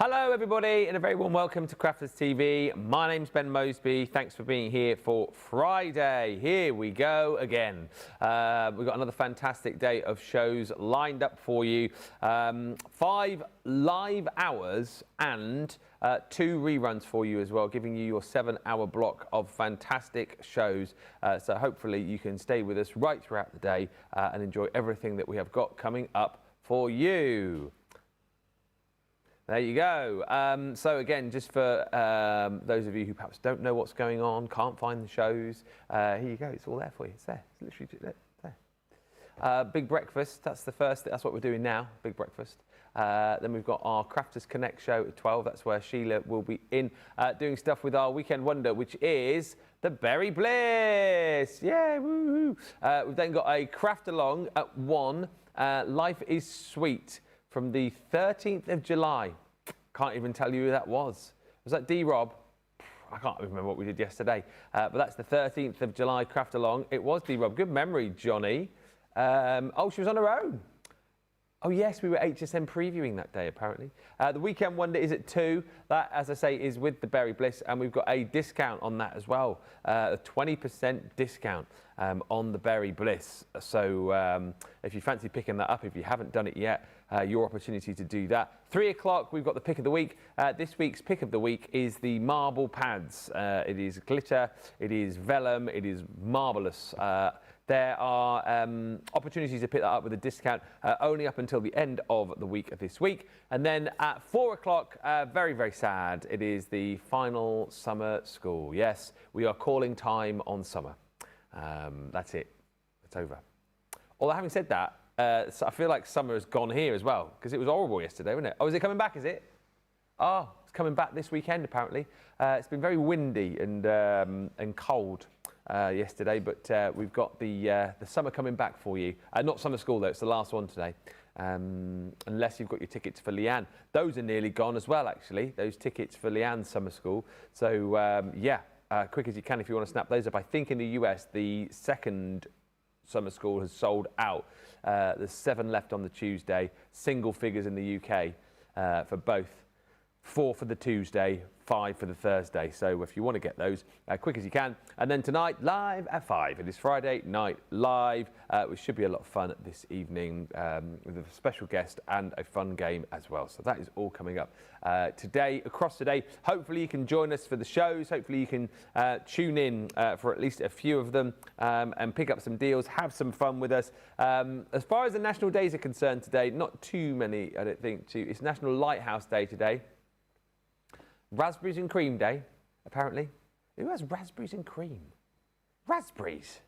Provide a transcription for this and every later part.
Hello everybody and a very warm welcome to Crafters TV. My name's Ben Mosby. Thanks for being here for Friday. Here we go again. We've got another fantastic day of shows lined up for you. 5 live hours and 2 reruns for you as well, giving you your 7-hour block of fantastic shows. So hopefully you can stay with us right throughout the day and enjoy everything that we have got coming up for you. There you go. So again, just for those of you who perhaps don't know what's going on, can't find the shows, here you go. It's all there for you. It's there. It's literally there. Big breakfast. That's the first. That's what we're doing now. Big breakfast. Then we've got our Crafters Connect show at 12. That's where Sheila will be in doing stuff with our weekend wonder, which is the Berry Bliss. Yeah, woohoo! We've then got a craft along at 1. Life is Sweet from the 13th of July. Can't even tell you who that was. Was that D-Rob? I can't remember what we did yesterday. But that's the 13th of July craft along. It was D-Rob. Good memory, Johnny. Oh, she was on her own. Oh, yes, we were HSM previewing that day, apparently. The Weekend Wonder is at 2. That, as I say, is with the Berry Bliss, and we've got a discount on that as well. A 20% discount on the Berry Bliss. So if you fancy picking that up, if you haven't done it yet, your opportunity to do that. 3 o'clock, we've got the pick of the week. This week's pick of the week is the marble pads. It is glitter, it is vellum, it is marvellous. There are opportunities to pick that up with a discount only up until the end of the week of this week. And then at 4 o'clock, very, very sad, it is the final summer school. Yes, we are calling time on summer. That's it. It's over. Although having said that, so I feel like summer has gone here as well, because it was horrible yesterday, wasn't it? Oh, is it coming back, is it? Oh, it's coming back this weekend, apparently. It's been very windy and cold yesterday, but we've got the summer coming back for you. Not summer school, though. It's the last one today, unless you've got your tickets for Leanne. Those are nearly gone as well, actually, those tickets for Leanne's summer school. So, yeah, quick as you can if you want to snap those up. I think in the US, the second summer school has sold out. There's 7 left on the Tuesday, single figures in the UK for both. 4 for the Tuesday, 5 for the Thursday. So if you want to get those, quick as you can. And then tonight, live at 5. It is Friday night live, which should be a lot of fun this evening with a special guest and a fun game as well. So that is all coming up today, across today. Hopefully you can join us for the shows. Hopefully you can tune in for at least a few of them and pick up some deals, have some fun with us. As far as the national days are concerned today, not too many, I don't think. It's National Lighthouse Day today. Raspberries and Cream Day, apparently. Who has raspberries and cream? Raspberries.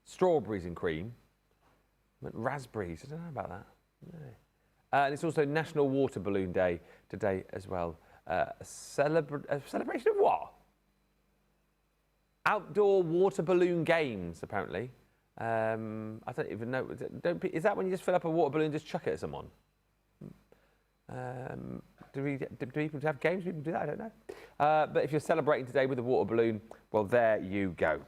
Strawberries and cream. But raspberries, I don't know about that. No. And it's also National Water Balloon Day today as well. A celebration of what? Outdoor water balloon games, apparently. I don't even know. Is that when you just fill up a water balloon and just chuck it at someone? do people have games? People do that? I don't know. But if you're celebrating today with a water balloon, well, there you go.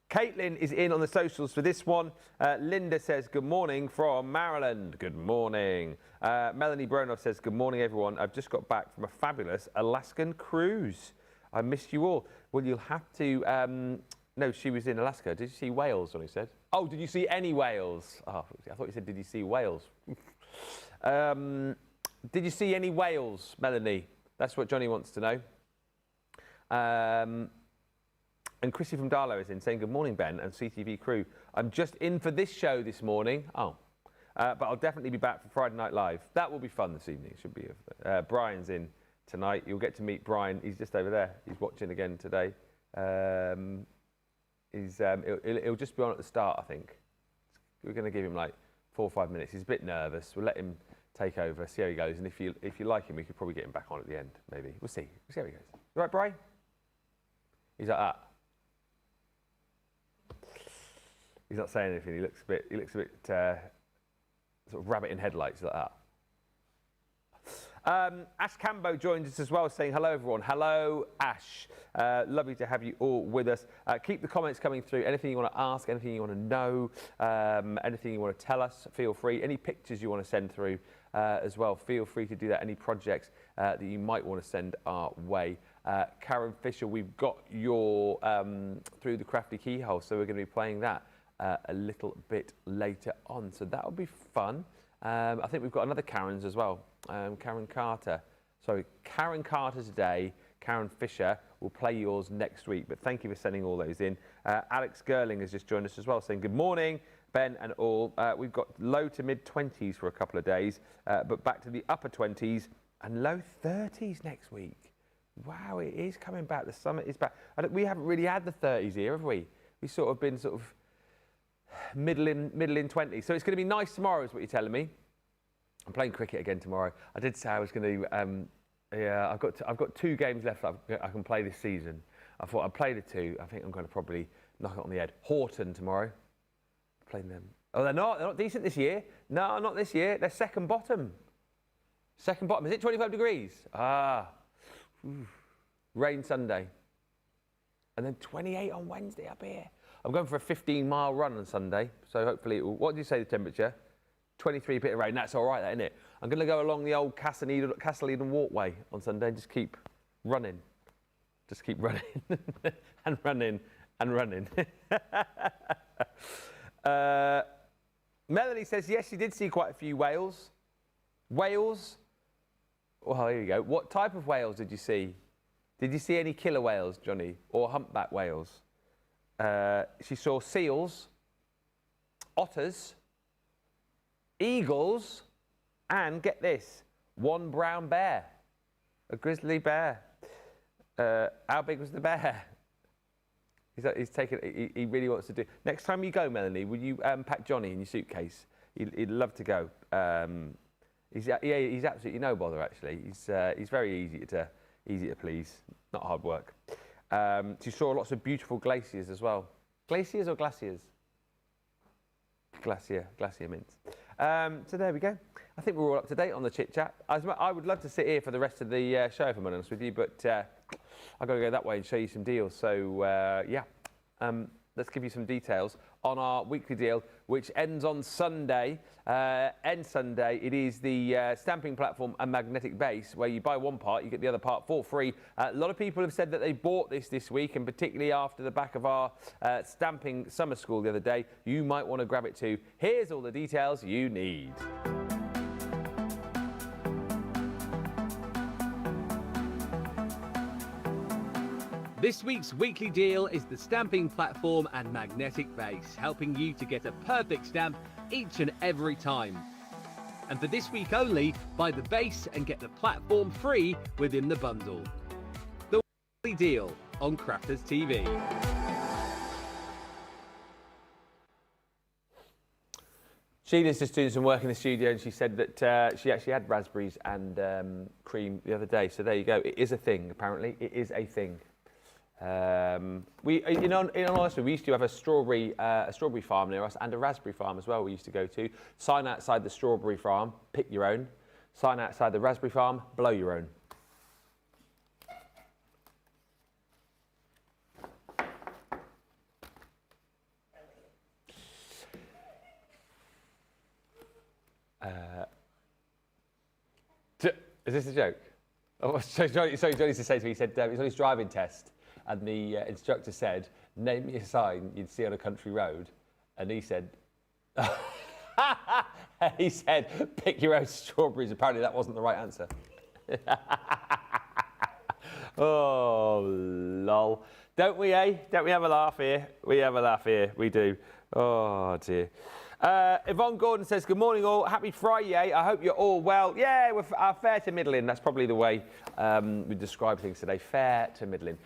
Caitlin is in on the socials for this one. Linda says, good morning from Maryland. Good morning. Melanie Bronoff says, good morning, everyone. I've just got back from a fabulous Alaskan cruise. I missed you all. Well, you'll have to... no, she was in Alaska. Did you see whales, Johnny said? Oh, did you see any whales? Oh, I thought you said, did you see whales? Did you see any whales, Melanie? That's what Johnny wants to know. And Chrissy from Darlow is in saying, good morning, Ben and CTV crew. I'm just in for this show this morning. Oh, but I'll definitely be back for Friday Night Live. That will be fun this evening. Should be. Brian's in tonight. You'll get to meet Brian. He's just over there. He's watching again today. He'll just be on at the start, I think. We're going to give him like 4 or 5 minutes. He's a bit nervous. We'll let him take over, see how he goes. And if you like him, we could probably get him back on at the end, maybe. We'll see. We'll see how he goes. You right, Brian? He's like that. He's not saying anything. He looks a bit sort of rabbit in headlights like that. Ash Cambo joins us as well, saying hello, everyone. Hello, Ash. Lovely to have you all with us. Keep the comments coming through. Anything you want to ask, anything you want to know, anything you want to tell us, feel free. Any pictures you want to send through as well, feel free to do that. Any projects that you might want to send our way. Karen Fisher, we've got your Through the Crafty Keyhole, so we're going to be playing that a little bit later on. So that'll be fun. I think we've got another Karen's as well. Karen Carter. Sorry, Karen Carter today. Karen Fisher will play yours next week. But thank you for sending all those in. Alex Gerling has just joined us as well, saying good morning, Ben and all. We've got low to mid 20s for a couple of days, but back to the upper 20s and low 30s next week. Wow, it is coming back. The summer is back. We haven't really had the 30s here, have we? We've sort of been sort of middle in 20s. So it's going to be nice tomorrow, is what you're telling me. I'm playing cricket again tomorrow. I did say I was going to. Yeah, I've got 2 games left I can play this season. I thought I'd play the 2. I think I'm going to probably knock it on the head. Horton tomorrow. Playing them. Oh, they're not decent this year. No, not this year. They're second bottom. Second bottom. Is it 25 degrees? Ah. Rain Sunday. And then 28 on Wednesday up here. I'm going for a 15-mile run on Sunday, so hopefully it will... What did you say the temperature? 23, bit of rain. That's all right, that, isn't it? I'm going to go along the old Castle Eden Walkway on Sunday and just keep running. Just keep running and running and running. Melanie says, yes, she did see quite a few whales. Whales? Well, here you go. What type of whales did you see? Did you see any killer whales, Johnny, or humpback whales? She saw seals, otters, eagles, and get this, 1 brown bear, a grizzly bear. How big was the bear? He's taken. He really wants to do. Next time you go, Melanie, will you pack Johnny in your suitcase? He'd love to go. He's absolutely no bother. Actually, he's very easy to please. Not hard work. She saw lots of beautiful glaciers as well. Glaciers or glaciers? Glacier mints. So there we go. I think we're all up to date on the chit chat. I would love to sit here for the rest of the show, if I'm honest with you, but I've got to go that way and show you some deals. So yeah, let's give you some details on our weekly deal, which ends on Sunday. Sunday. It is the stamping platform and magnetic base, where you buy one part, you get the other part for free. A lot of people have said that they bought this week, and particularly after the back of our stamping summer school the other day, you might want to grab it too. Here's all the details you need. This week's weekly deal is the stamping platform and magnetic base, helping you to get a perfect stamp each and every time. And for this week only, buy the base and get the platform free within the bundle. The weekly deal on Crafters TV. Sheila's just doing some work in the studio, and she said that she actually had raspberries and cream the other day. So there you go. It is a thing, apparently. It is a thing. In all honesty, we used to have a strawberry farm near us and a raspberry farm as well. We used to go to sign outside the strawberry farm, pick your own. Sign outside the raspberry farm, blow your own. Is this a joke? Oh, so Johnny used to say to me, he said, he was on his driving test, and the instructor said, name me a sign you'd see on a country road. And he said, pick your own strawberries. Apparently that wasn't the right answer. Oh, lol. Don't we, eh? Don't we have a laugh here? We have a laugh here. We do. Oh, dear. Yvonne Gordon says, good morning all, happy Friday, I hope you're all well. Yeah, we're fair to middling, that's probably the way we describe things today, fair to middling.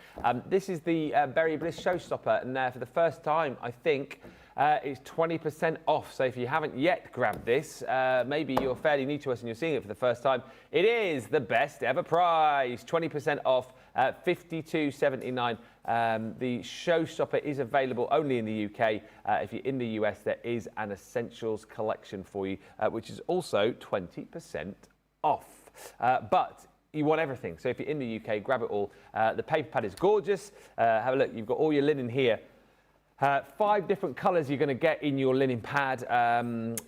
This is the Berry Bliss Showstopper, and for the first time, I think, it's 20% off. So if you haven't yet grabbed this, maybe you're fairly new to us and you're seeing it for the first time, it is the best ever price, 20% off, $52.79. The Showstopper is available only in the UK. If you're in the US, there is an Essentials collection for you, which is also 20% off. But you want everything. So if you're in the UK, grab it all. The paper pad is gorgeous. Have a look. You've got all your linen here. 5 different colours you're going to get in your linen pad.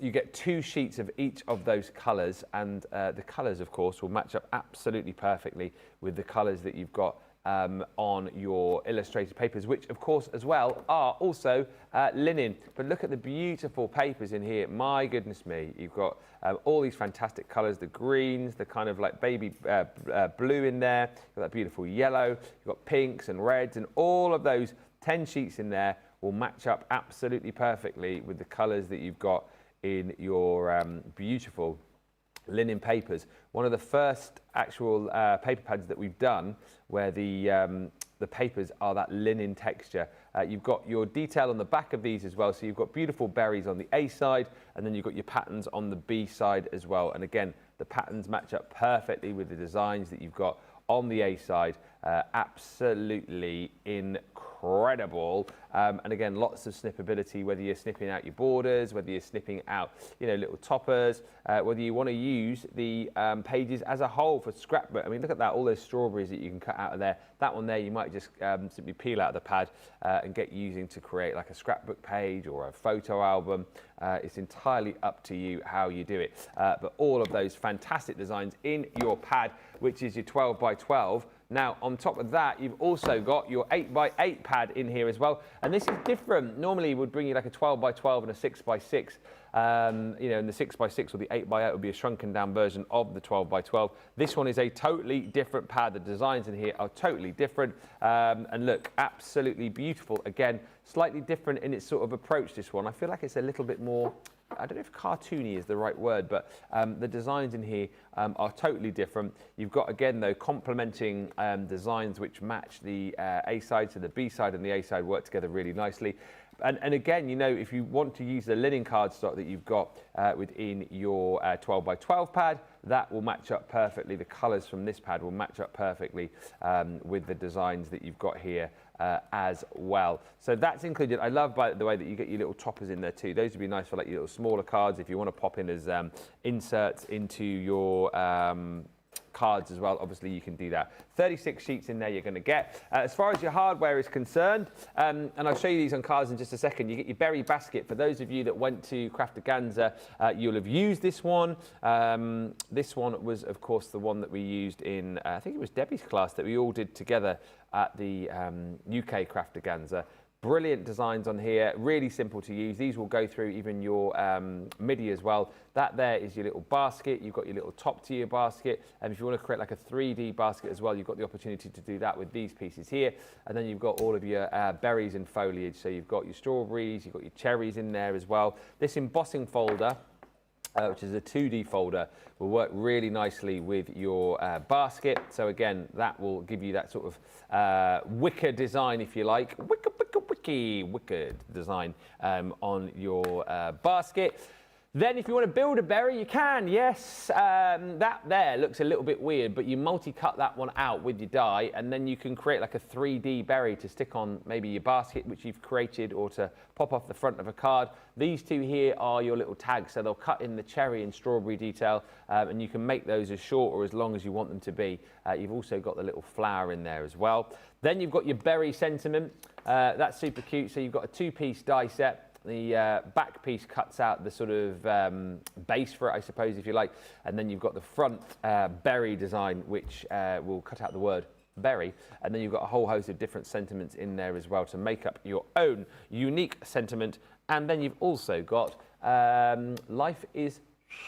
You get 2 sheets of each of those colours, and the colours, of course, will match up absolutely perfectly with the colours that you've got on your illustrated papers, which, of course, as well, are also linen. But look at the beautiful papers in here. My goodness me, you've got all these fantastic colours, the greens, the kind of like baby blue in there, you've got that beautiful yellow, you've got pinks and reds, and all of those 10 sheets in there will match up absolutely perfectly with the colours that you've got in your beautiful linen papers. One of the first actual paper pads that we've done where the papers are that linen texture. You've got your detail on the back of these as well, so you've got beautiful berries on the A side, and then you've got your patterns on the B side as well. And again, the patterns match up perfectly with the designs that you've got on the A side. Absolutely incredible. And again, lots of snippability, whether you're snipping out your borders, whether you're snipping out, you know, little toppers, whether you want to use the pages as a whole for scrapbook. I mean, look at that, all those strawberries that you can cut out of there. That one there, you might just simply peel out of the pad and get using to create like a scrapbook page or a photo album. It's entirely up to you how you do it. But all of those fantastic designs in your pad, which is your 12 by 12. Now, on top of that, you've also got your 8 by 8 pad in here as well. And this is different. Normally, we'd bring you like a 12 by 12 and a 6 by 6. You know, and the 6 by 6 or the 8 by 8 would be a shrunken down version of the 12 by 12. This one is a totally different pad. The designs in here are totally different. And look, absolutely beautiful. Again, slightly different in its sort of approach, this one. I feel like it's a little bit more, I don't know if cartoony is the right word, but the designs in here are totally different. You've got, again, though, complementing designs which match the A side, so the B side and the A side work together really nicely. And again, you know, if you want to use the linen cardstock that you've got within your 12 by 12 pad, that will match up perfectly. The colours from this pad will match up perfectly with the designs that you've got here as well. So that's included. I love, by the way, that you get your little toppers in there too. Those would be nice for like your little smaller cards if you want to pop in as inserts into your cards as well. Obviously, you can do that. 36 sheets in there you're going to get. As far as your hardware is concerned, and I'll show you these on cards in just a second, you get your berry basket. For those of you that went to Craftaganza, you'll have used this one. This one was, of course, the one that we used in, I think it was Debbie's class that we all did together at the UK Craftaganza. Brilliant designs on here, really simple to use. These will go through even your MIDI as well. That there is your little basket. You've got your little top to your basket. And if you want to create like a 3D basket as well, you've got the opportunity to do that with these pieces here. And then you've got all of your berries and foliage. So you've got your strawberries, you've got your cherries in there as well. This embossing folder, which is a 2D folder, will work really nicely with your basket. So again, that will give you that sort of wicker design, if you like. Wicked design on your basket. Then if you want to build a berry, you can, yes. That there looks a little bit weird, but you multi-cut that one out with your die, and then you can create like a 3D berry to stick on maybe your basket, which you've created, or to pop off the front of a card. These two here are your little tags, so they'll cut in the cherry and strawberry detail, and you can make those as short or as long as you want them to be. You've also got the little flower in there as well. Then you've got your berry sentiment. That's super cute. So you've got a 2-piece die set. The back piece cuts out the sort of base for it, I suppose, if you like. And then you've got the front berry design, which will cut out the word berry. And then you've got a whole host of different sentiments in there as well to make up your own unique sentiment. And then you've also got life is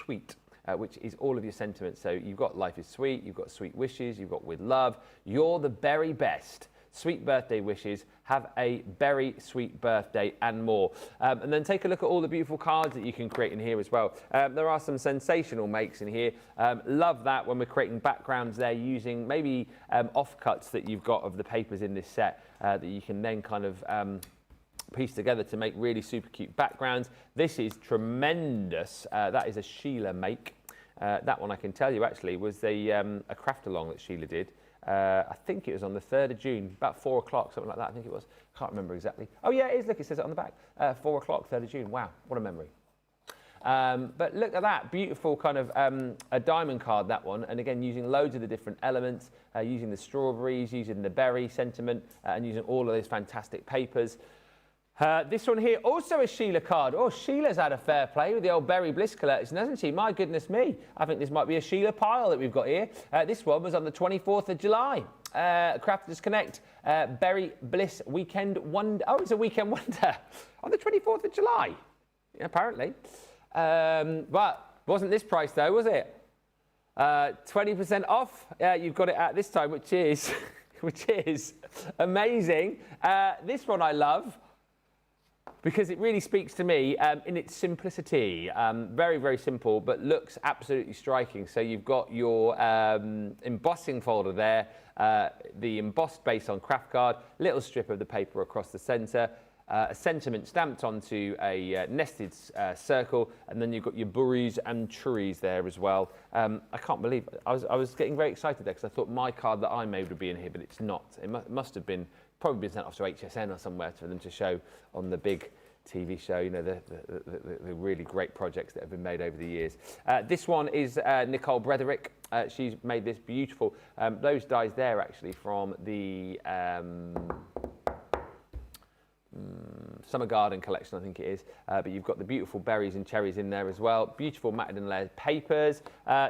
sweet. Which is all of your sentiments. So you've got life is sweet, you've got sweet wishes, you've got with love, you're the very best. Sweet birthday wishes, have a very sweet birthday, and more. And then take a look at all the beautiful cards that you can create in here as well. There are some sensational makes in here. Love that when we're creating backgrounds there using maybe offcuts that you've got of the papers in this set that you can then kind of piece together to make really super cute backgrounds. This is tremendous. That is a Sheila make. That one I can tell you actually was a craft along that Sheila did. I think it was on the 3rd of June, about 4 o'clock, something like that, I think it was. Can't remember exactly. Oh yeah, it is, look, it says it on the back. 4 o'clock, 3rd of June, wow, what a memory. But look at that, beautiful kind of a diamond card, that one. And again, using loads of the different elements, using the strawberries, using the berry sentiment, and using all of those fantastic papers. This one here, also a Sheila card. Oh, Sheila's had a fair play with the old Berry Bliss collection, hasn't she? My goodness me. I think this might be a Sheila pile that we've got here. This one was on the 24th of July. Crafters Connect, Berry Bliss Weekend Wonder. Oh, it's a Weekend Wonder on the 24th of July, apparently. But wasn't this price though, was it? 20% off. You've got it at this time, which is, which is amazing. This one I love, because it really speaks to me in its simplicity. Very, very simple, but looks absolutely striking. So you've got your embossing folder there, the embossed base on craft card, little strip of the paper across the centre, a sentiment stamped onto a nested circle, and then you've got your burries and churries there as well. I can't believe it. I was getting very excited there because I thought my card that I made would be in here, but it's not. It must have been probably been sent off to HSN or somewhere for them to show on the big TV show, you know, the really great projects that have been made over the years. This one is Nicole Bretherick. She's made this beautiful, those dies there actually from the Summer Garden collection, I think it is. But you've got the beautiful berries and cherries in there as well. Beautiful matted and layered papers.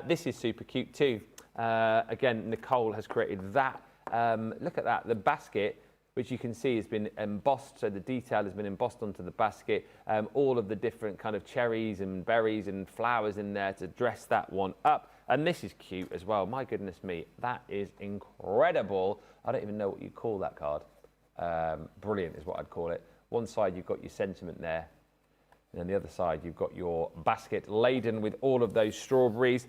This is super cute too. Again, Nicole has created that. Look at that, the basket, which you can see has been embossed, so the detail has been embossed onto the basket. All of the different kind of cherries and berries and flowers in there to dress that one up. And this is cute as well. My goodness me, that is incredible. I don't even know what you call that card. Brilliant is what I'd call it. One side you've got your sentiment there, and then the other side you've got your basket laden with all of those strawberries.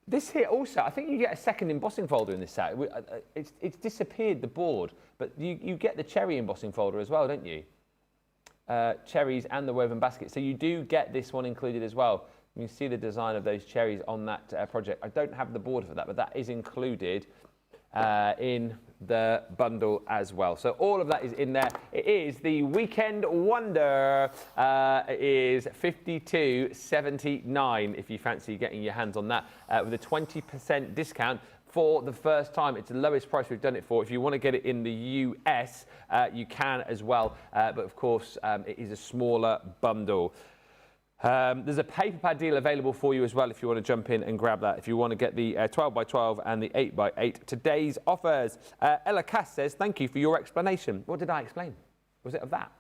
This here also, I think you get a second embossing folder in this set. It's disappeared, the board, but you get the cherry embossing folder as well, don't you? Cherries and the woven basket. So you do get this one included as well. You can see the design of those cherries on that project. I don't have the border for that, but that is included in the bundle as well. So all of that is in there. It is the Weekend Wonder. It is $52.79 if you fancy getting your hands on that with a 20% discount for the first time. It's the lowest price we've done it for. If you want to get it in the US, you can as well. But of course, it is a smaller bundle. There's a paper pad deal available for you as well if you want to jump in and grab that. If you want to get the 12x12 and the 8x8 today's offers. Ella Cass says, thank you for your explanation. What did I explain? Was it of that?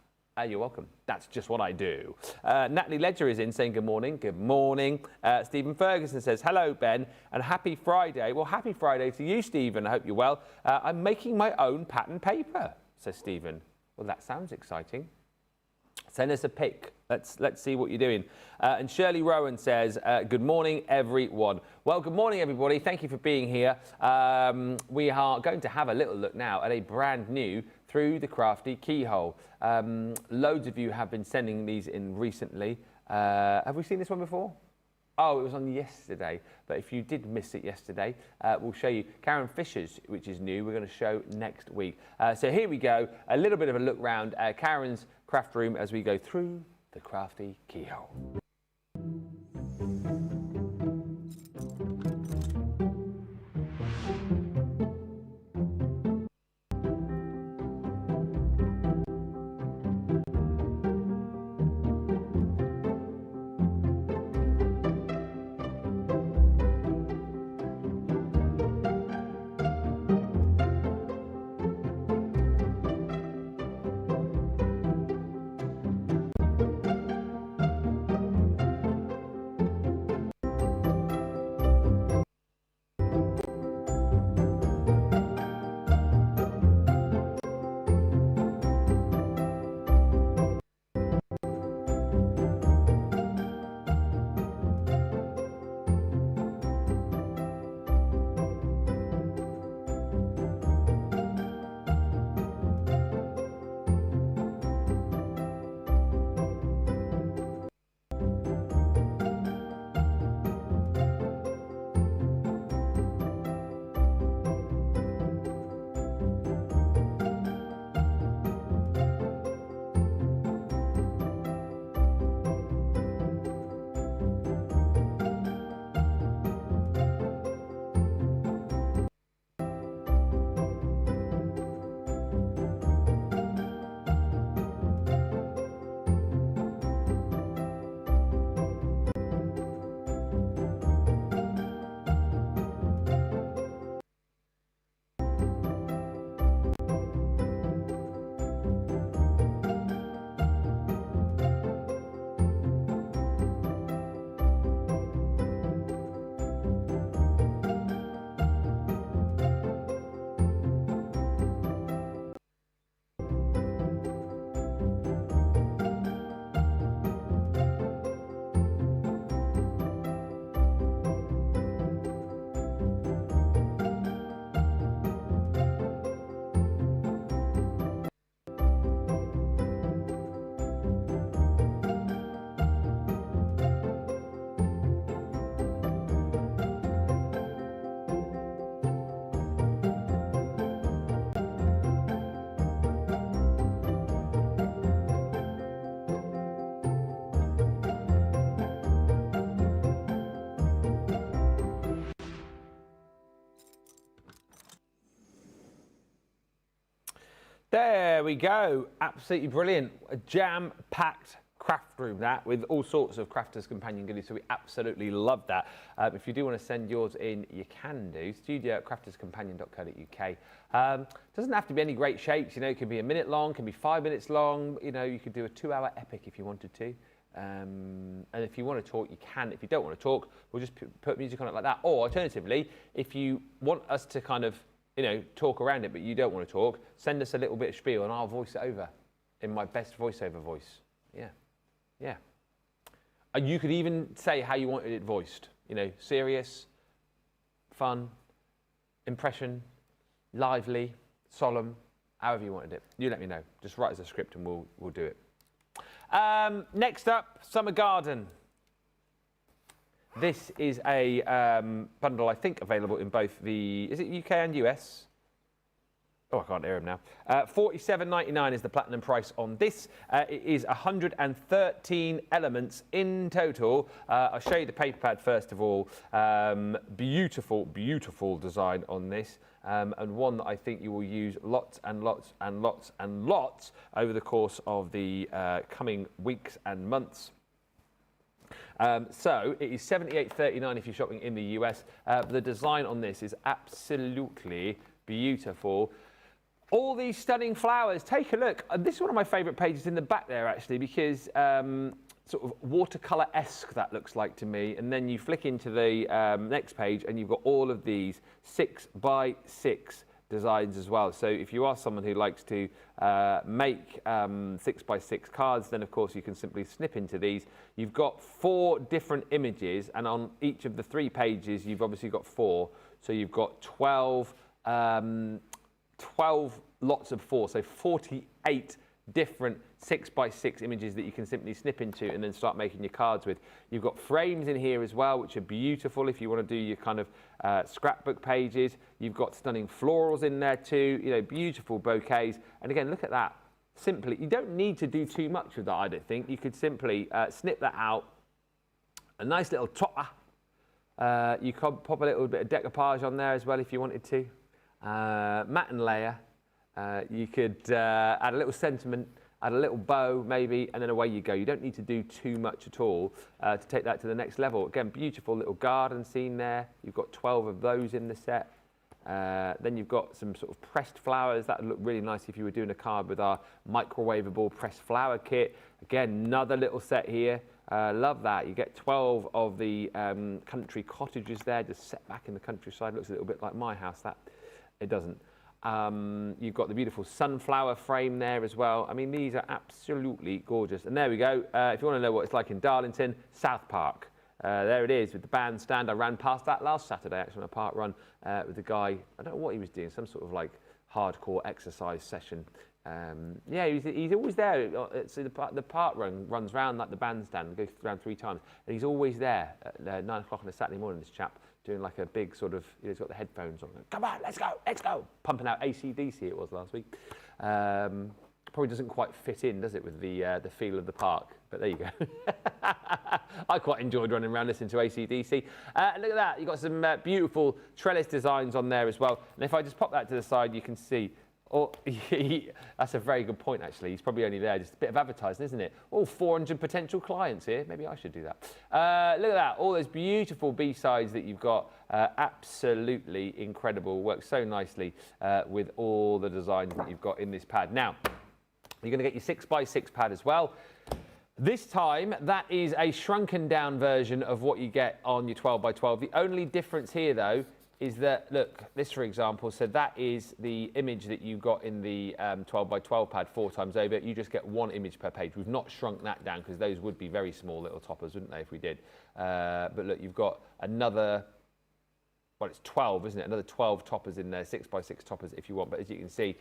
You're welcome. That's just what I do. Natalie Ledger is in saying good morning. Good morning. Stephen Ferguson says, hello, Ben, and happy Friday. Well, happy Friday to you, Stephen. I hope you're well. I'm making my own pattern paper, says Stephen. Well, that sounds exciting. Send us a pic. Let's see what you're doing. And Shirley Rowan says, good morning, everyone. Well, good morning, everybody. Thank you for being here. We are going to have a little look now at a brand new Through the Crafty keyhole. Loads of you have been sending these in recently. Have we seen this one before? Oh, it was on yesterday, but if you did miss it yesterday, we'll show you Karen Fisher's, which is new. We're going to show next week. So here we go, a little bit of a look round Karen's craft room as we go through the crafty keyhole. There we go, absolutely brilliant. A jam-packed craft room that with all sorts of crafters companion goodies, so we absolutely love that. If you do want to send yours in, you can do. studio@crafterscompanion.co.uk. Doesn't have to be any great shapes, you know, it could be a minute long, can be 5 minutes long, you know, you could do a 2-hour epic if you wanted to. And if you want to talk, you can. If you don't want to talk, we'll just put music on it like that. Or alternatively, if you want us to kind of, you know, talk around it, but you don't want to talk, send us a little bit of spiel and I'll voice it over in my best voiceover voice. Yeah, yeah. And you could even say how you wanted it voiced. You know, serious, fun, impression, lively, solemn, however you wanted it. You let me know. Just write us a script and we'll do it. Next up, Summer Garden. This is a bundle, I think, available in both the, is it UK and US? Oh, I can't hear him now. $47.99 is the platinum price on this. It is 113 elements in total. I'll show you the paper pad first of all. Beautiful, beautiful design on this. And one that I think you will use lots and lots and lots and lots over the course of the coming weeks and months. So it is $78.39 if you're shopping in the US. The design on this is absolutely beautiful. All these stunning flowers. Take a look. This is one of my favourite pages in the back there, actually, because sort of watercolour-esque that looks like to me. And then you flick into the next page and you've got all of these 6x6 designs as well. So if you are someone who likes to make 6x6 cards, then of course you can simply snip into these. You've got 4 different images, and on each of the 3 pages you've obviously got 4. So you've got 12 lots of 4, so 48 different 6x6 images that you can simply snip into and then start making your cards with. You've got frames in here as well, which are beautiful if you want to do your kind of scrapbook pages. You've got stunning florals in there too, you know, beautiful bouquets. And again, look at that. Simply, you don't need to do too much with that, I don't think. You could simply snip that out. A nice little topper. You could pop a little bit of decoupage on there as well if you wanted to. Matte and layer. You could add a little sentiment, add a little bow maybe, and then away you go. You don't need to do too much at all to take that to the next level. Again, beautiful little garden scene there. You've got 12 of those in the set. Then you've got some sort of pressed flowers. That would look really nice if you were doing a card with our microwavable pressed flower kit. Again, another little set here. Love that. You get 12 of the country cottages there, just set back in the countryside. Looks a little bit like my house, that. It doesn't. You've got the beautiful sunflower frame there as well. I mean, these are absolutely gorgeous. And there we go. If you want to know what it's like in Darlington, South Park. There it is with the bandstand. I ran past that last Saturday, actually, on a park run with the guy. I don't know what he was doing, some sort of like hardcore exercise session. Yeah, he's always there. So the park run runs round like the bandstand, goes around 3 times. And he's always there at 9 o'clock on a Saturday morning, this chap, doing like a big sort of, you know, he's got the headphones on. Come on, let's go. Pumping out AC/DC it was last week. Probably doesn't quite fit in, does it, with the feel of the park? But there you go. I quite enjoyed running around listening to AC/DC. Look at that, you've got some beautiful trellis designs on there as well. And if I just pop that to the side, you can see, that's a very good point, actually. He's probably only there, just a bit of advertising, isn't it? 400 potential clients here. Maybe I should do that. Look at that, all those beautiful B-sides that you've got. Absolutely incredible. Works so nicely with all the designs that you've got in this pad. Now, you're going to get your 6x6 pad as well. This time, that is a shrunken down version of what you get on your 12x12. The only difference here, though, is that, look, this, for example, so that is the image that you got in the 12x12 pad 4 times over. You just get 1 image per page. We've not shrunk that down because those would be very small little toppers, wouldn't they, if we did? But look, you've got another, well, it's 12, isn't it? Another 12 toppers in there, 6x6 toppers if you want. But as you can see,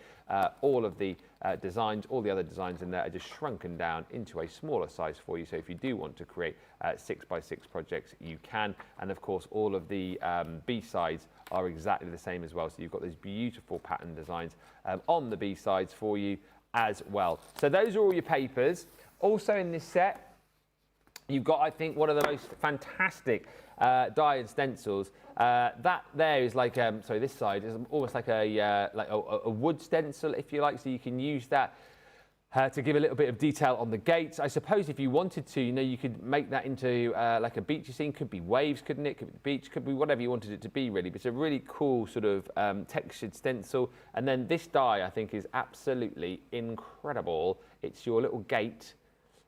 all of the designs, all the other designs in there are just shrunken down into a smaller size for you. So if you do want to create 6x6 projects, you can. And of course, all of the B-sides are exactly the same as well. So you've got those beautiful pattern designs on the B-sides for you as well. So those are all your papers. Also in this set, you've got, I think, one of the most fantastic die and stencils. That there is like, sorry, this side is almost like a wood stencil, if you like, so you can use that to give a little bit of detail on the gates. I suppose if you wanted to, you know, you could make that into like a beachy scene. Could be waves, couldn't it? Could be the beach, could be whatever you wanted it to be, really. But it's a really cool sort of textured stencil. And then this die, I think, is absolutely incredible. It's your little gate,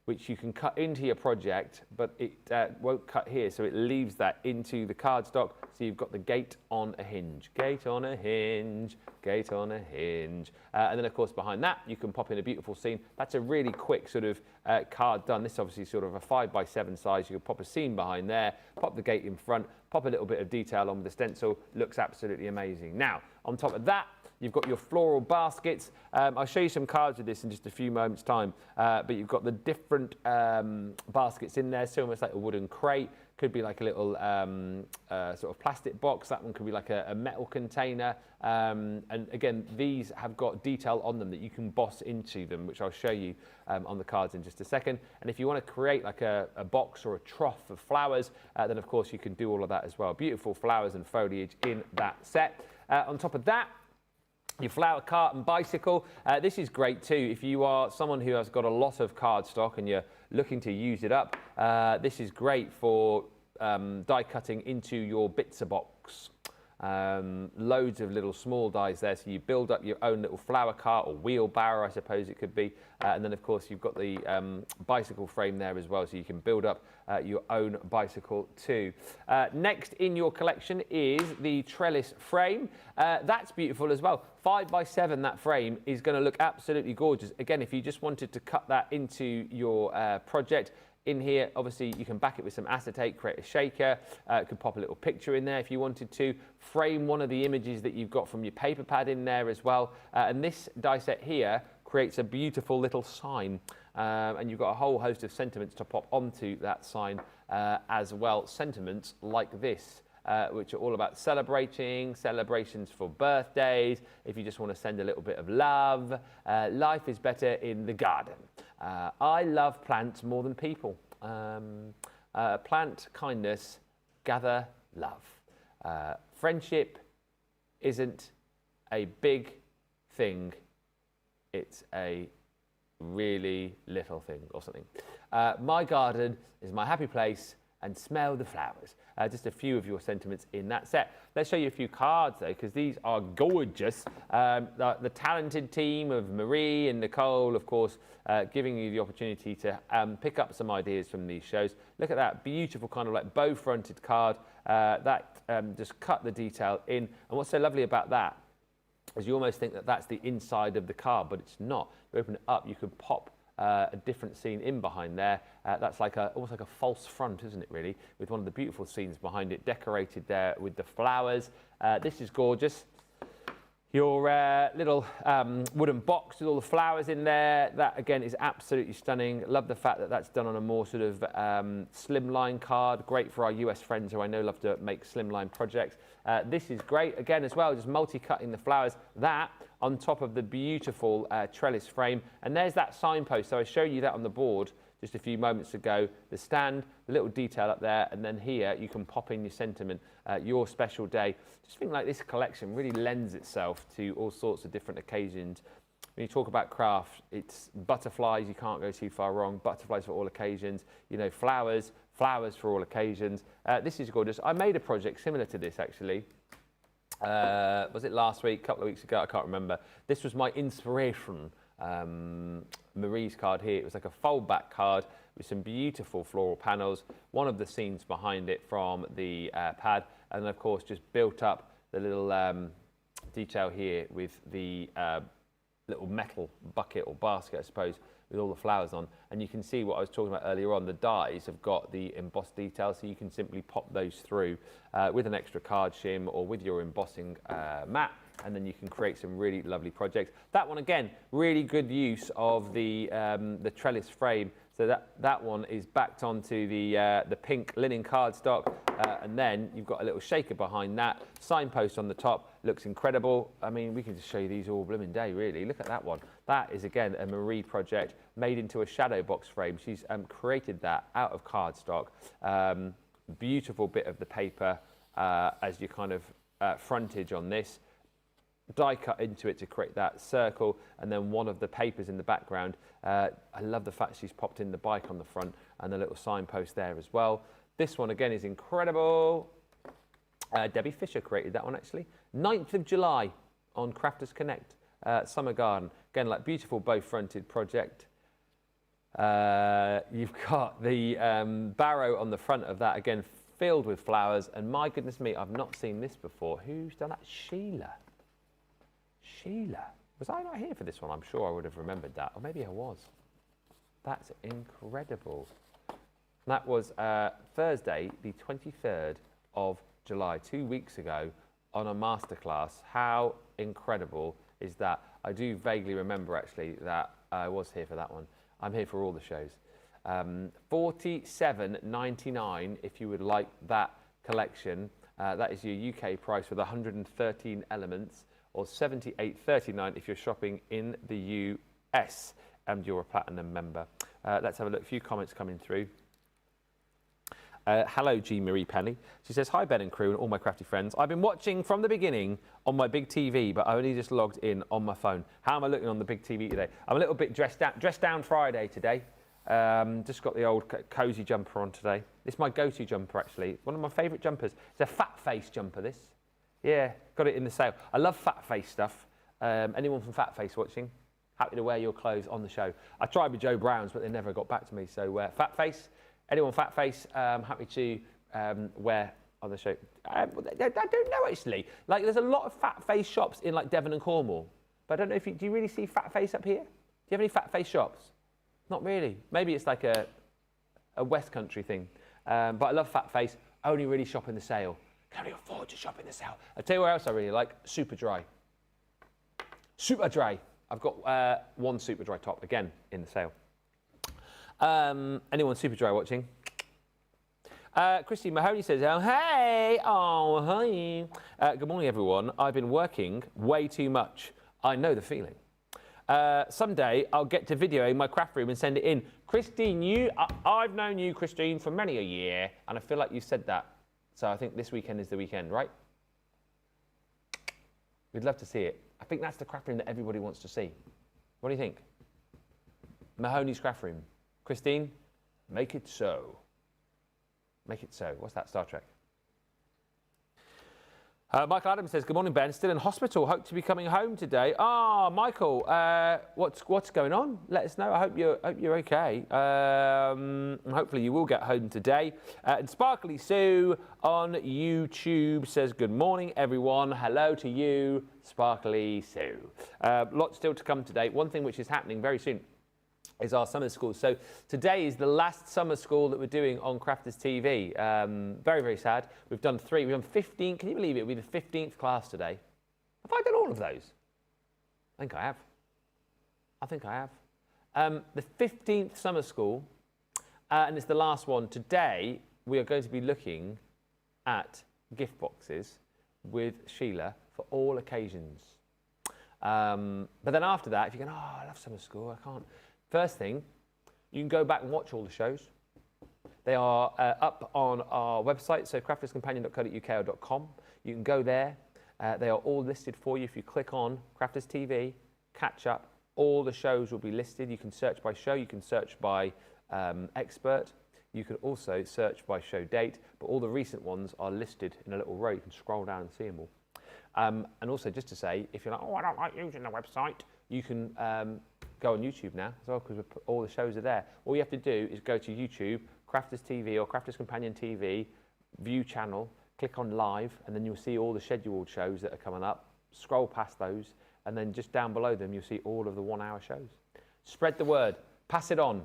which you can cut into your project, but it won't cut here, so it leaves that into the cardstock. So you've got the gate on a hinge, gate on a hinge, gate on a hinge. And then, of course, behind that, you can pop in a beautiful scene. That's a really quick sort of card done. This is obviously sort of a 5x7 size. You can pop a scene behind there, pop the gate in front, pop a little bit of detail on with the stencil. Looks absolutely amazing. Now, on top of that, you've got your floral baskets. I'll show you some cards of this in just a few moments' time. But you've got the different baskets in there, so almost like a wooden crate. Could be like a little sort of plastic box. That one could be like a metal container. And again, these have got detail on them that you can boss into them, which I'll show you on the cards in just a second. And if you want to create like a box or a trough of flowers, then of course you can do all of that as well. Beautiful flowers and foliage in that set. On top of that, your flower cart and bicycle. This is great too. If you are someone who has got a lot of cardstock and you're looking to use it up, this is great for die cutting into your bitzer box. Loads of little small dies there, so you build up your own little flower cart or wheelbarrow, I suppose it could be. And then, of course, you've got the bicycle frame there as well, so you can build up your own bicycle too. Next in your collection is the trellis frame. That's beautiful as well. 5x7, that frame is going to look absolutely gorgeous. Again, if you just wanted to cut that into your project, in here, obviously, you can back it with some acetate, create a shaker. Could pop a little picture in there if you wanted to. Frame one of the images that you've got from your paper pad in there as well. And this die set here creates a beautiful little sign. and you've got a whole host of sentiments to pop onto that sign as well. Sentiments like this, which are all about celebrations for birthdays, if you just want to send a little bit of love. Life is better in the garden. I love plants more than people. Plant kindness, gather love. Friendship isn't a big thing, it's a really little thing or something. My garden is my happy place, and smell the flowers. Just a few of your sentiments in that set. Let's show you a few cards though, because these are gorgeous. The talented team of Marie and Nicole, of course, giving you the opportunity to pick up some ideas from these shows. Look at that beautiful kind of like bow-fronted card that just cut the detail in. And what's so lovely about that is you almost think that that's the inside of the card, but it's not. You open it up, you can pop a different scene in behind there. That's like almost like a false front, isn't it, really? With one of the beautiful scenes behind it, decorated there with the flowers. This is gorgeous. Your little wooden box with all the flowers in there. That, again, is absolutely stunning. Love the fact that that's done on a more sort of slimline card. Great for our US friends who I know love to make slimline projects. This is great, again, as well, just multi-cutting the flowers. That on top of the beautiful trellis frame. And there's that signpost. So I showed you that on the board just a few moments ago. The stand, the little detail up there, and then here you can pop in your sentiment, your special day. Just think like this collection really lends itself to all sorts of different occasions. When you talk about craft, it's butterflies, you can't go too far wrong. Butterflies for all occasions. You know, flowers for all occasions. This is gorgeous. I made a project similar to this, actually. Was it last week, a couple of weeks ago? I can't remember. This was my inspiration. Marie's card here. It was like a fold-back card with some beautiful floral panels. One of the scenes behind it from the pad, and then, of course, just built up the little detail here with the little metal bucket or basket, I suppose, with all the flowers on. And you can see what I was talking about earlier on. The dies have got the embossed details, so you can simply pop those through with an extra card shim or with your embossing mat, and then you can create some really lovely projects. That one, again, really good use of the trellis frame. So that one is backed onto the pink linen cardstock, and then you've got a little shaker behind that. Signpost on the top looks incredible. I mean, we can just show you these all blooming day, really. Look at that one. That is, again, a Marie project made into a shadow box frame. She's created that out of cardstock. Beautiful bit of the paper as your kind of frontage on this. Die cut into it to create that circle, and then one of the papers in the background. I love the fact she's popped in the bike on the front and the little signpost there as well. This one, again, is incredible. Debbie Fisher created that one, actually. 9th of July on Crafters Connect, Summer Garden. Again, like beautiful bow-fronted project. You've got the barrow on the front of that, again, filled with flowers. And my goodness me, I've not seen this before. Who's done that? Sheila. Was I not here for this one? I'm sure I would have remembered that, or maybe I was. That's incredible. That was Thursday, the 23rd of July, 2 weeks ago, on a masterclass. How incredible is that? I do vaguely remember, actually, that I was here for that one. I'm here for all the shows. $47.99 if you would like that collection. That is your UK price with 113 elements. Or $78.39 if you're shopping in the US and you're a Platinum member. Let's have a look. A few comments coming through. Hello, G. Marie Penny. She says, hi, Ben and crew and all my crafty friends. I've been watching from the beginning on my big TV, but I only just logged in on my phone. How am I looking on the big TV today? I'm a little bit dressed down Friday today. Just got the old cozy jumper on today. It's my go-to jumper, actually. One of my favourite jumpers. It's a fat face jumper, this. Yeah, got it in the sale. I love Fat Face stuff. Anyone from Fat Face watching? Happy to wear your clothes on the show. I tried with Joe Brown's, but they never got back to me. So Fat Face, anyone Fat Face, happy to wear on the show. I don't know, actually. Like, there's a lot of Fat Face shops in like Devon and Cornwall, but I don't know if do you really see Fat Face up here? Do you have any Fat Face shops? Not really. Maybe it's like a West Country thing. But I love Fat Face. Only really shop in the sale. Can only afford to shop in the sale. I'll tell you what else I really like. Super Dry. Super Dry. I've got one Super Dry top, again, in the sale. Anyone super dry watching? Christine Mahoney says, oh, hey, oh, hi. Good morning, everyone. I've been working way too much. I know the feeling. Someday I'll get to videoing my craft room and send it in. Christine, I've known you, Christine, for many a year, and I feel like you said that. So I think this weekend is the weekend, right? We'd love to see it. I think that's the craft room that everybody wants to see. What do you think? Mahoney's craft room. Christine, make it so. Make it so. What's that, Star Trek? Michael Adams says, good morning, Ben. Still in hospital. Hope to be coming home today. Michael, what's going on? Let us know. I hope you're okay. And hopefully you will get home today. And Sparkly Sue on YouTube says, good morning, everyone. Hello to you, Sparkly Sue. Lots still to come today. One thing which is happening very soon is our summer school. So today is the last summer school that we're doing on Crafters TV. Very, very sad. We've done 3. We've done 15. Can you believe it? It'll be the 15th class today. Have I done all of those? I think I have. I think I have. The 15th summer school, and it's the last one. Today, we are going to be looking at gift boxes with Sheila for all occasions. But then after that, if you're going, I love summer school, I can't. First thing, you can go back and watch all the shows. They are up on our website, so crafterscompanion.co.uk or .com. You can go there. They are all listed for you. If you click on Crafters TV, catch up, all the shows will be listed. You can search by show, you can search by expert. You can also search by show date, but all the recent ones are listed in a little row. You can scroll down and see them all. And also, just to say, if you're like, I don't like using the website, you can go on YouTube now as well, because all the shows are there. All you have to do is go to YouTube, Crafters TV or Crafters Companion TV, view channel, click on live, and then you'll see all the scheduled shows that are coming up. Scroll past those, and then just down below them, you'll see all of the 1-hour shows. Spread the word, pass it on,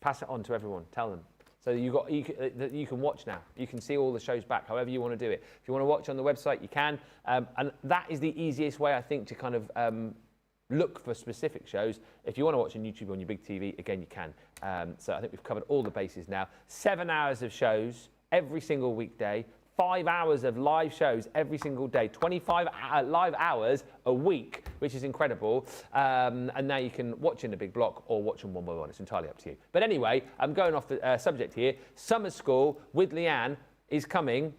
pass it on to everyone, tell them. So you can watch now. You can see all the shows back, however you want to do it. If you want to watch on the website, you can. And that is the easiest way, I think, to kind of look for specific shows. If you want to watch on YouTube on your big TV, again, you can. So I think we've covered all the bases now. 7 hours of shows every single weekday. 5 hours of live shows every single day, 25 live hours a week, which is incredible. And now you can watch in a big block or watch them one by one. It's entirely up to you. But anyway, I'm going off the subject here. Summer School with Leanne is coming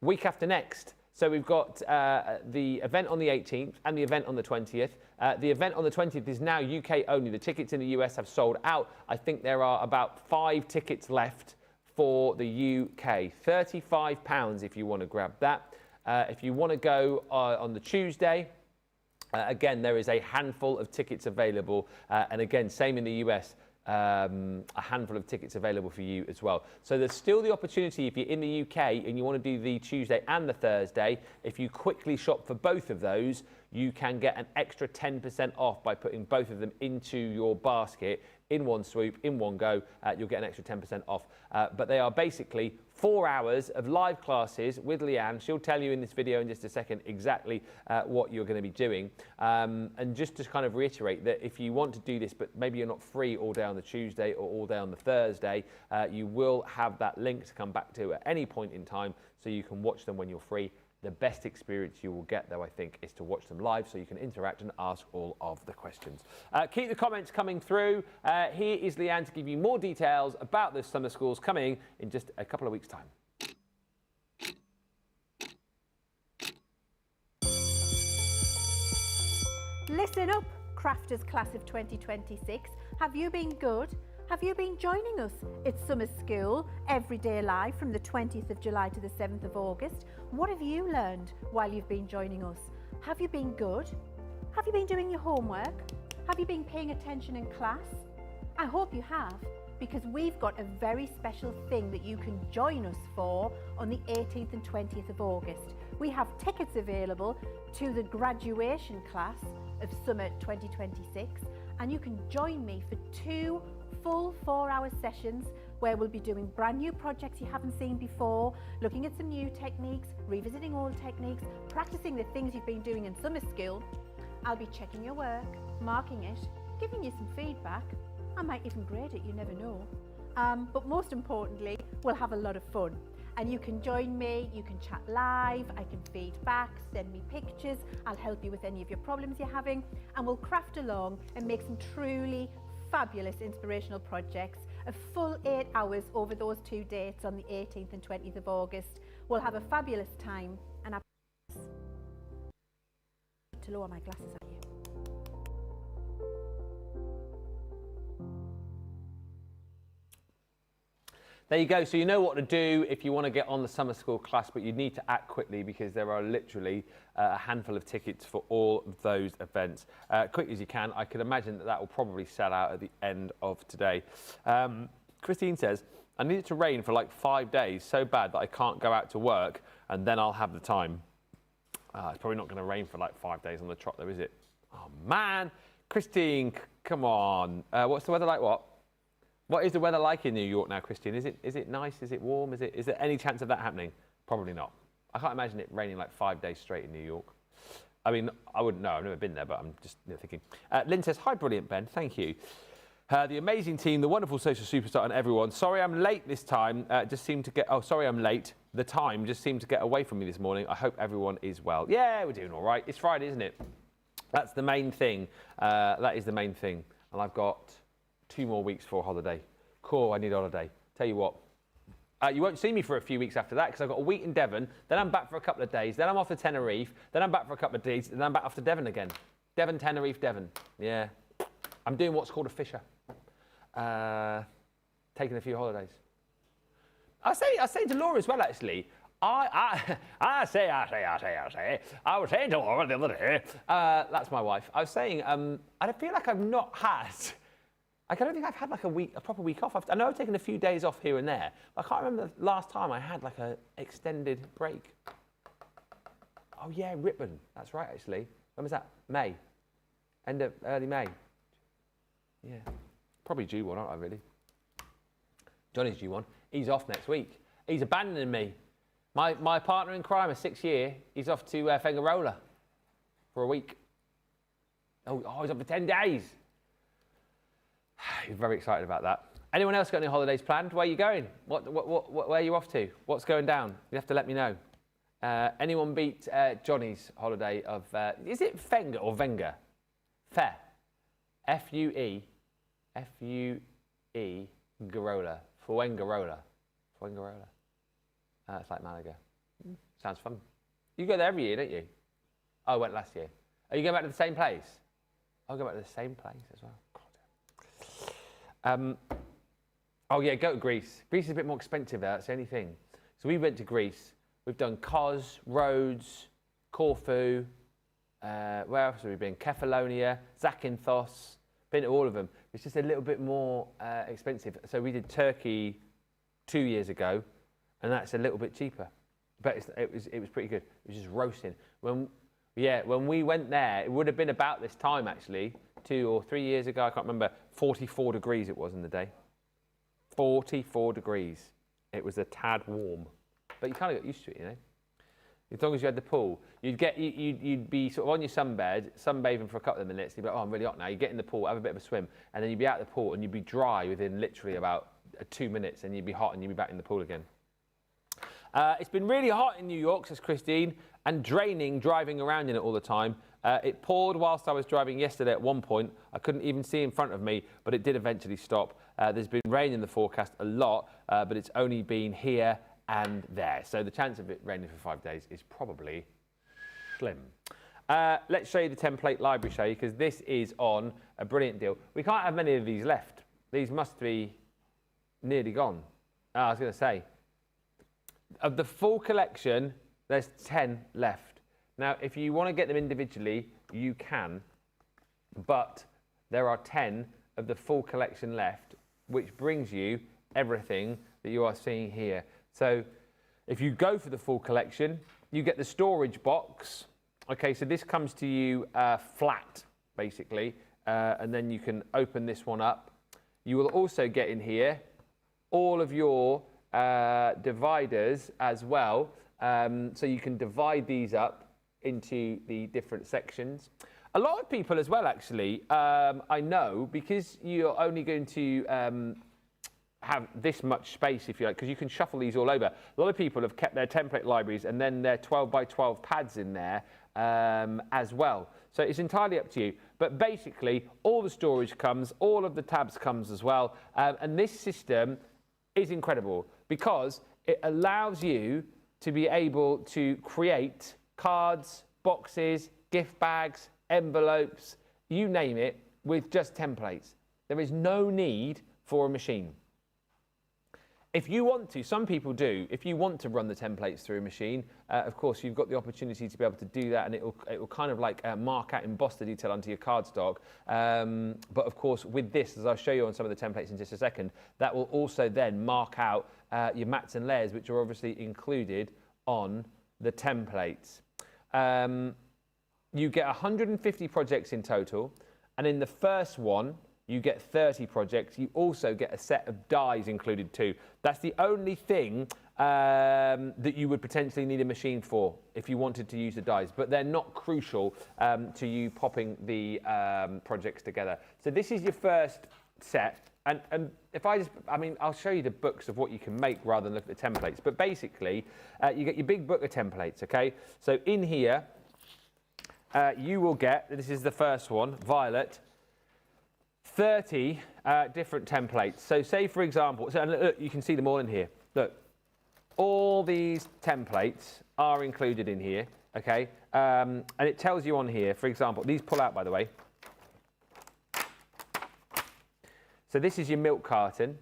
week after next. So we've got the event on the 18th and the event on the 20th. The event on the 20th is now UK only. The tickets in the US have sold out. I think there are about 5 tickets left for the UK. £35 if you want to grab that. If you want to go on the Tuesday, again, there is a handful of tickets available. And again, same in the US, a handful of tickets available for you as well. So there's still the opportunity, if you're in the UK and you want to do the Tuesday and the Thursday, if you quickly shop for both of those, you can get an extra 10% off by putting both of them into your basket in one swoop, in one go. You'll get an extra 10% off. But they are basically 4 hours of live classes with Leanne. She'll tell you in this video in just a second exactly what you're going to be doing. And just to kind of reiterate that if you want to do this, but maybe you're not free all day on the Tuesday or all day on the Thursday, you will have that link to come back to at any point in time, so you can watch them when you're free. The best experience you will get, though, I think, is to watch them live so you can interact and ask all of the questions. Keep the comments coming through. Here is Leanne to give you more details about the summer schools coming in just a couple of weeks' time. Listen up, Crafters Class of 2026. Have you been good? Have you been joining us? It's summer school, every day live from the 20th of July to the 7th of August. What have you learned while you've been joining us? Have you been good? Have you been doing your homework? Have you been paying attention in class? I hope you have, because we've got a very special thing that you can join us for on the 18th and 20th of August. We have tickets available to the graduation class of summer 2026, and you can join me for 2 full 4-hour sessions where we'll be doing brand new projects you haven't seen before, looking at some new techniques, revisiting old techniques, practicing the things you've been doing in summer school. I'll be checking your work, marking it, giving you some feedback, I might even grade it, you never know. But most importantly, we'll have a lot of fun. And you can join me, you can chat live, I can feed back, send me pictures, I'll help you with any of your problems you're having, and we'll craft along and make some truly fabulous inspirational projects. A full 8 hours over those 2 dates on the 18th and 20th of August. We'll have a fabulous time, and I to lower my glasses at you. There you go. So you know what to do if you want to get on the summer school class, but you need to act quickly because there are literally a handful of tickets for all of those events. Quick as you can. I can imagine that will probably sell out at the end of today. Christine says, I need it to rain for like 5 days, so bad that I can't go out to work, and then I'll have the time. It's probably not going to rain for like 5 days on the trot though, is it? Oh man, Christine, come on. What's the weather like? What is the weather like in New York now, Christine? Is it nice? Is it warm? Is there any chance of that happening? Probably not. I can't imagine it raining like 5 days straight in New York. I mean, I wouldn't know. I've never been there, but I'm just thinking. Lynn says, hi, brilliant, Ben. Thank you. The amazing team, the wonderful social superstar and everyone. Sorry I'm late this time. Just seemed to get... Oh, sorry I'm late. The time just seemed to get away from me this morning. I hope everyone is well. Yeah, we're doing all right. It's Friday, isn't it? That's the main thing. That is the main thing. And I've got 2 more weeks for a holiday. Cool, I need a holiday. Tell you what, you won't see me for a few weeks after that because I've got a week in Devon, then I'm back for a couple of days, then I'm off to Tenerife, then I'm back for a couple of days, and then I'm back off to Devon again. Devon, Tenerife, Devon. Yeah. I'm doing what's called a fisher. Taking a few holidays. I say to Laura as well, actually. I was saying to Laura the other day, that's my wife. I was saying, I feel like I've not had... I don't think I've had like a proper week off. I know I've taken a few days off here and there, but I can't remember the last time I had like an extended break. Oh yeah, Ripon. That's right, actually. When was that? May. End of early May. Yeah. Probably due one, aren't I, really? Johnny's due one. He's off next week. He's abandoning me. My partner in crime, a 6 year, he's off to Fengarola for a week. Oh, he's off for 10 days. You're very excited about that. Anyone else got any holidays planned? Where are you going? Where are you off to? What's going down? You have to let me know. Anyone beat Johnny's holiday of... is it Fenga or Venga? Fair. F-U-E. F-U-E. Garola. Fuengarola. Fuengarola. It's like Malaga. Sounds fun. You go there every year, don't you? Oh, I went last year. Are you going back to the same place? I'll go back to the same place as well. Oh yeah, go to Greece. Greece is a bit more expensive there, that's the only thing. So we went to Greece. We've done Kos, Rhodes, Corfu, where else have we been? Kefalonia, Zakynthos, been to all of them. It's just a little bit more expensive. So we did Turkey 2 years ago, and that's a little bit cheaper. But it was pretty good. It was just roasting. When we went there, it would have been about this time actually, 2 or 3 years ago, I can't remember, 44 degrees it was in the day. 44 degrees. It was a tad warm. But you kind of got used to it, you know. As long as you had the pool, you'd be sort of on your sunbed, sunbathing for a couple of minutes, and you'd be like, oh, I'm really hot now. You get in the pool, have a bit of a swim, and then you'd be out of the pool and you'd be dry within literally about 2 minutes, and you'd be hot and you'd be back in the pool again. It's been really hot in New York, says Christine, and draining driving around in it all the time. It poured whilst I was driving yesterday at one point. I couldn't even see in front of me, but it did eventually stop. There's been rain in the forecast a lot, but it's only been here and there. So the chance of it raining for 5 days is probably slim. Let's show you the template library, shall you? Because this is on a brilliant deal. We can't have many of these left. These must be nearly gone. I was going to say, of the full collection, there's 10 left. Now, if you want to get them individually, you can, but there are 10 of the full collection left, which brings you everything that you are seeing here. So if you go for the full collection, you get the storage box. Okay, so this comes to you flat, basically, and then you can open this one up. You will also get in here all of your dividers as well, so you can divide these up into the different sections. A lot of people as well, actually, I know, because you're only going to have this much space, if you like, because you can shuffle these all over. A lot of people have kept their template libraries and then their 12 by 12 pads in there as well. So it's entirely up to you. But basically, all the storage comes, all of the tabs comes as well. And this system is incredible because it allows you to be able to create cards, boxes, gift bags, envelopes, you name it, with just templates. There is no need for a machine. If you want to, some people do, if you want to run the templates through a machine, of course, you've got the opportunity to be able to do that, and it will kind of like mark out, emboss the detail onto your cardstock. But of course, with this, as I'll show you on some of the templates in just a second, that will also then mark out your mats and layers, which are obviously included on the templates. You get 150 projects in total, and in the first one, you get 30 projects. You also get a set of dies included too. That's the only thing that you would potentially need a machine for if you wanted to use the dies, but they're not crucial to you popping the projects together. So this is your first set. And if I'll show you the books of what you can make rather than look at the templates. But basically, you get your big book of templates, okay? So in here, you will get, this is the first one, Violet, 30 different templates. So say, for example, and look, you can see them all in here. Look, all these templates are included in here, okay? And it tells you on here, for example, these pull out, by the way. So this is your milk carton,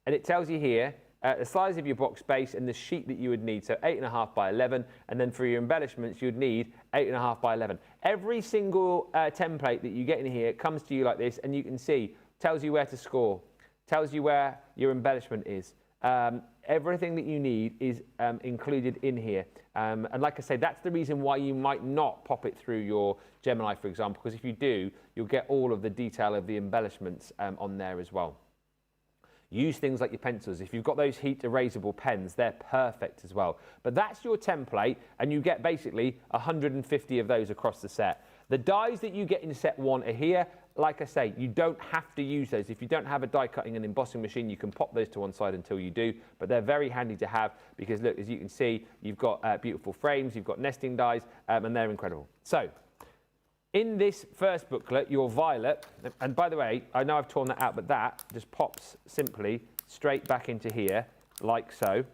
and it tells you here the size of your box space and the sheet that you would need. So 8.5 by 11, and then for your embellishments, you'd need 8.5 by 11. Every single template that you get in here comes to you like this, and you can see, tells you where to score, tells you where your embellishment is. Everything that you need is included in here. And like I say, that's the reason why you might not pop it through your Gemini, for example, because if you do, you'll get all of the detail of the embellishments on there as well. Use things like your pencils. If you've got those heat erasable pens, they're perfect as well. But that's your template, and you get basically 150 of those across the set. The dies that you get in set 1 are here. Like I say, you don't have to use those. If you don't have a die cutting and embossing machine, you can pop those to one side until you do, but they're very handy to have because look, as you can see, you've got beautiful frames, you've got nesting dies, and they're incredible. So, in this first booklet, your Violet, and by the way, I know I've torn that out, but that just pops simply straight back into here, like so.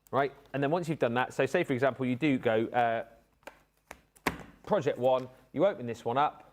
Right, and then once you've done that, so say for example, you do go project 1, you open this one up,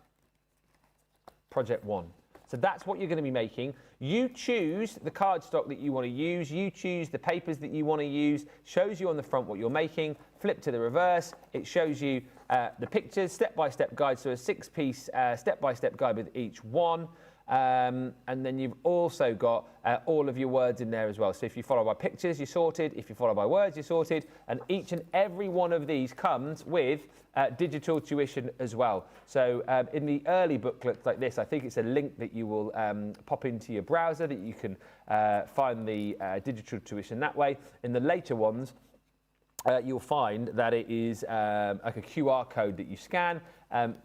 project 1. So that's what you're going to be making. You choose the cardstock that you want to use, you choose the papers that you want to use, shows you on the front what you're making, flip to the reverse, it shows you the pictures, step-by-step guide, so a 6-piece step-by-step guide with each one. And then you've also got all of your words in there as well. So if you follow by pictures, you're sorted. If you follow by words, you're sorted. And each and every one of these comes with digital tuition as well. So in the early booklets like this, I think it's a link that you will pop into your browser that you can find the digital tuition that way. In the later ones, you'll find that it is like a QR code that you scan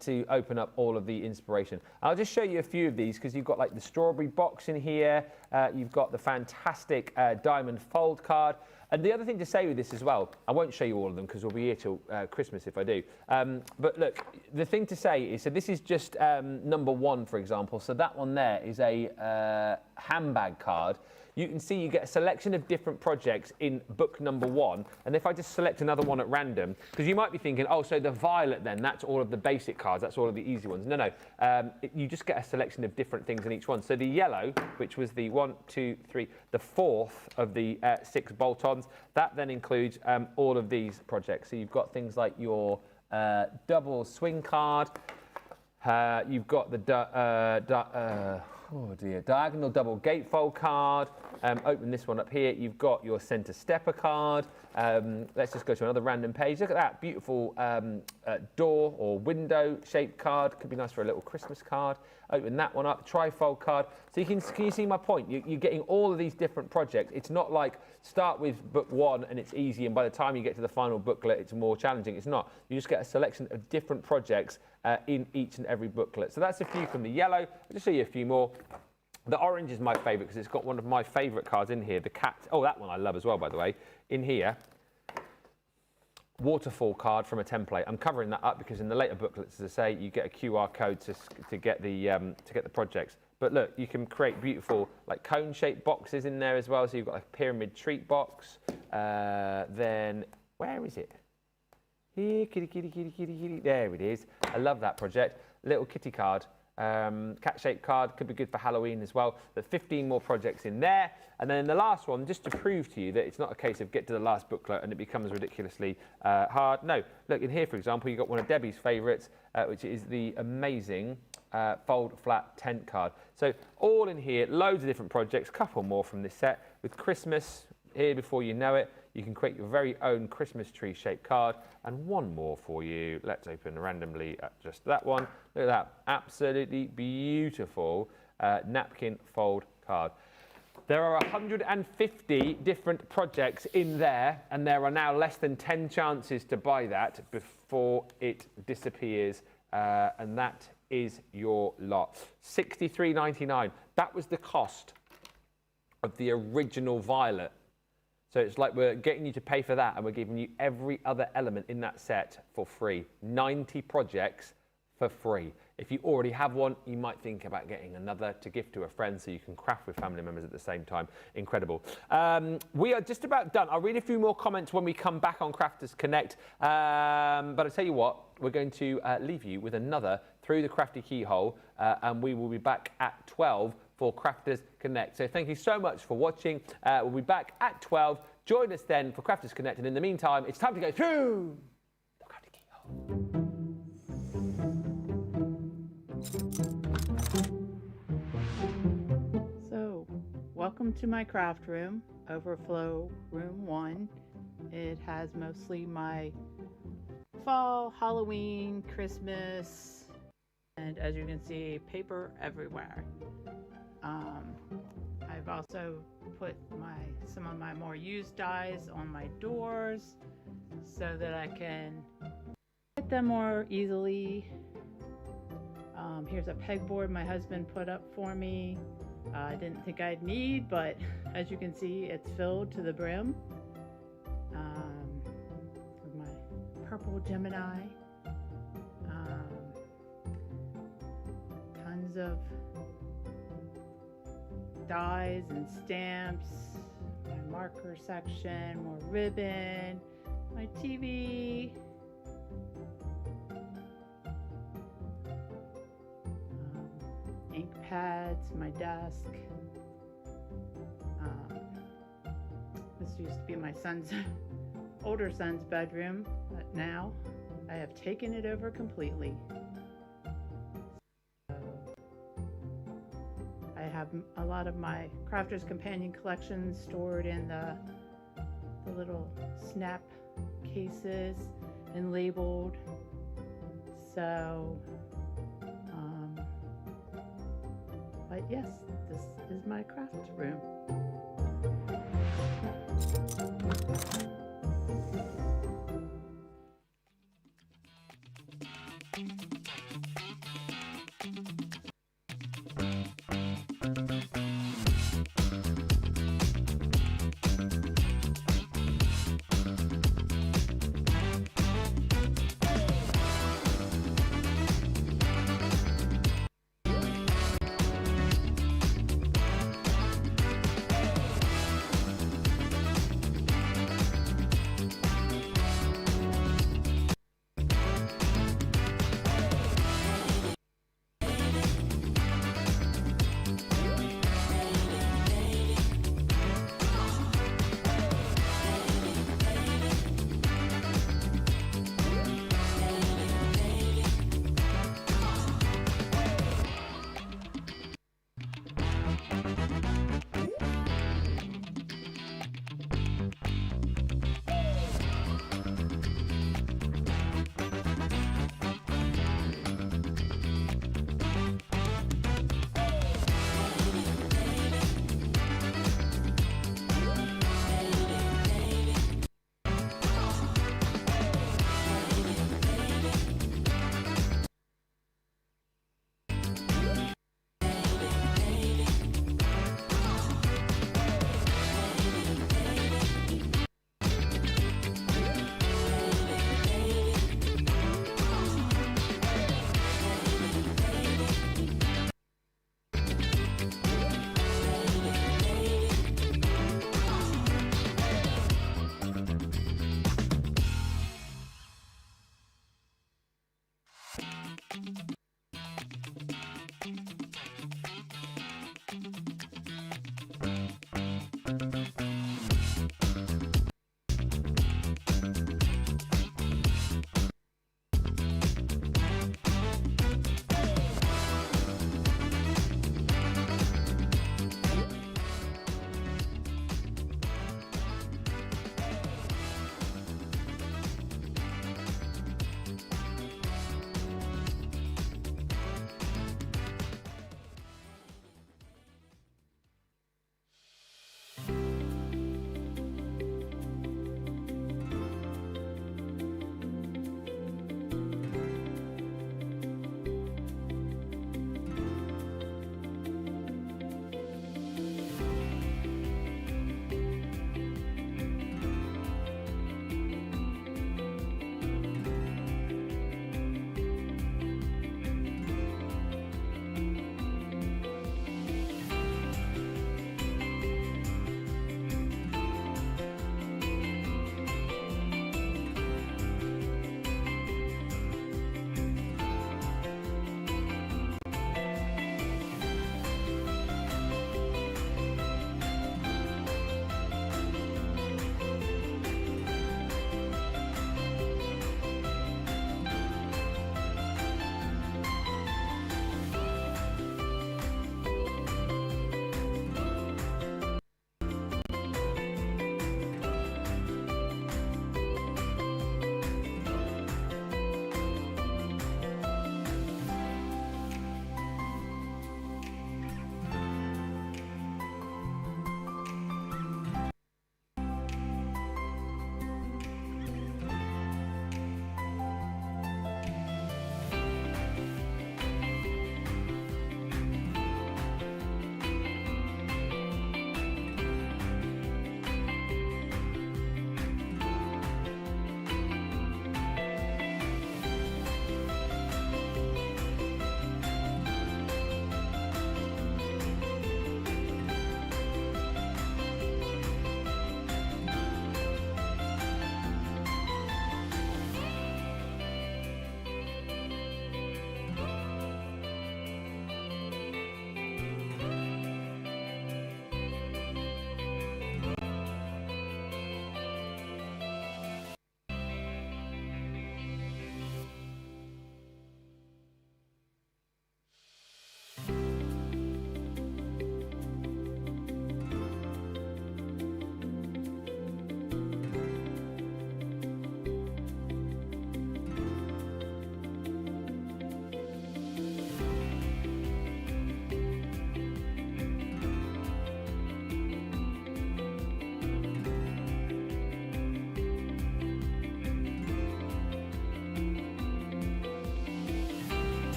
to open up all of the inspiration. I'll just show you a few of these because you've got like the strawberry box in here, you've got the fantastic diamond fold card. And the other thing to say with this as well, I won't show you all of them because we'll be here till Christmas if I do. But look, the thing to say is, so this is just number 1, for example. So that one there is a handbag card. You can see you get a selection of different projects in book number 1. And if I just select another one at random, because you might be thinking, oh, so the violet then, that's all of the basic cards, that's all of the easy ones. No, no, you just get a selection of different things in each one. So the yellow, which was the 1, 2, 3, the 4th of the 6 bolt-ons, that then includes all of these projects. So you've got things like your double swing card, you've got the Oh dear, diagonal double gatefold card. Open this one up here. You've got your centre stepper card. Let's just go to another random page. Look at that beautiful door or window shaped card. Could be nice for a little Christmas card. Open that one up. Trifold card. So can you see my point? You're getting all of these different projects. It's not like start with book one and it's easy, and by the time you get to the final booklet, it's more challenging. It's not. You just get a selection of different projects in each and every booklet. So that's a few from the yellow. I'll just show you a few more. The orange is my favourite because it's got one of my favourite cards in here. The cat. Oh, that one I love as well, by the way. In here, waterfall card from a template. I'm covering that up because in the later booklets, as I say, you get a QR code to get the projects. But look, you can create beautiful like cone-shaped boxes in there as well. So you've got a pyramid treat box. Then where is it? Here, kitty, kitty, kitty, kitty, kitty. There it is. I love that project. Little kitty card. Cat-shaped card, could be good for Halloween as well. There's 15 more projects in there. And then the last one, just to prove to you that it's not a case of get to the last booklet and it becomes ridiculously hard. No, look, in here, for example, you've got one of Debbie's favourites, which is the amazing fold flat tent card. So all in here, loads of different projects, couple more from this set. With Christmas here before you know it, you can create your very own Christmas tree shaped card. And one more for you. Let's open randomly at just that one. Look at that, absolutely beautiful napkin fold card. There are 150 different projects in there, and there are now less than 10 chances to buy that before it disappears, and that is your lot. $63.99. That was the cost of the original Violet. So it's like we're getting you to pay for that, and we're giving you every other element in that set for free. 90 projects for free. If you already have one, you might think about getting another to gift to a friend so you can craft with family members at the same time. Incredible. We are just about done. I'll read a few more comments when we come back on Crafters Connect. But I'll tell you what, we're going to leave you with another Through the Crafty Keyhole, and we will be back at 12 for Crafters Connect. So thank you so much for watching. We'll be back at 12. Join us then for Crafters Connect. And in the meantime, it's time to go through the Crafty Keyhole. So, welcome to my craft room, Overflow Room 1. It has mostly my fall, Halloween, Christmas, and as you can see, paper everywhere. I've also put some of my more used dies on my doors so that I can get them more easily. Here's a pegboard my husband put up for me. I didn't think I'd need, but as you can see, it's filled to the brim with my purple Gemini. Tons of dies and stamps, my marker section, more ribbon, my TV, ink pads, my desk. This used to be my older son's bedroom, but now I have taken it over completely. I have a lot of my Crafter's Companion collection stored in the little snap cases and labeled. So, but yes, this is my craft room.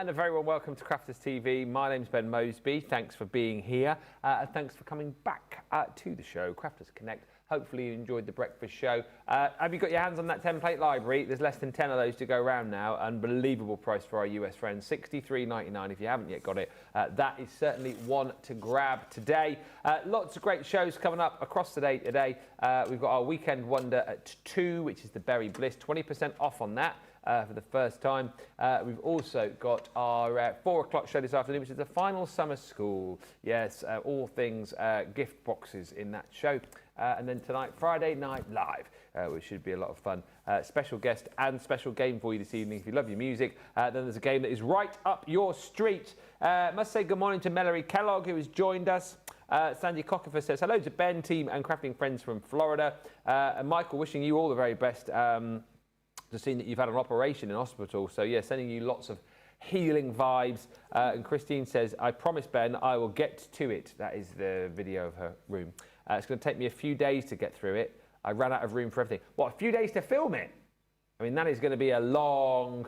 and a very warm welcome to Crafters TV. My name's Ben Mosby. Thanks for being here, and thanks for coming back to the show, Crafters Connect. Hopefully you enjoyed the breakfast show. Have you got your hands on that template library? There's less than 10 of those to go around now. Unbelievable price for our US friends, $63.99 if you haven't yet got it. That is certainly one to grab today. Lots of great shows coming up across the day today. We've got our Weekend Wonder at 2, which is the Berry Bliss, 20% off on that. For the first time. We've also got our 4 o'clock show this afternoon, which is the final summer school. Yes, all things gift boxes in that show. And then tonight, Friday Night Live, which should be a lot of fun. Special guest and special game for you this evening. If you love your music, then there's a game that is right up your street. Must say good morning to Melody Kellogg, who has joined us. Sandy Cockifer says hello to Ben, team and crafting friends from Florida. And Michael, wishing you all the very best. Just seen that you've had an operation in hospital, so yeah, sending you lots of healing vibes. And Christine says, I promise, Ben, I will get to it. That is the video of her room. It's going to take me a few days to get through it. I ran out of room for everything. What, a few days to film it? I mean, that is going to be a long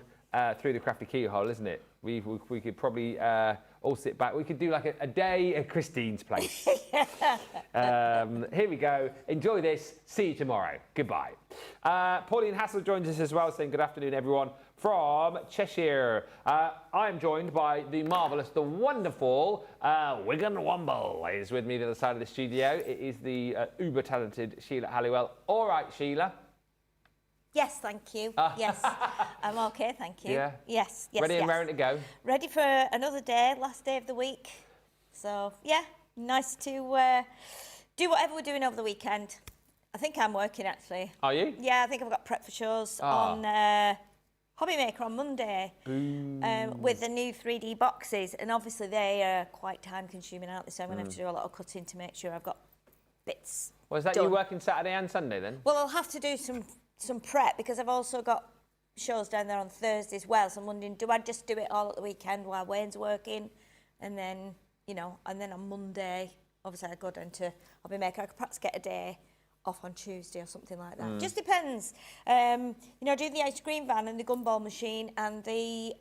through the crafty keyhole, isn't it? We could probably all sit back. We could do like a day at Christine's place. Here we go. Enjoy this. See you tomorrow. Goodbye. Pauline Hassel joins us as well, saying good afternoon, everyone, from Cheshire. I am joined by the marvellous, the wonderful Wigan Womble is with me to the other side of the studio. It is the uber-talented Sheila Halliwell. All right, Sheila. Yes, thank you. Yes, I'm okay, thank you. Yeah. Yes, yes, Ready and yes. raring to go? Ready for another day, last day of the week. So, yeah, nice to do whatever we're doing over the weekend. I think I'm working, actually. Are you? Yeah, I think I've got prep for shows on Hobby Maker on Monday with the new 3D boxes. And obviously they are quite time-consuming, aren't they? So I'm going to have to do a lot of cutting to make sure I've got bits Was that done. you working Saturday and Sunday then? Well, I'll have to do some prep because I've also got shows down there on Thursday as well. So I'm wondering, do I just do it all at the weekend while Wayne's working? And then, you know, and then on Monday, obviously I go down to Hobby Maker. I could perhaps get a day off on Tuesday or something like that. Just depends. You know, doing the ice cream van and the gumball machine and the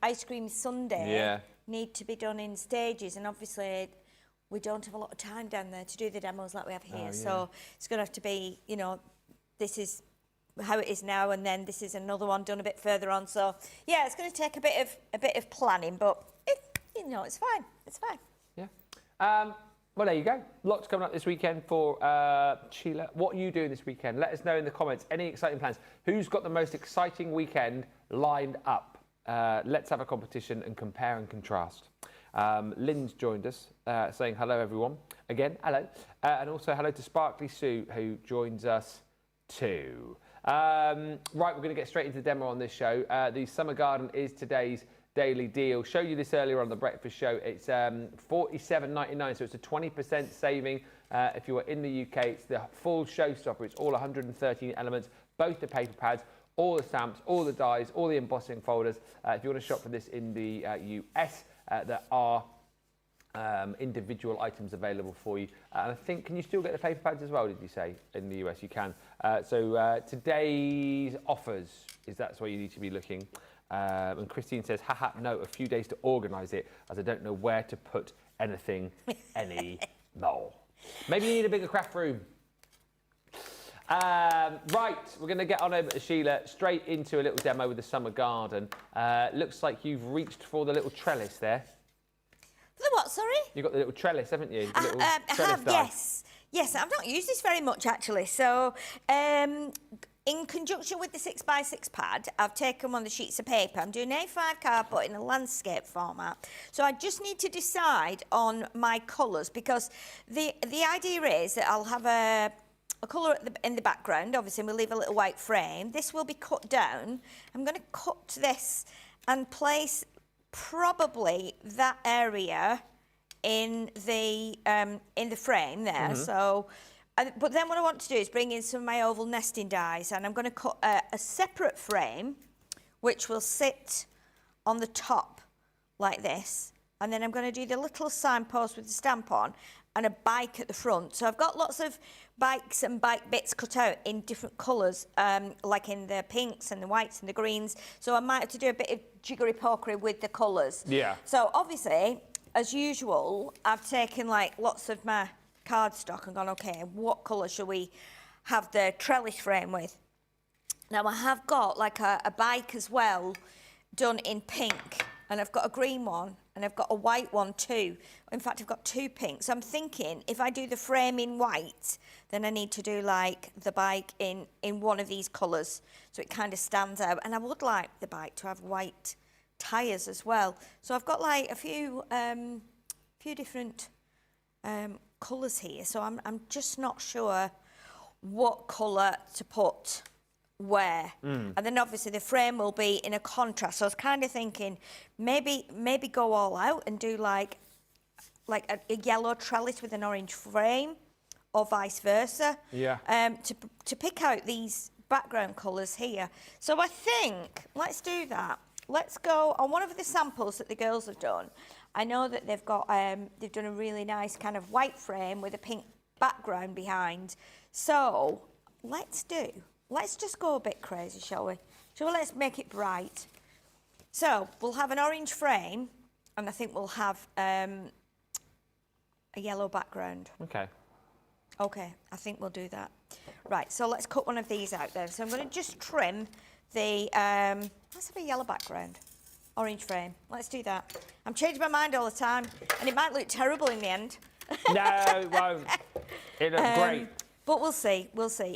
ice cream sundae need to be done in stages. And obviously we don't have a lot of time down there to do the demos like we have here. So it's going to have to be, you know, this is how it is now, and then this is another one done a bit further on. So yeah, it's going to take a bit of planning, but you know, it's fine. It's fine. Yeah. Well, there you go. Lots coming up this weekend for Sheila. What are you doing this weekend? Let us know in the comments. Any exciting plans? Who's got the most exciting weekend lined up? Let's have a competition and compare and contrast. Lynn's joined us, saying hello, everyone. Again, hello. And also hello to Sparkly Sue, who joins us too. Right, we're going to get straight into the demo on this show. The Summer Garden is today's daily deal. Showed you this earlier on the breakfast show. It's $47.99, so it's a 20% saving. If you are in the UK, it's the full showstopper. It's all 113 elements, both the paper pads, all the stamps, all the dies, all the embossing folders. If you want to shop for this in the US, there are individual items available for you. And I think, can you still get the paper pads as well, did you say? In the US, you can. So today's offers, that's where you need to be looking. And Christine says, haha, no, a few days to organise it, as I don't know where to put anything anymore. Maybe you need a bigger craft room. Right, we're going to get on over to Sheila, straight into a little demo with the Summer Garden. Looks like you've reached for the little trellis there. The what, sorry? You've got the little trellis, haven't you? The little I trellis have, die. yes. Yes, I've not used this very much, actually. So, in conjunction with the 6x6 pad, I've taken one of the sheets of paper. I'm doing A5 cardboard in a landscape format. So I just need to decide on my colours, because the idea is that I'll have a colour in the background, obviously, and we'll leave a little white frame. This will be cut down. I'm going to cut this and place probably that area in the frame there. So, but then what I want to do is bring in some of my oval nesting dies, and I'm going to cut a separate frame, which will sit on the top like this, and then I'm going to do the little signpost with the stamp on and a bike at the front. So I've got lots of bikes and bike bits cut out in different colours, like in the pinks and the whites and the greens. So I might have to do a bit of jiggery-pokery with the colours. Yeah. So obviously, as usual, I've taken like lots of my cardstock and gone, okay, what colour shall we have the trellis frame with? Now I have got like a bike as well, done in pink, and I've got a green one, and I've got a white one too. In fact, I've got 2 pinks. So I'm thinking if I do the frame in white, then I need to do like the bike in one of these colours, so it kind of stands out. And I would like the bike to have white tyres as well. So I've got like a few different colours here. So I'm just not sure what colour to put where. And then obviously the frame will be in a contrast. So I was kind of thinking maybe go all out and do like a yellow trellis with an orange frame, or vice versa. Yeah. To pick out these background colours here. So I think let's do that. Let's go on one of the samples that the girls have done. I know that they've done a really nice kind of white frame with a pink background behind. So let's just go a bit crazy, shall we? Let's make it bright. So we'll have an orange frame, and I think we'll have a yellow background. Okay. Okay, I think we'll do that. Right, so let's cut one of these out then. So I'm going to just trim the, let's have a yellow background, orange frame. Let's do that. I'm changing my mind all the time, and it might look terrible in the end. No, it won't. It looks great. But we'll see.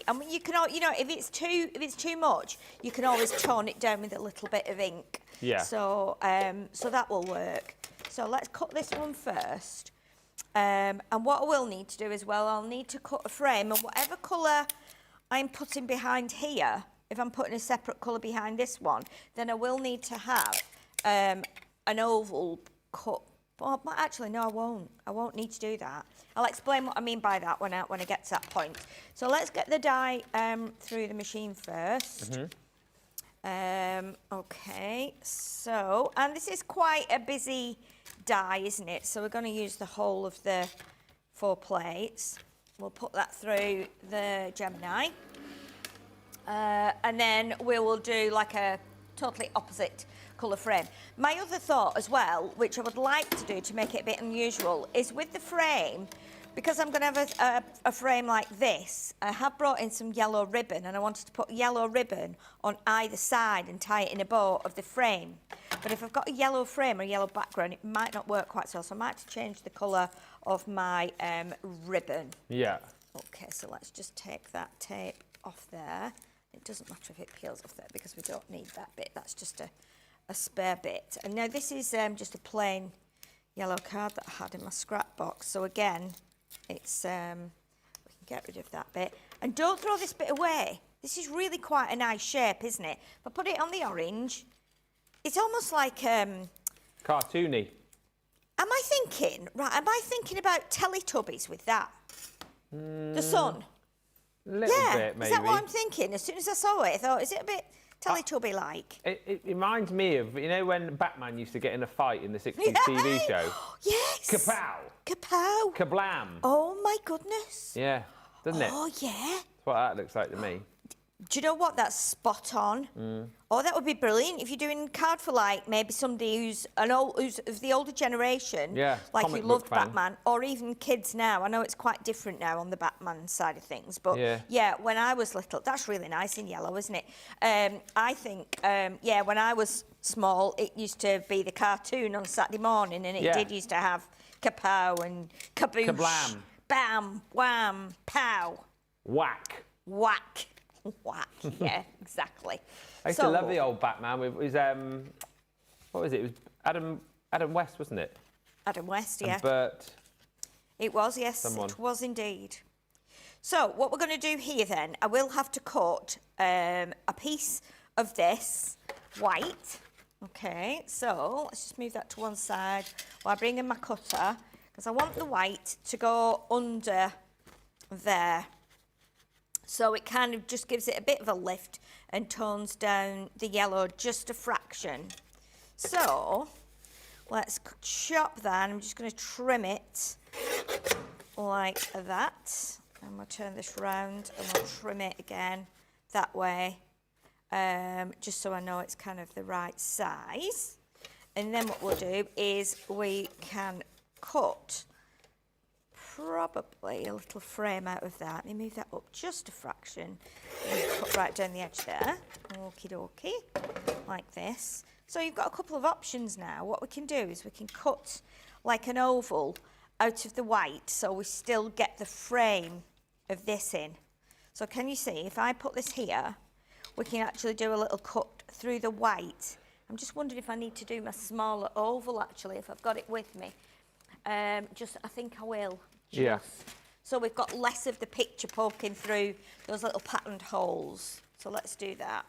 And you can, if it's too much, you can always tone it down with a little bit of ink. Yeah. So that will work. So let's cut this one first. And what I will need to do as well, I'll need to cut a frame, and whatever colour I'm putting behind here, if I'm putting a separate colour behind this one, then I will need to have an oval cut. Well, actually, no, I won't. I won't need to do that. I'll explain what I mean by that when I get to that point. So let's get the dye through the machine first. Okay, so, and this is quite a busy dye, isn't it? So we're going to use the whole of the 4 plates. We'll put that through the Gemini. And then we will do like a totally opposite colour frame. My other thought as well, which I would like to do to make it a bit unusual, is with the frame, because I'm going to have a frame like this, I have brought in some yellow ribbon, and I wanted to put yellow ribbon on either side and tie it in a bow of the frame. But if I've got a yellow frame or a yellow background, it might not work quite so I might have to change the colour of my ribbon. Yeah. Okay, so let's just take that tape off there. It doesn't matter if it peels off there because we don't need that bit. That's just a spare bit. And now this is just a plain yellow card that I had in my scrap box. So again, it's we can get rid of that bit. And don't throw this bit away. This is really quite a nice shape, isn't it? If I put it on the orange, it's almost like cartoony. Am I thinking about Teletubbies with that? The sun. Little bit, maybe. Is that what I'm thinking? As soon as I saw it, I thought, is it a bit Teletubby-like? It reminds me of, when Batman used to get in a fight in the 60s TV show? Yes! Kapow! Kapow! Kablam! Oh, my goodness. Yeah, doesn't it? Oh, yeah. That's what that looks like to me. Do you know what? That's spot on. Oh, that would be brilliant if you're doing card for like maybe somebody who's of the older generation, Yeah, like comic who loved book fan. Batman, or even kids now. I know it's quite different now on the Batman side of things, but yeah, when I was little, that's really nice in yellow, isn't it? I think, when I was small, it used to be the cartoon on Saturday morning, and it did used to have kapow and kaboosh, Kablam. Bam, wham, pow, Whack. whack. Whack, yeah, exactly. I used to love the old Batman. It was, what was it? It was Adam West, wasn't it? Adam West, yeah. And Bert. It was, yes, Someone. it was indeed. So what we're going to do here then, I will have to cut a piece of this white. Okay, so let's just move that to one side while I bring in my cutter, because I want the white to go under there. So it kind of just gives it a bit of a lift and tones down the yellow just a fraction. So let's chop that. I'm just going to trim it like that. And we'll turn this round and we'll trim it again that way, just so I know it's kind of the right size. And then what we'll do is we can cut probably a little frame out of that. Let me move that up just a fraction and cut right down the edge there. Okie dokie, like this. So you've got a couple of options now. What we can do is we can cut like an oval out of the white so we still get the frame of this in. So can you see, if I put this here, we can actually do a little cut through the white. I'm just wondering if I need to do my smaller oval actually, if I've got it with me. I think I will. Yeah. So we've got less of the picture poking through those little patterned holes. So let's do that.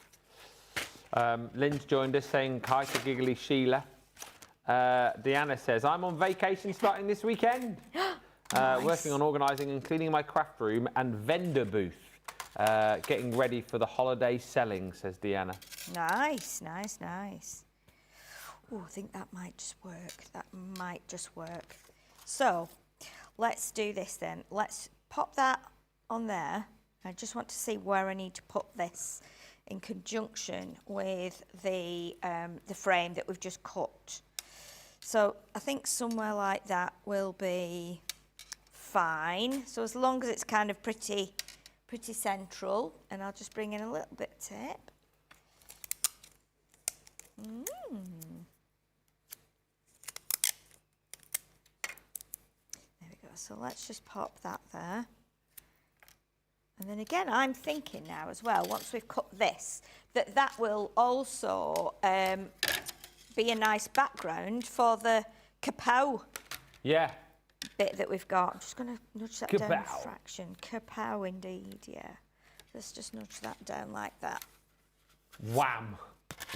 Lynn's joined us saying hi to Giggly Sheila. Deanna says, I'm on vacation starting this weekend. Nice. Working on organising and cleaning my craft room and vendor booth. Getting ready for the holiday selling, says Deanna. Nice, nice, nice. Oh, I think that might just work. That might just work. So let's do this then. Let's pop that on there. I just want to see where I need to put this in conjunction with the frame that we've just cut. So I think somewhere like that will be fine. So as long as it's kind of pretty central, and I'll just bring in a little bit of tape. There we go. So let's just pop that there. And then again, I'm thinking now as well, once we've cut this, that will also be a nice background for the kapow Yeah. bit that we've got. I'm just going to nudge that down Kapow. a fraction. Kapow indeed, yeah. Let's just nudge that down like that. Wham.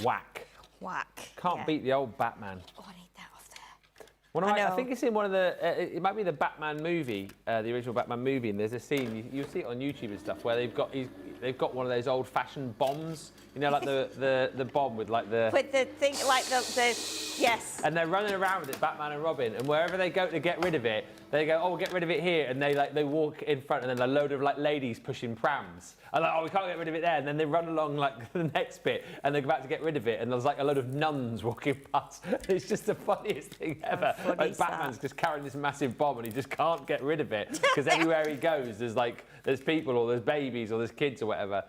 Whack. Whack. Can't yeah. beat the old Batman. Oh, I need that off there. I know. think it's in one of the, it might be the Batman movie, the original Batman movie, and there's a scene, you'll see it on YouTube and stuff, where they've got one of those old-fashioned bombs, you know, like the bomb with like the... With the thing, like the yes. And they're running around with it, Batman and Robin, and wherever they go to get rid of it, they go, oh, we'll get rid of it here, and they walk in front, and then a load of like ladies pushing prams, and like, oh, we can't get rid of it there, and then they run along like the next bit, and they're about to get rid of it, and there's like a load of nuns walking past. It's just the funniest thing ever. Like Batman's just carrying this massive bomb, and he just can't get rid of it because everywhere he goes, there's people or there's babies or there's kids or whatever.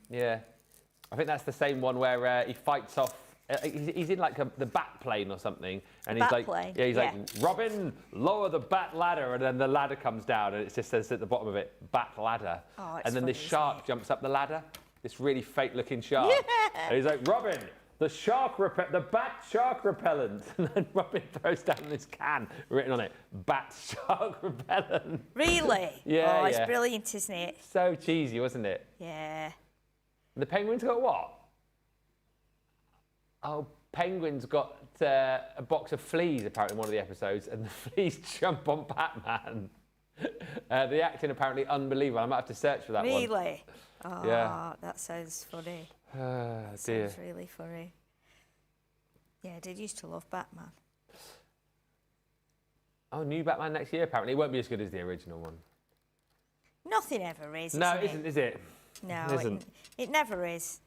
Yeah, I think that's the same one where he fights off. He's in like the bat plane or something, and he's like, plane, yeah, he's like, Robin, lower the bat ladder, and then the ladder comes down, and it just says at the bottom of it, bat ladder, Oh, it's and then funny, this shark jumps up the ladder, this really fake-looking shark, Yeah. and he's like, Robin, the bat shark repellent, and then Robin throws down this can written on it, bat shark repellent. Really? Yeah, Oh, it's yeah. brilliant, isn't it? So cheesy, wasn't it? Yeah. The penguin's got what? Oh, penguin's got a box of fleas, apparently, in one of the episodes, and the fleas jump on Batman. The acting, apparently, unbelievable. I might have to search for that one. Really? Oh, Yeah. that sounds funny. Ah, dear. Sounds really funny. Yeah, I did used to love Batman. Oh, new Batman next year, apparently. It won't be as good as the original one. Nothing ever is. No, isn't it isn't, is it? No, It isn't. it never is.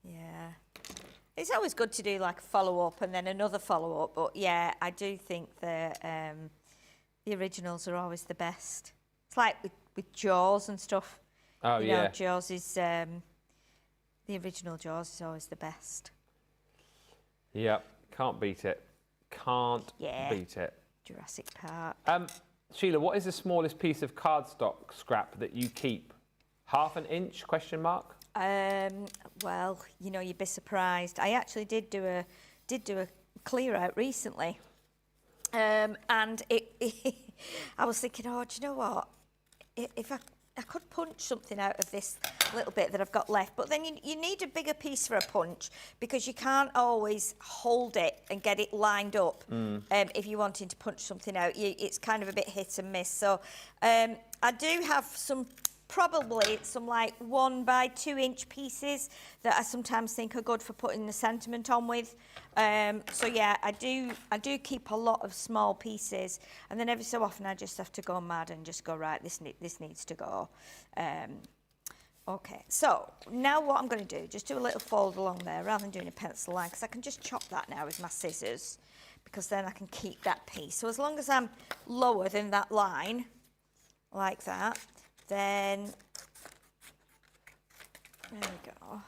Yeah. It's always good to do like a follow-up and then another follow-up, but yeah, I do think the originals are always the best. It's like with Jaws and stuff. Oh, you yeah. know, Jaws is, the original Jaws is always the best. Yep, can't beat it. Can't Yeah. beat it. Jurassic Park. Sheila, what is the smallest piece of cardstock scrap that you keep? Half an inch, question mark? Well, you know, you'd be surprised. I actually did do a clear out recently, and I was thinking, oh, do you know what? If I could punch something out of this little bit that I've got left, but then you need a bigger piece for a punch because you can't always hold it and get it lined up if you're wanting to punch something out. It's kind of a bit hit and miss. So I do have some probably some like 1 by 2 inch pieces that I sometimes think are good for putting the sentiment on with. So yeah, I do keep a lot of small pieces, and then every so often I just have to go mad and just go, right, this needs to go. Okay, so now what I'm going to do, just do a little fold along there rather than doing a pencil line, because I can just chop that now with my scissors, because then I can keep that piece. So as long as I'm lower than that line, like that, then there we go.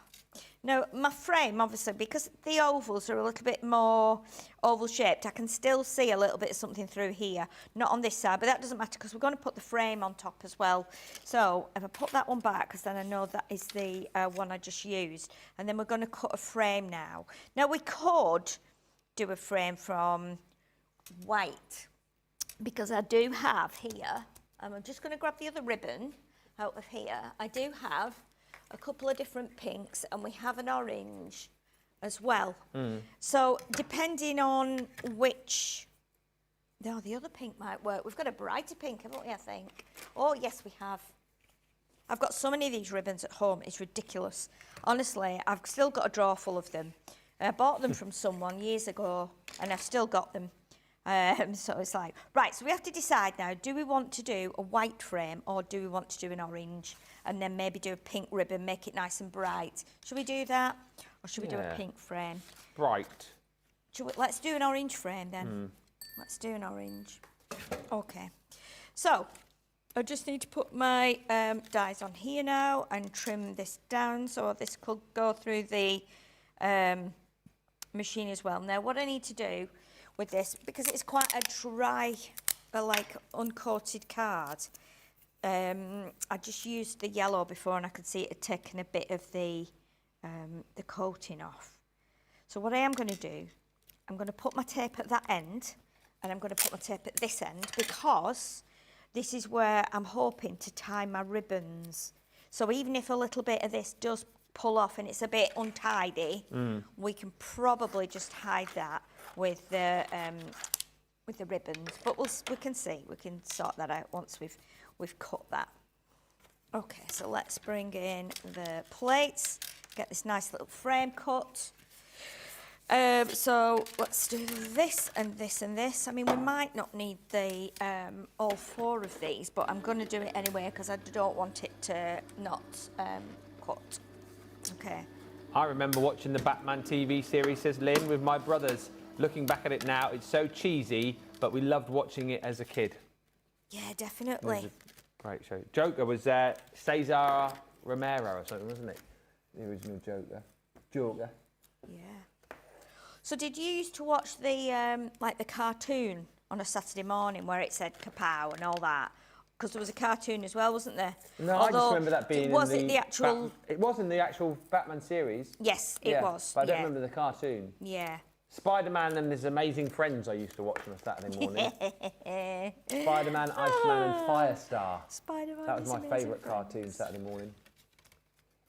Now, my frame, obviously, because the ovals are a little bit more oval shaped, I can still see a little bit of something through here. Not on this side, but that doesn't matter because we're going to put the frame on top as well. So if I put that one back, because then I know that is the one I just used, and then we're going to cut a frame now. Now, we could do a frame from white, because I do have here, and I'm just going to grab the other ribbon out of here. I do have a couple of different pinks, and we have an orange as well. So depending on which, no, the other pink might work. We've got a brighter pink, haven't we, I think? Oh, yes, we have. I've got so many of these ribbons at home, it's ridiculous. Honestly, I've still got a drawer full of them. I bought them from someone years ago, and I've still got them. So it's like, right, so we have to decide now, do we want to do a white frame or do we want to do an orange, and then maybe do a pink ribbon, make it nice and bright? Should we do that, or should we do a pink frame? Bright. Let's do an orange frame then. Let's do an orange. Okay, so I just need to put my dies on here now and trim this down so this could go through the machine as well. Now what I need to do with this, because it's quite a dry, like uncoated card, I just used the yellow before and I could see it had taken a bit of the coating off. So what I am going to do, I'm going to put my tape at that end and I'm going to put my tape at this end, because this is where I'm hoping to tie my ribbons. So even if a little bit of this does pull off and it's a bit untidy, we can probably just hide that with the ribbons. But we can see, we can sort that out once we've cut that. Okay, so let's bring in the plates, get this nice little frame cut. So let's do this and this and this. I mean, we might not need the all 4 of these, but I'm going to do it anyway because I don't want it to not cut. Okay. I remember watching the Batman TV series, says Lynn, with my brothers. Looking back at it now, it's so cheesy, but we loved watching it as a kid. Yeah, definitely. Great show. Joker was Cesar Romero or something, wasn't it? The original Joker. Yeah. So did you used to watch the like the cartoon on a Saturday morning where it said kapow and all that? Because there was a cartoon as well, wasn't there? No, I just remember that being was it the actual... It was in the actual Batman series. Yes, it was. But I don't remember the cartoon. Yeah. Spider-Man and His Amazing Friends I used to watch on a Saturday morning. Spider-Man, Iceman and Firestar. Spider-Man. That was my favourite cartoon Saturday morning.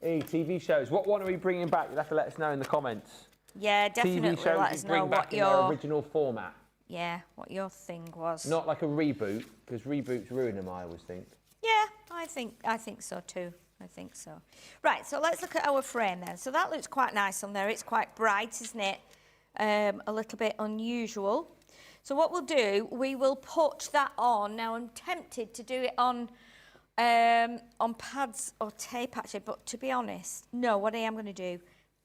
TV shows. What one are we bringing back? You'll have to let us know in the comments. Yeah, definitely. TV shows let us you bring know back what in your... their original format. Yeah, what your thing was. Not like a reboot, because reboots ruin them, I always think. Yeah, I think so too. I think so. Right, so let's look at our frame then. So that looks quite nice on there. It's quite bright, isn't it? A little bit unusual. So what we'll do, we will put that on. Now I'm tempted to do it on pads or tape actually, but to be honest, no, what I am going to do,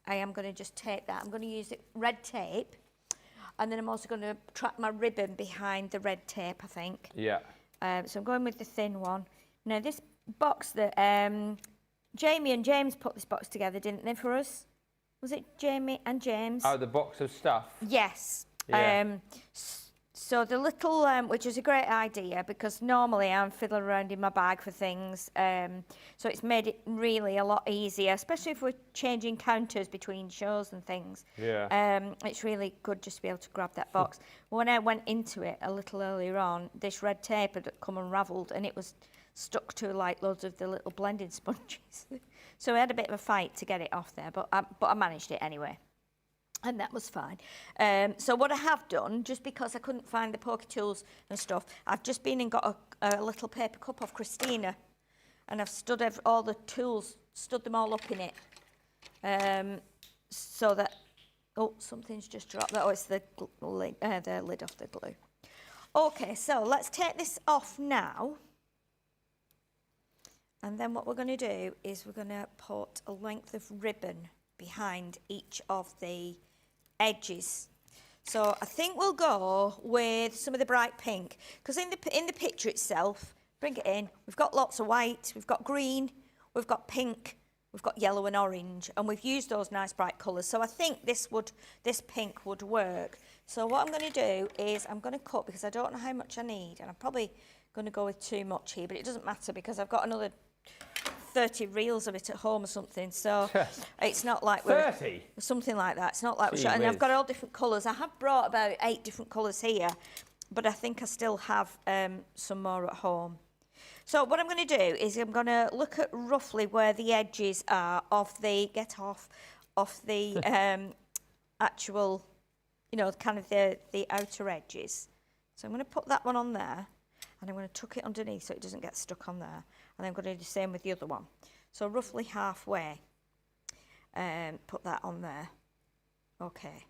I am going to just tape that. I'm going to use red tape, and then I'm also going to trap my ribbon behind the red tape, I think. Yeah. So I'm going with the thin one. Now this box that Jamie and James put this box together, didn't they, for us? Was it Jamie and James? Oh, the box of stuff? Yes. Yeah. So the little, which is a great idea, because normally I'm fiddling around in my bag for things. So it's made it really a lot easier, especially if we're changing counters between shows and things. Yeah. It's really good just to be able to grab that box. When I went into it a little earlier on, this red tape had come unravelled and it was stuck to like loads of the little blending sponges. So I had a bit of a fight to get it off there, but I managed it anyway. And that was fine. So what I have done, just because I couldn't find the pokey tools and stuff, I've just been and got a little paper cup off Christina. and I've stood all the tools, stood them all up in it, so that, oh, something's just dropped. Oh, it's the lid off the glue. Okay, so let's take this off now. And then what we're going to do is we're going to put a length of ribbon behind each of the edges. So I think we'll go with some of the bright pink, because in the picture itself, bring it in, we've got lots of white, we've got green, we've got pink, we've got yellow and orange, and we've used those nice bright colours. So I think this pink would work. So what I'm going to do is I'm going to cut, because I don't know how much I need, and I'm probably going to go with too much here, but it doesn't matter because I've got another 30 reels of it at home or something, so it's not like we're 30? Something like that. It's not like we're, and I've got all different colours. I have brought about 8 different colours here, but I think I still have some more at home. So what I'm going to do is I'm going to look at roughly where the edges are of the actual, you know, kind of the outer edges. So I'm going to put that one on there, and I'm going to tuck it underneath so it doesn't get stuck on there. And I'm going to do the same with the other one. So roughly halfway, put that on there. Okay.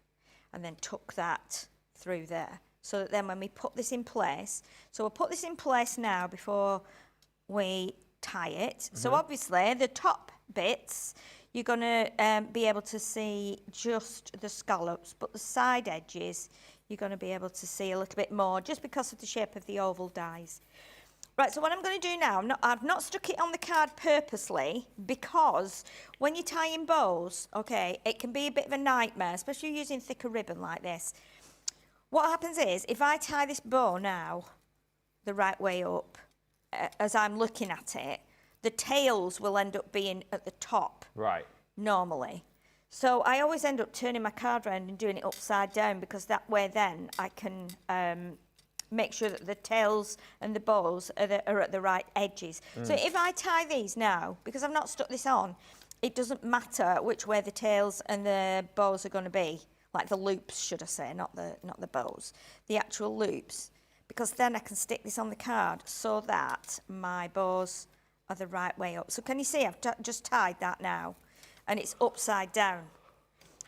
And then tuck that through there. So that then when we put this in place, so we'll put this in place now before we tie it. Mm-hmm. So obviously the top bits, you're going to be able to see just the scallops, but the side edges, you're going to be able to see a little bit more just because of the shape of the oval dies. Right, so what I'm going to do now, I've not stuck it on the card purposely, because when you're tying bows, okay, it can be a bit of a nightmare, especially using thicker ribbon like this. What happens is, if I tie this bow now the right way up, as I'm looking at it, the tails will end up being at the top. Right. Normally. So I always end up turning my card around and doing it upside down, because that way then I can make sure that the tails and the bows are at the right edges. So if I tie these now, because I've not stuck this on, it doesn't matter which way the tails and the bows are going to be, like the loops, should I say, not the bows, the actual loops, because then I can stick this on the card so that my bows are the right way up. So can you see I've just tied that now, and it's upside down,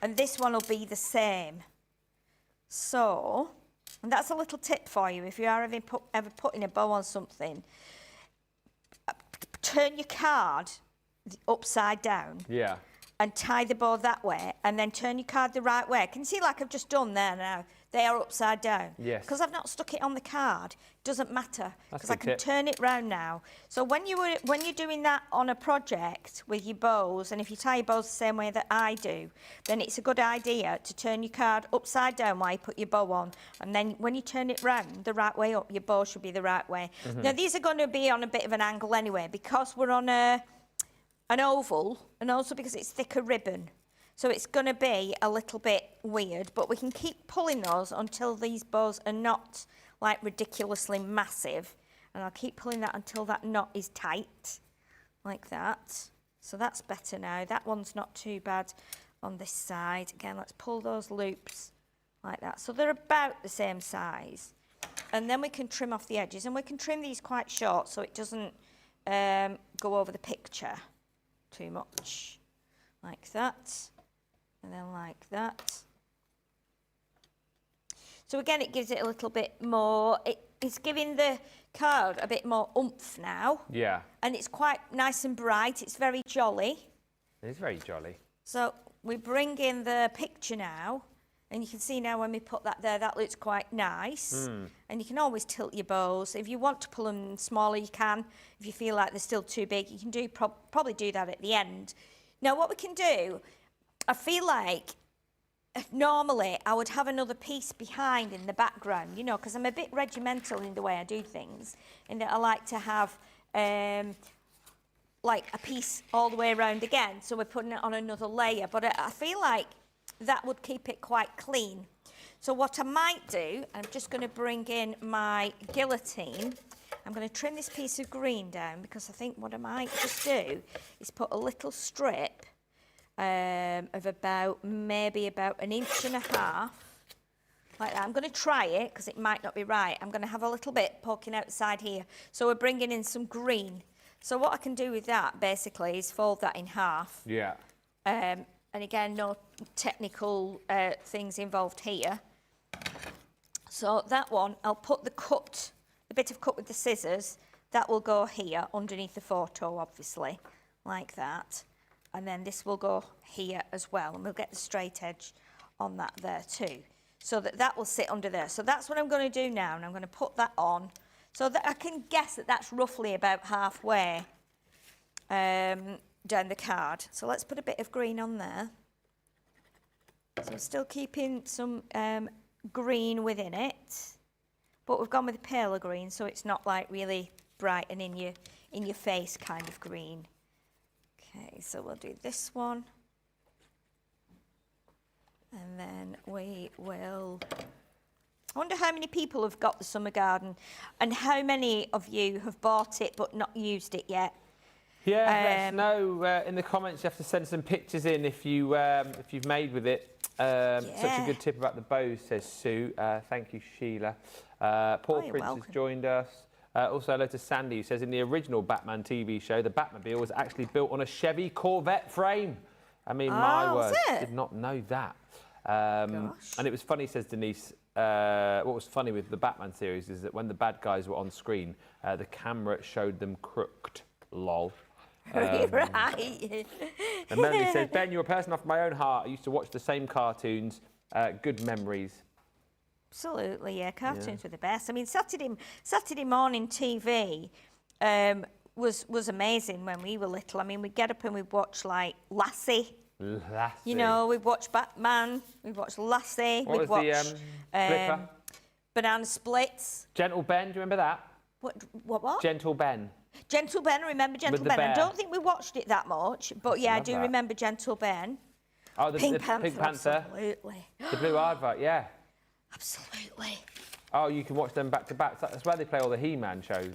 and this one will be the same. So, and that's a little tip for you if you are ever putting a bow on something. Turn your card upside down. Yeah. And tie the bow that way, and then turn your card the right way. Can you see, like I've just done there now? They are upside down. Yes. Because I've not stuck it on the card, it doesn't matter, because I can turn it round now. So when you're doing that on a project with your bows, and if you tie your bows the same way that I do, then it's a good idea to turn your card upside down while you put your bow on, and then when you turn it round the right way up, your bow should be the right way. Mm-hmm. Now these are going to be on a bit of an angle anyway, because we're on an oval, and also because it's thicker ribbon. So it's going to be a little bit weird, but we can keep pulling those until these bows are not like ridiculously massive. And I'll keep pulling that until that knot is tight, like that. So that's better now. That one's not too bad on this side. Again, let's pull those loops like that. So they're about the same size. And then we can trim off the edges, and we can trim these quite short so it doesn't go over the picture too much, like that, and then like that. So again, it gives it a little bit more, it's giving the card a bit more oomph now. Yeah. And it's quite nice and bright, it's very jolly. It is very jolly. So we bring in the picture now, and you can see now when we put that there, that looks quite nice. And you can always tilt your bows. If you want to pull them smaller, you can. If you feel like they're still too big, you can probably do that at the end. Now, what we can do, I feel like normally I would have another piece behind in the background, you know, because I'm a bit regimental in the way I do things, in that I like to have like a piece all the way around again. So we're putting it on another layer. But I feel like that would keep it quite clean. So what I might do, I'm just going to bring in my guillotine. I'm going to trim this piece of green down, because I think what I might just do is put a little strip of maybe about 1.5 inches, like that. I'm going to try it because it might not be right. I'm going to have a little bit poking outside here. So we're bringing in some green. So what I can do with that basically is fold that in half. Yeah. And again, no technical things involved here. So that one, I'll put the bit of cut with the scissors, that will go here underneath the photo, obviously, like that. And then this will go here as well, and we'll get the straight edge on that there too. So that will sit under there. So that's what I'm going to do now, and I'm going to put that on so that I can guess that that's roughly about halfway down the card. So let's put a bit of green on there. So I'm still keeping some green within it, but we've gone with a paler green, so it's not like really bright and in your face kind of green. Okay, so we'll do this one, and then we will. I wonder how many people have got the summer garden, and how many of you have bought it but not used it yet. Yeah, let us know in the comments. You have to send some pictures in if you've made with it. Such a good tip about the bows, says Sue. Thank you, Sheila. Paul Prince welcome. has joined us. Also, hello to Sandy, who says in the original Batman TV show, the Batmobile was actually built on a Chevy Corvette frame. I mean, my word, did not know that. And it was funny, says Denise. What was funny with the Batman series is that when the bad guys were on screen, the camera showed them crooked. Lol. Right. And Melanie says, Ben, you're a person after my own heart. I used to watch the same cartoons. Good memories. Absolutely, yeah. Cartoons were the best. I mean, Saturday morning TV was amazing when we were little. I mean, we'd get up and we'd watch like Lassie. You know, we'd watch Batman. We'd watch Lassie. What we'd was watch the Flipper? Banana Splits. Gentle Ben, do you remember that? What? Gentle Ben. Gentle Ben, I remember Gentle Ben. I don't think we watched it that much, but yeah, I do remember Gentle Ben. Oh, the Pink Panther. Absolutely. The Blue Aardvark, yeah. Absolutely. Oh, you can watch them back to back. That's where they play all the He-Man shows.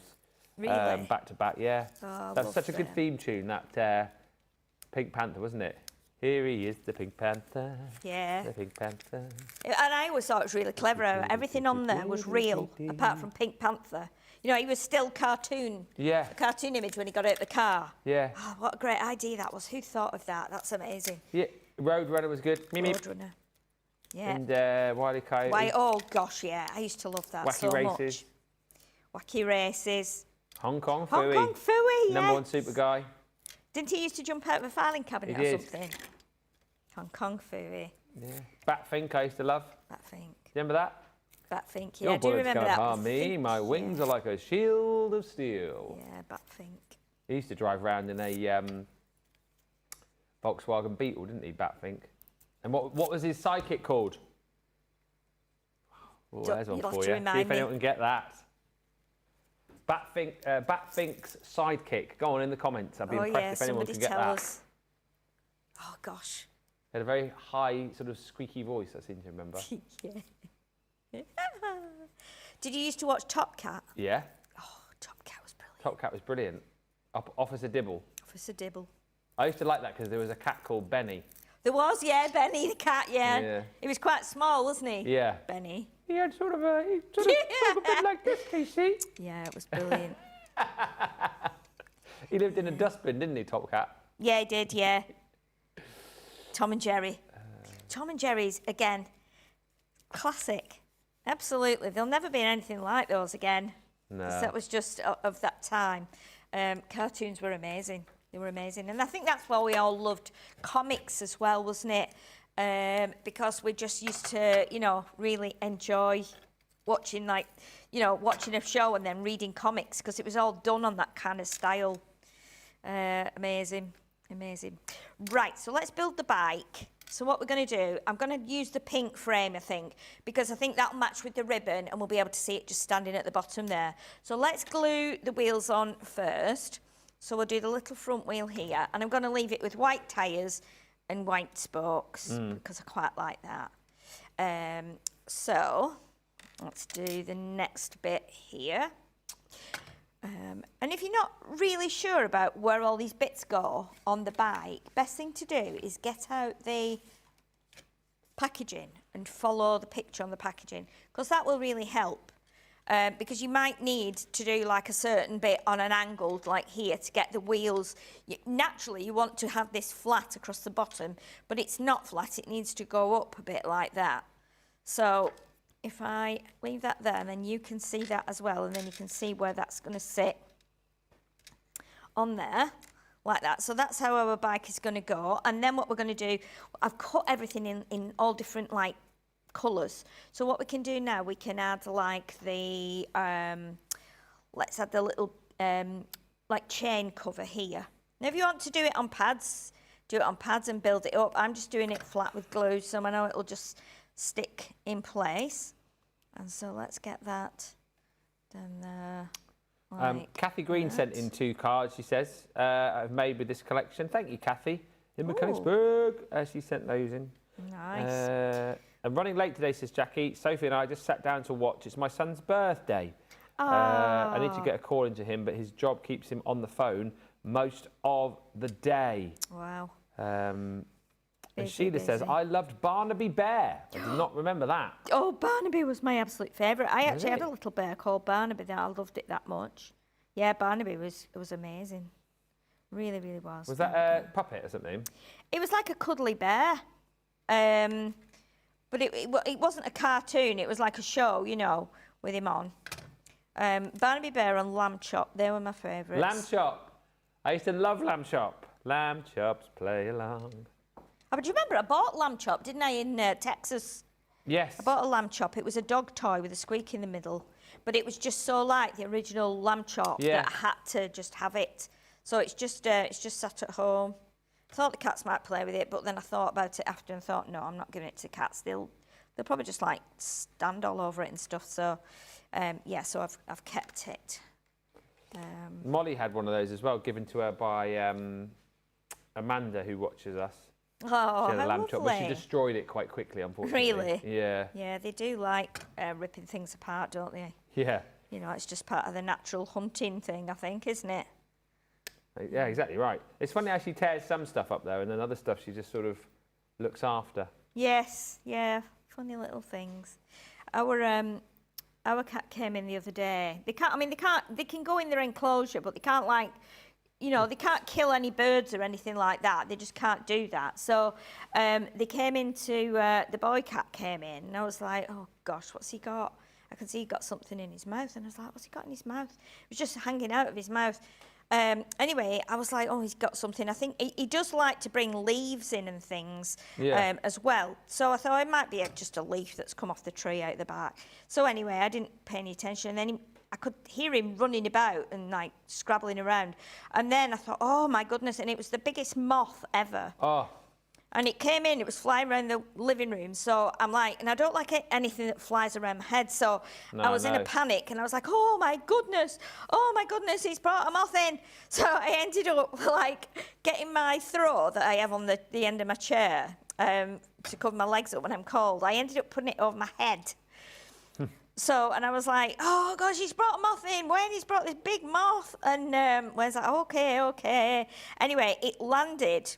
Really? Back to back, yeah. Oh, That's such a good theme tune, that Pink Panther, wasn't it? Here he is, the Pink Panther. Yeah. The Pink Panther. And I always thought it was really clever. Everything on there was real, apart from Pink Panther. You know, he was still cartoon. Yeah. A cartoon image when he got out of the car. Yeah. Oh, what a great idea that was. Who thought of that? That's amazing. Yeah. Roadrunner was good. Roadrunner. Yeah. And Wile E. Coyote. Oh, gosh, yeah. I used to love that so Races. much. Wacky Races. Hong Kong Phooey. Hong Kong Phooey, yes. Number one super guy. Didn't he used to jump out of a filing cabinet or something? Hong Kong Phooey. Yeah. Batfink I used to love. Batfink. Remember that? Batfink, yeah. Your I do bullets remember can't that. harm me. My wings are like a shield of steel. Yeah, Batfink. He used to drive around in a Volkswagen Beetle, didn't he, Batfink? And what was his sidekick called? Oh, there's one for you. See if anyone can get that. Batfink's sidekick. Go on in the comments. I'd be impressed if anyone can get that. Us. Oh, gosh. He had a very high, sort of squeaky voice, I seem to remember. Yeah. Did you used to watch Top Cat? Yeah. Oh, Top Cat was brilliant. Top Cat was brilliant. Officer Dibble. Officer Dibble. I used to like that because there was a cat called Benny. There was, yeah, Benny the cat, yeah. He was quite small, wasn't he? Yeah. Benny. He had sort of a bit like this, Casey. Yeah, it was brilliant. He lived in a dustbin, didn't he, Top Cat? Yeah, he did, yeah. Tom and Jerry. Tom and Jerry's, again, classic. Absolutely. There'll never be anything like those again. No. That was just of that time. Cartoons were amazing. They were amazing. And I think that's why we all loved comics as well, wasn't it? Because we just used to, you know, really enjoy watching, like, you know, watching a show and then reading comics because it was all done on that kind of style. Amazing. Amazing. Right, so let's build the bike. So what we're going to do, I'm going to use the pink frame, I think, because I think that'll match with the ribbon and we'll be able to see it just standing at the bottom there. So let's glue the wheels on first. So we'll do the little front wheel here, and I'm going to leave it with white tyres and white spokes because I quite like that. So let's do the next bit here. And if you're not really sure about where all these bits go on the bike, best thing to do is get out the packaging and follow the picture on the packaging because that will really help. because you might need to do like a certain bit on an angle like here to get the wheels. Naturally, you want to have this flat across the bottom, but it's not flat. It needs to go up a bit like that. So if I leave that there, then you can see that as well, and then you can see where that's going to sit on there like that. So that's how our bike is going to go. And then what we're going to do, I've cut everything in all different like colours. So what we can do now, we can add like the, let's add the little like chain cover here. Now if you want to do it on pads, do it on pads and build it up. I'm just doing it flat with glue, so I know it'll just stick in place. And so let's get that done there. Like Kathy Green that. sent in 2 cards, she says, I've made with this collection. Thank you, Kathy. In Mechanicsburg, she sent those in. Nice. I'm running late today, says Jackie. Sophie and I just sat down to watch. It's my son's birthday. Oh. I need to get a call into him, but his job keeps him on the phone most of the day. Wow. And Busy, Sheila says, busy. I loved Barnaby Bear. I did not remember that. Oh, Barnaby was my absolute favourite. I actually had Really? a little bear called Barnaby that I loved it that much. Yeah, Barnaby was amazing. Really, really was. Was that a puppet or something? It was like a cuddly bear. But it wasn't a cartoon. It was like a show, you know, with him on. Barnaby Bear and Lamb Chop, they were my favourites. Lamb Chop. I used to love Lamb Chop. Lamb Chops play along. Oh, but do you remember I bought Lamb Chop, didn't I, in Texas? Yes. I bought a Lamb Chop. It was a dog toy with a squeak in the middle. But it was just so like the original Lamb Chop that I had to just have it. So it's just sat at home. I thought the cats might play with it, but then I thought about it after and thought, no, I'm not giving it to cats. They'll probably just like stand all over it and stuff. So, yeah, so I've kept it. Molly had one of those as well, given to her by Amanda, who watches us. Oh, She had a how lamb chop, but she lovely. destroyed it quite quickly, unfortunately. Really? Yeah. Yeah, they do like ripping things apart, don't they? Yeah. You know, it's just part of the natural hunting thing, I think, isn't it? Yeah, exactly right. It's funny how she tears some stuff up though, and then other stuff she just sort of looks after. Yes, yeah, funny little things. Our cat came in the other day. They can go in their enclosure, but they can't like, you know, they can't kill any birds or anything like that. They just can't do that. So they came into, the boy cat came in, and I was like, oh gosh, what's he got? I could see he got something in his mouth, and I was like, what's he got in his mouth? It was just hanging out of his mouth. Anyway, I was like, oh, he's got something. I think he does like to bring leaves in and things as well. So I thought it might be just a leaf that's come off the tree out the back. So anyway, I didn't pay any attention. And then I could hear him running about and like scrabbling around. And then I thought, oh my goodness, and it was the biggest moth ever. Oh. And it came in, it was flying around the living room. So I'm like, and I don't like anything that flies around my head. So I was in a panic and I was like, oh my goodness, he's brought a moth in. So I ended up like getting my throw that I have on the end of my chair to cover my legs up when I'm cold. I ended up putting it over my head. So, and I was like, oh gosh, he's brought a moth in. He's brought this big moth. And Wayne's like, okay. Anyway, it landed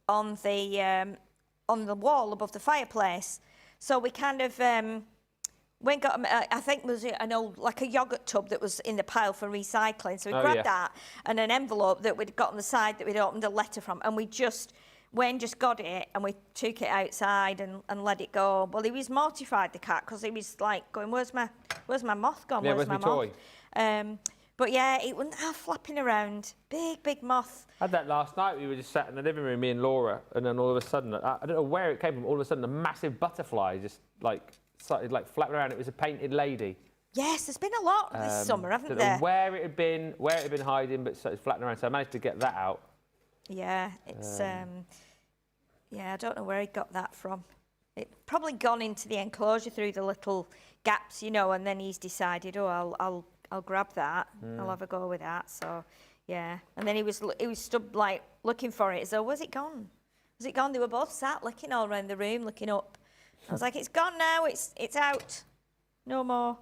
on the wall above the fireplace. So we kind of went got I think it was an old like a yogurt tub that was in the pile for recycling. So we grabbed that and an envelope that we'd got on the side that we'd opened a letter from, and Wayne just got it and we took it outside and let it go. Well, he was mortified, the cat, because he was like going, where's my moth gone? Yeah, where's my moth? toy? But yeah, it went flapping around. Big moth. I had that last night. We were just sat in the living room, me and Laura, and then all of a sudden, I don't know where it came from, all of a sudden a massive butterfly just like started like flapping around. It was a painted lady. Yes, there's been a lot this summer, haven't Don't there? know where it had been hiding, but so it was flapping around. So I managed to get that out. Yeah, it's yeah, I don't know where he got that from. It probably gone into the enclosure through the little gaps, you know, and then he's decided, oh, I'll grab that. I'll have a go with that. So, yeah. And then he was stood like looking for it. So, was it gone? Was it gone? They were both sat looking all around the room, looking up. I was like, it's gone now. It's out. No more.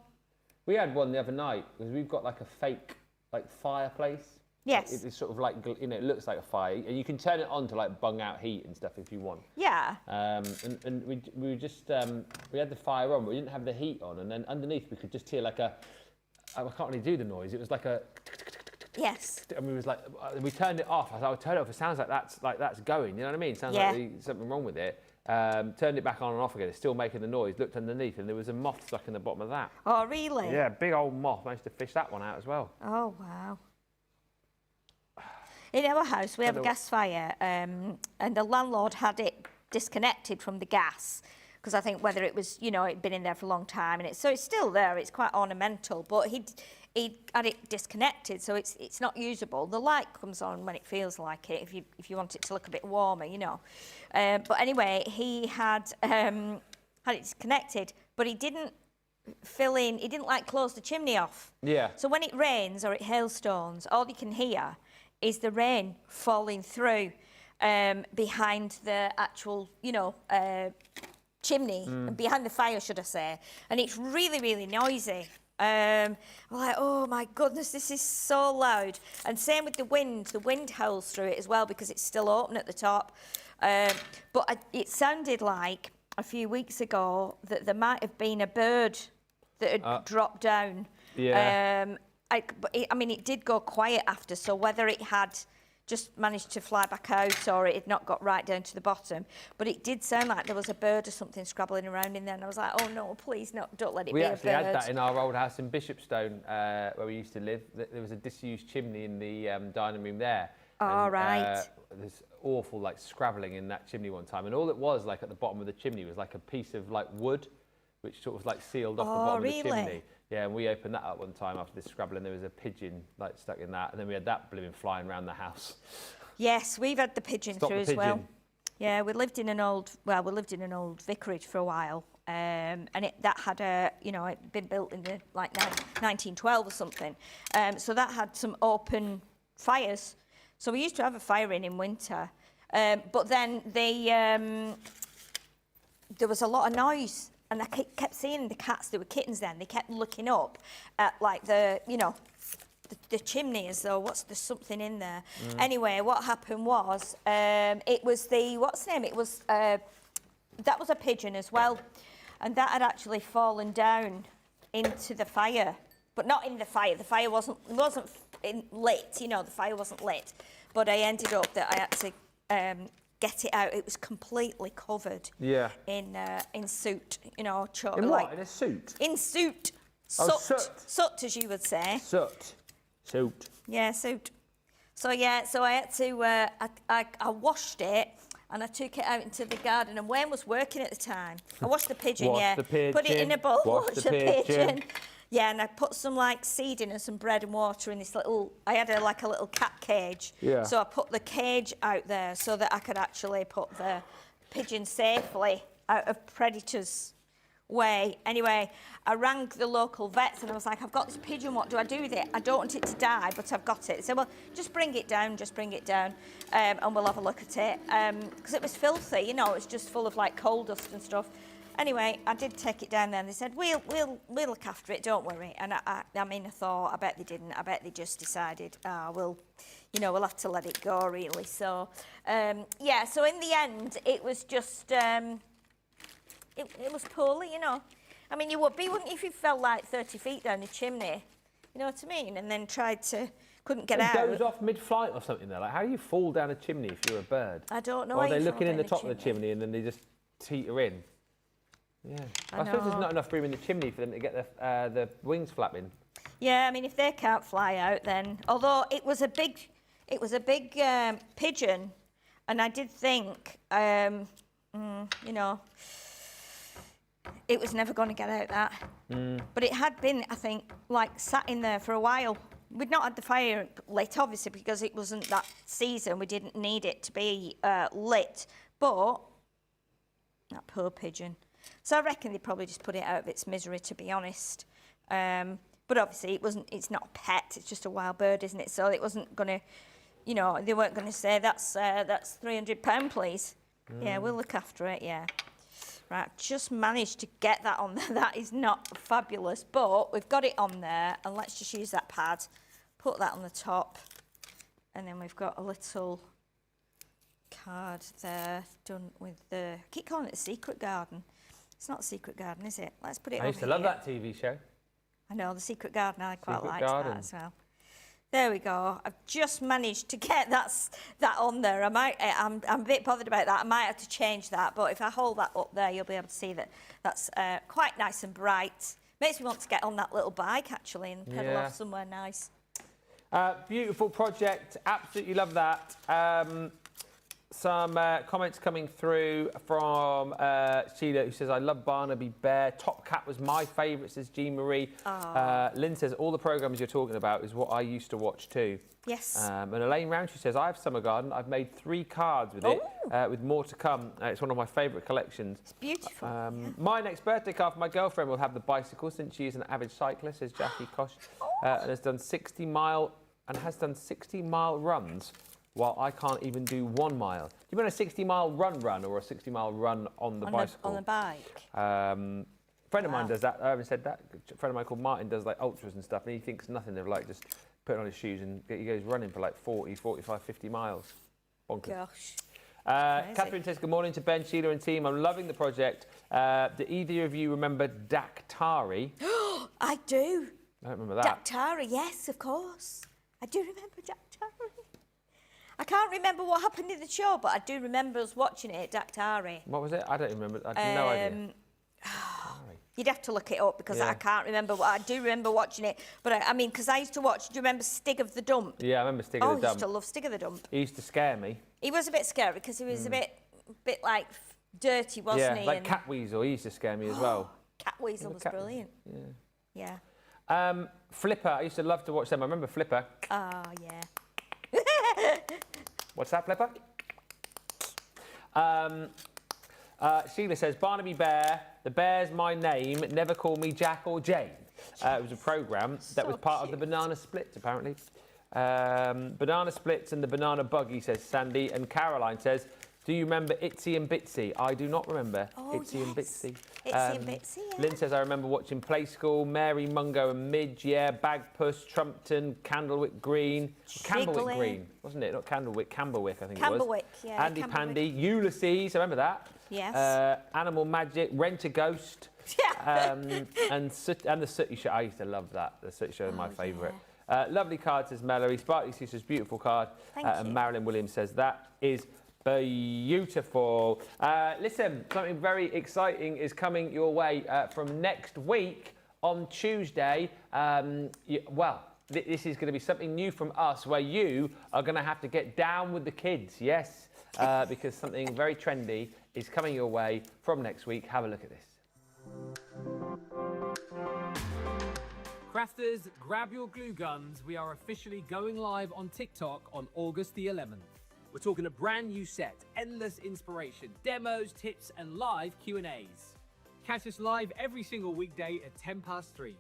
We had one the other night because we've got like a fake like fireplace. Yes. It's sort of like, you know, it looks like a fire, and you can turn it on to like bung out heat and stuff if you want. Yeah. And we just we had the fire on, but we didn't have the heat on, and then underneath we could just hear like a I can't really do the noise. It was like a. Yes. And we was like, we turned it off. I thought, I'll turn it off. It sounds like that's going. You know what I mean? It sounds like there's something wrong with it. Turned it back on and off again. It's still making the noise. Looked underneath, and there was a moth stuck in the bottom of that. Oh, really? Yeah, big old moth. Managed to fish that one out as well. Oh, wow. In our house, we have a gas fire, and the landlord had it disconnected from the gas, because I think whether it was, it'd been in there for a long time, and so it's still there. It's quite ornamental, but he had it disconnected, so it's not usable. The light comes on when it feels like it, if you want it to look a bit warmer, But anyway, he had it disconnected, but he didn't he didn't close the chimney off. Yeah. So when it rains or it hailstones, all you can hear is the rain falling through behind the actual, chimney, behind the fire, should I say. And it's really, really noisy. I'm like, oh my goodness, this is so loud. And same with the wind howls through it as well because it's still open at the top. But it sounded like a few weeks ago that there might have been a bird that had dropped down. Yeah. It did go quiet after, so whether it had just managed to fly back out or it had not got right down to the bottom, but it did sound like there was a bird or something scrabbling around in there, and I was like, oh no, please, no, don't let it be a bird. We actually had that in our old house in Bishopstone, where we used to live. There was a disused chimney in the dining room there. Oh, right. There's awful scrabbling in that chimney one time, and all it was at the bottom of the chimney was a piece of wood, which sort of sealed off the bottom of the chimney. Yeah, and we opened that up one time after this scrabbling. There was a pigeon stuck in that, and then we had that blooming flying around the house. Yes, we've had the pigeon through as well. Yeah, we lived in an old vicarage for a while, and that had it'd been built in the 1912 or something. So that had some open fires. So we used to have a fire in winter, but then there was a lot of noise. And I kept seeing the cats, there were kittens then, they kept looking up at the chimney as though, there's something in there. Anyway, what happened was, it was that was a pigeon as well. And that had actually fallen down into the fire, but not in the fire. The fire wasn't lit, the fire wasn't lit. But I ended up that I had to, get it out. It was completely covered. Yeah. In soot, In what? In a suit? In soot. Oh, soot. Soot, as you would say. Soot. Soot. Yeah, soot. So I had to. I washed it and I took it out into the garden. And Wayne was working at the time. I washed the pigeon. The pigeon. Put it in a bowl. Wash the pigeon. Yeah, and I put some seeding and some bread and water in this I had a little cat cage. Yeah. So I put the cage out there so that I could actually put the pigeon safely out of predators' way. Anyway, I rang the local vets and I was like, I've got this pigeon, what do I do with it? I don't want it to die, but I've got it. They said, well, just bring it down, and we'll have a look at it. Because it was filthy, it was just full of coal dust and stuff. Anyway, I did take it down there and they said, we'll look after it, don't worry. And I thought, I bet they didn't. I bet they just decided, we'll have to let it go, really. So, so in the end, it was just, it was poorly, you would be, wouldn't you, if you fell 30 feet down the chimney? You know what I mean? And then couldn't get out. It goes off mid-flight or something there. How do you fall down a chimney if you're a bird? I don't know. Or are they looking in the top of the chimney and then they just teeter in? Yeah, I suppose there's not enough room in the chimney for them to get the wings flapping. Yeah, if they can't fly out, then although it was a big pigeon, and I did think, it was never going to get out that. But it had been, I think, sat in there for a while. We'd not had the fire lit, obviously, because it wasn't that season. We didn't need it to be lit, but that poor pigeon. So I reckon they probably just put it out of its misery, to be honest. But obviously it's not a pet, it's just a wild bird, isn't it? So it wasn't going to, they weren't going to say, that's £300, please. Yeah, we'll look after it, yeah. Right, just managed to get that on there. That is not fabulous, but we've got it on there, and let's just use that pad, put that on the top, and then we've got a little card there done with I keep calling it a secret garden. It's not a secret garden, is it? Let's put it over here. I used to love that TV show. I know, the Secret Garden, I quite Secret liked Garden. that as well. There we go. I've just managed to get that on there. I'm a bit bothered about that. I might have to change that, but if I hold that up there, you'll be able to see that that's quite nice and bright. Makes me want to get on that little bike, actually, and pedal off somewhere nice. Beautiful project. Absolutely love that. Some comments coming through from Sheila, who says, I love Barnaby Bear. Top Cat was my favourite, says Jean Marie. Lynn says, all the programmes you're talking about is what I used to watch too. Yes. And Elaine Roundtree says, I have Summer Garden. I've made 3 cards with it, with more to come. It's one of my favourite collections. It's beautiful. My next birthday card for my girlfriend will have the bicycle, since she is an avid cyclist, says Jackie Kosh, and has done 60-mile runs, while I can't even do 1 mile. Do you mean a 60-mile run or a 60-mile run on the bicycle? On the bike. Friend of mine does that. I haven't said that. A friend of mine called Martin does like ultras and stuff, and he thinks nothing of like just putting on his shoes and he goes running for like 40, 45, 50 miles. Bonkers. Gosh. Catherine says, good morning to Ben, Sheila and team. I'm loving the project. Do either of you remember Daktari? I do. I don't remember that. Daktari, yes, of course. I do remember Daktari. I can't remember what happened in the show, but I do remember us watching it at Daktari. What was it? I don't remember. I have no idea. You'd have to look it up because I can't remember. I do remember watching it, but I mean, because I used to watch. Do you remember Stig of the Dump? Yeah, I remember Stig of the I used Dump. to love Stig of the Dump. He used to scare me. He was a bit scary because he was a bit like dirty, wasn't he? Like and Catweasel, he used to scare me as well. Catweasel was brilliant. Yeah. Flipper, I used to love to watch them. I remember Flipper. Oh, yeah. What's that, Flipper? Sheila says, Barnaby Bear, the bear's my name, never call me Jack or Jane. It was a programme that was part of the Banana Splits, apparently. Banana Splits and the Banana Buggy, says Sandy. And Caroline says, do you remember Itsy and Bitsy? I do not remember Itsy and Bitsy. Itsy and Bitsy, yeah. Lynn says, I remember watching Play School, Mary, Mungo and Midge, Bagpuss, Trumpton, Candlewick Green. Camberwick Green, wasn't it? Not Candlewick, Camberwick, I think it was. Camberwick, yeah. Andy Pandy, Ulysses, I remember that. Yes. Animal Magic, Rent a Ghost. Yeah. And the Sooty Show. I used to love that. The Sooty Show is my favourite. Lovely card, says Mallory. Sparkly Sisters, beautiful card. Thank you. And Marilyn Williams says, that is beautiful. Listen, something very exciting is coming your way from next week on Tuesday. This is going to be something new from us, where you are going to have to get down with the kids, yes, because something very trendy is coming your way from next week. Have a look at this. Crafters, grab your glue guns. We are officially going live on TikTok on August the 11th. We're talking a brand new set, endless inspiration, demos, tips, and live Q&As. Catch us live every single weekday at 3:10.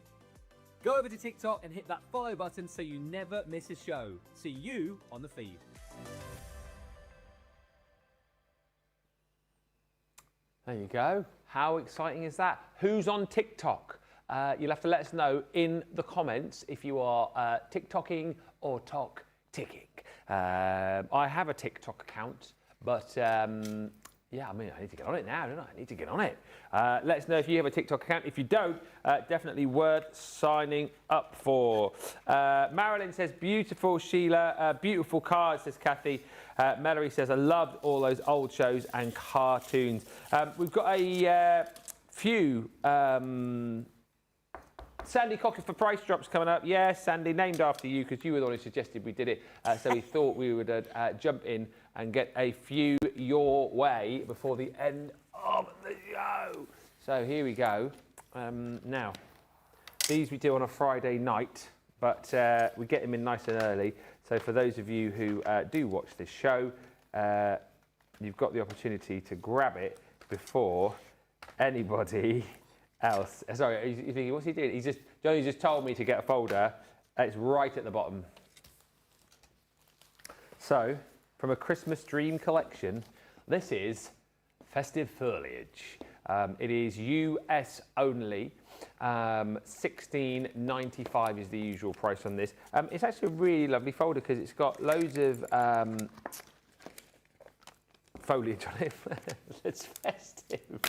Go over to TikTok and hit that follow button so you never miss a show. See you on the feed. There you go. How exciting is that? Who's on TikTok? You'll have to let us know in the comments if you are TikToking or ticking. I have a TikTok account, but yeah, I mean, I need to get on it now, don't I? I need to get on it. Let us know if you have a TikTok account. If you don't, definitely worth signing up for. Marilyn says, beautiful, Sheila. Beautiful card, says Kathy. Mallory says, I loved all those old shows and cartoons. We've got a few Sandy Cocker for price drops coming up. Yes, Sandy, named after you, because you were the one who suggested we did it. So we thought we would jump in and get a few your way before the end of the show. So here we go. Now, these we do on a Friday night, but we get them in nice and early. So for those of you who do watch this show, you've got the opportunity to grab it before anybody else. Sorry, you're thinking, what's he doing? Johnny just told me to get a folder. It's right at the bottom. So, from a Christmas Dream collection, this is Festive Foliage. It is US only. $16.95 is the usual price on this. It's actually a really lovely folder because it's got loads of foliage on it. It's festive.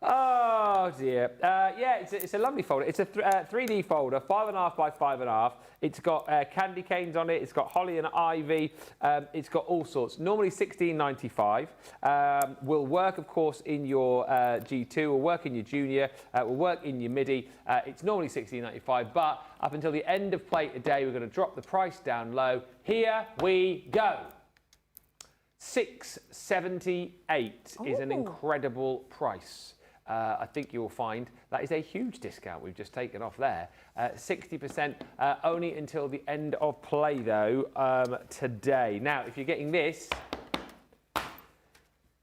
Oh dear. Yeah, it's a lovely folder. It's a 3D folder, 5.5 by 5.5. It's got candy canes on it. It's got holly and ivy. It's got all sorts. Normally £16.95. Will work, of course, in your G2. Will work in your junior. Will work in your MIDI. It's normally £16.95, but up until the end of play today, we're going to drop the price down low. Here we go. $6.78 is an incredible price. I think you'll find that is a huge discount we've just taken off there. 60% only until the end of play, though, today. Now, if you're getting this,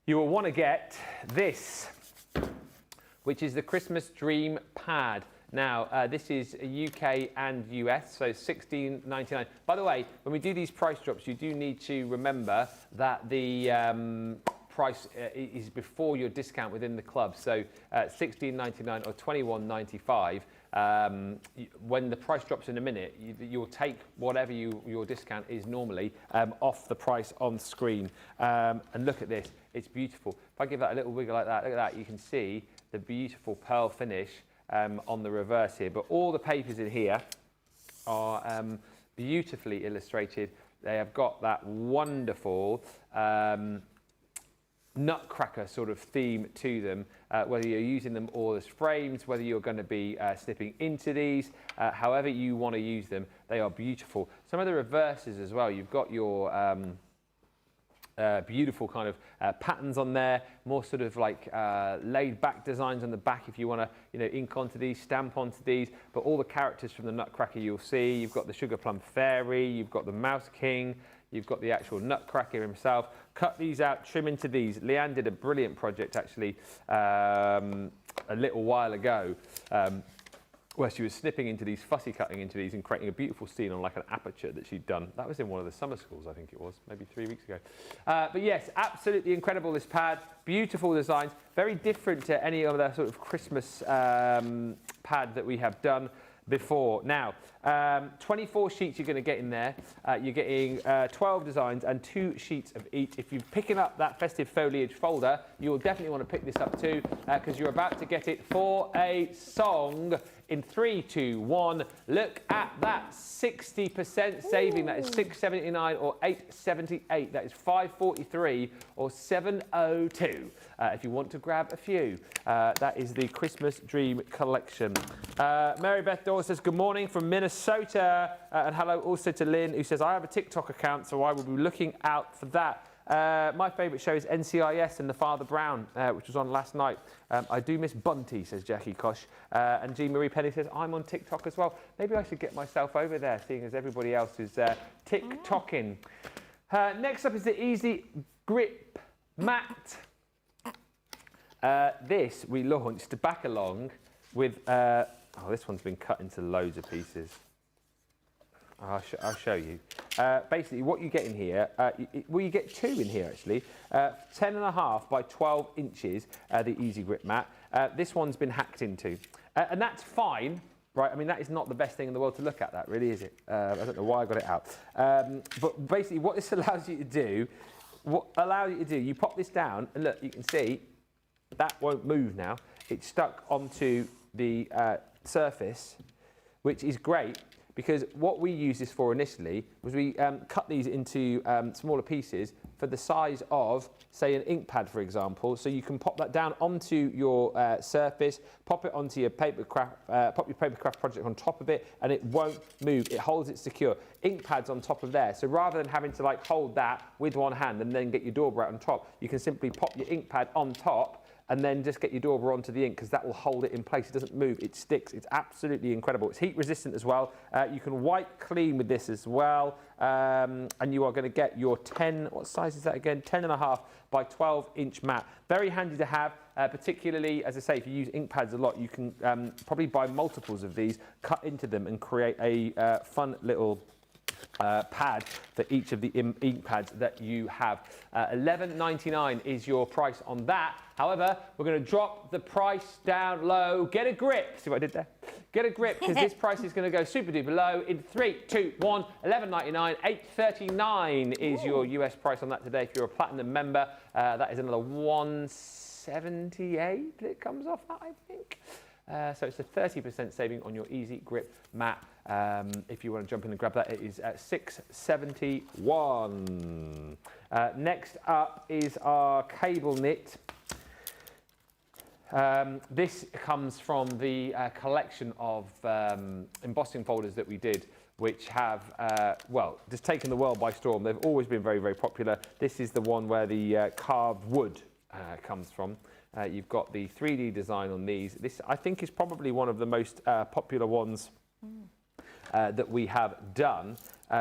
you will want to get this, which is the Christmas Dream Pad. Now, this is UK and US, so $16.99. By the way, when we do these price drops, you do need to remember that the price is before your discount within the club. So $16.99 or $21.95. When the price drops in a minute, you'll take whatever your discount is normally off the price on screen. And look at this, it's beautiful. If I give that a little wiggle like that, look at that, you can see the beautiful pearl finish on the reverse here. But all the papers in here are beautifully illustrated. They have got that wonderful nutcracker sort of theme to them, whether you're using them all as frames, whether you're going to be snipping into these, however you want to use them, they are beautiful. Some of the reverses as well, you've got your beautiful kind of patterns on there, more sort of like laid back designs on the back if you want to, ink onto these, stamp onto these, but all the characters from the Nutcracker you'll see. You've got the Sugar Plum Fairy, you've got the Mouse King, you've got the actual Nutcracker himself. Cut these out, trim into these. Leanne did a brilliant project actually a little while ago where she was snipping into these, fussy cutting into these and creating a beautiful scene on like an aperture that she'd done. That was in one of the summer schools, I think it was, maybe 3 weeks ago. But yes, absolutely incredible, this pad. Beautiful designs, very different to any other sort of Christmas pad that we have done before. Now, 24 sheets you're going to get in there. You're getting 12 designs and 2 sheets of each. If you're picking up that festive foliage folder, you'll definitely want to pick this up too, because you're about to get it for a song. In 3, 2, 1, look at that 60% saving. That is $6.79 or $8.78. That is $5.43 or $7.02. If you want to grab a few, that is the Christmas Dream Collection. Mary Beth Dawes says, good morning from Minnesota. And hello also to Lynn, who says, I have a TikTok account, so I will be looking out for that. My favourite show is NCIS and the Father Brown, which was on last night. I do miss Bunty, says Jackie Kosh. And Jean Marie Penny says, I'm on TikTok as well. Maybe I should get myself over there, seeing as everybody else is TikToking. Next up is the Easy Grip Mat. This we launched back along with... this one's been cut into loads of pieces. I'll show you. Basically, what you get in here, you get 2 in here actually. 10.5 by 12 inches, the Easy Grip Mat. This one's been hacked into. And that's fine, right? I mean, that is not the best thing in the world to look at, that really, is it? I don't know why I got it out. But basically, what this allows you to do, you pop this down, and look, you can see that won't move now. It's stuck onto the surface, which is great. Because what we used this for initially was we cut these into smaller pieces for the size of, say, an ink pad, for example. So you can pop that down onto your surface, pop it onto your pop your papercraft project on top of it, and it won't move. It holds it secure. Ink pads on top of there. So rather than having to like hold that with one hand and then get your dauber out on top, you can simply pop your ink pad on top and then just get your dauber onto the ink, because that will hold it in place. It doesn't move, it sticks. It's absolutely incredible. It's heat resistant as well. You can wipe clean with this as well. And you are gonna get your 10, what size is that again? 10.5 by 12 inch mat. Very handy to have, particularly, as I say, if you use ink pads a lot, you can probably buy multiples of these, cut into them and create a fun little pad for each of the ink pads that you have. $11.99 is your price on that. However, we're going to drop the price down low. Get a grip. See what I did there? Get a grip, because this price is going to go super duper low. In 3, 2, 1, $11.99. $8.39 is your US price on that today. If you're a platinum member, that is another $1 £6.78 that it comes off at, I think. So it's a 30% saving on your easy grip mat. If you want to jump in and grab that, it is at £6.71. Next up is our cable knit. This comes from the collection of embossing folders that we did, which have, well, just taken the world by storm. They've always been very, very popular. This is the one where the carved wood comes from. You've got the 3D design on these. This, I think, is probably one of the most popular ones that we have done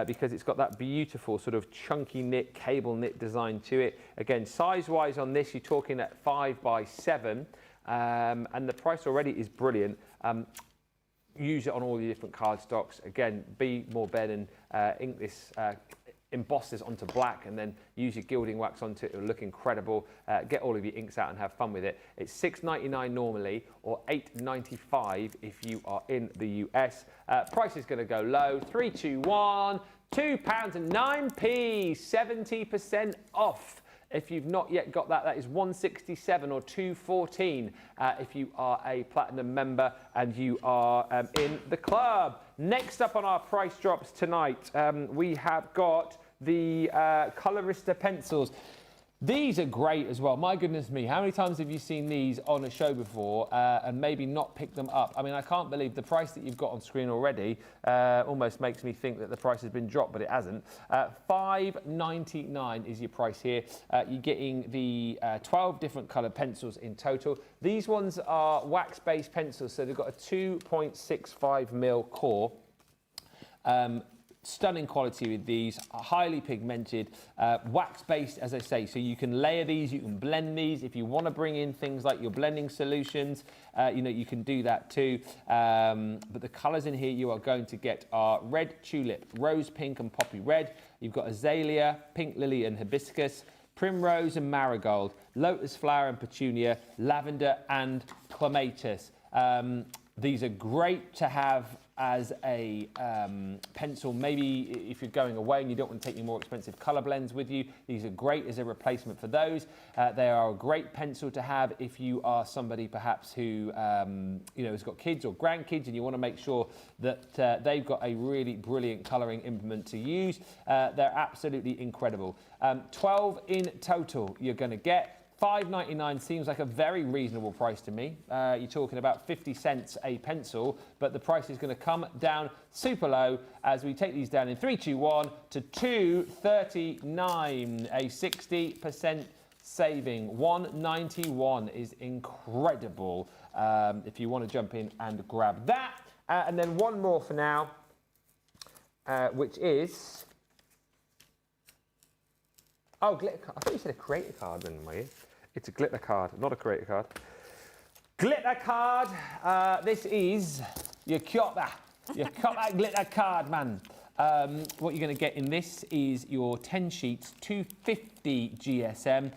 because it's got that beautiful sort of chunky knit, cable knit design to it. Again, size-wise on this, you're talking at 5x7, and the price already is brilliant. Use it on all the different cardstocks. Again, be more Ben and ink this, emboss this onto black and then use your gilding wax onto it. It'll look incredible. Get all of your inks out and have fun with it. It's $6.99 normally or $8.95 if you are in the US. Price is going to go low. 3, 2, 1, £2.09, 70% off. If you've not yet got that, that is $167 or $214 if you are a platinum member and you are in the club. Next up on our price drops tonight, we have got the Colorista pencils. These are great as well. My goodness me, how many times have you seen these on a show before and maybe not picked them up? I mean, I can't believe the price that you've got on screen already almost makes me think that the price has been dropped, but it hasn't. $5.99 is your price here. You're getting the 12 different coloured pencils in total. These ones are wax-based pencils, so they've got a 2.65mm core. Stunning quality with these, highly pigmented, wax-based, as I say, so you can layer these, you can blend these. If you want to bring in things like your blending solutions, you know, you can do that too. But the colours in here you are going to get are red tulip, rose pink and poppy red. You've got azalea, pink lily and hibiscus, primrose and marigold, lotus flower and petunia, lavender and clematis. These are great to have as a pencil. Maybe if you're going away and you don't want to take your more expensive colour blends with you, these are great as a replacement for those. They are a great pencil to have if you are somebody perhaps who you know, has got kids or grandkids and you want to make sure that they've got a really brilliant colouring implement to use. They're absolutely incredible. 12 in total you're going to get. $5.99 seems like a very reasonable price to me. You're talking about 50 cents a pencil, but the price is going to come down super low as we take these down in 3, 2, 1 to $2.39, a 60% saving. $1.91 is incredible if you want to jump in and grab that. And then one more for now, which is... Oh, glitter card. I thought you said a creator card then, were you? It's a glitter card, not a creator card. Glitter card. This is your got that glitter card, man. What you're going to get in this is your 10 sheets, 250 GSM,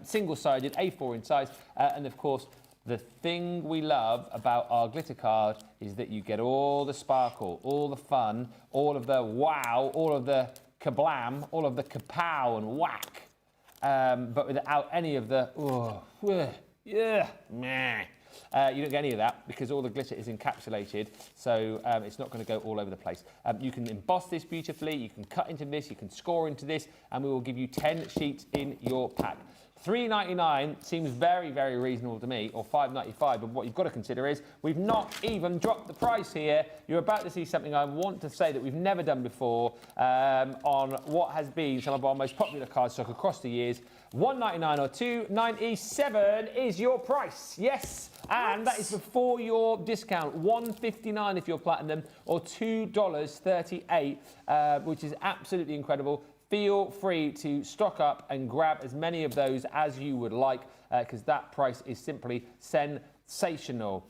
single-sided, A4 in size, and of course, the thing we love about our glitter card is that you get all the sparkle, all the fun, all of the wow, all of the kablam, all of the kapow and whack, but without any of the, yeah, meh. You don't get any of that because all the glitter is encapsulated, so it's not going to go all over the place. You can emboss this beautifully, you can cut into this, you can score into this, and we will give you 10 sheets in your pack. $3.99 seems very, very reasonable to me, or $5.95, but what you've got to consider is we've not even dropped the price here. You're about to see something I want to say that we've never done before on what has been some of our most popular cardstock across the years. $1.99 or $2.97 is your price, yes, and that is before your discount. $1.59 if you're platinum, or $2.38, which is absolutely incredible. Feel free to stock up and grab as many of those as you would like, because that price is simply sensational.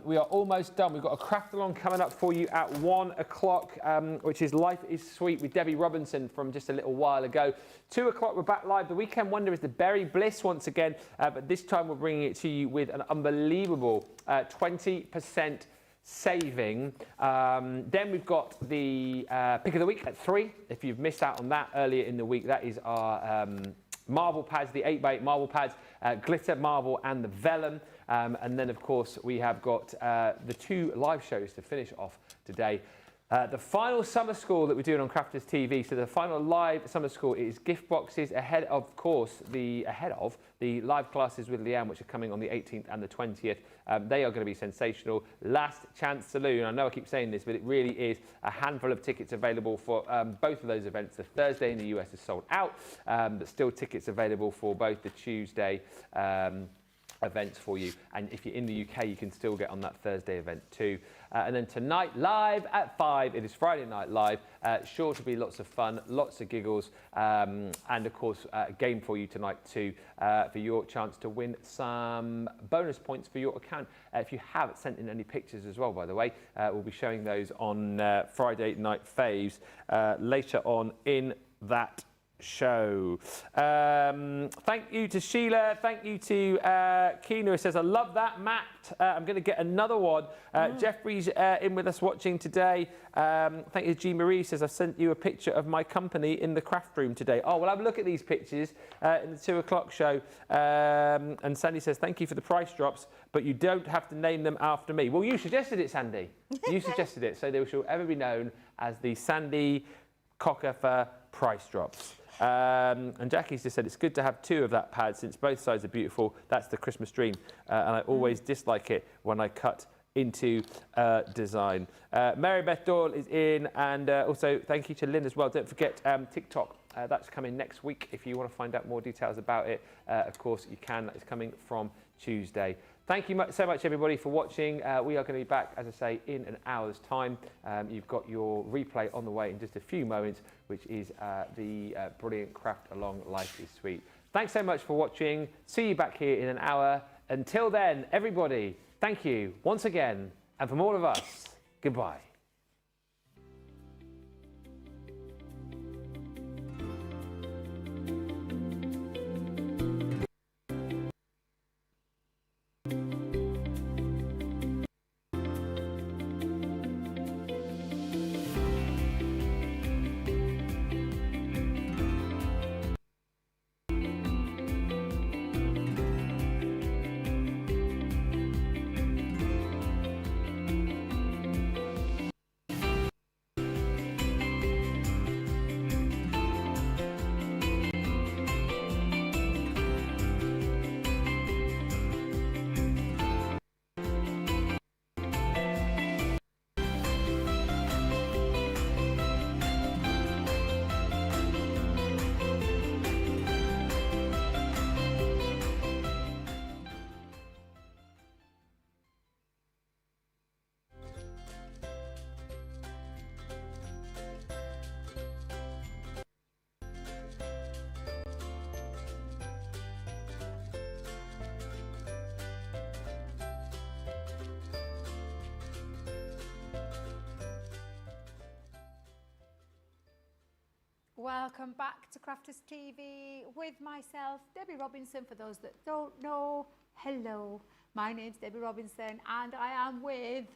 We are almost done. We've got a craft-along coming up for you at 1 o'clock, which is Life is Sweet with Debbie Robinson from just a little while ago. 2 o'clock, we're back live. The Weekend Wonder is the Berry Bliss once again, but this time we're bringing it to you with an unbelievable 20% saving. Then we've got the pick of the week at 3. If you've missed out on that earlier in the week, that is our marble pads, the 8x8 marble pads. Glitter, Marble and the Vellum. And then, of course, we have got the 2 live shows to finish off today. The final summer school that we're doing on Crafters TV, so the final live summer school is gift boxes ahead of the live classes with Leanne, which are coming on the 18th and the 20th. They are going to be sensational. Last chance saloon. I know I keep saying this, but it really is a handful of tickets available for both of those events. The Thursday in the US is sold out, but still tickets available for both the Tuesday events for you, and if you're in the UK you can still get on that Thursday event too. And then tonight live at 5, it is Friday Night Live, sure to be lots of fun, lots of giggles, and of course a game for you tonight too, for your chance to win some bonus points for your account. If you have sent in any pictures as well, by the way, we'll be showing those on Friday Night Faves later on in that show. Thank you to Sheila. Thank you to Keena, who says, I love that, Matt. I'm going to get another one. Jeffrey's in with us watching today. Thank you to G. Marie, says, I've sent you a picture of my company in the craft room today. Oh, well, have a look at these pictures in the 2 o'clock show. And Sandy says, thank you for the price drops, but you don't have to name them after me. Well, you suggested it, Sandy. You suggested it, so they shall ever be known as the Sandy Cockerfer price drops. And Jackie's just said it's good to have 2 of that pad since both sides are beautiful. That's the Christmas dream, and I always dislike it when I cut into design. Mary Beth Doyle is in, and also thank you to Lynn as well. Don't forget TikTok. That's coming next week. If you want to find out more details about it, of course you can. It's coming from Tuesday. Thank you so much, everybody, for watching. We are going to be back, as I say, in an hour's time. You've got your replay on the way in just a few moments, which is the brilliant Craft Along Life is Sweet. Thanks so much for watching. See you back here in an hour. Until then, everybody, thank you once again. And from all of us, goodbye. Welcome back to Crafters TV with myself, Debbie Robinson. For those that don't know, hello, my name's Debbie Robinson and I am with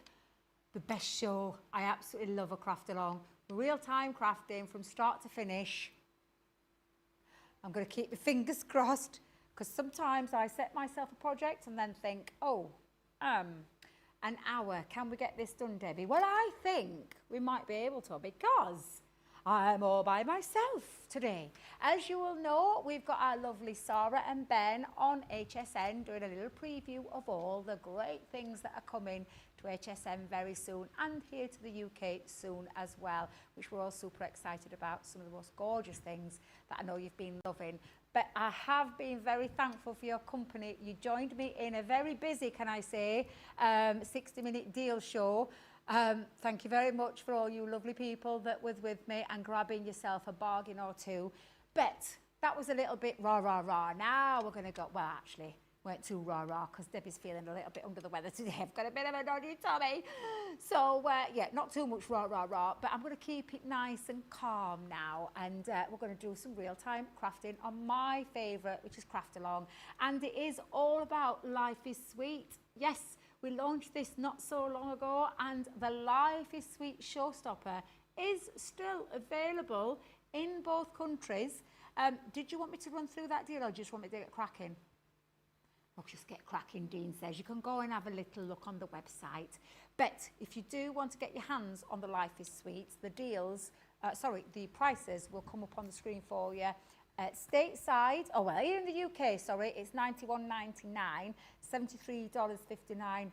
the best show. I absolutely love a craft along. Real-time crafting from start to finish. I'm going to keep my fingers crossed because sometimes I set myself a project and then think, oh, an hour, can we get this done, Debbie? Well, I think we might be able to because I'm all by myself today. As you will know, we've got our lovely Sarah and Ben on HSN doing a little preview of all the great things that are coming to HSN very soon and here to the UK soon as well, which we're all super excited about. Some of the most gorgeous things that I know you've been loving. But I have been very thankful for your company. You joined me in a very busy, can I say, 60-minute deal show. Thank you very much for all you lovely people that was with me and grabbing yourself a bargain or two. But that was a little bit rah, rah, rah. Now we're going to go, well, actually, weren't too rah, rah, because Debbie's feeling a little bit under the weather today. I've got a bit of a naughty tummy. So, yeah, not too much rah, rah, rah, but I'm going to keep it nice and calm now. And we're going to do some real-time crafting on my favourite, which is Craft Along. And it is all about Life is Sweet. Yes. We launched this not so long ago and the Life is Sweet showstopper is still available in both countries. Did you want me to run through that deal or just want me to get cracking? Well, just get cracking, Dean says. You can go and have a little look on the website. But if you do want to get your hands on the Life is Sweet, the deals, the prices will come up on the screen for you. Stateside, here in the UK, it's $91.99, $73.59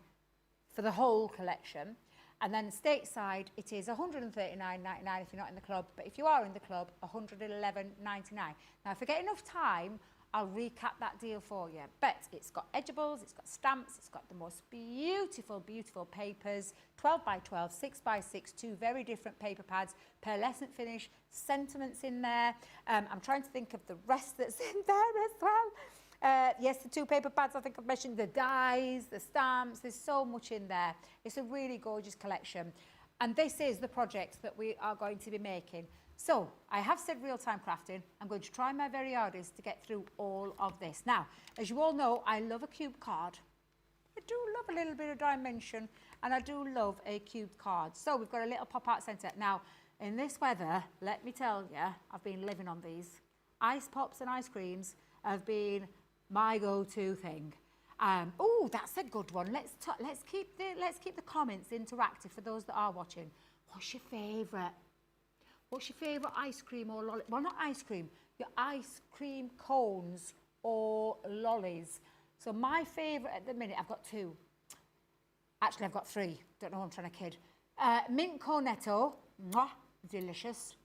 for the whole collection. And then stateside, it is $139.99 if you're not in the club. But if you are in the club, $111.99. Now, if I get enough time, I'll recap that deal for you. But it's got edgeables, it's got stamps, it's got the most beautiful, beautiful papers, 12 by 12, 6 by 6, 2 very different paper pads, pearlescent finish, sentiments in there. I'm trying to think of the rest that's in there as well. Yes, the 2 paper pads, I think I've mentioned, the dies, the stamps, there's so much in there. It's a really gorgeous collection. And this is the project that we are going to be making. So, I have said real-time crafting. I'm going to try my very hardest to get through all of this. Now, as you all know, I love a cube card. I do love a little bit of dimension, and I do love a cubed card. So, we've got a little pop-out centre. Now, in this weather, let me tell you, I've been living on these. Ice pops and ice creams have been my go-to thing. Oh, that's a good one. Let's keep the comments interactive for those that are watching. What's your favourite? What's your favourite ice cream or lolly? Well, not ice cream. Your ice cream cones or lollies. So my favourite at the minute, I've got 2. Actually, I've got 3. Don't know who I'm trying to kid. Mint cornetto, mwah, delicious.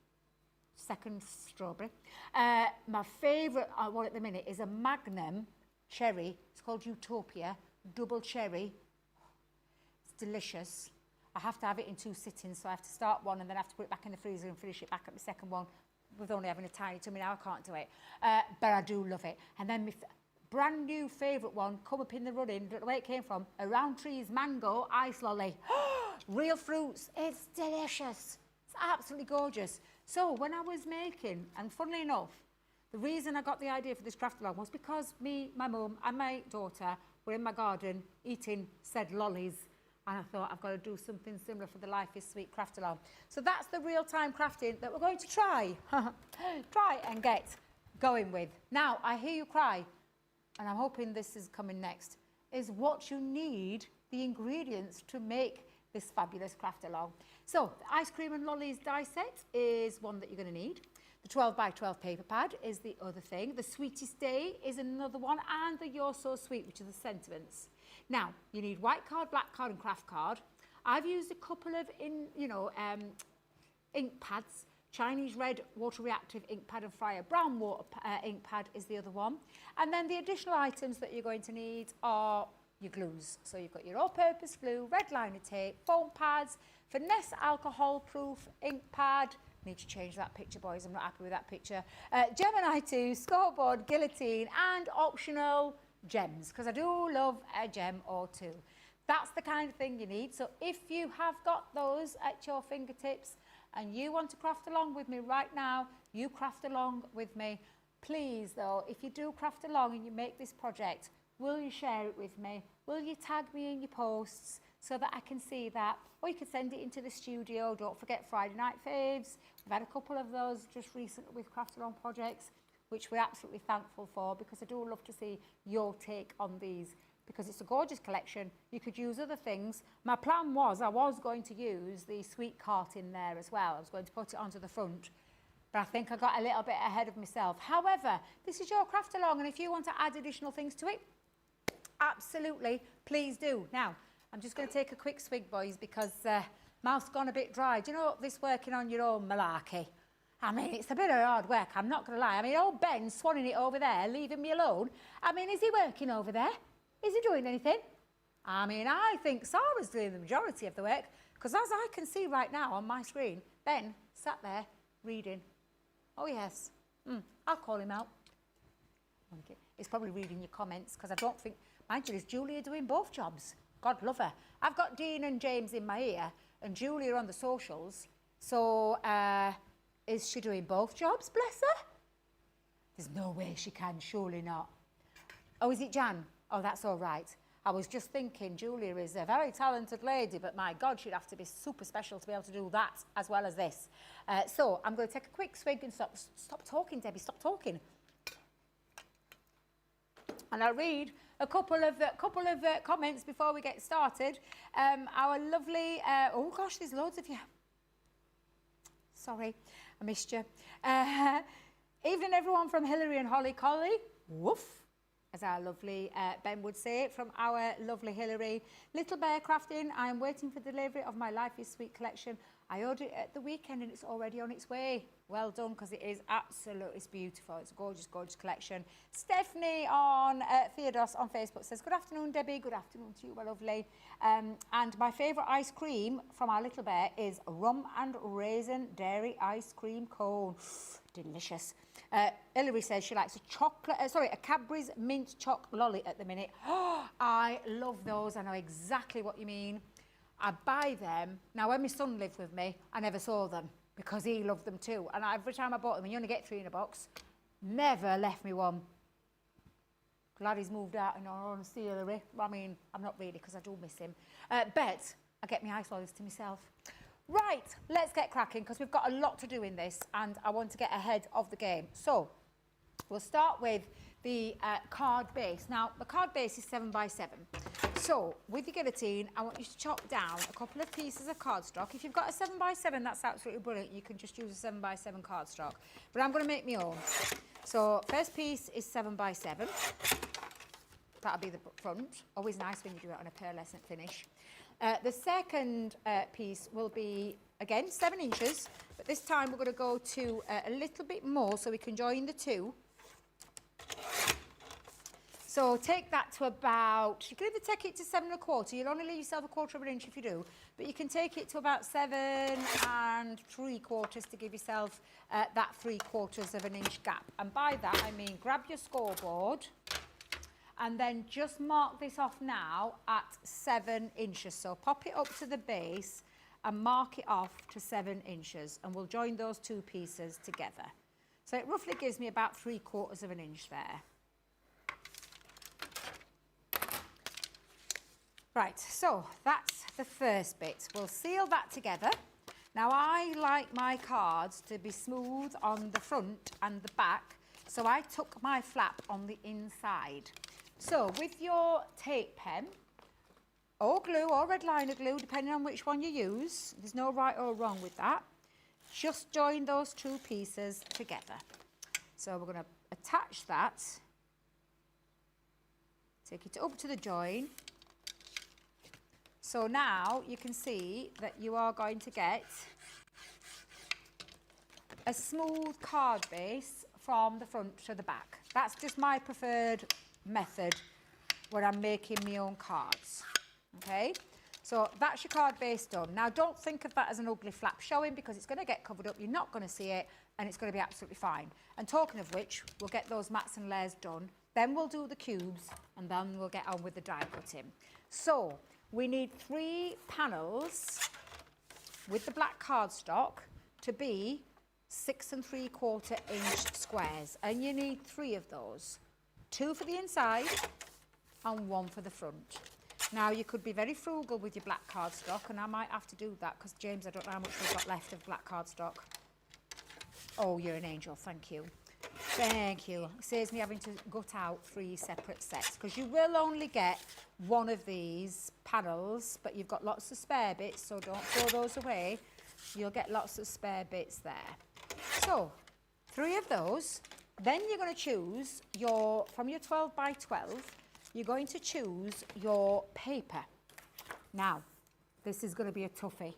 Second strawberry. My favourite one at the minute is a Magnum cherry. It's called Utopia, double cherry. It's delicious. I have to have it in 2 sittings, so I have to start one and then I have to put it back in the freezer and finish it back at the second one. With only having a tiny tummy now, I can't do it. But I do love it. And then my brand new favourite one, come up in the running, don't know where it came from, a Rowntree's mango ice lolly. Real fruits, it's delicious. It's absolutely gorgeous. So when I was making, and funnily enough, the reason I got the idea for this craft along was because me, my mum and my daughter were in my garden eating said lollies. And I thought, I've got to do something similar for the Life is Sweet craft along. So that's the real-time crafting that we're going to try and get going with. Now, I hear you cry, and I'm hoping this is coming next, is what you need, the ingredients to make this fabulous craft along. So, the ice cream and lollies die set is one that you're going to need. The 12 by 12 paper pad is the other thing. The Sweetest Day is another one, and the You're So Sweet, which are the sentiments. Now, you need white card, black card and craft card. I've used a couple of ink pads. Chinese red water reactive ink pad and Fryer brown water ink pad is the other one. And then the additional items that you're going to need are your glues. So you've got your all-purpose glue, red liner tape, foam pads, finesse alcohol-proof ink pad. Need to change that picture, boys. I'm not happy with that picture. Gemini 2, scoreboard, guillotine, and optional gems, because I do love a gem or 2. That's the kind of thing you need. So if you have got those at your fingertips and you want to craft along with me right now, you craft along with me. Please, though, if you do craft along and you make this project, will you share it with me? Will you tag me in your posts so that I can see that? Or you can send it into the studio. Don't forget Friday Night Faves. We've had a couple of those just recently with craft along projects, which we're absolutely thankful for, because I do love to see your take on these, because it's a gorgeous collection. You could use other things. My plan was I was going to use the sweet cart in there as well. I was going to put it onto the front, but I think I got a little bit ahead of myself. However, this is your craft along, and if you want to add additional things to it, absolutely, please do. Now, I'm just going to take a quick swig, boys, because mouth's gone a bit dry. Do you know this working on your own malarkey? I mean, it's a bit of hard work, I'm not going to lie. I mean, old Ben's swanning it over there, leaving me alone. I mean, is he working over there? Is he doing anything? I mean, I think Sarah's doing the majority of the work, because as I can see right now on my screen, Ben sat there reading. Oh, yes. I'll call him out. Okay. He's probably reading your comments, because I don't think... Mind you, is Julia doing both jobs? God love her. I've got Dean and James in my ear, and Julia on the socials. So, is she doing both jobs, bless her? There's no way she can, surely not. Oh, is it Jan? Oh, that's all right. I was just thinking Julia is a very talented lady, but my God, she'd have to be super special to be able to do that as well as this. So I'm going to take a quick swig and stop talking, Debbie, stop talking. And I'll read a couple of comments before we get started. Our lovely, oh gosh, there's loads of you. Sorry, I missed you. Evening everyone from Hillary and Holly Collie. Woof, as our lovely Ben would say, from our lovely Hillary. Little Bear Crafting, I am waiting for delivery of my Life is Sweet collection. I ordered it at the weekend and it's already on its way. Well done, because it is absolutely, it's beautiful. It's a gorgeous, gorgeous collection. Stephanie on Theodos on Facebook says, good afternoon, Debbie. Good afternoon to you, my lovely. And my favourite ice cream from our Little Bear is rum and raisin dairy ice cream cone. Delicious. Hilary says she likes a Cadbury's mint choc lolly at the minute. I love those. I know exactly what you mean. I buy them. Now, when my son lived with me, I never saw them because he loved them too. And every time I bought them, and you only get 3 in a box, never left me one. Glad he's moved out in all honesty, Hilary. I mean, I'm not really because I do miss him. But I get my ice lollies to myself. Right, let's get cracking because we've got a lot to do in this and I want to get ahead of the game. So, we'll start with the card base. Now, the card base is 7 by 7. So, with your guillotine, I want you to chop down a couple of pieces of cardstock. If you've got a 7 by 7, that's absolutely brilliant. You can just use a 7 by 7 cardstock. But I'm going to make my own. So, first piece is 7 by 7. That'll be the front. Always nice when you do it on a pearlescent finish. The second piece will be, again, 7 inches. But this time, we're going to go to a little bit more so we can join the two. So take that to about, you can either take it to 7 1/4, you'll only leave yourself a 1/4 of an inch if you do, but you can take it to about 7 3/4 to give yourself that 3/4 of an inch gap. And by that, I mean grab your scoreboard and then just mark this off now at 7 inches. So pop it up to the base and mark it off to 7 inches and we'll join those two pieces together. So it roughly gives me about 3/4 of an inch there. Right, so that's the first bit. We'll seal that together. Now I like my cards to be smooth on the front and the back, so I took my flap on the inside. So with your tape pen, or glue, or red liner glue, depending on which one you use, there's no right or wrong with that, just join those two pieces together. So we're going to attach that, take it up to the join. So now you can see that you are going to get a smooth card base from the front to the back. That's just my preferred method when I'm making my own cards. Okay, so that's your card base done. Now don't think of that as an ugly flap showing because it's going to get covered up, you're not going to see it and it's going to be absolutely fine. And talking of which, we'll get those mats and layers done, then we'll do the cubes and then we'll get on with the die cutting. So we need 3 panels with the black cardstock to be 6 3/4 inch squares. And you need 3 of those. 2 for the inside and 1 for the front. Now you could be very frugal with your black cardstock and I might have to do that because James, I don't know how much we've got left of black cardstock. Oh, you're an angel, thank you. Thank you. It saves me having to gut out 3 separate sets because you will only get 1 of these panels, but you've got lots of spare bits, so don't throw those away. You'll get lots of spare bits there. So, 3 of those. Then you're going to choose from your 12 by 12, you're going to choose your paper. Now, this is going to be a toughie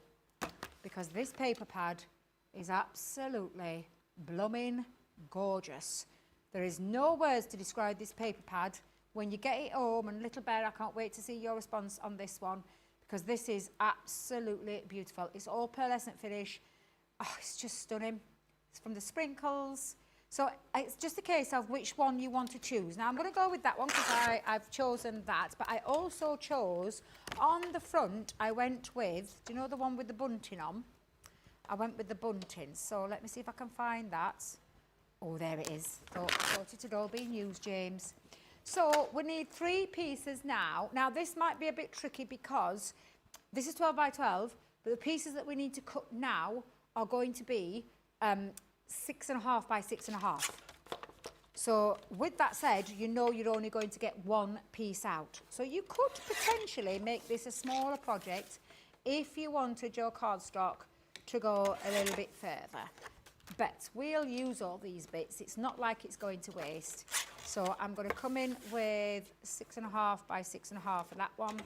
because this paper pad is absolutely blooming gorgeous. There is no words to describe this paper pad. When you get it home, and Little Bear, I can't wait to see your response on this one because this is absolutely beautiful. It's all pearlescent finish. Oh, it's just stunning. It's from the sprinkles. So it's just a case of which one you want to choose. Now I'm going to go with that one because I've chosen that, but I also chose on the front, I went with, do you know the one with the bunting on? I went with the bunting. So let me see if I can find that. Oh, there it is. Thought it had all been used, James. So we need 3 pieces now. Now this might be a bit tricky because this is 12 by 12, but the pieces that we need to cut now are going to be 6.5 by 6.5. So with that said, you know you're only going to get one piece out. So you could potentially make this a smaller project if you wanted your cardstock to go a little bit further. But we'll use all these bits. It's not like it's going to waste. So I'm going to come in with 6.5 by 6.5 for that one.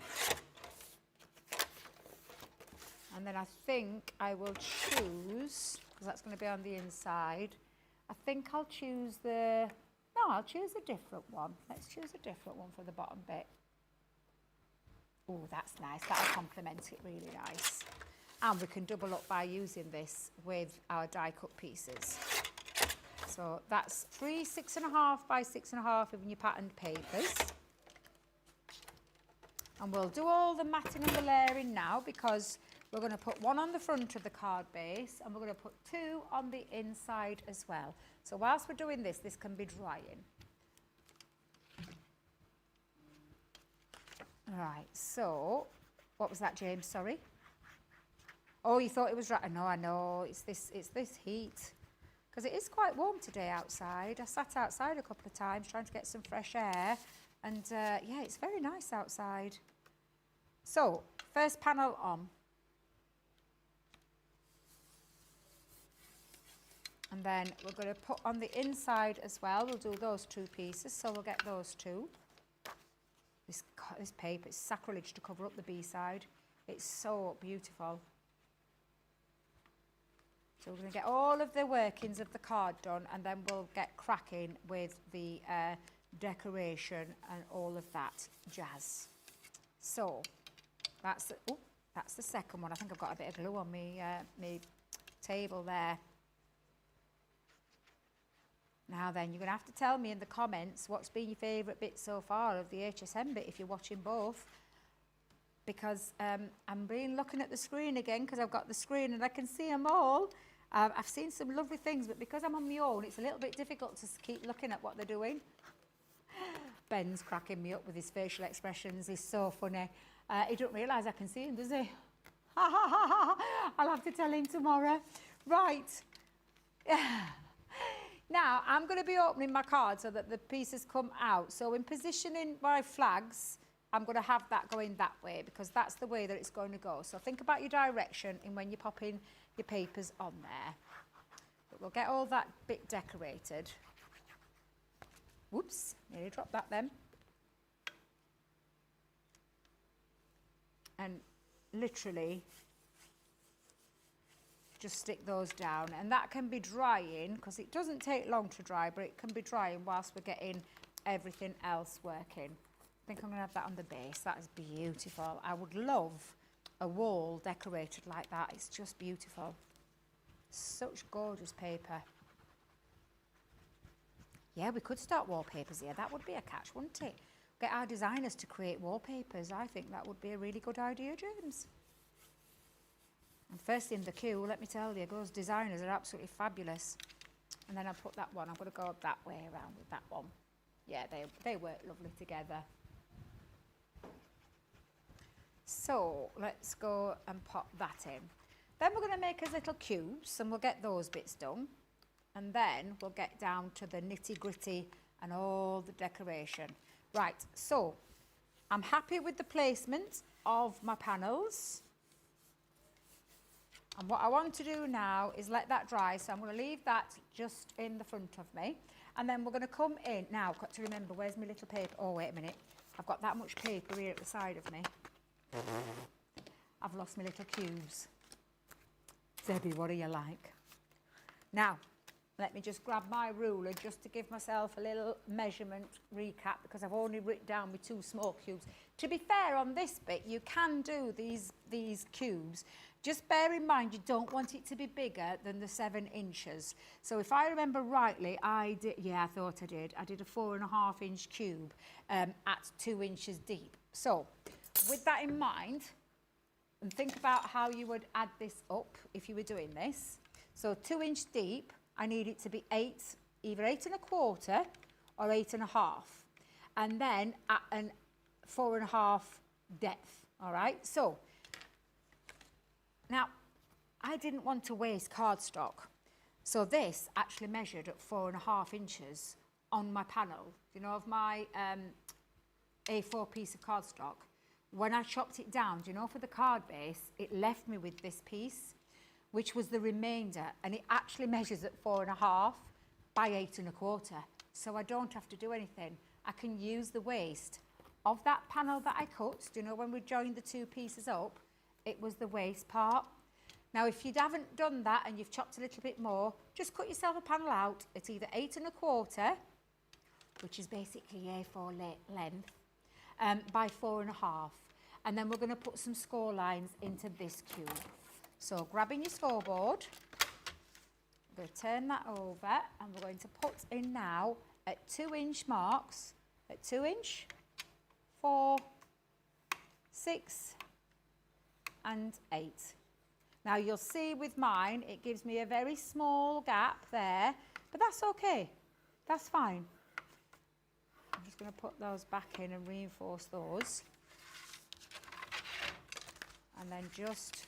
And then I think I will choose, because that's going to be on the inside, I think I'll choose I'll choose a different one. Let's choose a different one for the bottom bit. Oh, that's nice. That'll complement it really nice. And we can double up by using this with our die cut pieces. So that's 3 6.5 by 6.5 in your patterned papers. And we'll do all the matting and the layering now, because we're going to put one on the front of the card base and we're going to put 2 on the inside as well. So whilst we're doing this, this can be drying. Right, so what was that, James? Sorry. Oh, you thought it was right? No, I know. It's this heat, because it is quite warm today outside. I sat outside a couple of times trying to get some fresh air, and yeah, it's very nice outside. So first panel on. And then we're going to put on the inside as well. We'll do those 2 pieces, so we'll get those 2. This paper is sacrilege to cover up the B-side. It's so beautiful. So we're going to get all of the workings of the card done, and then we'll get cracking with the decoration and all of that jazz. So that's the second one. I think I've got a bit of glue on my table there. Now then, you're going to have to tell me in the comments what's been your favourite bit so far of the HSM bit, if you're watching both. Because I'm looking at the screen again, because I've got the screen and I can see them all. I've seen some lovely things, but because I'm on my own, it's a little bit difficult to keep looking at what they're doing. Ben's cracking me up with his facial expressions. He's so funny. He don't realise I can see him, does he? I'll have to tell him tomorrow. Right. Now, I'm going to be opening my card so that the pieces come out. So in positioning my flags, I'm going to have that going that way, because that's the way that it's going to go. So think about your direction and when you're popping your papers on there. But we'll get all that bit decorated. Whoops, nearly dropped that then. And literally just stick those down, and that can be drying, because it doesn't take long to dry, but it can be drying whilst we're getting everything else working. I think I'm going to have that on the base. That is beautiful. I would love a wall decorated like that. It's just beautiful. Such gorgeous paper. Yeah, we could start wallpapers here. That would be a catch, wouldn't it? Get our designers to create wallpapers. I think that would be a really good idea, James. And first in the queue, let me tell you, those designers are absolutely fabulous. And then I'll put that one. I'm going to go that way around with that one. Yeah, they work lovely together. So let's go and pop that in. Then we're going to make us little cubes, and we'll get those bits done. And then we'll get down to the nitty-gritty and all the decoration. Right, so I'm happy with the placement of my panels. And what I want to do now is let that dry. So I'm going to leave that just in the front of me. And then we're going to come in. Now, I've got to remember, where's my little paper? Oh, wait a minute. I've got that much paper here at the side of me. I've lost my little cubes. Debbie, what do you like? Now, let me just grab my ruler just to give myself a little measurement recap, because I've only written down my 2 small cubes. To be fair, on this bit, you can do these cubes. Just bear in mind, you don't want it to be bigger than the 7 inches. So if I remember rightly, I did a 4.5 inch cube at 2 inches deep. So with that in mind, and think about how you would add this up if you were doing this. So 2 inch deep, I need it to be either 8.25 or 8.5. And then at an 4.5 depth, all right? So now, I didn't want to waste cardstock. So this actually measured at 4.5 inches on my panel, you know, of my A4 piece of cardstock. When I chopped it down, do you know, for the card base, it left me with this piece, which was the remainder, and it actually measures at 4.5 by 8.25. So I don't have to do anything. I can use the waste of that panel that I cut. Do you know, when we joined the two pieces up, it was the waste part. Now, if you haven't done that and you've chopped a little bit more, just cut yourself a panel out. It's either 8.25, which is basically A4 length, by 4.5. And then we're going to put some score lines into this cube. So grabbing your scoreboard, we're going to turn that over and we're going to put in now at 2-inch marks, at 2 inch, 4, 6 and 8. Now you'll see with mine, it gives me a very small gap there, but that's okay, that's fine. I'm just going to put those back in and reinforce those. And then just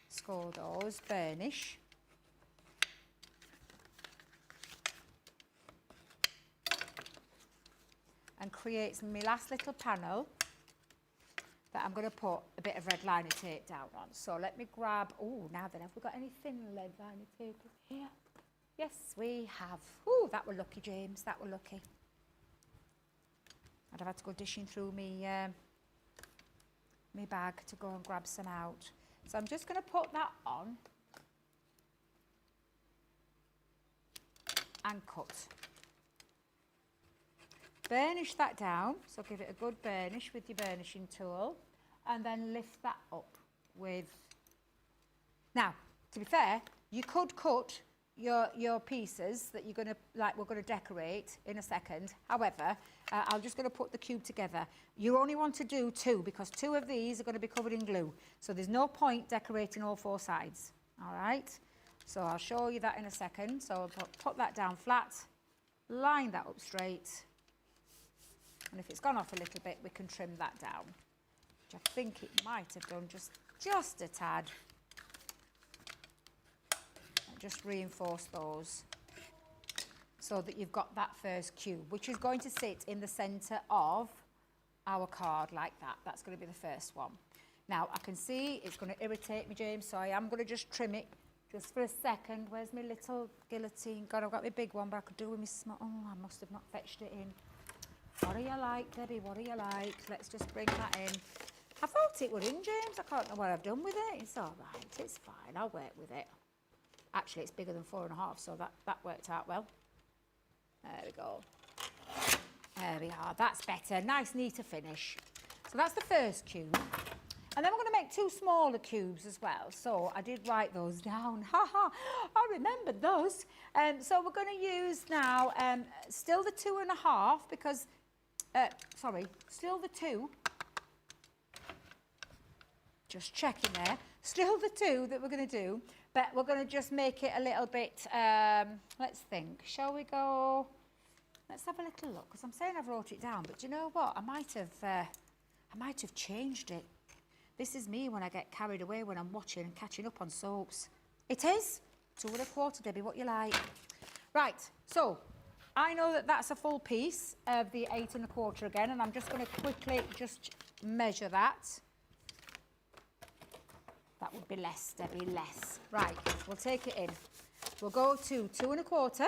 score those, burnish. And creates my last little panel that I'm going to put a bit of red liner tape down on. So let me grab, oh, now then, have we got any thin red liner tape here? Yes, we have. Oh, that were lucky, James, that were lucky. I'd have had to go dishing through me bag to go and grab some out. So I'm just going to put that on and cut. Burnish that down, so give it a good burnish with your burnishing tool, and then lift that up with... Now, to be fair, you could cut your pieces that you're going to, like we're going to decorate in a second. However, I'm just going to put the cube together. You only want to do 2 because 2 of these are going to be covered in glue. So there's no point decorating all 4 sides. All right? So I'll show you that in a second. So I'll put that down flat, line that up straight. And if it's gone off a little bit, we can trim that down, which I think it might have done just a tad. Just reinforce those so that you've got that first cube, which is going to sit in the centre of our card like that. That's going to be the first one. Now, I can see it's going to irritate me, James, so I am going to just trim it just for a second. Where's my little guillotine? God, I've got my big one, but I could do with my small... Oh, I must have not fetched it in. What do you like, Debbie? What do you like? Let's just bring that in. I thought it would in, James. I can't know what I've done with it. It's all right. It's fine. I'll work with it. Actually, it's bigger than 4.5, so that worked out well. There we go. There we are. That's better. Nice, neater finish. So that's the first cube. And then we're going to make 2 smaller cubes as well. So I did write those down. Ha! I remembered those. So we're going to use now still the 2.5 because... sorry, still the 2. Just checking there. Still the 2 that we're going to do. But we're going to just make it a little bit, let's think, shall we go, let's have a little look, because I'm saying I've wrote it down, but do you know what, I might have changed it. This is me when I get carried away when I'm watching and catching up on soaps. It is 2.25, Debbie, what you like. Right, so I know that that's a full piece of the 8.25 again, and I'm just going to quickly just measure that. That would be less, Debbie, less. Right, we'll take it in. We'll go to 2.25.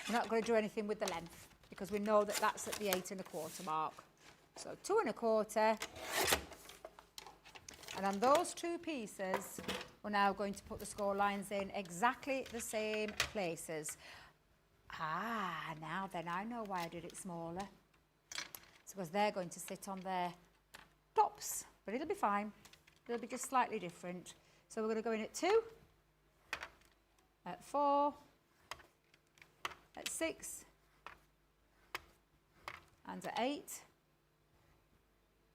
We're not going to do anything with the length because we know that that's at the 8.25 mark. So 2.25. And on those 2 pieces, we're now going to put the score lines in exactly the same places. Ah, now then, I know why I did it smaller. It's because they're going to sit on their tops, but it'll be fine. It'll be just slightly different. So we're going to go in at 2, at 4, at 6, and at 8.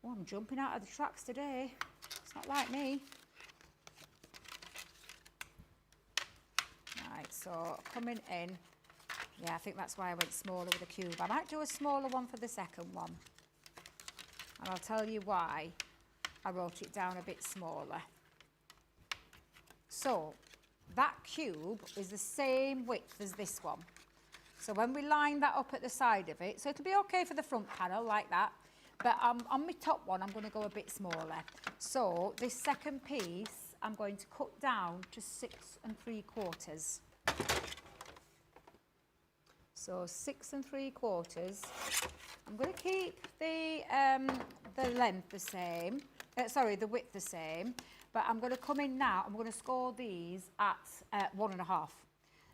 Oh, I'm jumping out of the tracks today. It's not like me. Right, so coming in. Yeah, I think that's why I went smaller with the cube. I might do a smaller one for the second one. And I'll tell you why. I wrote it down a bit smaller. So, that cube is the same width as this one. So when we line that up at the side of it, so it'll be okay for the front panel like that, but on my top one, I'm going to go a bit smaller. So this second piece, I'm going to cut down to 6 3/4. So 6 3/4. I'm going to keep the length the same, the width the same, but I'm going to come in now, I'm going to score these at 1.5.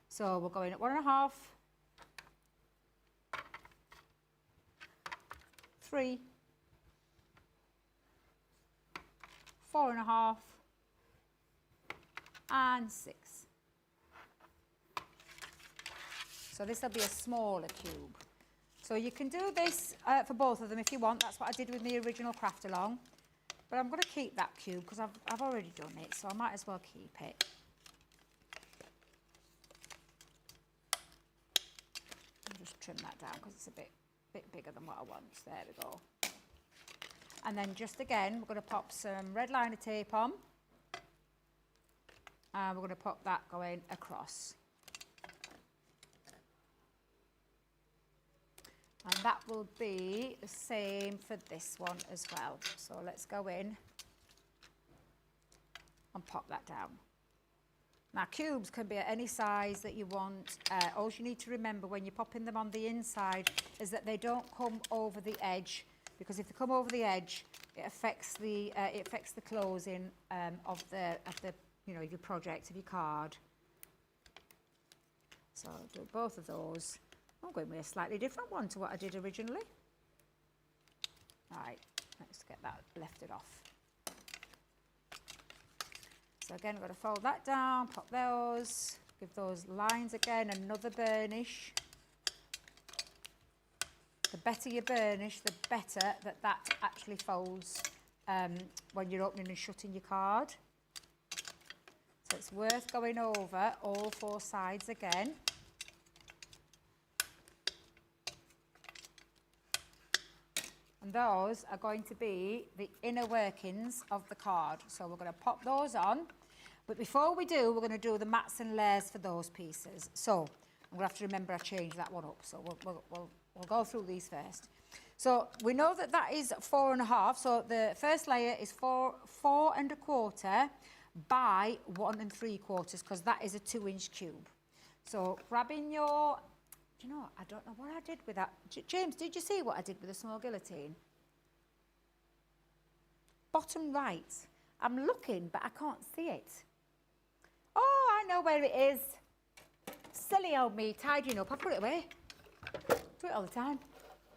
So we're going at 1.5, 3, 4.5, and 6. So this will be a smaller cube. So you can do this for both of them if you want. That's what I did with my original craft along. But I'm going to keep that cube because I've already done it, so I might as well keep it. I'll just trim that down because it's a bit bigger than what I want. There we go. And then just again, we're going to pop some red liner tape on. And we're going to pop that going across. And that will be the same for this one as well. So let's go in and pop that down. Now cubes can be at any size that you want. All you need to remember when you're popping them on the inside is that they don't come over the edge, because if they come over the edge, it affects the closing of the your project, of your card. So I'll do both of those. I'm going with a slightly different one to what I did originally. Right, let's get that lifted off. So again, I'm going to fold that down, pop those, give those lines again another burnish. The better you burnish, the better that actually folds when you're opening and shutting your card. So it's worth going over all 4 sides again. And those are going to be the inner workings of the card. So we're going to pop those on. But before we do, we're going to do the mats and layers for those pieces. So I'm going to have to remember I changed that one up. So we'll go through these first. So we know that is 4.5. So the first layer is 4 1/4 by 1 3/4, because that is a 2-inch cube. So grabbing your... Do you know, I don't know what I did with that. James, did you see what I did with the small guillotine? Bottom right. I'm looking, but I can't see it. Oh, I know where it is. Silly old me, tidying up. I put it away. Do it all the time.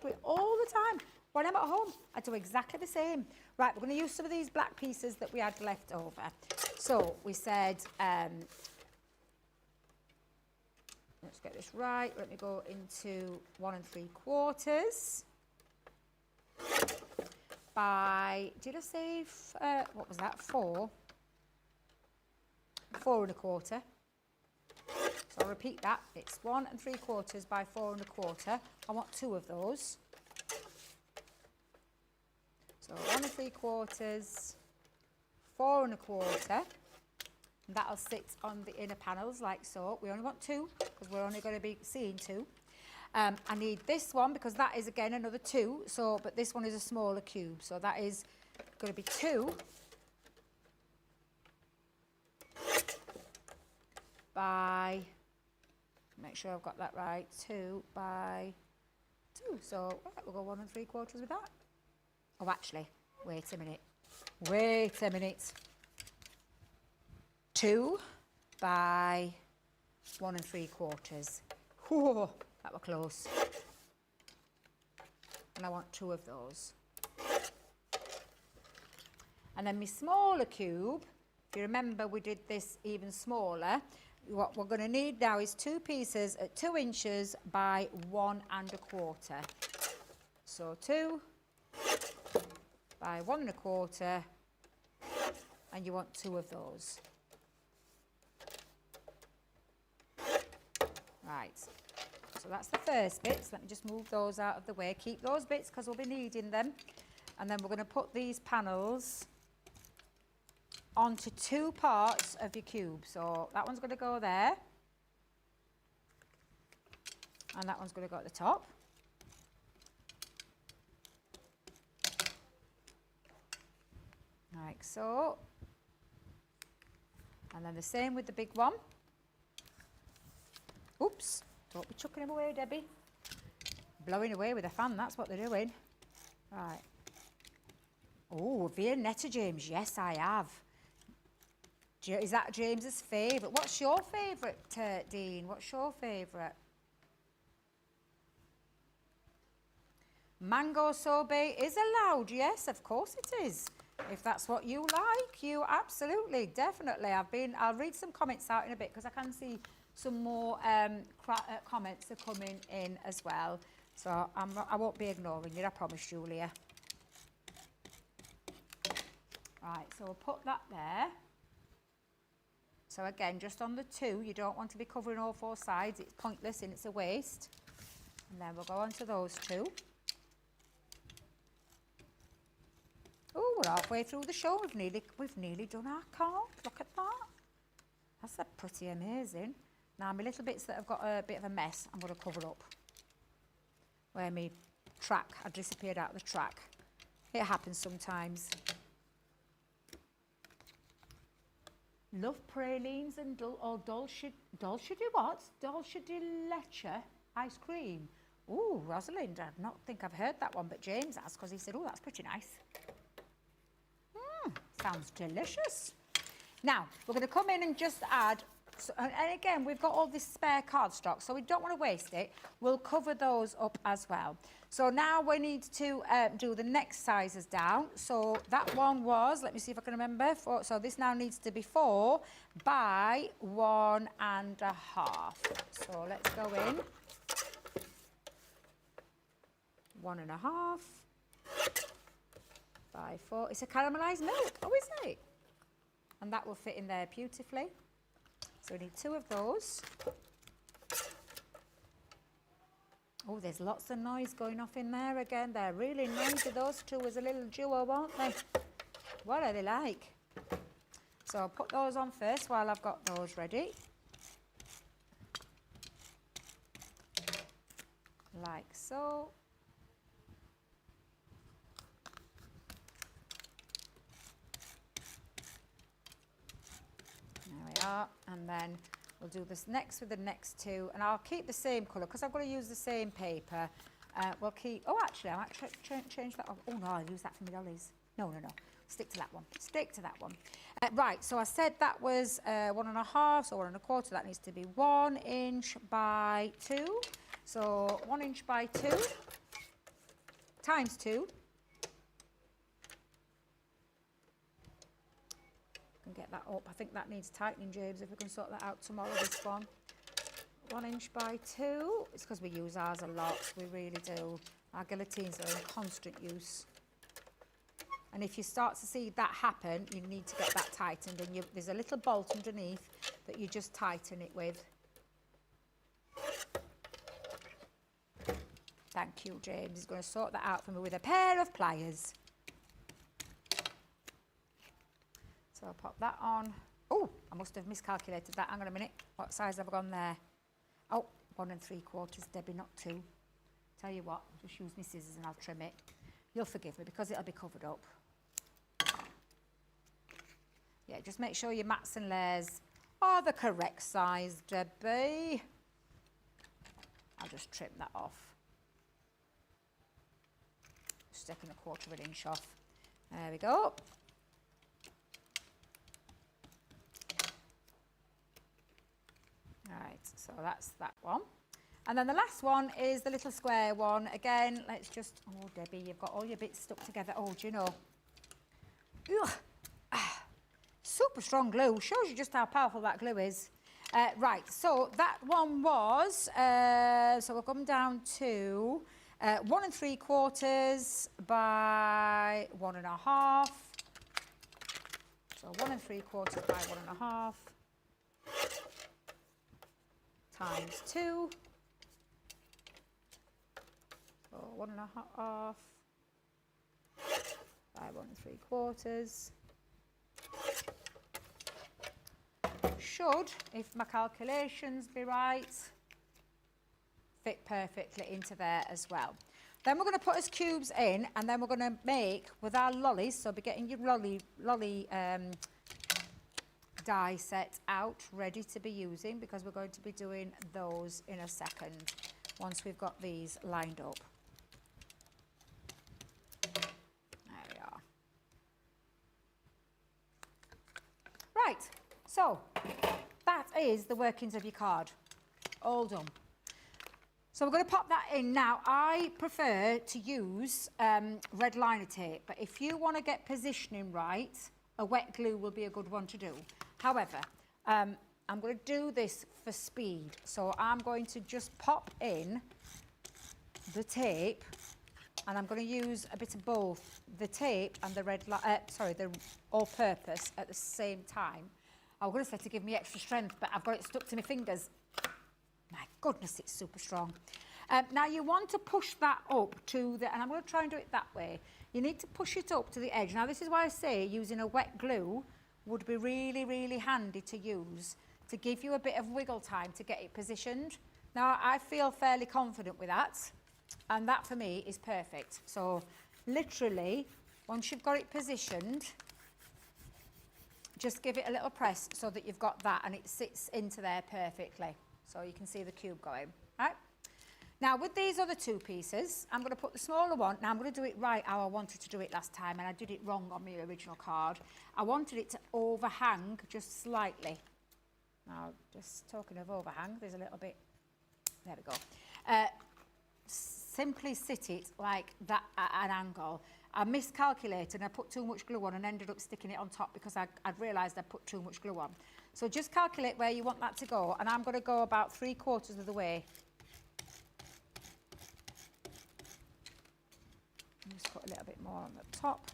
Do it all the time. When I'm at home, I do exactly the same. Right, we're going to use some of these black pieces that we had left over. So we said... let's get this right. Let me go into 1 3/4 by, did I say, what was that, 4? 4 1/4. So I'll repeat that. It's 1 3/4 by 4 1/4. I want 2 of those. So 1 3/4, 4 1/4. That'll sit on the inner panels like so. We only want 2 because we're only going to be seeing 2. I need this one because that is again another 2. So, but this one is a smaller cube, so that is going to be 2 by. Make sure I've got that right. 2 by 2. So we'll go 1 3/4 with that. Oh, actually, wait a minute. Wait a minute. 2 by 1 3/4. Whoa, that were close. And I want 2 of those. And then my smaller cube, if you remember we did this even smaller, what we're going to need now is 2 pieces at 2 inches by 1 1/4. So 2 by 1 1/4, and you want 2 of those. Right, so that's the first bit. So let me just move those out of the way. Keep those bits because we'll be needing them. And then we're going to put these panels onto 2 parts of your cube. So that one's going to go there. And that one's going to go at the top. Like so. And then the same with the big one. Oops, don't be chucking them away, Debbie. Blowing away with a fan, that's what they're doing. Right. Oh, Viennetta, James. Yes, I have. Is that James's favourite? What's your favourite, Dean? What's your favourite? Mango sorbet is allowed. Yes, of course it is. If that's what you like, you absolutely, definitely. I'll read some comments out in a bit because I can see some more comments are coming in as well. So I won't be ignoring you, I promise, Julia. Right, so we'll put that there. So again, just on the 2, you don't want to be covering all 4 sides. It's pointless and it's a waste. And then we'll go on to those 2. Oh, we're halfway through the show. We've nearly done our carp. Look at that. That's pretty amazing. Now, my little bits that have got a bit of a mess, I'm going to cover up. Where my track, I disappeared out of the track. It happens sometimes. Love pralines and dulce de what? Dulce de leche ice cream. Ooh, Rosalind, I don't think I've heard that one, but James has, because he said, oh, that's pretty nice. Sounds delicious. Now, we're going to come in and just add, and again, we've got all this spare cardstock, so we don't want to waste it. We'll cover those up as well. So now we need to do the next sizes down. So that one was, let me see if I can remember, so this now needs to be 4 by 1.5. So let's go in. 1.5. By 4. It's a caramelised milk. Oh, is it? And that will fit in there beautifully. So we need 2 of those. Oh, there's lots of noise going off in there again. They're really noisy, those 2 as a little duo, aren't they? What are they like? So I'll put those on first while I've got those ready. Like so. And then we'll do this next with the next 2, and I'll keep the same colour because I've got to use the same paper. We'll keep, oh actually I might change that. Oh no, I'll use that for my dollies. No, stick to that one, right, so I said that was 1.5, so 1.25, that needs to be 1 inch by 2. So 1 inch by 2 times 2. Get that up. I think that needs tightening, James, if we can sort that out tomorrow, this one. 1 inch by 2. It's because we use ours a lot. We really do. Our guillotines are in constant use. And if you start to see that happen, you need to get that tightened. And there's a little bolt underneath that you just tighten it with. Thank you, James. He's going to sort that out for me with a pair of pliers. So I'll pop that on. Oh, I must have miscalculated that. Hang on a minute. What size have I gone there? Oh, 1 3/4, Debbie, not 2. Tell you what, I'll just use my scissors and I'll trim it. You'll forgive me because it'll be covered up. Yeah, just make sure your mats and layers are the correct size, Debbie. I'll just trim that off. Just taking 1/4 inch off. There we go. Right, so that's that one. And then the last one is the little square one. Again, let's just, oh, Debbie, you've got all your bits stuck together. Oh, do you know? Ugh. Super strong glue. Shows you just how powerful that glue is. Right, so that one was, so we'll come down to 1 3/4 by 1.5. So 1 3/4 by 1.5 times 2. So 1.5 by 1 3/4 should, if my calculations be right, fit perfectly into there as well. Then we're going to put his cubes in, and then we're going to make with our lollies, so be getting your lolly die set out ready to be using, because we're going to be doing those in a second once we've got these lined up. There we are. Right, so that is the workings of your card, all done. So we're going to pop that in. Now, I prefer to use red liner tape, but if you want to get positioning right, a wet glue will be a good one to do. However, I'm going to do this for speed, so I'm going to just pop in the tape, and I'm going to use a bit of both the tape and the the all-purpose at the same time. I was going to say to give me extra strength, but I've got it stuck to my fingers. My goodness, it's super strong. Now you want to push that up to the, and I'm going to try and do it that way. You need to push it up to the edge. Now this is why I say using a wet glue would be really, really handy to use to give you a bit of wiggle time to get it positioned. Now I feel fairly confident with that, and that for me is perfect. So literally, once you've got it positioned, just give it a little press so that you've got that and it sits into there perfectly. So you can see the cube going, right? Now with these other two pieces, I'm going to put the smaller one. Now I'm going to do it right how I wanted to do it last time, and I did it wrong on my original card. I wanted it to overhang just slightly. Now, just talking of overhang, there's a little bit, there we go. Simply sit it like that at an angle. I miscalculated and I put too much glue on and ended up sticking it on top because I'd realised I'd put too much glue on. So just calculate where you want that to go, and I'm going to go about 3/4 of the way. Just put a little bit more on the top,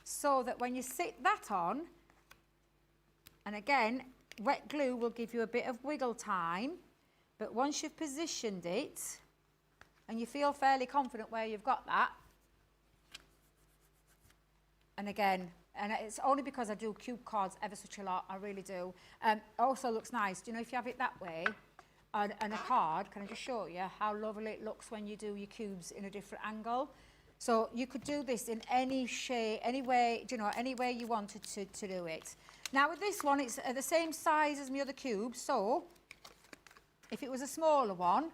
so that when you sit that on, and again, wet glue will give you a bit of wiggle time, but once you've positioned it, and you feel fairly confident where you've got that, and again, and it's only because I do cube cards ever such a lot, I really do. It also looks nice, you know, if you have it that way, on a card, can I just show you how lovely it looks when you do your cubes in a different angle? So you could do this in any shape, any way, you know, any way you wanted to do it. Now with this one, it's the same size as my other cube, so if it was a smaller one,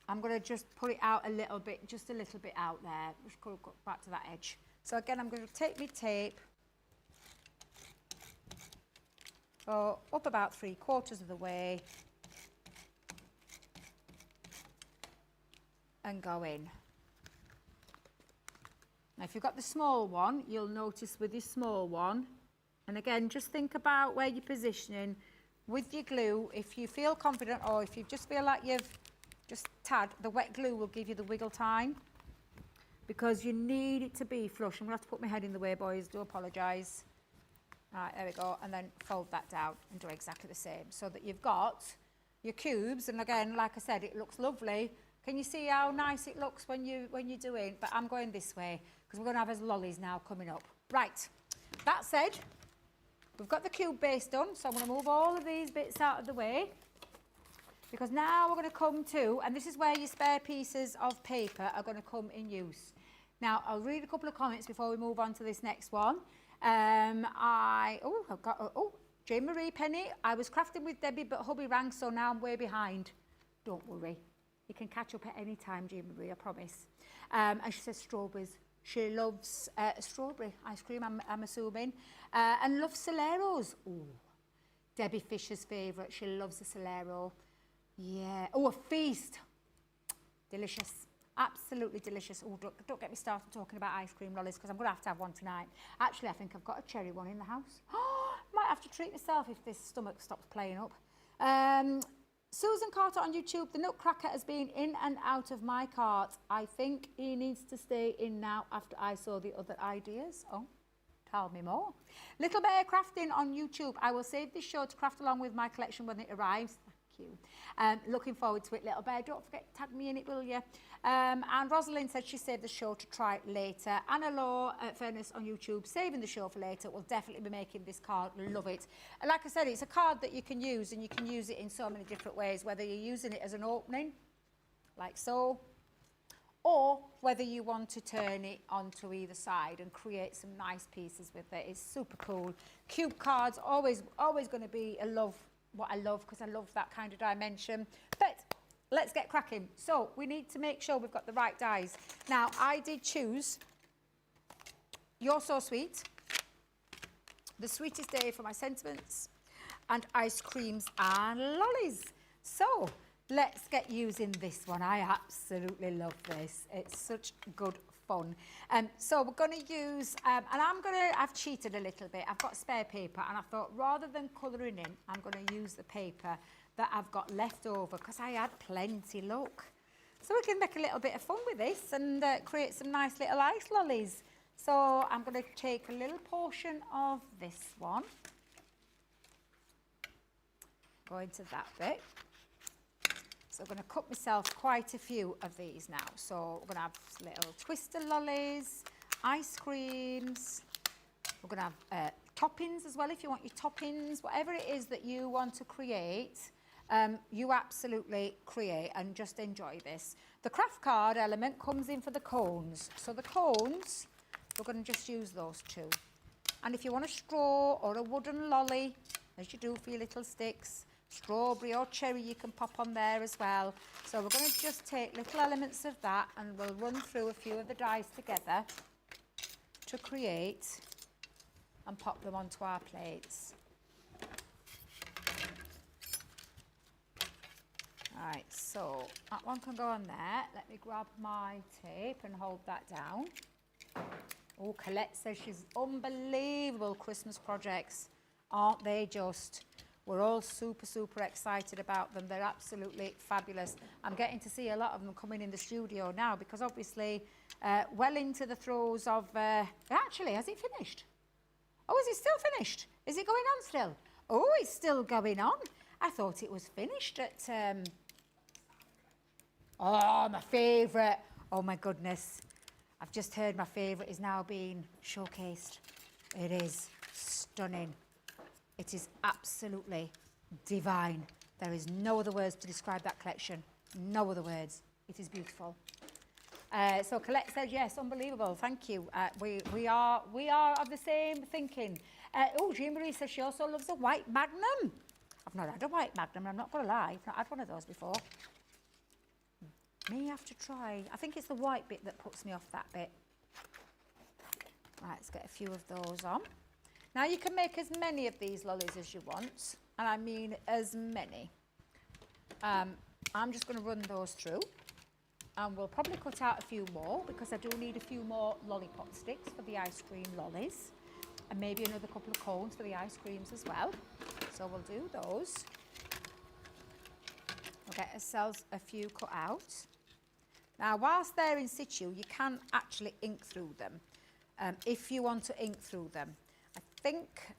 I'm going to just put it out a little bit, just a little bit out there. Just go back to that edge. So again, I'm going to take my tape, go up about 3/4 of the way, and go in. Now if you've got the small one, you'll notice with this small one, and again, just think about where you're positioning with your glue. If you feel confident, or if you just feel like you've just tad, the wet glue will give you the wiggle time, because you need it to be flush. I'm going to have to put my head in the way, boys, do apologise. Right, there we go, and then fold that down and do exactly the same, so that you've got your cubes, and again, like I said, it looks lovely. Can you see how nice it looks when you're doing? But I'm going this way, because we're going to have his lollies now coming up. Right, that said, we've got the cube base done, so I'm going to move all of these bits out of the way, because now we're going to come to, and this is where your spare pieces of paper are going to come in use. Now, I'll read a couple of comments before we move on to this next one. I've got, Jane Marie Penny, I was crafting with Debbie, but hubby rang, so now I'm way behind. Don't worry. You can catch up at any time, Jane Marie, I promise. And she says strawberries. She loves strawberry ice cream, I'm assuming, and loves Soleros. Ooh, Debbie Fisher's favourite. She loves the Solero. Yeah. Oh, a feast. Delicious. Absolutely delicious. Oh, don't get me started talking about ice cream lollies, because I'm going to have one tonight. Actually, I think I've got a cherry one in the house. Might have to treat myself if this stomach stops playing up. Susan Carter on YouTube, the Nutcracker has been in and out of my cart. I think he needs to stay in now after I saw the other ideas. Oh, tell me more. Little Bear Crafting on YouTube. I will save this show to craft along with my collection when it arrives. Thank you. Looking forward to it, little bear. Don't forget to tag me in it, will you? And Rosalind said she saved the show to try it later. Anna Law, Fairness on YouTube, saving the show for later. We'll definitely be making this card. Love it. And like I said, it's a card that you can use, and you can use it in so many different ways, whether you're using it as an opening, like so, or whether you want to turn it onto either side and create some nice pieces with it. It's super cool. Cube cards, always going to be what I love, because I love that kind of dimension. But let's get cracking. So we need to make sure we've got the right dies. Now, I did choose You're So Sweet, The Sweetest Day for My Sentiments, and Ice Creams and Lollies. So let's get using this one. I absolutely love this. It's such good fun. So we're going to use, and I've cheated a little bit. I've got spare paper, and I thought rather than colouring in, I'm going to use the paper that I've got left over, because I had plenty, look. So we can make a little bit of fun with this and create some nice little ice lollies. So I'm going to take a little portion of this one, go into that bit. So I'm going to cut myself quite a few of these now. So we're going to have little twister lollies, ice creams. We're going to have toppings as well, if you want your toppings. Whatever it is that you want to create, you absolutely create and just enjoy this. The craft card element comes in for the cones. So the cones, we're going to just use those two. And if you want a straw or a wooden lolly, as you do for your little sticks, strawberry or cherry you can pop on there as well. So we're going to just take little elements of that, and we'll run through a few of the dies together to create and pop them onto our plates. Right, so that one can go on there. Let me grab my tape and hold that down. Oh, Colette says she's unbelievable Christmas projects, aren't they just? We're all super, super excited about them. They're absolutely fabulous. I'm getting to see a lot of them coming in the studio now, because obviously well into the throes of... actually, has it finished? Oh, is it still finished? Is it going on still? Oh, it's still going on. I thought it was finished at... Oh, my favourite. Oh, my goodness. I've just heard my favourite is now being showcased. It is stunning. It is absolutely divine. There is no other words to describe that collection. No other words. It is beautiful. So Colette says, yes, unbelievable. Thank you. We are of the same thinking. Oh, Jean-Marie says she also loves a white Magnum. I've not had a white Magnum, I'm not going to lie. I've not had one of those before. May have to try. I think it's the white bit that puts me off that bit. Right, let's get a few of those on. Now you can make as many of these lollies as you want, and I mean as many. I'm just going to run those through, and we'll probably cut out a few more, because I do need a few more lollipop sticks for the ice cream lollies, and maybe another couple of cones for the ice creams as well. So we'll do those. We'll get ourselves a few cut out. Now, whilst they're in situ, you can actually ink through them, if you want to ink through them. I think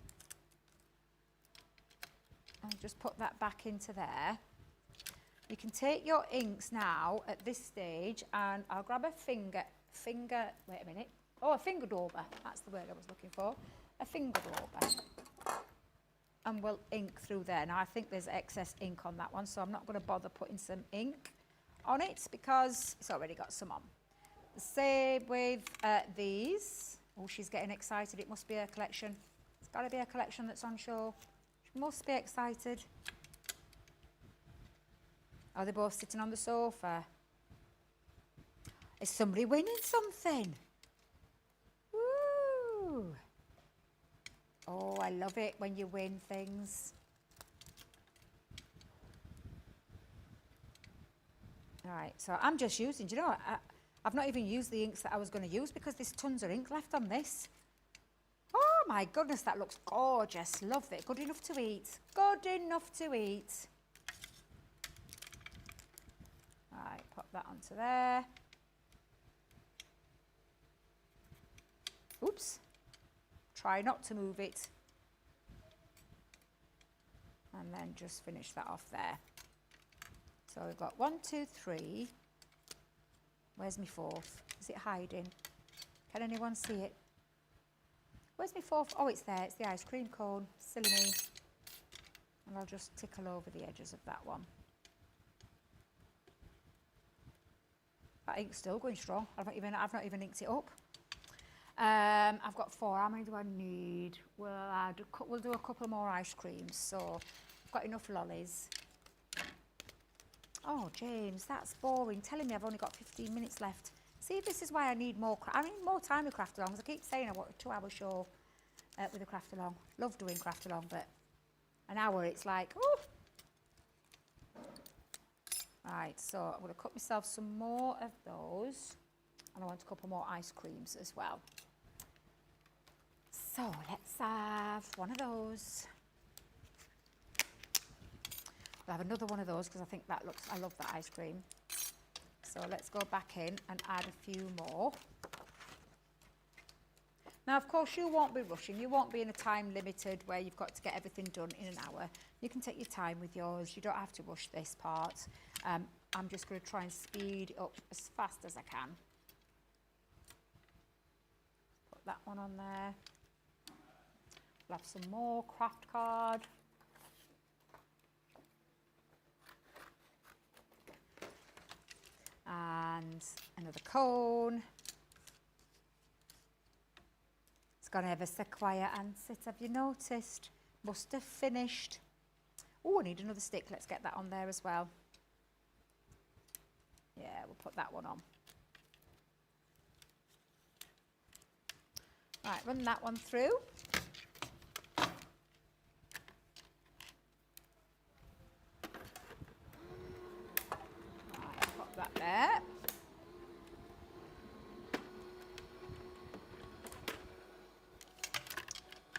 I'll just put that back into there. You can take your inks now at this stage, and I'll grab a finger, wait a minute. Oh, a finger dauber, that's the word I was looking for. A finger dauber. And we'll ink through there. Now, I think there's excess ink on that one, so I'm not going to bother putting some ink on it, because it's already got some on. The same with these. Oh, she's getting excited. It must be a collection. It's got to be a collection that's on show. She must be excited. Are they both sitting on the sofa? Is somebody winning something? Woo! Oh, I love it when you win things. All right, so I'm just using, do you know what? I've not even used the inks that I was going to use, because there's tons of ink left on this. Oh my goodness, that looks gorgeous. Love it. Good enough to eat. Good enough to eat. All right, pop that onto there. Oops. Try not to move it. And then just finish that off there. So we've got 1, 2, 3. Where's my fourth? Is it hiding? Can anyone see it? Where's my fourth? Oh, it's there. It's the ice cream cone. Silly me. And I'll just tickle over the edges of that one. That ink's still going strong. I've not even inked it up. I've got 4. How many do I need? We'll do a couple more ice creams. So I've got enough lollies. Oh, James, that's boring. Telling me I've only got 15 minutes left. See, this is why I need more. I need more time with craft alongs. I keep saying I want a 2-hour show with a craft along. Love doing craft along, but an hour, it's like, oh. Right, so I'm going to cut myself some more of those, and I want a couple more ice creams as well. So let's have one of those. We'll have another one of those because I think that looks, I love that ice cream. So let's go back in and add a few more. Now, of course, you won't be rushing. You won't be in a time limited where you've got to get everything done in an hour. You can take your time with yours. You don't have to rush this part. I'm just going to try and speed up as fast as I can. Put that one on there. We'll have some more craft card. And another cone. It's gone ever so quiet and sit, have you noticed? Must have finished. Oh, I need another stick. Let's get that on there as well. Yeah, we'll put that one on. Right, run that one through. Right, pop that there.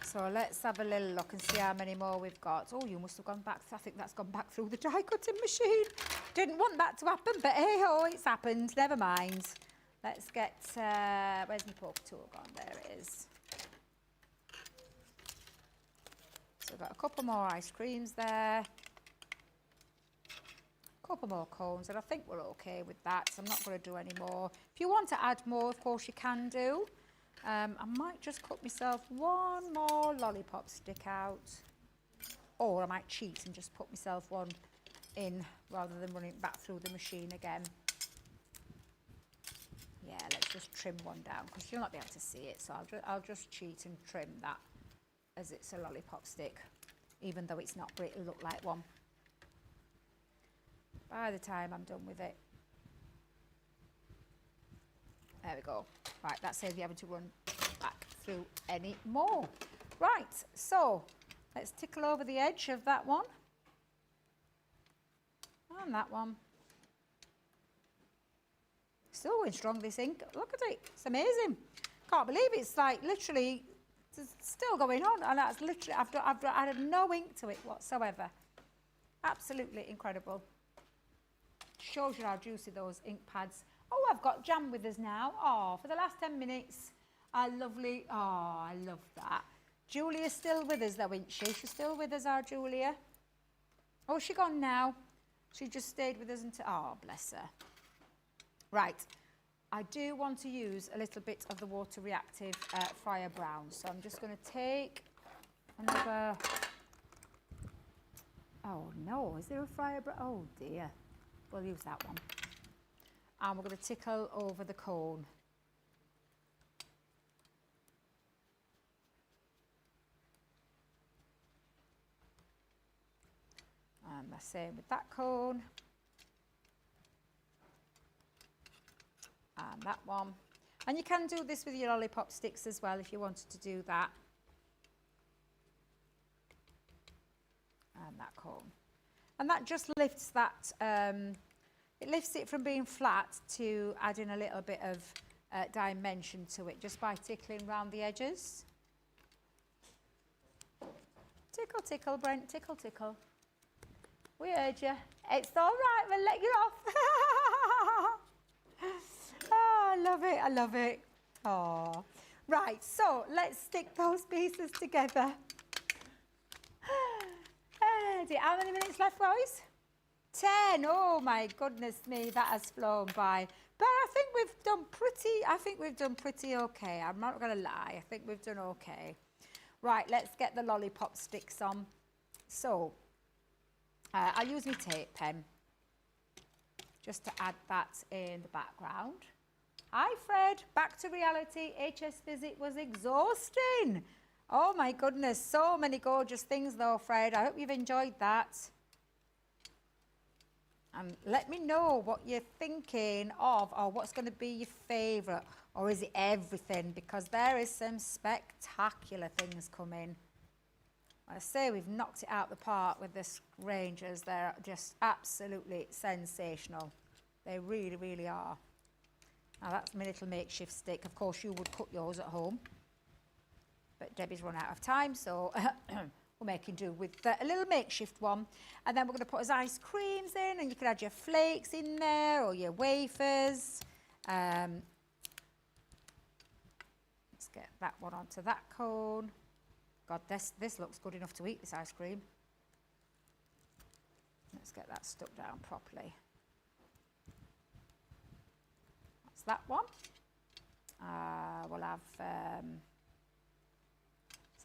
So let's have a little look and see how many more we've got. Oh, you must have gone back. I think that's gone back through the die cutting machine. Didn't want that to happen, but hey ho, it's happened. Never mind. Let's get, where's my poke tool gone? There it is. So we've got a couple more ice creams there. A couple more cones, and I think we're okay with that. So I'm not going to do any more. If you want to add more, of course you can do. I might just cut myself one more lollipop stick out, or I might cheat and just put myself one in rather than running it back through the machine again. Yeah, let's just trim one down because you'll not be able to see it, so I'll just cheat and trim that as it's a lollipop stick, even though it's not, but it'll look like one by the time I'm done with it. There we go. Right, that saves you having to run back through any more. Right, so let's tickle over the edge of that one. And that one. Still going strong, this ink. Look at it. It's amazing. Can't believe it's like literally it's still going on. And that's literally, I've added no ink to it whatsoever. Absolutely incredible. Shows you how juicy those ink pads. Oh, I've got Jam with us now. Oh, for the last 10 minutes. Our lovely, oh, I love that. Julia's still with us though, isn't she? She's still with us, our Julia. Oh, is she gone now? She just stayed with us until, oh, bless her. Right, I do want to use a little bit of the water reactive Fire Brown. So I'm just going to take another, oh no, is there a Fire Brown? Oh dear, we'll use that one. And we're going to tickle over the cone. And the same with that cone. And that one. And you can do this with your lollipop sticks as well if you wanted to do that. And that cone. And that just lifts that, it lifts it from being flat to adding a little bit of dimension to it just by tickling around the edges. Tickle, tickle, Brent, tickle, tickle. We heard you. It's all right, we'll let you off. Oh, I love it, I love it. Oh, right, so let's stick those pieces together. How many minutes left, boys? 10. Oh my goodness me, that has flown by. But I think we've done pretty okay. I'm not going to lie. I think we've done okay. Right, let's get the lollipop sticks on. So, I'll use my tape pen just to add that in the background. Hi Fred, back to reality. HS visit was exhausting. Oh my goodness, so many gorgeous things though, Fred. I hope you've enjoyed that. And let me know what you're thinking of, or what's going to be your favourite, or is it everything? Because there is some spectacular things coming. I say we've knocked it out the park with the Rangers. They're just absolutely sensational. They really, really are. Now that's my little makeshift stick. Of course, you would cut yours at home. But Debbie's run out of time, so we're making do with a little makeshift one. And then we're going to put his ice creams in, and you can add your flakes in there or your wafers. Let's get that one onto that cone. God, this looks good enough to eat, this ice cream. Let's get that stuck down properly. That's that one. We'll have, let's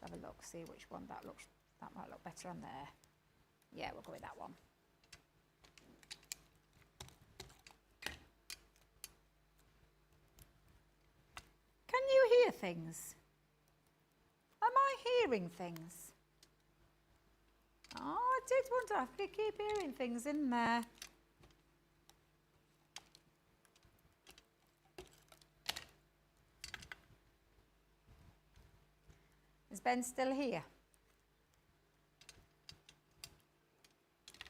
have a look, see which one that looks. That might look better on there. Yeah, we'll go with that one. Can you hear things? Am I hearing things? Oh, I did wonder. I could keep hearing things in there. Is Ben still here?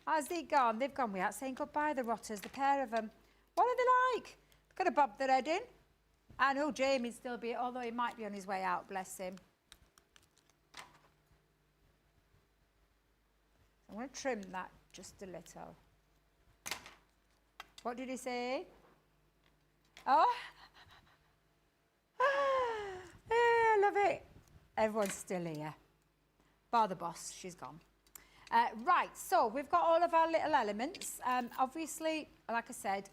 How's he gone? They've gone without saying goodbye, the rotters, the pair of them. What are they like? Could have bobbed their head in. I know Jamie'd still be, although he might be on his way out, bless him. I'm going to trim that just a little. What did he say? Oh, yeah, I love it. Everyone's still here. Bar the boss, she's gone. Right, so we've got all of our little elements. Obviously, like I said,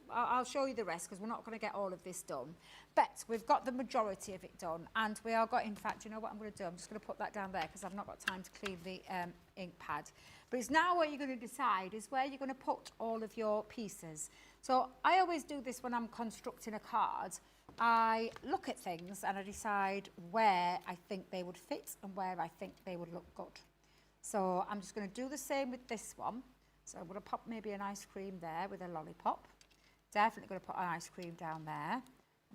I'll show you the rest because we're not going to get all of this done. But we've got the majority of it done, and we are got. In fact, you know what I'm going to do? I'm just going to put that down there because I've not got time to clean the ink pad. But it's now where you're going to decide is where you're going to put all of your pieces. So I always do this when I'm constructing a card. I look at things and I decide where I think they would fit and where I think they would look good. So I'm just going to do the same with this one. So I'm going to pop maybe an ice cream there with a lollipop. Definitely going to put an ice cream down there.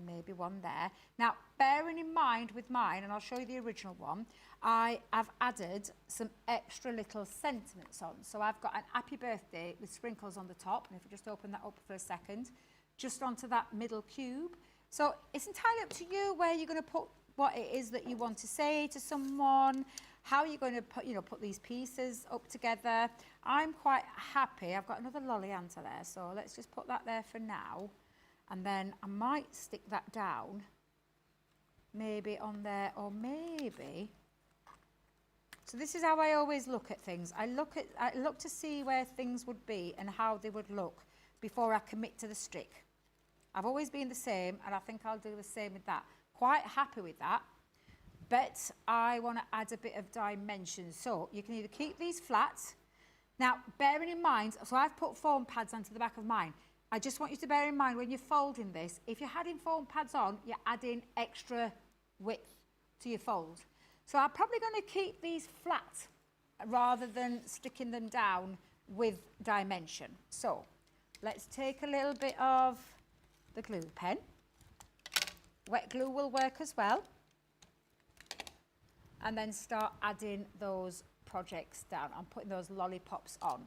Maybe one there. Now, bearing in mind with mine, and I'll show you the original one, I have added some extra little sentiments on. So I've got an happy birthday with sprinkles on the top. And if you just open that up for a second, just onto that middle cube. So it's entirely up to you where you're going to put what it is that you want to say to someone, how you're going to put these pieces up together. I'm quite happy. I've got another lolly answer there, so let's just put that there for now. And then I might stick that down, maybe on there, or maybe. So this is how I always look at things. I look to see where things would be and how they would look before I commit to the stick. I've always been the same, and I think I'll do the same with that. Quite happy with that. But I want to add a bit of dimension. So you can either keep these flat. Now, bearing in mind, so I've put foam pads onto the back of mine. I just want you to bear in mind when you're folding this, if you're adding foam pads on, you're adding extra width to your fold. So I'm probably going to keep these flat rather than sticking them down with dimension. So let's take a little bit of the glue pen. Wet glue will work as well. And then start adding those projects down. I'm putting those lollipops on.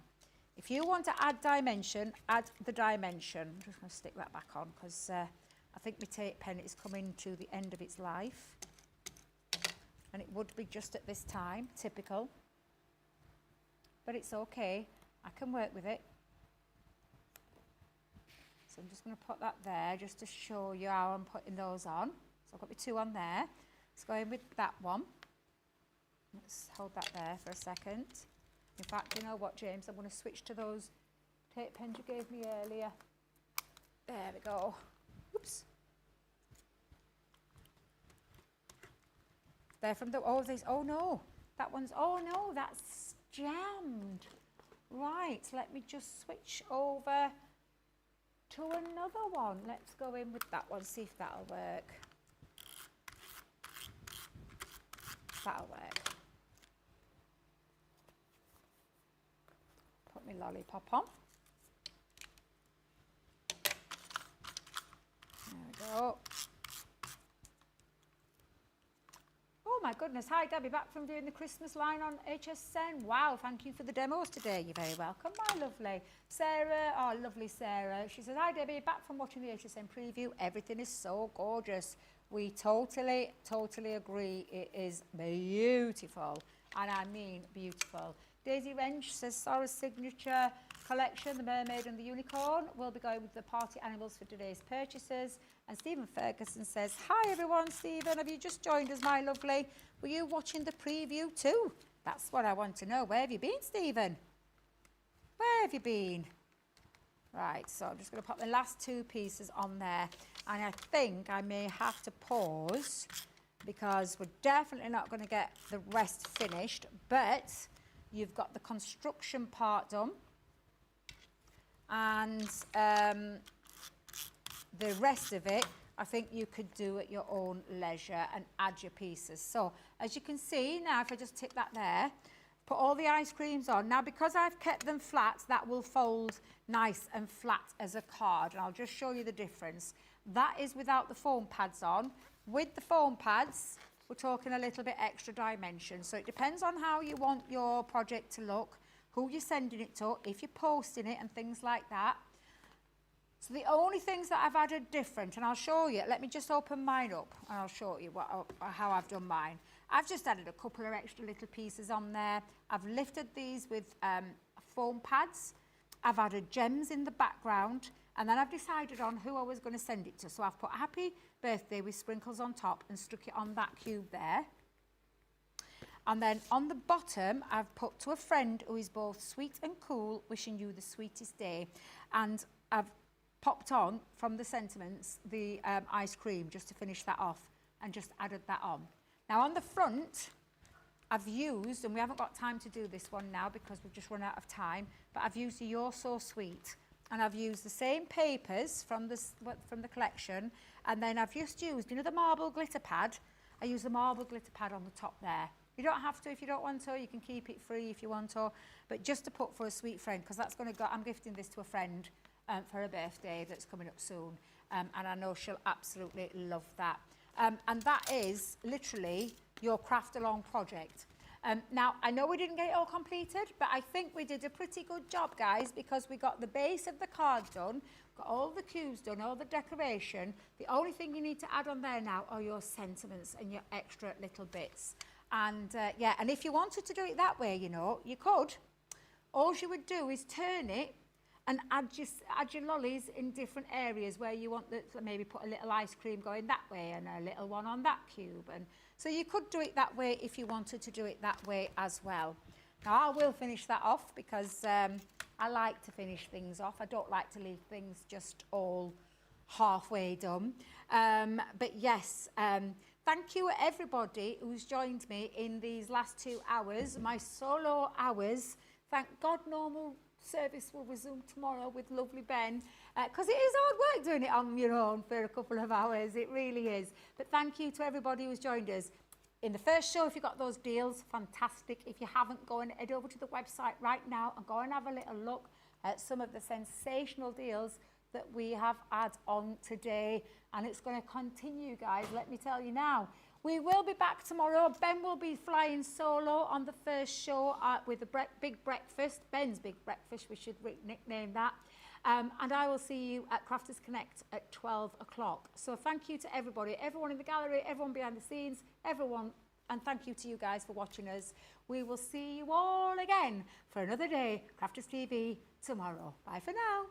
If you want to add dimension, add the dimension. I'm just going to stick that back on because I think my tape pen is coming to the end of its life. And it would be just at this time, typical. But it's okay. I can work with it. So I'm just going to put that there just to show you how I'm putting those on. So I've got my two on there. Let's go in with that one. Let's hold that there for a second. In fact, you know what, James? I'm going to switch to those tape pens you gave me earlier. There we go. Oops. They're from the, oh, these, oh no, that one's, oh no, that's jammed. Right, let me just switch over to another one. Let's go in with that one, see if that'll work. That'll work. Put my lollipop on. There we go. Oh my goodness, hi Debbie, back from doing the Christmas line on HSN. Wow, thank you for the demos today. You're very welcome, my lovely. Sarah, oh lovely Sarah. She says, hi Debbie, back from watching the HSN preview. Everything is so gorgeous. We totally agree. It is beautiful, and I mean beautiful. Daisy Wrench says, Sarah's signature collection, the mermaid and the unicorn, will be going with the party animals for today's purchases. And Stephen Ferguson says, hi everyone, Stephen, have you just joined us, my lovely? Were you watching the preview too? That's what I want to know. Where have you been, Stephen? Where have you been? Right, so I'm just going to put the last two pieces on there. And I think I may have to pause because we're definitely not going to get the rest finished. But you've got the construction part done. And the rest of it, I think you could do at your own leisure and add your pieces. So as you can see now, if I just tip that there, put all the ice creams on. Now, because I've kept them flat, that will fold nice and flat as a card. And I'll just show you the difference. That is without the foam pads on. With the foam pads, we're talking a little bit extra dimension. So it depends on how you want your project to look, who you're sending it to, if you're posting it and things like that. So the only things that I've added different, and I'll show you, let me just open mine up and I'll show you how I've done mine. I've just added a couple of extra little pieces on there. I've lifted these with foam pads. I've added gems in the background, and then I've decided on who I was going to send it to. So I've put happy birthday with sprinkles on top and stuck it on that cube there. And then on the bottom, I've put to a friend who is both sweet and cool, wishing you the sweetest day. And I've popped on from the sentiments the ice cream just to finish that off and just added that on. Now on the front, I've used, and we haven't got time to do this one now because we've just run out of time, but I've used the You're So Sweet, and I've used the same papers from the collection, and then I've just used, you know, the marble glitter pad. I use the marble glitter pad on the top there. You don't have to if you don't want to. You can keep it free if you want to, but just to put for a sweet friend, because that's going to go. I'm gifting this to a friend for her birthday that's coming up soon, and I know she'll absolutely love that. And that is literally your craft along project. Now, I know we didn't get it all completed, but I think we did a pretty good job, guys, because we got the base of the card done, got all the cubes done, all the decoration. The only thing you need to add on there now are your sentiments and your extra little bits. And yeah, and if you wanted to do it that way, you know, you could. All you would do is turn it and add your lollies in different areas where you want maybe put a little ice cream going that way and a little one on that cube. And so you could do it that way if you wanted to do it that way as well. Now I will finish that off because I like to finish things off. I don't like to leave things just all halfway done. But yes, thank you everybody who's joined me in these last 2 hours, my solo hours. Thank God normal service will resume tomorrow with lovely Ben, because it is hard work doing it on your own for a couple of hours. It really is. But thank you to everybody who's joined us. In the first show, if you got those deals, fantastic. If you haven't, go and head over to the website right now and go and have a little look at some of the sensational deals that we have had on today. And it's going to continue, guys, let me tell you now. We will be back tomorrow. Ben will be flying solo on the first show with a big breakfast. Ben's big breakfast, we should nickname that. And I will see you at Crafters Connect at 12 o'clock. So thank you to everybody, everyone in the gallery, everyone behind the scenes, everyone. And thank you to you guys for watching us. We will see you all again for another day, Crafters TV, tomorrow. Bye for now.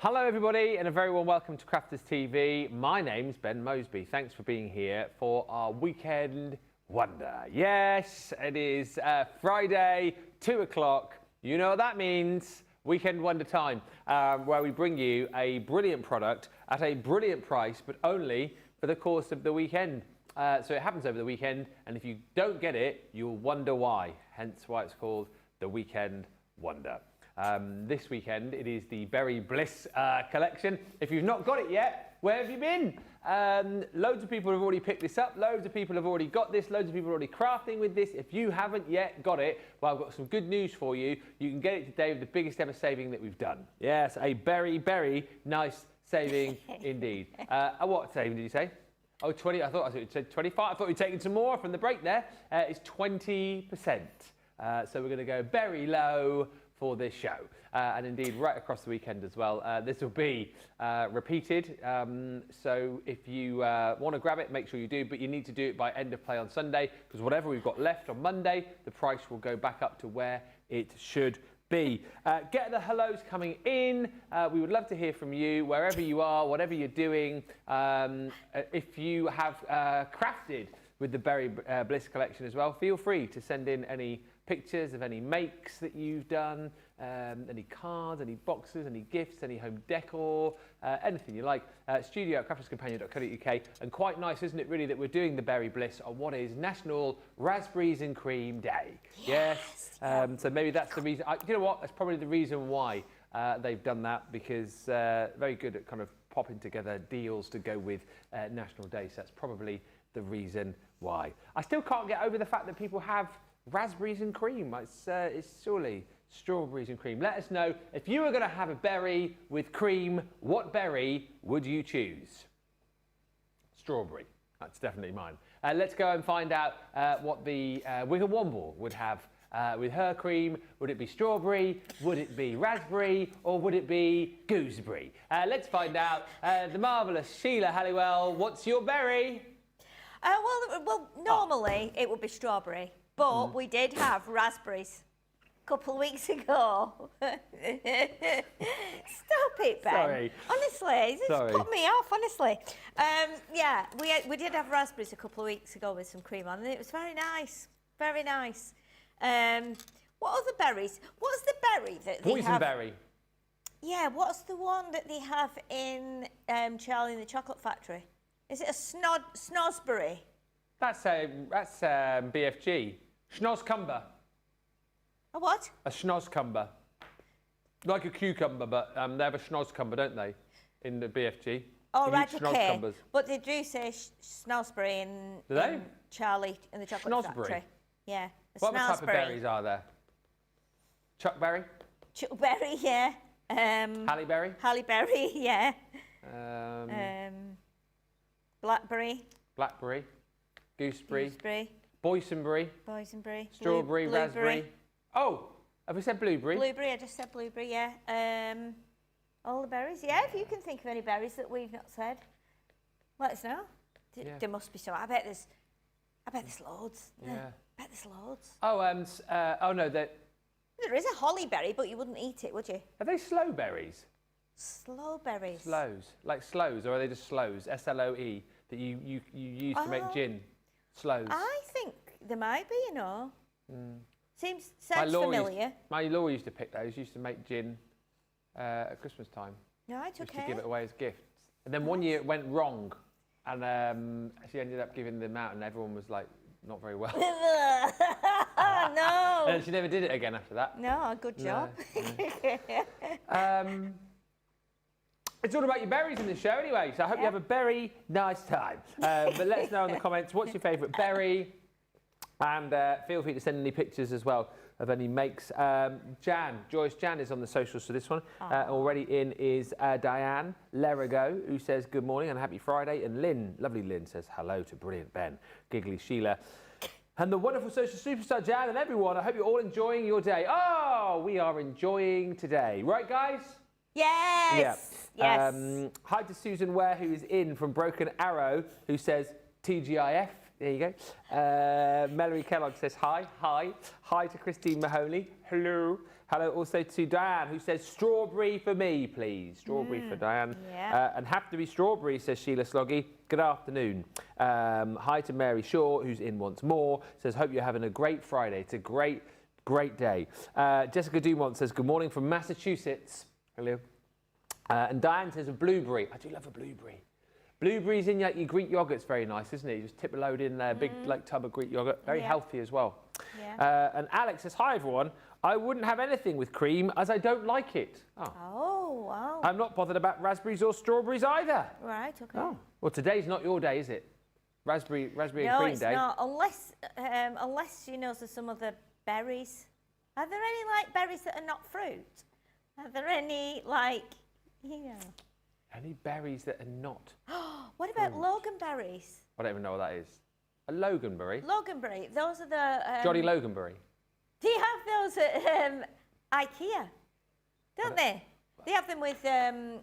Hello everybody and a very warm welcome to Crafters TV. My name's Ben Mosby. Thanks for being here for our Weekend Wonder. Yes, it is Friday, 2 o'clock. You know what that means. Weekend Wonder time, where we bring you a brilliant product at a brilliant price, but only for the course of the weekend. So it happens over the weekend, and if you don't get it, you'll wonder why. Hence why it's called the Weekend Wonder. This weekend, it is the Berry Bliss collection. If you've not got it yet, where have you been? Loads of people have already picked this up. Loads of people have already got this. Loads of people are already crafting with this. If you haven't yet got it, well, I've got some good news for you. You can get it today with the biggest ever saving that we've done. Yes, a very nice saving indeed. What saving did you say? Oh, 20, I thought you said 25. I thought you'd taken some more from the break there. It's 20%. So we're going to go very low for this show, and indeed right across the weekend as well. This will be repeated, so if you want to grab it, make sure you do, but you need to do it by end of play on Sunday, because whatever we've got left on Monday, the price will go back up to where it should be. Get the hellos coming in. We would love to hear from you wherever you are, whatever you're doing. If you have crafted with the Berry Bliss collection as well, feel free to send in any pictures of any makes that you've done, any cards, any boxes, any gifts, any home decor, anything you like. studio@crafterscompanion.co.uk. And quite nice, isn't it, really, that we're doing the Berry Bliss on what is National Raspberries and Cream Day. Yes. So maybe that's the reason. You know what? That's probably the reason why they've done that, because very good at kind of popping together deals to go with National Day. So that's probably the reason why. I still can't get over the fact that people have raspberries and cream. It's surely strawberries and cream. Let us know, if you were going to have a berry with cream, what berry would you choose? Strawberry. That's definitely mine. Let's go and find out what the Wiggle Womble would have with her cream. Would it be strawberry? Would it be raspberry? Or would it be gooseberry? Let's find out. The marvellous Sheila Halliwell, what's your berry? Well, normally it would be strawberry, but we did have raspberries a couple of weeks ago. Stop it, Ben. Sorry. Honestly, it's put me off, honestly. Yeah, we did have raspberries a couple of weeks ago with some cream on, and it was very nice. Very nice. What other berries? What's the berry that they have? Boysenberry. Yeah, what's the one that they have in Charlie and the Chocolate Factory? Is it a snosberry? That's BFG. Schnozcumber. A what? A schnozcumber. Like a cucumber, but they have a schnozcumber, don't they, in the BFG? Oh, right, okay. But they do say snosberry in Charlie and the Chocolate Factory. Yeah. What other type of berries are there? Chuckberry? Chuckberry, yeah. Halleberry? Halleberry, yeah. Blackberry. Blackberry. Gooseberry. Gooseberry. Boysenberry. Boysenberry. Strawberry, raspberry. Oh, have we said blueberry? Blueberry, I just said blueberry, yeah. All the berries, yeah. If you can think of any berries that we've not said, let us know. There must be some. I bet there's loads. Yeah. I bet there's loads. Oh no, there is a hollyberry, but you wouldn't eat it, would you? Are they sloe berries? Slow berries. Sloes, like sloes, or are they just sloes? SLOE, that you use to make gin. Sloes. I think there might be, you know. Sounds familiar. My Laura used to pick those. Used to make gin at Christmas time. Right, okay. Used to give it away as gifts. And then one year it went wrong, and she ended up giving them out, and everyone was like, not very well. Oh, no. And she never did it again after that. No, good job. No. It's all about your berries in this show anyway, so I hope you have a very nice time. But let us know in the comments, what's your favourite berry? And feel free to send any pictures as well of any makes. Joyce Jan is on the socials for this one. Already in is Diane Lerigo, who says good morning and happy Friday. And Lynn, lovely Lynn, says hello to brilliant Ben. Giggly Sheila. And the wonderful social superstar Jan and everyone, I hope you're all enjoying your day. Oh, we are enjoying today. Right, guys? Yes. Yeah. Yes. Hi to Susan Ware, who is in from Broken Arrow, who says TGIF. There you go. Melanie Kellogg says hi. Hi to Christine Mahoney. Hello. Hello also to Diane, who says strawberry for me, please. Strawberry for Diane. Yeah. And have to be strawberry, says Sheila Sloggy. Good afternoon. Hi to Mary Shaw, who's in once more. Says, hope you're having a great Friday. It's a great day. Jessica Dumont says, good morning from Massachusetts. Hello. And Diane says a blueberry. I do love a blueberry. Blueberries in your Greek yogurt's very nice, isn't it? You just tip a load in there, big tub of Greek yogurt. Very healthy as well. Yeah. And Alex says, hi everyone. I wouldn't have anything with cream as I don't like it. Oh, wow. I'm not bothered about raspberries or strawberries either. Right, okay. Oh. Well, today's not your day, is it? Raspberry and cream day. No, it's not. Unless you know, so some of the berries. Are there any like berries that are not fruit? Are there any like, you know? Any berries that are not? What about loganberries? I don't even know what that is. A loganberry? Loganberry. Those are the. Johnny Loganberry. Do you have those at IKEA? Don't they? They have them with. Yeah,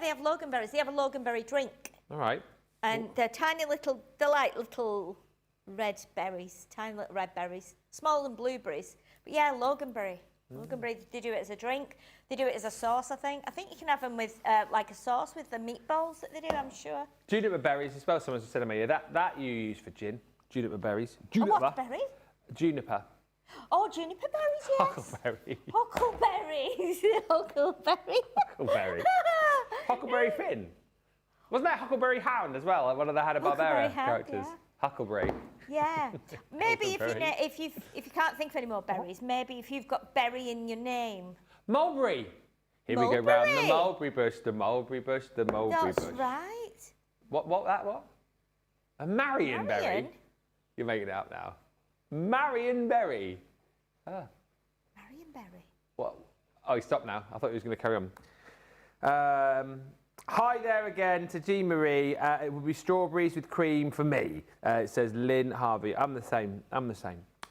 they have loganberries. They have a loganberry drink. All right. And they're tiny little. They're like little red berries. Tiny little red berries. Smaller than blueberries. But yeah, loganberry. Loganberry, they do it as a drink. They do it as a sauce, I think. I think you can have them with like a sauce with the meatballs that they do, I'm sure. Juniper berries, as well, someone said to me, that you use for gin. Juniper berries. Juniper. Oh, what berry? Juniper. Oh, juniper berries, yes. Huckleberry. Huckleberries. Huckleberry. Huckleberry. Huckleberry Finn. Wasn't that Huckleberry Hound as well? One of the Hanna-Barbera characters. Yeah. Huckleberry. Yeah. Maybe if you can't think of any more berries, maybe if you've got berry in your name. Mulberry. Here we go round the mulberry bush, the mulberry bush, the mulberry bush. That's right. What? A Marionberry? You're making it up now. Marionberry. Marionberry. What? Oh, he stopped now. I thought he was going to carry on. Hi there again to Jean Marie. It will be strawberries with cream for me. It says Lynn Harvey. I'm the same.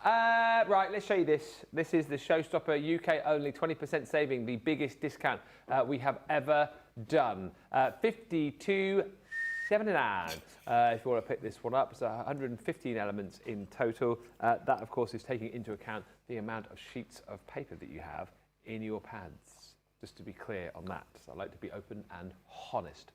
Right, let's show you this. This is the Showstopper UK only 20% saving, the biggest discount we have ever done. 52.79. If you want to pick this one up, it's 115 elements in total. That, of course, is taking into account the amount of sheets of paper that you have in your pads. Just to be clear on that. So I like to be open and honest.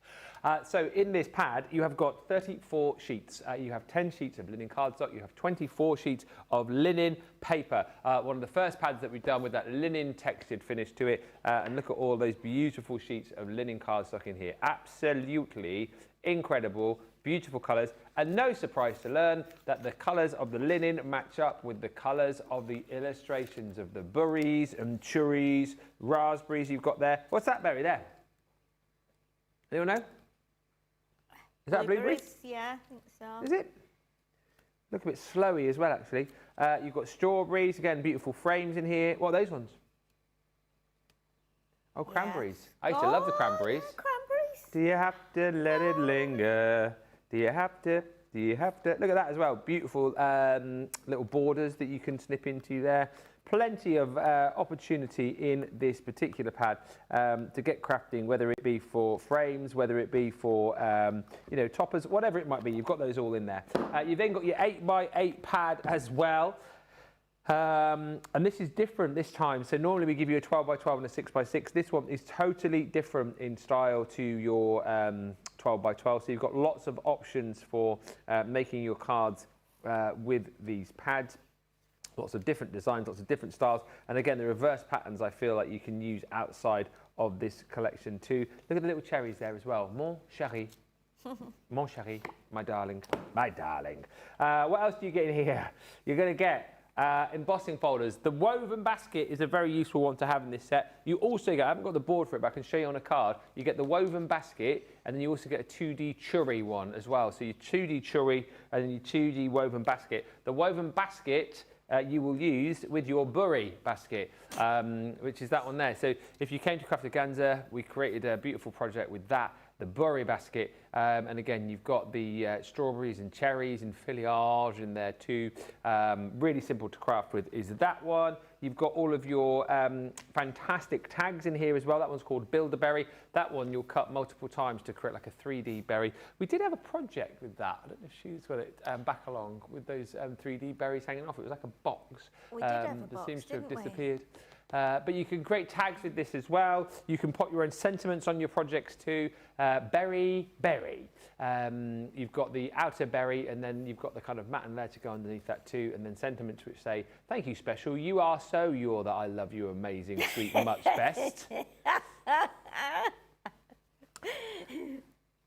So in this pad, you have got 34 sheets. You have 10 sheets of linen cardstock. You have 24 sheets of linen paper. One of the first pads that we've done with that linen textured finish to it. And look at all those beautiful sheets of linen cardstock in here. Absolutely incredible, beautiful colours. And no surprise to learn that the colours of the linen match up with the colours of the illustrations of the berries and cherries, raspberries you've got there. What's that berry there? Anyone know? Is that a blueberry? Yeah, I think so. Is it? Look a bit slowy as well, actually. You've got strawberries, again, beautiful frames in here. What are those ones? Oh, cranberries. Yes. I used to love the cranberries. Yeah, cranberries. Do you have to let it linger? Do you have to? Look at that as well. Beautiful little borders that you can snip into there. Plenty of opportunity in this particular pad to get crafting, whether it be for frames, whether it be for toppers, whatever it might be. You've got those all in there. You've then got your 8x8 pad as well. And this is different this time. So normally we give you a 12x12 and a 6x6. This one is totally different in style to your 12x12. So you've got lots of options for making your cards with these pads. Lots of different designs, lots of different styles. And again, the reverse patterns I feel like you can use outside of this collection too. Look at the little cherries there as well. Mon chéri. Mon chéri. My darling. My darling. What else do you get in here? You're going to get embossing folders. The woven basket is a very useful one to have in this set. You also get, I haven't got the board for it, but I can show you on a card. You get the woven basket, and then you also get a 2D churri one as well. So your 2D churri and then your 2D woven basket. The woven basket you will use with your bury basket, which is that one there. So if you came to Craftaganza, we created a beautiful project with that the Bury basket. And again, you've got the strawberries and cherries and foliage in there too. Really simple to craft with is that one. You've got all of your fantastic tags in here as well. That one's called Build-A-Berry. That one you'll cut multiple times to create like a 3D berry. We did have a project with that. I don't know if she's got it back along with those 3D berries hanging off. It was like a box. We did have a that box, seems to have didn't we? disappeared. But you can create tags with this as well. You can put your own sentiments on your projects too. Berry. You've got the outer berry, and then you've got the kind of mat and layer to go underneath that too. And then sentiments which say, thank you, special. You are so you're that I love you, amazing, sweet, much best.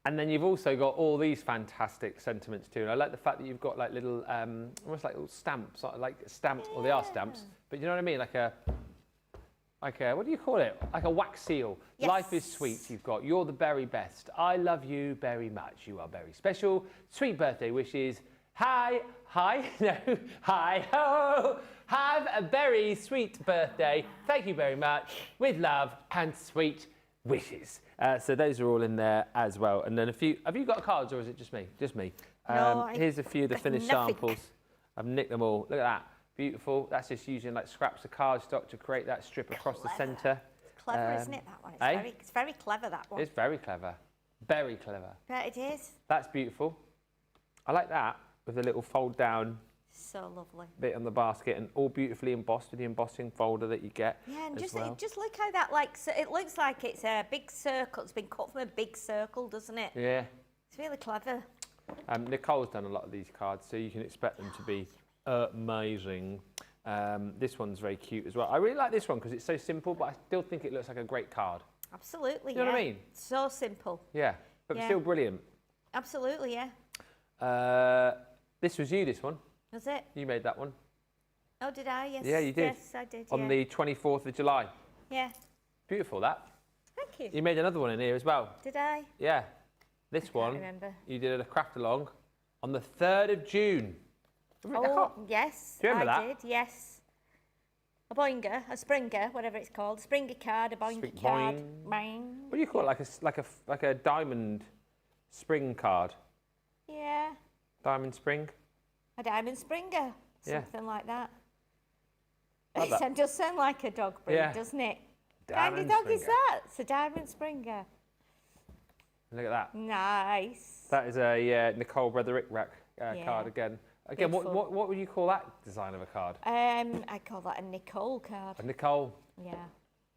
And then you've also got all these fantastic sentiments too. And I like the fact that you've got like little, almost like little stamps, like stamped, or they are stamps, but you know what I mean? Like a, what do you call it? Like a wax seal. Yes. Life is sweet. You've got, you're the very best. I love you very much. You are very special. Sweet birthday wishes. Hi, no, hi, ho. Have a very sweet birthday. Thank you very much. With love and sweet wishes. So those are all in there as well. And then a few, have you got cards or is it just me? Just me. No, Here's a few of the finished nothing. samples. I've nicked them all. Look at that. Beautiful. That's just using like scraps of cardstock to create that strip across the centre. It's clever, isn't it, that one? It's very clever, that one. It's very clever. Very clever. But it is. That's beautiful. I like that with a little fold down So lovely. bit on the basket and all beautifully embossed with the embossing folder that you get. Yeah, and as well. just look how that, like, so it looks like it's a big circle. It's been cut from a big circle, doesn't it? Yeah. It's really clever. Nicole's done a lot of these cards, so you can expect them to be amazing. This one's very cute as well. I really like this one because it's so simple, but I still think it looks like a great card. Absolutely, You know yeah. what I mean? So simple. Yeah, but Yeah. still brilliant. Absolutely, yeah. This was you, this one. Was it? You made that one. Oh, did I? Yes. Yeah, you did. Yes, I did, On yeah. the 24th of July. Yeah. Beautiful, that. Thank you. You made another one in here as well. Did I? Yeah. This one, remember. you did a craft along on the 3rd of June. Oh, yes. Do you remember I that? did, yes. A boinger, a springer, whatever it's called. A springer card, a boinger Spring- card. boing. Boing. What do you call it? Like a diamond spring card? Yeah. Diamond spring? A diamond springer. Yeah. Something like that. Like that. It does sound like a dog breed, Yeah. doesn't it? Diamond What kind of dog is springer. that? It's a diamond springer. Look at that. Nice. That is a Nicole Brederick rack Yeah. card again. Again, Beautiful. what would you call that design of a card? I call that a Nicole card. A Nicole. Yeah.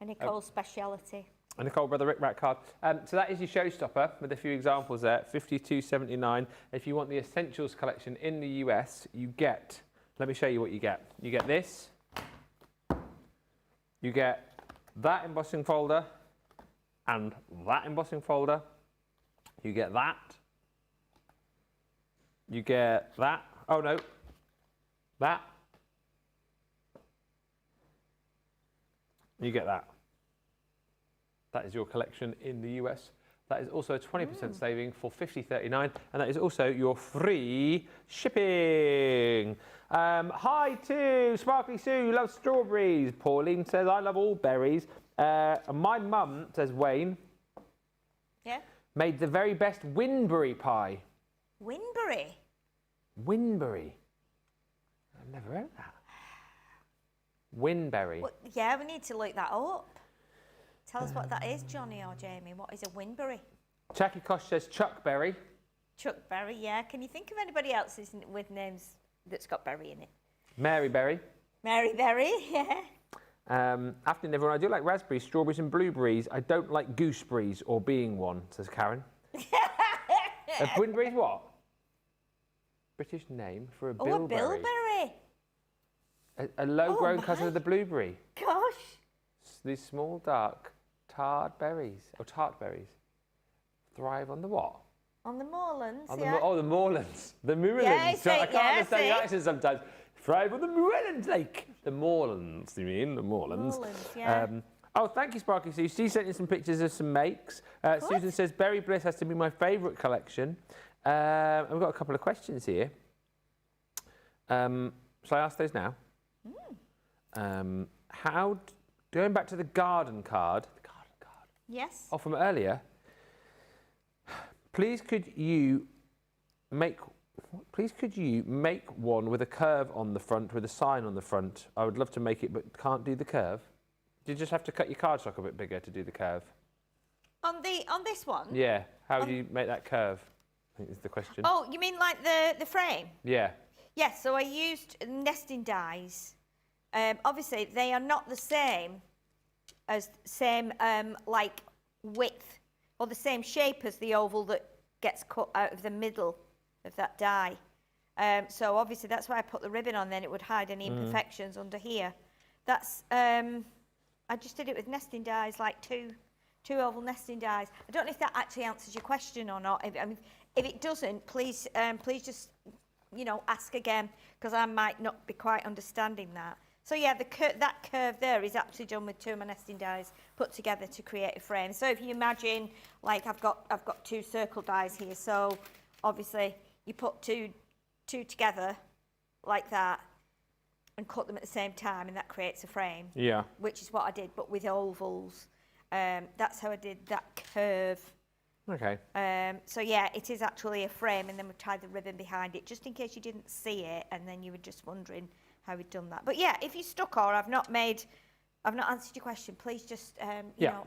A Nicole speciality. A Nicole Brederick rack card. So that is your showstopper with a few examples there. $52.79. If you want the Essentials collection in the US, you get. Let me show you what you get. You get this. You get that embossing folder and that embossing folder. You get that. You get that. Oh no. That. You get that. That is your collection in the US. That is also a 20% saving for $50.39, and that is also your free shipping. Hi to Sparkly Sue, who loves strawberries. Pauline says, I love all berries. And my mum, says Wayne, Yeah. made the very best Winbury pie. Winbury. Winbury. I've never heard that. Winberry. Well, yeah, we need to look that up. Tell us what that is, Johnny or Jamie. What is a Winbury? Jackie Kosh says Chuckberry. Chuck Berry, yeah. Can you think of anybody else with names that's got berry in it? Mary Berry. Mary Berry, yeah. Afternoon, everyone. I do like raspberries, strawberries, and blueberries. I don't like gooseberries or being one, says Karen. Winberry's what? British name for a Oh, bilberry. a bilberry. A low-grown Oh, cousin of the blueberry. Gosh. These small, dark, tart berries, or tart berries, thrive on the what? On the moorlands, On yeah. the moorlands. The moorlands. Yeah, So I see, can't yeah, understand the see. accent sometimes. Thrive on the moorlands, like. The moorlands, you mean? The moorlands. Moorlands, yeah. Oh, thank you, Sparky Sue. She sent in some pictures of some makes. Susan says, Berry Bliss has to be my favourite collection. I've got a couple of questions here. Shall I ask those now? Going back to the garden card. Yes. Oh, from earlier. Please could you make one with a curve on the front with a sign on the front? I would love to make it, but can't do the curve. Do you just have to cut your cardstock a bit bigger to do the curve? On this one? Yeah. How do you make that curve? I think is the question. Oh, you mean like the frame? Yeah. Yes, so I used nesting dies. Obviously, they are not the same like width or the same shape as the oval that gets cut out of the middle of that die. So obviously that's why I put the ribbon on, then it would hide any imperfections under here. That's, I just did it with nesting dies, like two oval nesting dies. I don't know if that actually answers your question or not. If it doesn't, please just, ask again, because I might not be quite understanding that. So yeah, that curve there is actually done with 2 of my nesting dies put together to create a frame. So if you imagine, like I've got 2 circle dies here, so obviously you put two together like that and cut them at the same time, and that creates a frame. Yeah. Which is what I did, but with ovals. That's how I did that curve. Okay. So yeah, it is actually a frame, and then we tied the ribbon behind it, just in case you didn't see it, and then you were just wondering how we'd done that. But yeah, if you're stuck or I've not answered your question, please just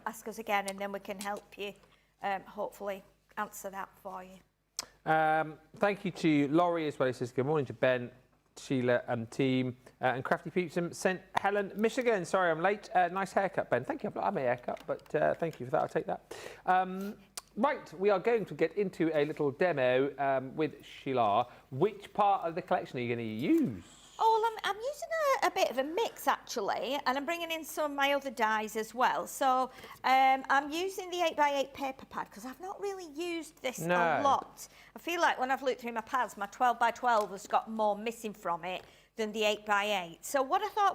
ask us again, and then we can help you hopefully answer that for you. Thank you to Laurie as well. He says good morning to Ben, Sheila and team. And Crafty Peeps St. Helen, Michigan. Sorry I'm late. Nice haircut, Ben. Thank you. I've not had my haircut, but thank you for that. I'll take that. Right, we are going to get into a little demo with Sheila. Which part of the collection are you going to use? Oh, well, I'm using a bit of a mix, actually, and I'm bringing in some of my other dies as well. So I'm using the 8x8 paper pad, because I've not really used this a lot. I feel like when I've looked through my pads, my 12x12 has got more missing from it than the 8x8. So what I thought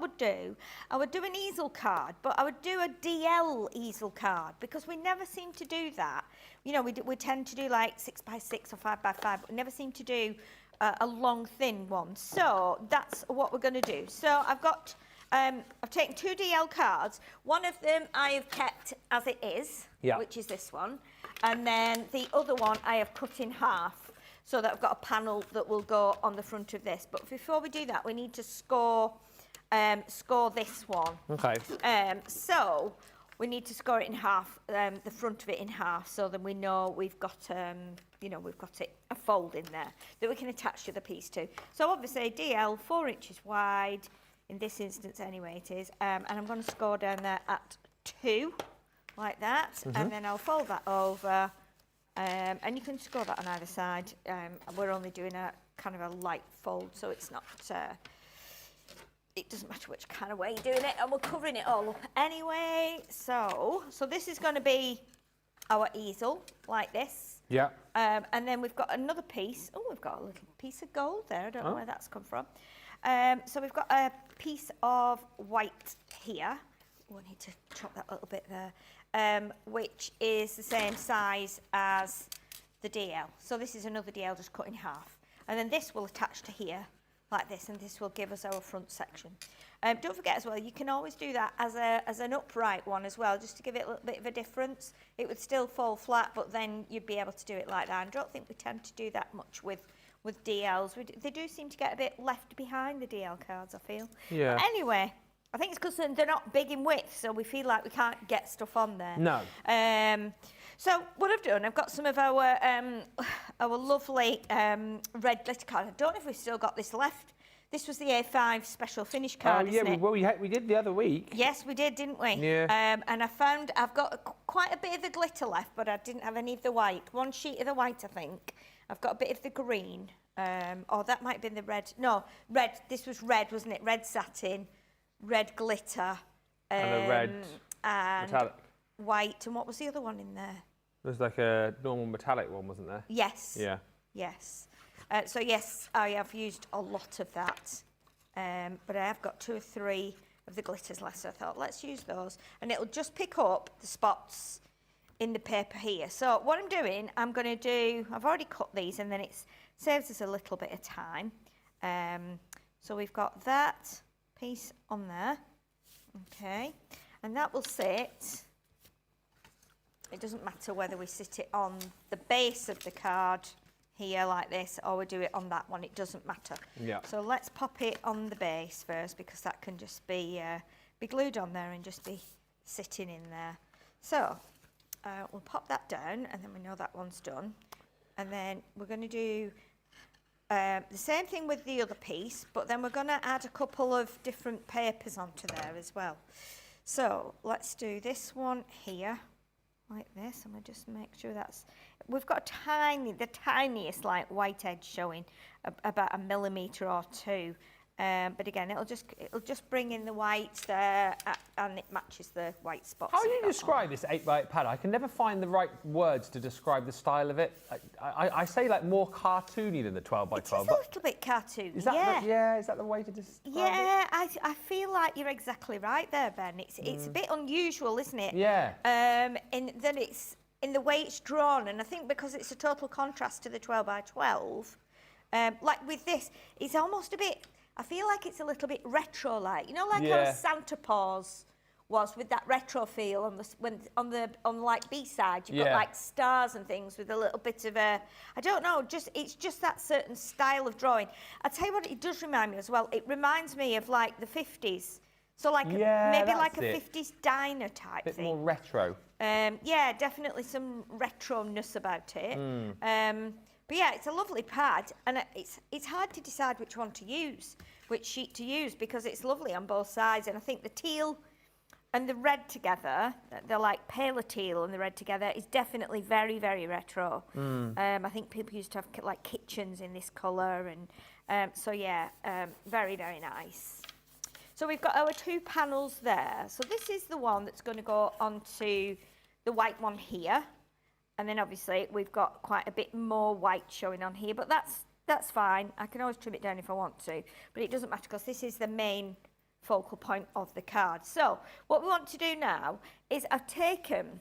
I would do an easel card, but I would do a DL easel card, because we never seem to do that. We tend to do like 6x6 or 5x5, but we never seem to do a long thin one. So that's what we're going to do. So I've taken 2 DL cards. One of them I have kept as it is, which is this one, and then the other one I have cut in half, so that I've got a panel that will go on the front of this. But before we do that, we need to score this one. Okay. So we need to score it in half, the front of it in half, so then we know we've got a fold in there that we can attach to the piece to. So obviously DL 4 inches wide, in this instance anyway it is, and I'm going to score down there at 2, like that, and then I'll fold that over, and you can score that on either side. We're only doing a kind of a light fold, so it's not, it doesn't matter which kind of way you're doing it, and we're covering it all up anyway. So this is going to be our easel, like this. Yeah. And then we've got another piece. Oh, we've got a little piece of gold there. I don't know where that's come from. So we've got a piece of white here. Oh, I need to chop that a little bit there. Which is the same size as the DL. So this is another DL just cut in half. And then this will attach to here, like this, and this will give us our front section. Don't forget as well, you can always do that as an upright one as well, just to give it a little bit of a difference. It would still fall flat, but then you'd be able to do it like that. I don't think we tend to do that much with DLs. They do seem to get a bit left behind, the DL cards, I feel. Yeah. But anyway, I think it's because they're not big in width, so we feel like we can't get stuff on there. No. So what I've done, I've got some of our lovely red glitter card. I don't know if we've still got this left. This was the A5 special finish card, isn't it? We did the other week. Yes, we did, didn't we? Yeah. And I found I've got quite a bit of the glitter left, but I didn't have any of the white. One sheet of the white, I think. I've got a bit of the green. Or that might have been the red. No, red. This was red, wasn't it? Red satin, red glitter. And a red and metallic. White. And what was the other one in there? There's like a normal metallic one, wasn't there? Yes. Yeah. Yes. So yes, I have used a lot of that, but I have got 2 or 3 of the glitters left, so I thought let's use those, and it'll just pick up the spots in the paper here. So what I'm doing, I'm going to do, I've already cut these, and then it saves us a little bit of time. So we've got that piece on there, okay, and that will sit It doesn't matter whether we sit it on the base of the card here like this, or we do it on that one. It doesn't matter. Yeah. So let's pop it on the base first, because that can just be glued on there and just be sitting in there. So we'll pop that down, and then we know that one's done. And then we're going to do the same thing with the other piece, but then we're going to add a couple of different papers onto there as well. So let's do this one here, like this, and we'll just make sure that's... We've got the tiniest like white edge showing, about 1 millimetre or 2. But again, it'll just bring in the white there, and it matches the white spots. How do you describe this 8x8 pad? I can never find the right words to describe the style of it. I say like more cartoony than the 12x12. It's a little bit cartoony. Is that is that the way to describe it? Yeah, I feel like you're exactly right there, Ben. It's a bit unusual, isn't it? Yeah. In that it's in the way it's drawn, and I think because it's a total contrast to the 12x12. Like with this, it's almost a bit. I feel like it's a little bit retro-like, you know, like how Santa Paws was with that retro feel on the like B-side. You've got like stars and things with a little bit of a, I don't know, it's just that certain style of drawing. I tell you what, it does remind me as well. It reminds me of like the 50s, so like maybe like a 50s diner type thing. A bit more retro. Yeah, definitely some retro-ness about it. But yeah, it's a lovely pad, and it's hard to decide which one to use, which sheet to use, because it's lovely on both sides. And I think the teal and the red together, they're like paler teal and the red together, is definitely very, very retro. I think people used to have like kitchens in this colour, and so yeah, very, very nice. So we've got our 2 panels there. So this is the one that's going to go onto the white one here. And then obviously we've got quite a bit more white showing on here, but that's fine. I can always trim it down if I want to, but it doesn't matter because this is the main focal point of the card. So what we want to do now is I've taken,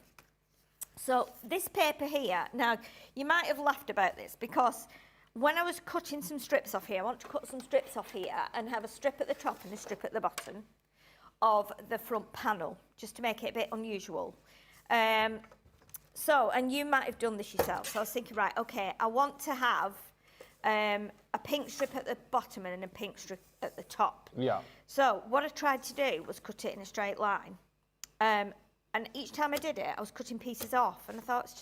so this paper here, now you might have laughed about this because when I was cutting some strips off here, I want to cut some strips off here and have a strip at the top and a strip at the bottom of the front panel, just to make it a bit unusual. So, and you might have done this yourself. So I was thinking, right, okay, I want to have a pink strip at the bottom and a pink strip at the top. Yeah. So what I tried to do was cut it in a straight line. And each time I did it, I was cutting pieces off. And I thought, it's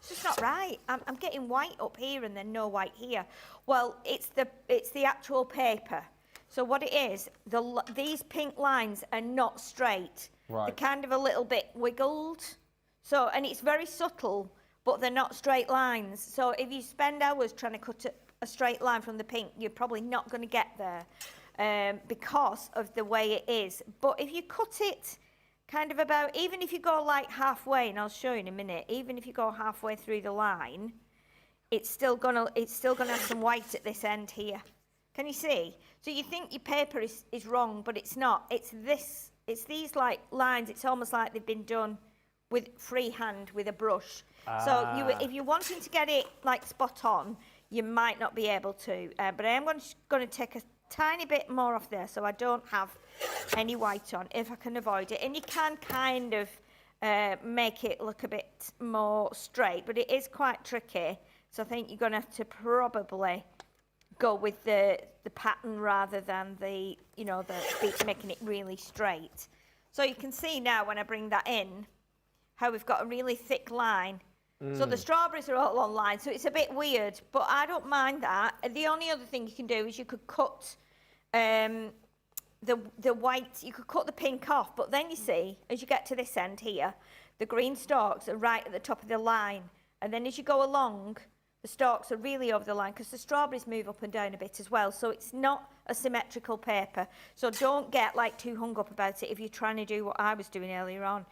just not right. I'm getting white up here and then no white here. Well, it's the actual paper. So what it is, these pink lines are not straight. Right. They're kind of a little bit wiggled. So, and it's very subtle, but they're not straight lines. So if you spend hours trying to cut a straight line from the pink, you're probably not going to get there because of the way it is. But if you cut it kind of about, even if you go like halfway, and I'll show you in a minute, even if you go halfway through the line, it's still gonna have some white at this end here. Can you see? So you think your paper is wrong, but it's not. It's these like lines. It's almost like they've been done with freehand with a brush. So if you're wanting to get it like spot on, you might not be able to. But I am going to take a tiny bit more off there so I don't have any white on, if I can avoid it. And you can kind of make it look a bit more straight, but it is quite tricky. So I think you're going to have to probably go with the pattern rather than the beach, making it really straight. So you can see now when I bring that in, how we've got a really thick line. So the strawberries are all on line, so it's a bit weird, but I don't mind that. And the only other thing you can do is you could cut the white, you could cut the pink off, but then you see, as you get to this end here, the green stalks are right at the top of the line. And then as you go along, the stalks are really over the line because the strawberries move up and down a bit as well. So it's not a symmetrical paper. So don't get like too hung up about it if you're trying to do what I was doing earlier on.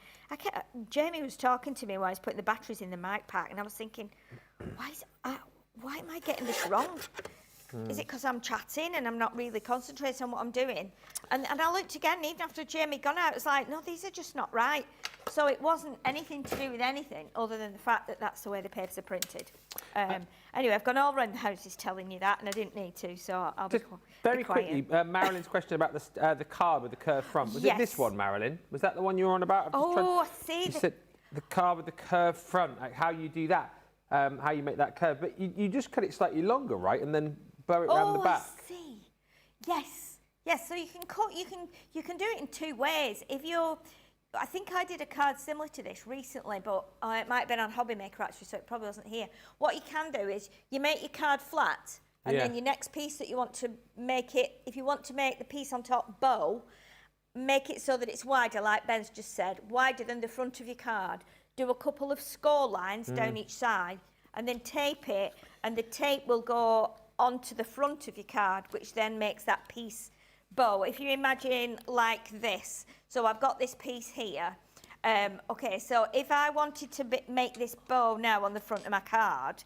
Jamie was talking to me while I was putting the batteries in the mic pack, and I was thinking, why am I getting this wrong? Is it because I'm chatting and I'm not really concentrating on what I'm doing? And I looked again, even after Jamie gone out, it's like, no, these are just not right. So it wasn't anything to do with anything other than the fact that that's the way the papers are printed. Anyway, I've gone all around the houses telling you that, and I didn't need to, so I'll be quiet. Very quickly, Marilyn's question about the card with the curved front. Was it this one, Marilyn? Was that the one you were on about? I see. the card with the curved front, like how you do that, how you make that curve. But you just cut it slightly longer, right? And then bow it around the back. I see. Yes. Yes, so you can cut, you can do it in two ways. If you're, I think I did a card similar to this recently, but it might have been on Hobby Maker actually, so it probably wasn't here. What you can do is you make your card flat, and then your next piece that you want to make it, if you want to make the piece on top bow, make it so that it's wider, like Ben's just said, wider than the front of your card. Do a couple of score lines down each side, and then tape it, and the tape will go onto the front of your card, which then makes that piece bow. If you imagine like this, so I've got this piece here. Okay, so if I wanted to make this bow now on the front of my card,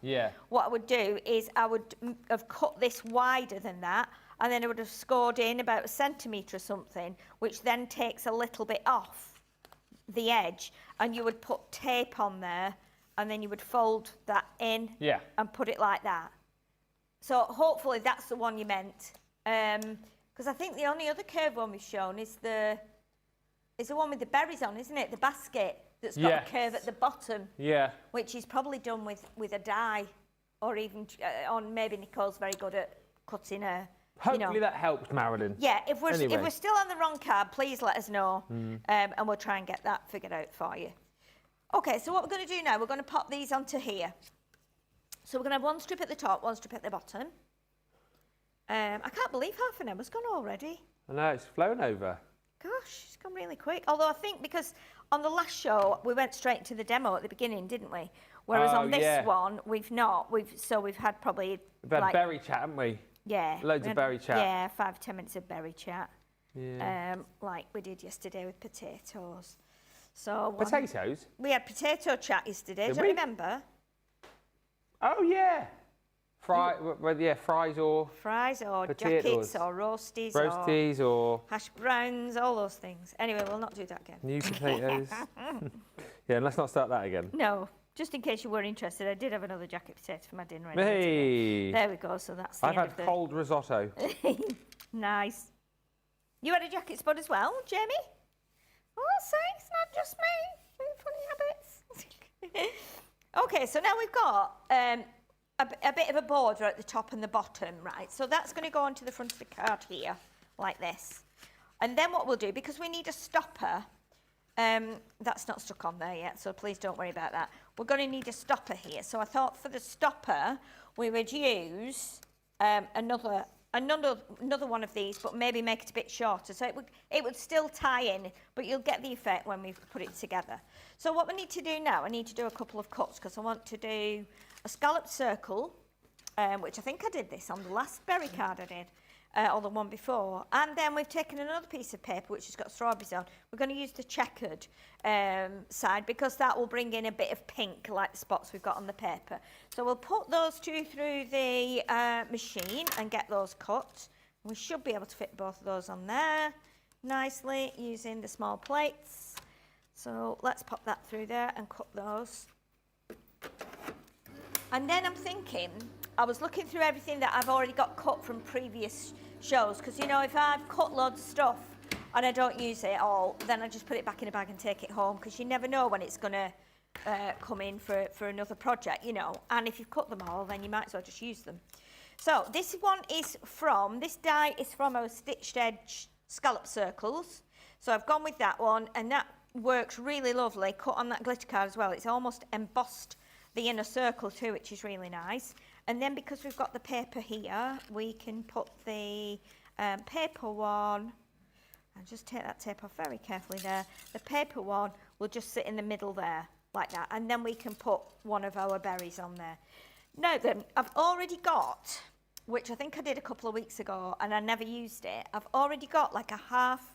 what I would do is I would have cut this wider than that, and then I would have scored in about 1 centimetre or something, which then takes a little bit off the edge, and you would put tape on there, and then you would fold that in and put it like that. So hopefully that's the one you meant. Because I think the only other curved one we've shown is the one with the berries on, isn't it? The basket that's got a curve at the bottom. Yeah. Which is probably done with a die, or even on maybe Nicole's very good at cutting a. Hopefully that helps, Marilyn. Yeah. If we're still on the wrong card, please let us know, and we'll try and get that figured out for you. Okay. So what we're going to do now? We're going to pop these onto here. So we're going to have one strip at the top, one strip at the bottom. I can't believe half an hour's gone already. I know, it's flown over. Gosh, it's gone really quick. Although I think because on the last show, we went straight into the demo at the beginning, didn't we? Whereas on this one, we've not. We've had probably... We've had berry chat, haven't we? Yeah. Loads of berry chat. Yeah, 5-10 minutes of berry chat. Yeah. Like we did yesterday with potatoes. So potatoes? We had potato chat yesterday, do you remember? Oh, yeah. Fries or potatoes. Jackets or roasties or hash browns, all those things. Anyway, we'll not do that again. New potatoes. Yeah, let's not start that again. No, just in case you were interested, I did have another jacket potato for my dinner. Hey. There we go. So that's the I've had cold risotto. Nice. You had a jacket spud as well, Jamie? Oh, see, it's not just me. Funny habits. Okay, so now we've got a bit of a border at the top and the bottom, right? So that's going to go onto the front of the card here, like this. And then what we'll do, because we need a stopper, that's not stuck on there yet, so please don't worry about that. We're going to need a stopper here. So I thought for the stopper, we would use another one of these, but maybe make it a bit shorter. So it would still tie in, but you'll get the effect when we put it together. So what we need to do now, I need to do a couple of cuts, because I want to do a scalloped circle, which I think I did this on the last berry card I did, or the one before. And then we've taken another piece of paper, which has got strawberries on. We're going to use the checkered side, because that will bring in a bit of pink, like the spots we've got on the paper. So we'll put those two through the machine and get those cut. We should be able to fit both of those on there nicely using the small plates. So let's pop that through there and cut those. And then I'm thinking, I was looking through everything that I've already got cut from previous shows, because, you know, if I've cut loads of stuff and I don't use it all, then I just put it back in a bag and take it home, because you never know when it's going to come in for another project, you know. And if you've cut them all, then you might as well just use them. So this die is from our stitched edge scallop circles. So I've gone with that one, and that works really lovely, cut on that glitter card as well. It's almost embossed the inner circle too, which is really nice. And then because we've got the paper here, we can put the paper one, and just take that tape off very carefully there. The paper one will just sit in the middle there, like that. And then we can put one of our berries on there. Now then, I've already got, which I think I did a couple of weeks ago, and I never used it, I've already got like a half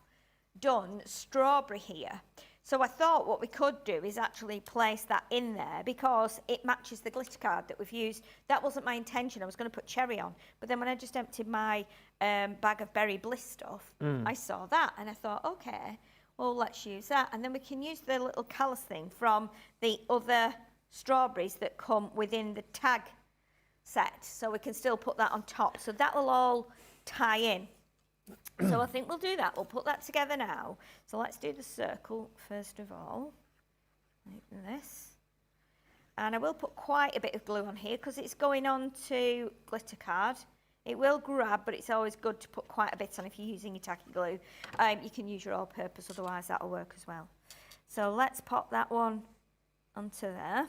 done strawberry here. So I thought what we could do is actually place that in there, because it matches the glitter card that we've used. That wasn't my intention. I was going to put cherry on. But then when I just emptied my bag of berry Bliss stuff, I saw that and I thought, okay, well, let's use that. And then we can use the little callus thing from the other strawberries that come within the tag set. So we can still put that on top. So that will all tie in. So I think we'll do that. We'll put that together now. So let's do the circle first of all. like this. And I will put quite a bit of glue on here because it's going on to glitter card. It will grab, but it's always good to put quite a bit on if you're using your tacky glue. You can use your all-purpose, otherwise that'll work as well. So let's pop that one onto there,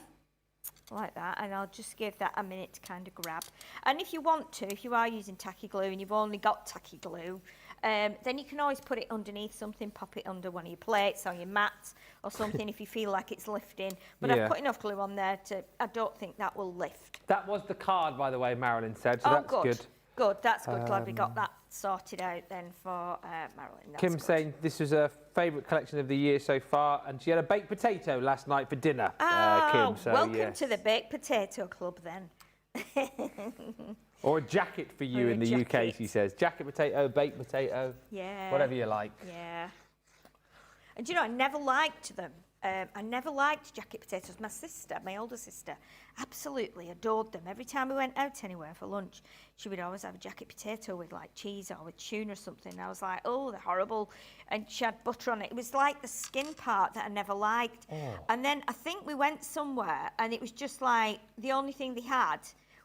like that, and I'll just give that a minute to kind of grab. And if you want to, if you are using tacky glue and you've only got tacky glue, then you can always put it underneath something, pop it under one of your plates or your mats or something if you feel like it's lifting. But I've put enough glue on there to, I don't think that will lift. That was the card, by the way, Marilyn said, so that's good. Good, that's good. Glad we got that sorted out then for Marilyn. That's Kim good. saying this was her favourite collection of the year so far, and she had a baked potato last night for dinner, Kim. So, welcome to the Baked Potato Club then. Or a jacket for you Or in a the UK, jacket. she says. Jacket potato, baked potato, Yeah. whatever you like. Yeah. And do you know, I never liked them. I never liked jacket potatoes. My sister, my older sister, absolutely adored them. Every time we went out anywhere for lunch, she would always have a jacket potato with like cheese or with tuna or something. And I was like, oh, they're horrible. And she had butter on it. It was like the skin part that I never liked. Oh. And then I think we went somewhere and it was just like, the only thing they had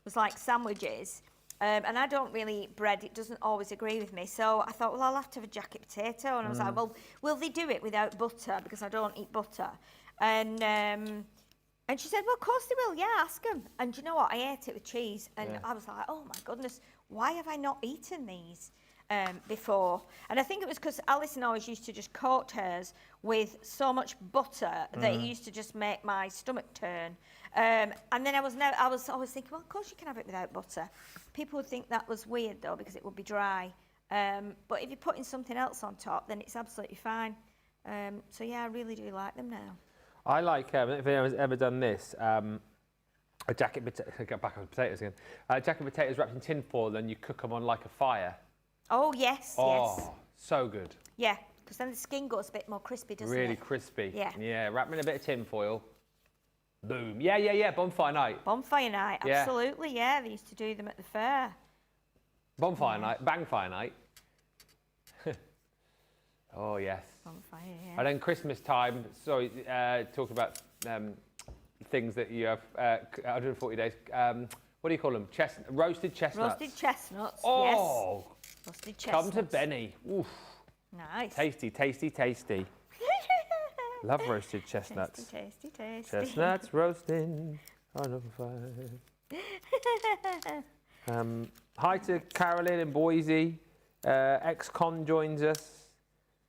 was like sandwiches. And I don't really eat bread, it doesn't always agree with me. So I thought, well, I'll have to have a jacket potato. And I was like, well, will they do it without butter? Because I don't eat butter. And she said, well, of course they will. Yeah, ask them. And do you know what? I ate it with cheese. And I was like, oh my goodness, why have I not eaten these before? And I think it was because Alison always used to just coat hers with so much butter that it used to just make my stomach turn. And then I was always thinking, well, of course you can have it without butter. People would think that was weird though, because it would be dry. But if you're putting something else on top, then it's absolutely fine. So yeah, I really do like them now. I like, if anyone's ever done this, a jacket potato, get back on potatoes again. Jacket potatoes wrapped in tin foil, and you cook them on like a fire. Oh, yes, yes. So good. Yeah, because then the skin goes a bit more crispy, doesn't it? Really crispy. Yeah. Yeah, wrap them in a bit of tin foil. Boom. Yeah, bonfire night. Bonfire night, Yeah. absolutely, yeah. They used to do them at the fair. Bonfire night, bangfire night. Oh, yes. Bonfire, yeah. And then Christmas time, sorry, talk about things that you have, 140 days, what do you call them? Roasted chestnuts. Roasted chestnuts, Oh, yes. Roasted chestnuts. come to Benny. Oof. Nice. Tasty, tasty, tasty. Love roasted chestnuts. Tasty, tasty, tasty. Chestnuts roasting on a fire. Hi to Carolyn in Boise. Ex-con joins us.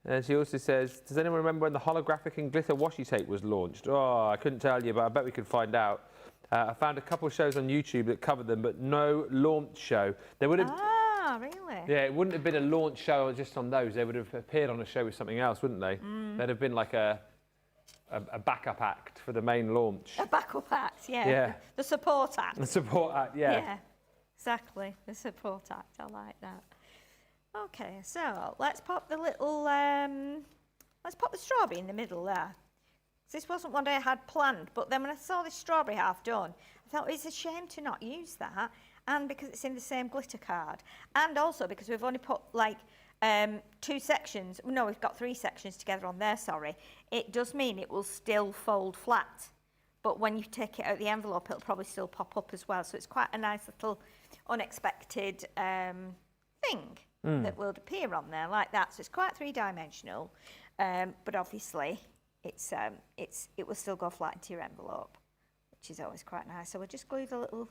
And she also says, does anyone remember when the holographic and glitter washi tape was launched? Oh, I couldn't tell you, but I bet we could find out. I found a couple of shows on YouTube that covered them, but no launch show. They would have. Ah, really? Yeah, it wouldn't have been a launch show just on those. They would have appeared on a show with something else, wouldn't they? They'd have been like a backup act for the main launch. A backup act, yeah. Yeah. The support act. The support act, yeah. Yeah, exactly. The support act. I like that. Okay, so let's pop the little, let's pop the strawberry in the middle there. This wasn't what I had planned, but then when I saw this strawberry half done, I thought it's a shame to not use that, and because it's in the same glitter card, and also because we've only put like 2 sections, no, we've got 3 sections together on there, sorry. It does mean it will still fold flat, but when you take it out of the envelope, it'll probably still pop up as well. So it's quite a nice little unexpected thing that will appear on there like that. So it's quite 3-dimensional, but obviously it will still go flat into your envelope, which is always quite nice. So we'll just glue the little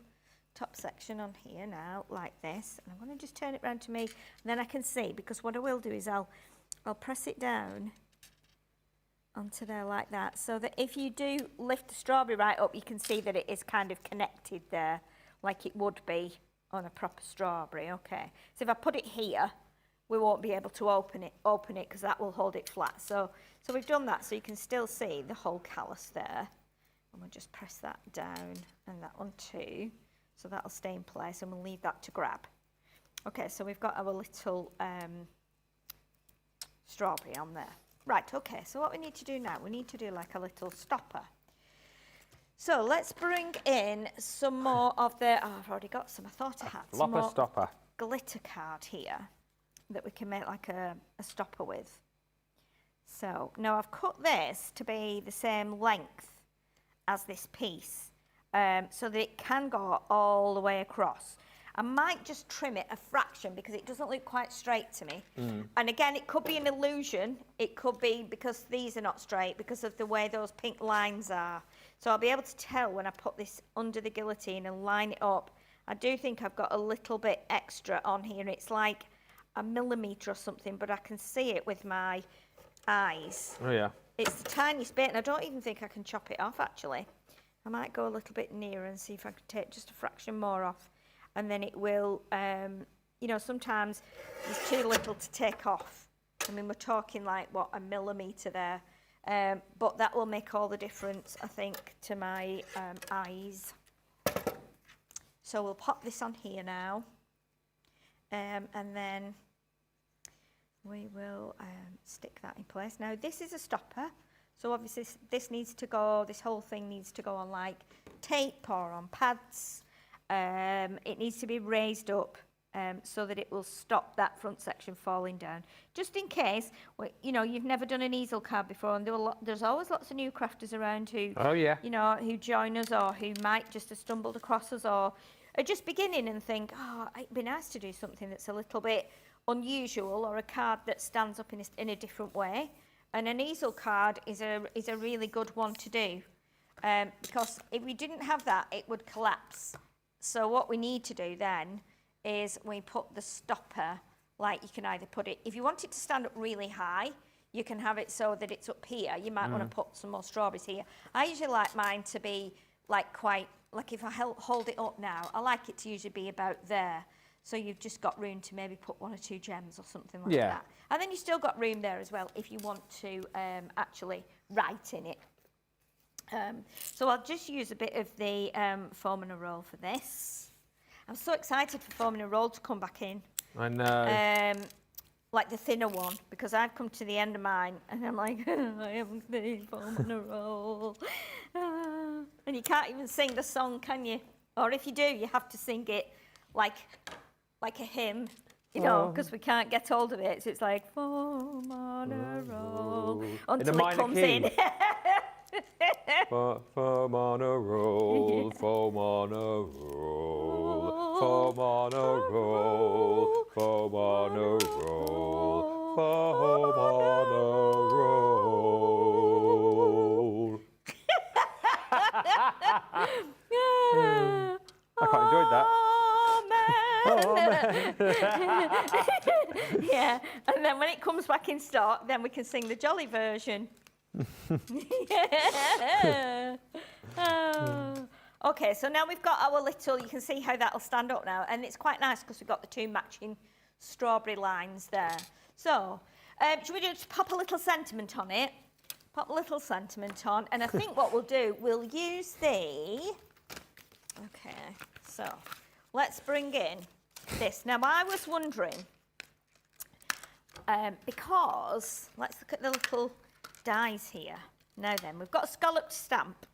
top section on here now like this, and I'm going to just turn it round to me, and then I can see, because what I will do is I'll press it down onto there like that, so that if you do lift the strawberry right up, you can see that it is kind of connected there like it would be on a proper strawberry. Okay, so if I put it here, we won't be able to open it because that will hold it flat. So we've done that, so you can still see the whole callus there, and we'll just press that down, and that one too, so that'll stay in place, and we'll leave that to grab. Okay, so we've got our little strawberry on there. Right, okay, so what we need to do now, we need to do like a little stopper. So let's bring in some more of the, oh, I've already got some, I thought I had some more Stopper. glitter card here that we can make like a stopper with. So now I've cut this to be the same length as this piece, so that it can go all the way across. I might just trim it a fraction because it doesn't look quite straight to me. And again, it could be an illusion. It could be because these are not straight because of the way those pink lines are. So I'll be able to tell when I put this under the guillotine and line it up. I do think I've got a little bit extra on here. It's like a millimetre or something, but I can see it with my eyes. Oh, yeah. It's the tiniest bit, and I don't even think I can chop it off, actually. I might go a little bit nearer and see if I can take just a fraction more off. And then it will, you know, sometimes it's too little to take off. I mean, we're talking like, what, a millimetre there. But that will make all the difference, I think, to my eyes. So we'll pop this on here now. And then we will stick that in place. Now, this is a stopper. So obviously this needs to go, this whole thing needs to go on like tape or on pads. It needs to be raised up so that it will stop that front section falling down. Just in case, you know, you've never done an easel card before, and there's always lots of new crafters around who, you know, who join us or who might just have stumbled across us or are just beginning and think, oh, it'd be nice to do something that's a little bit unusual or a card that stands up in a different way. And an easel card is a really good one to do because if we didn't have that, it would collapse. So what we need to do then is we put the stopper, like you can either put it, if you want it to stand up really high, you can have it so that it's up here. You might want to put some more strawberries here. I usually like mine to be like quite, like if I hold it up now, I like it to usually be about there. So you've just got room to maybe put 1 or 2 gems or something like that. And then you've still got room there as well if you want to actually write in it. So I'll just use a bit of the foam and a roll for this. I'm so excited for foam and a roll to come back in. I know. Like the thinner one, because I've come to the end of mine and I'm like, I haven't seen foam and a roll. And you can't even sing the song, can you? Or if you do, you have to sing it like a hymn, you know, because we can't get hold of it. So it's like, foam on a roll, until it comes in. Foam on a roll, foam on a roll, foam on a roll, foam on a roll, foam on a roll. I quite enjoyed that. Oh, man. Yeah, and then when it comes back in stock, then we can sing the jolly version. Yeah. Oh. Okay, so now we've got our little, you can see how that'll stand up now, and it's quite nice because we've got the 2 matching strawberry lines there. So, should we just pop a little sentiment on it? Pop a little sentiment on, and I think what we'll do, we'll use the, okay, so let's bring in this. Now, I was wondering, because, let's look at the little dies here. Now then, we've got a scalloped stamp,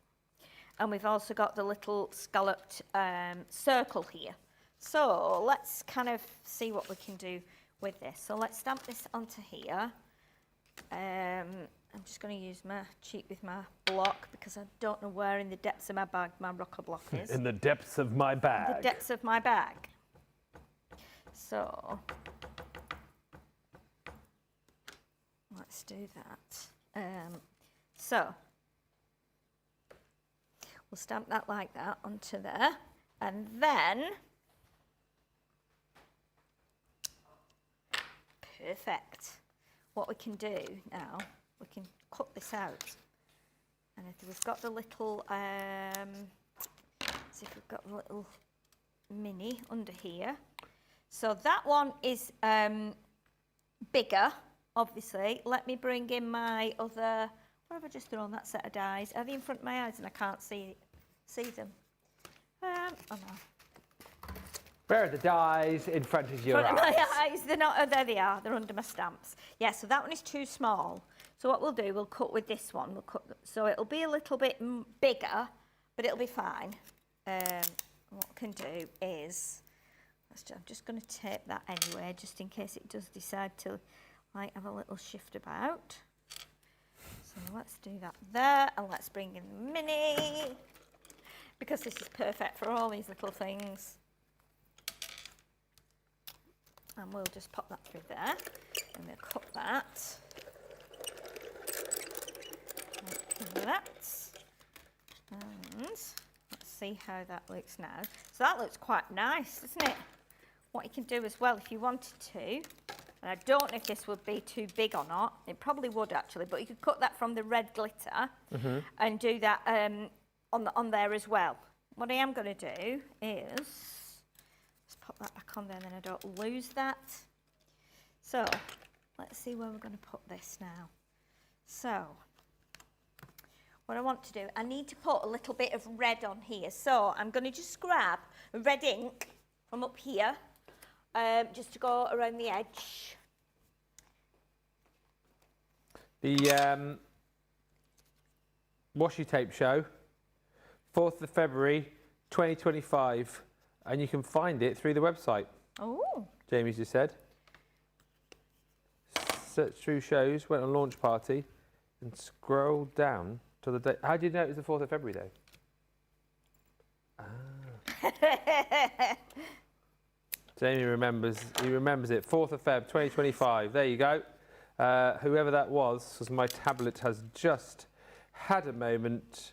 and we've also got the little scalloped circle here. So let's kind of see what we can do with this. So let's stamp this onto here. I'm just going to use my cheat with my block because I don't know where in the depths of my bag my rocker block is. In the depths of my bag. The depths of my bag. So let's do that. So we'll stamp that like that onto there, and then perfect. What we can do now, we can cut this out, and if we've got the little, see if we've got the little mini under here. So that one is bigger, obviously. Let me bring in my other, where have I just thrown that set of dies? Are they in front of my eyes and I can't see them? Oh no. Where are the dies in front of your Front eyes? of my eyes, they're not, oh, there they are, they're under my stamps. Yeah, so that one is too small. So what we'll do, we'll cut with this one. We'll cut, so it'll be a little bit bigger, but it'll be fine. What we can do is, I'm just going to tape that anyway, just in case it does decide to like have a little shift about. So let's do that there, and let's bring in the mini, because this is perfect for all these little things. And we'll just pop that through there, and we'll cut that. Like that. And let's see how that looks now. So that looks quite nice, doesn't it? What you can do as well, if you wanted to, and I don't know if this would be too big or not, it probably would actually, but you could cut that from the red glitter and do that on there as well. What I am going to do is, let's pop that back on there, and then I don't lose that. So, let's see where we're going to put this now. So, what I want to do, I need to put a little bit of red on here. So, I'm going to just grab red ink from up here, just to go around the edge. The washi tape show, 4th of February 2025, and you can find it through the website. Oh. Jamie's just said. Search through shows, went on launch party, and scroll down to the date. How did you know it was the 4th of February though? Ah. Jamie remembers, he remembers it, 4th of Feb 2025. There you go. Whoever that was, because my tablet has just had a moment.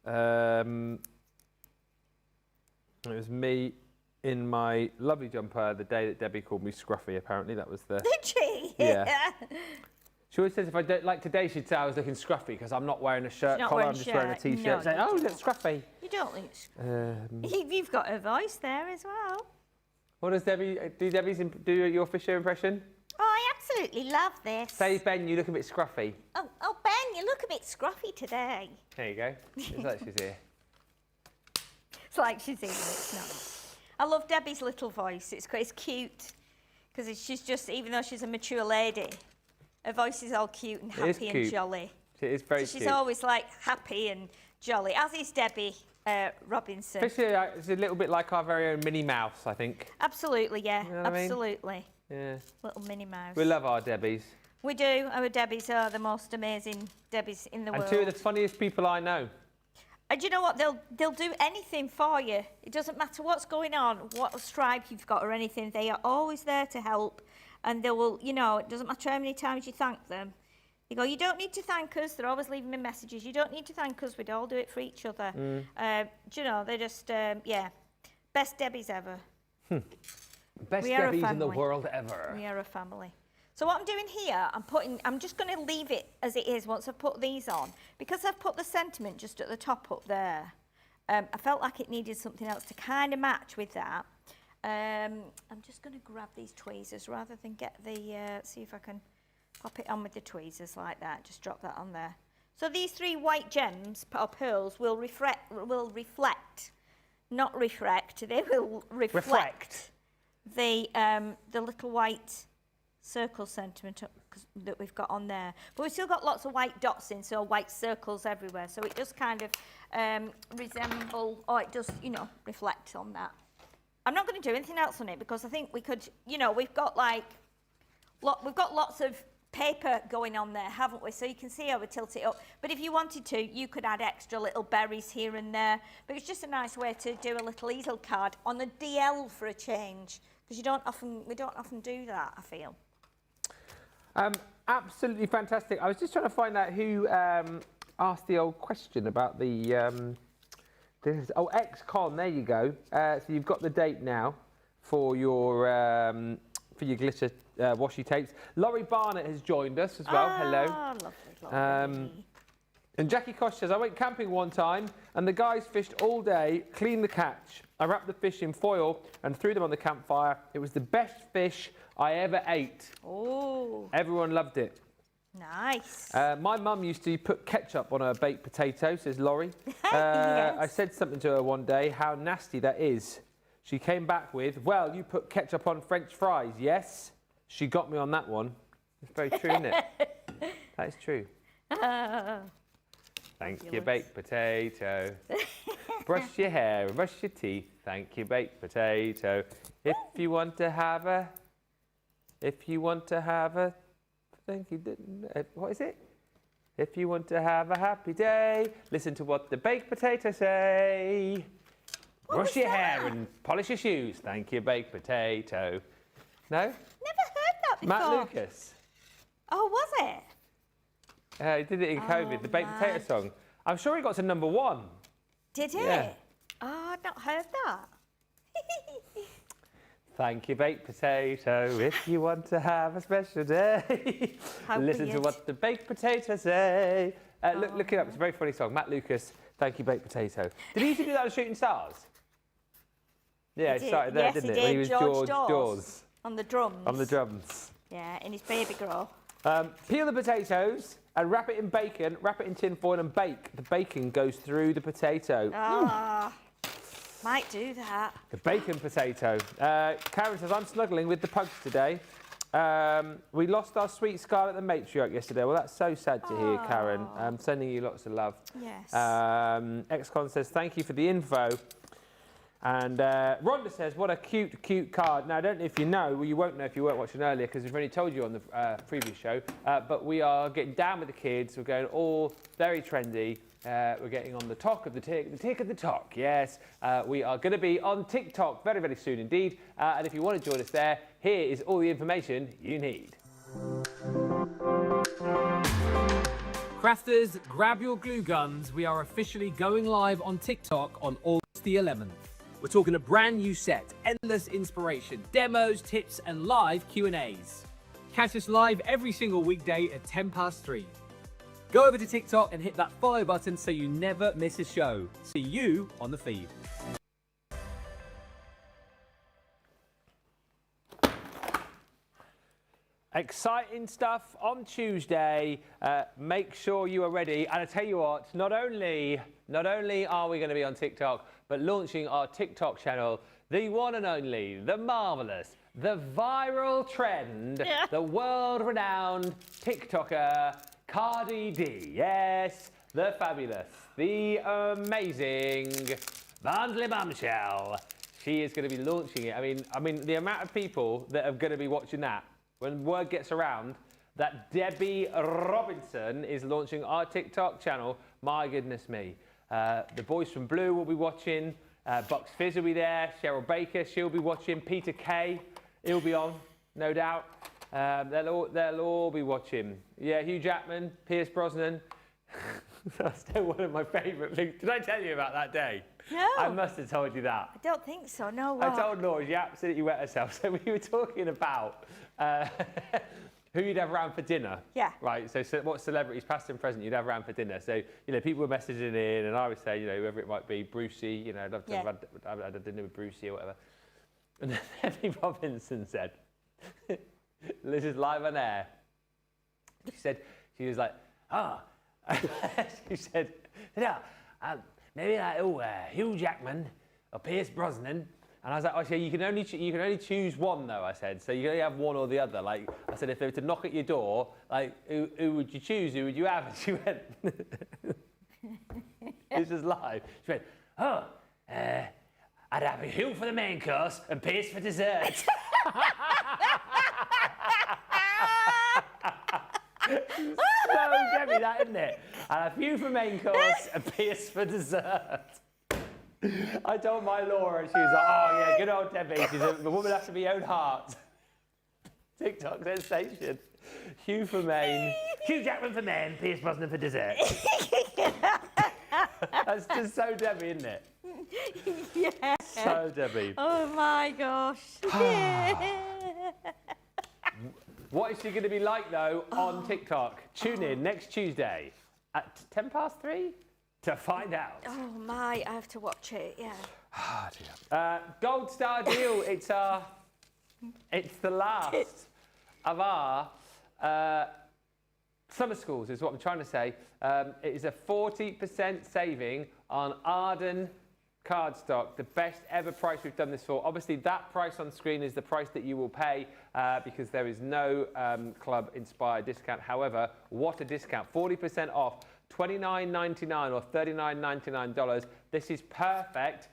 It was me in my lovely jumper the day that Debbie called me scruffy, apparently. That was the... Did she? Yeah. She always says if I don't like today, she'd say I was looking scruffy because I'm not wearing a shirt collar, I'm just wearing a t-shirt. No, Say, oh, look scruffy. You don't look scruffy. You've got a voice there as well. What does Debbie do your Fisher impression? Oh, I absolutely love this. Say, Ben, you look a bit scruffy. Oh, Ben, you look a bit scruffy today. There you go. It's like she's here. It's like she's here, it's not. I love Debbie's little voice. It's cute because she's just, even though she's a mature lady, her voice is all cute and happy and jolly. It is very cute. She's always like happy and jolly, as is Debbie Robinson. Fisher is a little bit like our very own Minnie Mouse, I think. Absolutely, yeah. You know what Absolutely. I mean? Yeah. Little Minnie Mouse. We love our Debbies. We do. Our Debbies are the most amazing Debbies in the world. And two of the funniest people I know. And you know what? They'll do anything for you. It doesn't matter what's going on, what stripe you've got or anything. They are always there to help. And they will, you know, it doesn't matter how many times you thank them. You go, you don't need to thank us. They're always leaving me messages. You don't need to thank us. We'd all do it for each other. Do you know, they're just, yeah, best Debbies ever. Best Debbies in the world ever. We are a family. So what I'm doing here, I'm just going to leave it as it is once I've put these on. Because I've put the sentiment just at the top up there, I felt like it needed something else to kind of match with that. I'm just going to grab these tweezers rather than get the, see if I can pop it on with the tweezers like that. Just drop that on there. So these three white gems, or pearls, will reflect, not refract, they will reflect. The little white circle sentiment that we've got on there. But we've still got lots of white dots in, so white circles everywhere. So it does kind of resemble, or it does, you know, reflect on that. I'm not going to do anything else on it because I think we could, you know, we've got like, we've got lots of paper going on there, haven't we? So you can see how we tilt it up. But if you wanted to, you could add extra little berries here and there. But it's just a nice way to do a little easel card on a DL for a change. Because we don't often do that, I feel. Absolutely fantastic. I was just trying to find out who asked the old question about the ex-con. There you go. So you've got the date now for your glitter washi tapes. Laurie Barnett has joined us as well. Hello. Lovely. And Jackie Kosh says, I went camping one time and the guys fished all day, cleaned the catch. I wrapped the fish in foil and threw them on the campfire. It was the best fish I ever ate. Oh. Everyone loved it. Nice. My mum used to put ketchup on her baked potato, says Laurie. Yes. I said something to her one day, how nasty that is. She came back with, well, you put ketchup on French fries, yes? She got me on that one. It's very true, isn't it? That is true. Thank you, baked potato. Brush your hair, brush your teeth. Thank you, baked potato. If you want to have a, thank you, what is it? If you want to have a happy day, listen to what the baked potatoes say. Brush your hair and polish your shoes. Thank you, baked potato. No? Never heard that before. Matt Lucas. Oh, was it? He did it in COVID, the baked potato song. I'm sure he got to #1. Did it? Yeah. Oh, I've not heard that. Thank you, baked potato, if you want to have a special day. How Listen to weird. what the baked potatoes say. Look it up, it's a very funny song. Matt Lucas, thank you, baked potato. Did he used to do that on Shooting Stars? Yeah, he did. started there, Yes, didn't he it? did. When he was George George Dawes. On the drums. On the drums. Yeah, in his baby grow. Peel the potatoes and wrap it in bacon, wrap it in tin foil and bake. The bacon goes through the potato. Ah, might do that. The bacon potato. Karen says, I'm snuggling with the pugs today. We lost our sweet Scarlett the matriarch yesterday. Well, that's so sad to hear, Karen. I'm sending you lots of love. Yes. Excon says, thank you for the info. And Rhonda says, what a cute, cute card. Now, I don't know if you know, well, you won't know if you weren't watching earlier because we've already told you on the previous show, but we are getting down with the kids. We're going all very trendy. We're getting on the talk of the tick of the talk, yes. We are going to be on TikTok very, very soon indeed. And if you want to join us there, here is all the information you need. Crafters, grab your glue guns. We are officially going live on TikTok on August the 11th. We're talking a brand new set, endless inspiration, demos, tips, and live Q&As. Catch us live every single weekday at 3:10. Go over to TikTok and hit that follow button so you never miss a show. See you on the feed. Exciting stuff on Tuesday. Make sure you are ready. And I tell you what, not only are we going to be on TikTok, but launching our TikTok channel, the one and only, the marvellous, the viral trend, the world-renowned TikToker, Cardi D. Yes, the fabulous, the amazing Barnsley Bombshell. She is going to be launching it. I mean, the amount of people that are going to be watching that, when word gets around that Debbie Robinson is launching our TikTok channel, my goodness me. The boys from Blue will be watching, Bucks Fizz will be there, Cheryl Baker, she'll be watching, Peter Kay, he'll be on, no doubt. They'll all be watching. Yeah, Hugh Jackman, Pierce Brosnan. That's still one of my favourite things. Did I tell you about that day? No. I must have told you that. I don't think so, no. I What? told Laura, she absolutely wet herself. So we were talking about who you'd have around for dinner. Yeah. Right, so what celebrities, past and present, you'd have around for dinner. So, you know, people were messaging in, and I would say, you know, whoever it might be, Brucey, you know, I'd love to have had a dinner with Brucey or whatever. And then Debbie Robinson said, this is live on air. She was like, she said, yeah, maybe like, Hugh Jackman or Pierce Brosnan. And I was like, oh, so you can only choose one though, I said. So you can only have one or the other. Like, I said, if they were to knock at your door, like, who would you choose? Who would you have? And she went, this is live. She went, I'd have Hugh for the main course and Pierce for dessert. So Debbie, that, isn't it? I'd have Hugh for main course and Pierce for dessert. I told my Laura, and she was like, oh yeah, good old Debbie. She said, the woman after my own heart. TikTok sensation. Hugh for main, Hugh Jackman for men, Pierce Brosnan for dessert. That's just so Debbie, isn't it? Yeah. So Debbie. Oh my gosh. What is she going to be like though on TikTok? Tune in next Tuesday at 3:10 to find out. Oh my, I have to watch it, yeah. Oh dear. Gold Star deal. It's the last of our summer schools, is what I'm trying to say. It is a 40% saving on Arden cardstock, the best ever price we've done this for. Obviously, that price on screen is the price that you will pay because there is no club-inspired discount. However, what a discount. 40% off, $29.99 or $39.99. This is perfect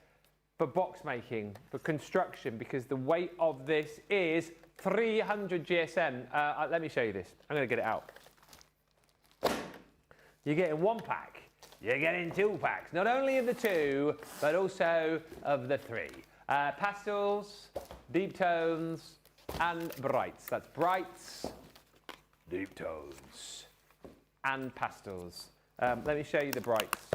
for box making, for construction, because the weight of this is 300 GSM. Let me show you this. I'm going to get it out. You're getting 1 pack. You're getting 2 packs. Not only of the 2, but also of the 3. Pastels, deep tones, and brights. That's brights, deep tones, and pastels. Let me show you the brights.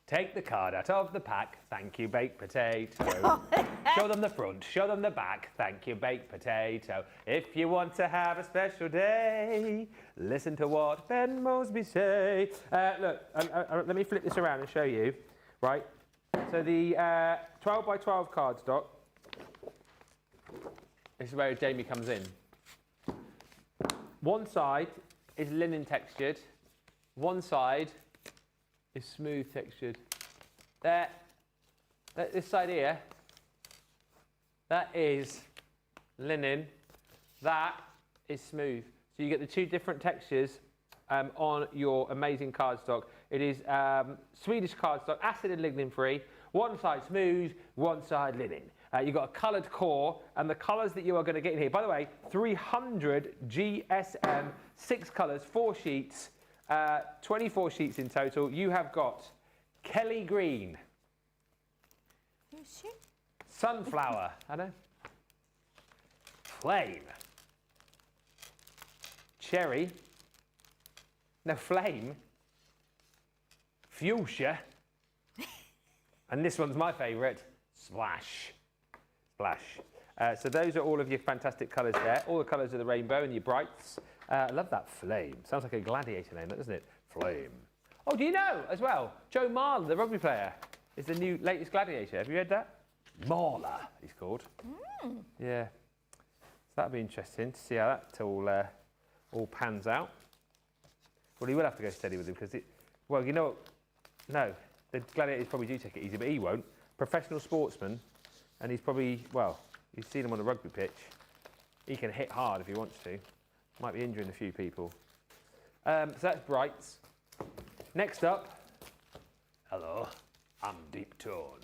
Take the card out of the pack. Thank you, baked potato. Show them the front, show them the back. Thank you, baked potato. If you want to have a special day, listen to what Ben Mosby say. Look, let me flip this around and show you. Right. So the 12 by 12 cardstock. This is where Jamie comes in. One side is linen textured. One side is smooth textured. This side here, that is linen, that is smooth. So you get the 2 different textures on your amazing cardstock. It is Swedish cardstock, acid and lignin free. One side smooth, one side linen. You've got a coloured core, and the colours that you are going to get in here. By the way, 300 GSM, 6 colours, 4 sheets. 24 sheets in total. You have got Kelly Green, Sunflower, I know, Flame, Cherry, no, Flame, Fuchsia, and this one's my favourite, Splash. Splash. So those are all of your fantastic colours there, all the colours of the rainbow and your brights. I love that Flame. Sounds like a gladiator name, doesn't it? Flame. Oh, do you know as well? Joe Marler, the rugby player, is the new latest gladiator. Have you heard that? Marler, he's called. Yeah. So that'll be interesting to see how that all pans out. Well, he will have to go steady with him because well, you know what? No, the gladiators probably do take it easy, but he won't. Professional sportsman, and he's probably, well, you've seen him on a rugby pitch. He can hit hard if he wants to. Might be injuring a few people. So that's brights. Next up, hello, I'm deep tone.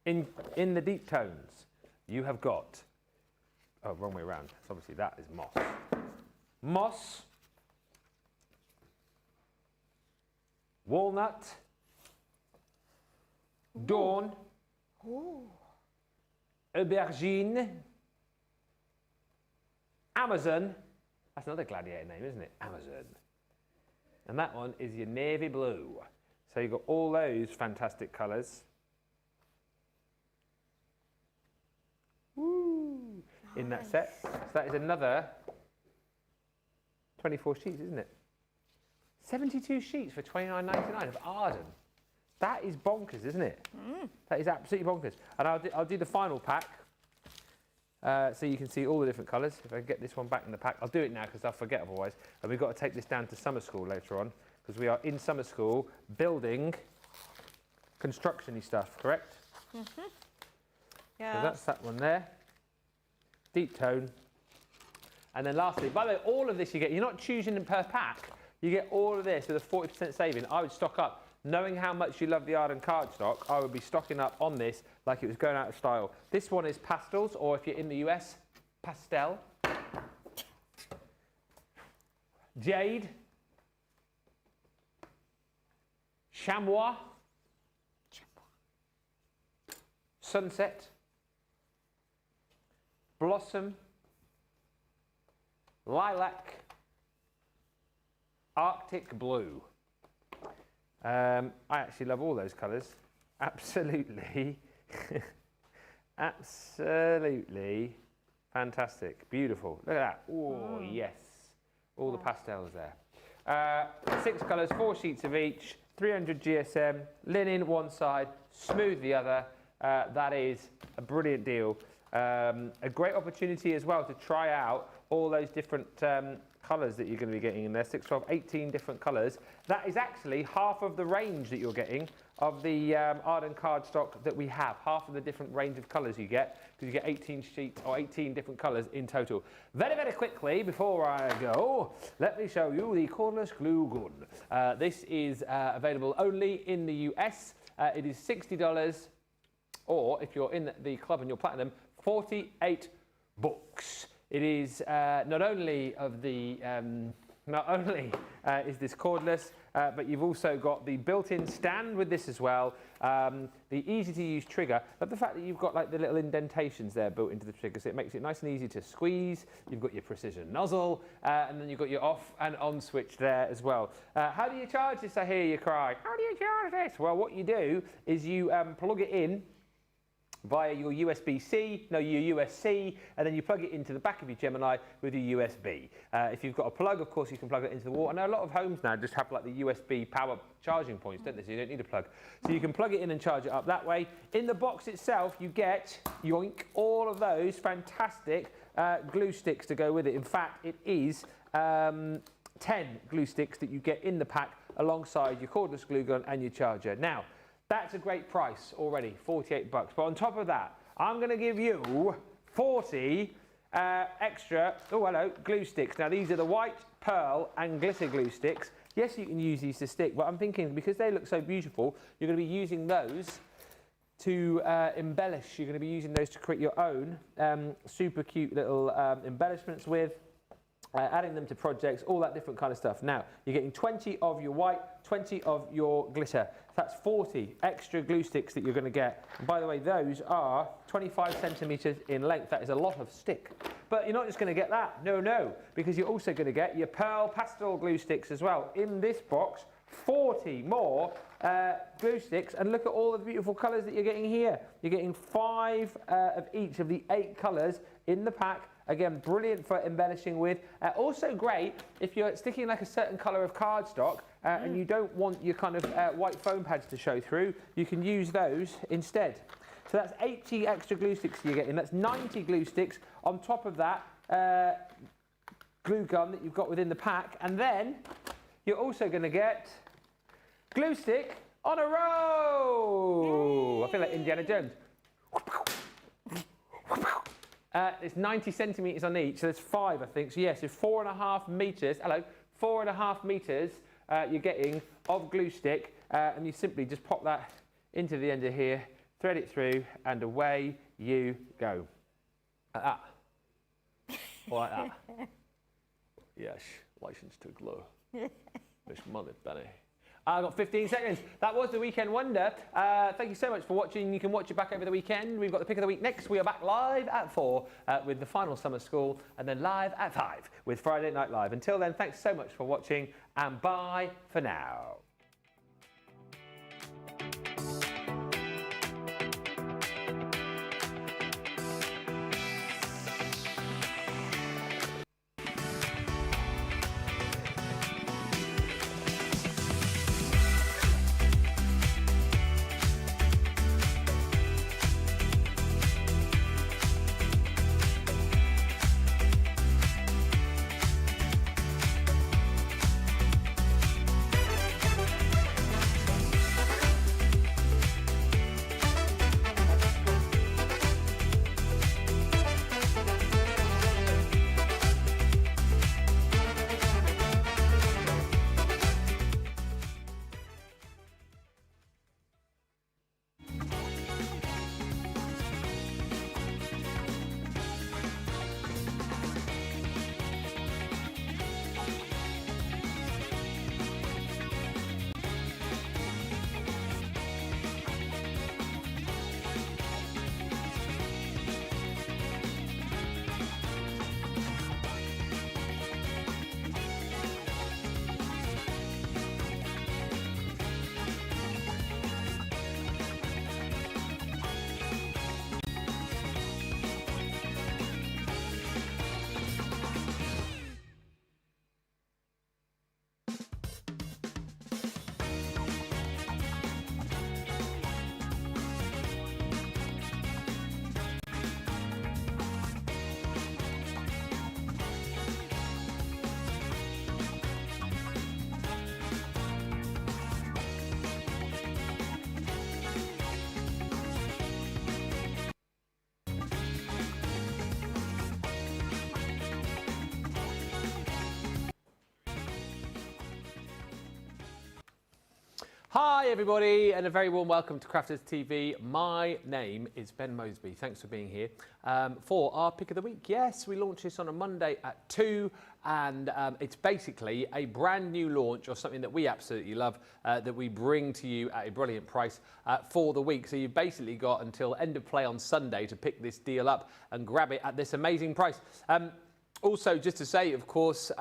In the deep tones, you have got, oh, wrong way around. So obviously that is moss. Moss, walnut, dawn, aubergine, Amazon. That's another gladiator name, isn't it? Amazon. And that one is your navy blue. So you've got all those fantastic colours. Woo! Nice. In that set. So that is another 24 sheets, isn't it? 72 sheets for $29.99 of Arden. That is bonkers, isn't it? That is absolutely bonkers. And I'll do the final pack so you can see all the different colours. If I get this one back in the pack, I'll do it now because I'll forget otherwise. And we've got to take this down to summer school later on because we are in summer school building construction-y stuff, correct? Yeah. So that's that one there. Deep tone. And then lastly, by the way, all of this you get, you're not choosing them per pack. You get all of this with a 40% saving. I would stock up. Knowing how much you love the Arden cardstock, I would be stocking up on this like it was going out of style. This one is pastels, or if you're in the US, pastel. Jade. Chamois. Sunset. Blossom. Lilac. Arctic blue. I actually love all those colours. Absolutely, absolutely fantastic. Beautiful. Look at that. Oh, yes. All the pastels there. 6 colours, 4 sheets of each, 300 GSM, linen one side, smooth the other. That is a brilliant deal. A great opportunity as well to try out all those different colours that you're going to be getting in there. 6, 12, 18 different colours. That is actually half of the range that you're getting of the Arden cardstock that we have. Half of the different range of colours you get, because you get 18 sheets or 18 different colours in total. Very, very quickly, before I go, let me show you the cordless glue gun. This is available only in the US. It is $60, or if you're in the club and you're platinum, 48 bucks. It is not only is this cordless, but you've also got the built-in stand with this as well. The easy-to-use trigger, but the fact that you've got like the little indentations there built into the trigger, so it makes it nice and easy to squeeze. You've got your precision nozzle, and then you've got your off and on switch there as well. How do you charge this, I hear you cry? How do you charge this? Well, what you do is you plug it in via your your USB-C, and then you plug it into the back of your Gemini with your USB. If you've got a plug, of course, you can plug it into the wall. I know a lot of homes now just have like the USB power charging points, don't they? So you don't need a plug. So you can plug it in and charge it up that way. In the box itself, you get, yoink, all of those fantastic glue sticks to go with it. In fact, it is 10 glue sticks that you get in the pack alongside your cordless glue gun and your charger. Now, that's a great price already, 48 bucks. But on top of that, I'm going to give you 40 extra, glue sticks. Now, these are the white, pearl, and glitter glue sticks. Yes, you can use these to stick, but I'm thinking because they look so beautiful, you're going to be using those to embellish. You're going to be using those to create your own super cute little embellishments with. Adding them to projects, all that different kind of stuff. Now, you're getting 20 of your white, 20 of your glitter. That's 40 extra glue sticks that you're going to get. And by the way, those are 25 centimetres in length. That is a lot of stick. But you're not just going to get that. No, because you're also going to get your pearl pastel glue sticks as well. In this box, 40 more glue sticks. And look at all the beautiful colours that you're getting here. You're getting 5 of each of the 8 colours in the pack. Again, brilliant for embellishing with. Also great if you're sticking like a certain colour of cardstock and you don't want your kind of white foam pads to show through, you can use those instead. So that's 80 extra glue sticks you're getting. That's 90 glue sticks on top of that glue gun that you've got within the pack. And then you're also going to get glue stick on a roll. I feel like Indiana Jones. It's 90 centimetres on each, so there's 5, I think. So yes, it's 4.5 metres. 4.5 metres you're getting of glue stick, and you simply just pop that into the end of here, thread it through, and away you go. Like that. Like that. Yes, license to glue. It's money, Benny. I've got 15 seconds. That was the Weekend Wonder. Thank you so much for watching. You can watch it back over the weekend. We've got the pick of the week next. We are back live at 4 with the final summer school, and then live at 5 with Friday Night Live. Until then, thanks so much for watching, and bye for now. Hi everybody, and a very warm welcome to Crafters TV. My name is Ben Mosby. Thanks for being here for our pick of the week. Yes, we launched this on a Monday at 2, and it's basically a brand new launch of something that we absolutely love, that we bring to you at a brilliant price for the week. So you've basically got until end of play on Sunday to pick this deal up and grab it at this amazing price. Also, just to say, of course,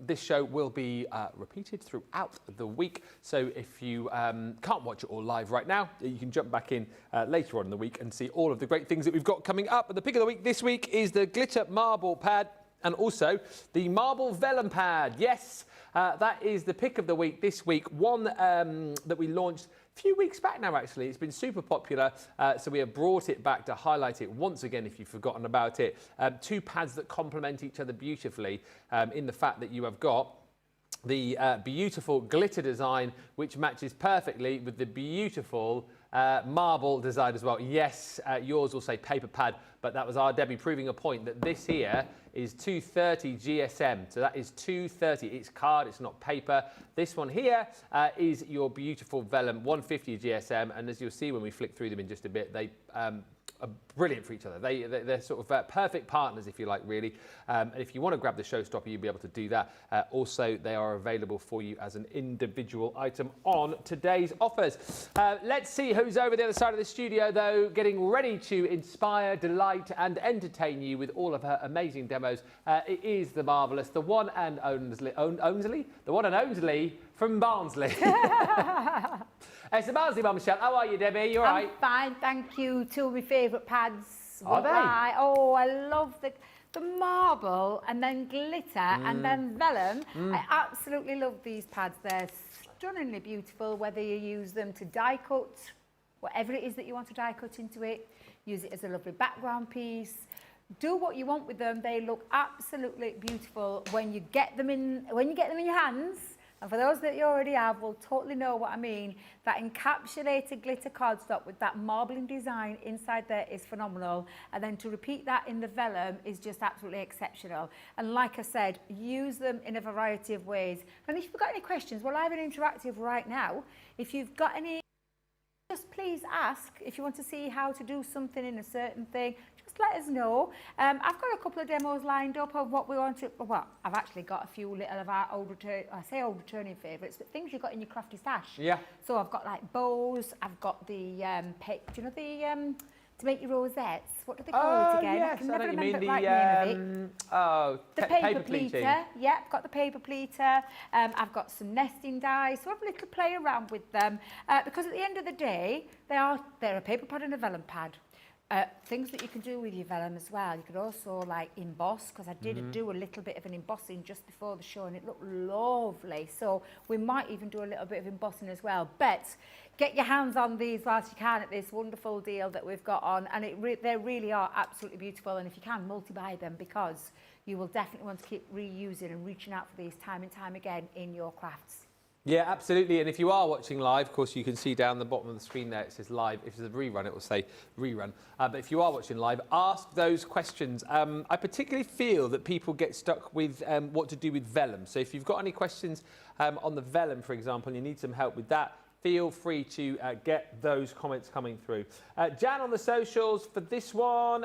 this show will be repeated throughout the week. So if you can't watch it all live right now, you can jump back in later on in the week and see all of the great things that we've got coming up. But the pick of the week this week is the glitter marble pad and also the marble vellum pad. Yes, that is the pick of the week this week. One that we launched a few weeks back now, actually. It's been super popular, so we have brought it back to highlight it once again if you've forgotten about it. Two pads that complement each other beautifully in the fact that you have got the beautiful glitter design, which matches perfectly with the beautiful marble design as well. Yes, yours will say paper pad, but that was our Debbie proving a point that this here is 230 GSM. So that is 230. It's card, it's not paper. This one here is your beautiful vellum 150 GSM. And as you'll see when we flick through them in just a bit, they are brilliant for each other. They're sort of perfect partners, if you like, really. And if you want to grab the showstopper, you'll be able to do that. Also, they are available for you as an individual item on today's offers. Let's see who's over the other side of the studio, though, getting ready to inspire, delight, and entertain you with all of her amazing demos. It is the marvellous, the one and only, the one and only from Barnsley. It's the Barnsley bombshell. How are you, Debbie? You all right? I'm fine, thank you. Two of my favourite pads. Are they? Oh, I love the marble and then glitter and then vellum. I absolutely love these pads. They're stunningly beautiful, whether you use them to die cut, whatever it is that you want to die cut into it. Use it as a lovely background piece. Do what you want with them. They look absolutely beautiful when you get them in your hands. And for those that you already have will totally know what I mean. That encapsulated glitter cardstock with that marbling design inside there is phenomenal. And then to repeat that in the vellum is just absolutely exceptional. And like I said, use them in a variety of ways. And if you've got any questions, well, I have an interactive right now. If you've got any, just please ask. If you want to see how to do something in a certain thing, just let us know. I've got a couple of demos lined up of what we want to, well, I've actually got a few little of our old returning favourites, but things you've got in your crafty stash. Yeah. So I've got like bows, I've got the, do you know the, to make your rosettes, what do they call it again? Yes, I can never you remember mean the right name of it. The paper pleating. pleater, yeah, I've got the paper pleater. I've got some nesting dies, so have a little play around with them. Because at the end of the day, they're a paper pad and a vellum pad. Things that you can do with your vellum as well. You could also like emboss, because I did do a little bit of an embossing just before the show and it looked lovely. So we might even do a little bit of embossing as well. But get your hands on these whilst you can at this wonderful deal that we've got on. And they really are absolutely beautiful. And if you can, multi-buy them, because you will definitely want to keep reusing and reaching out for these time and time again in your crafts. Yeah, absolutely. And if you are watching live, of course, you can see down the bottom of the screen there, it says live. If it's a rerun, it will say rerun. But if you are watching live, ask those questions. I particularly feel that people get stuck with what to do with vellum. So if you've got any questions on the vellum, for example, and you need some help with that, feel free to get those comments coming through. Jan on the socials for this one.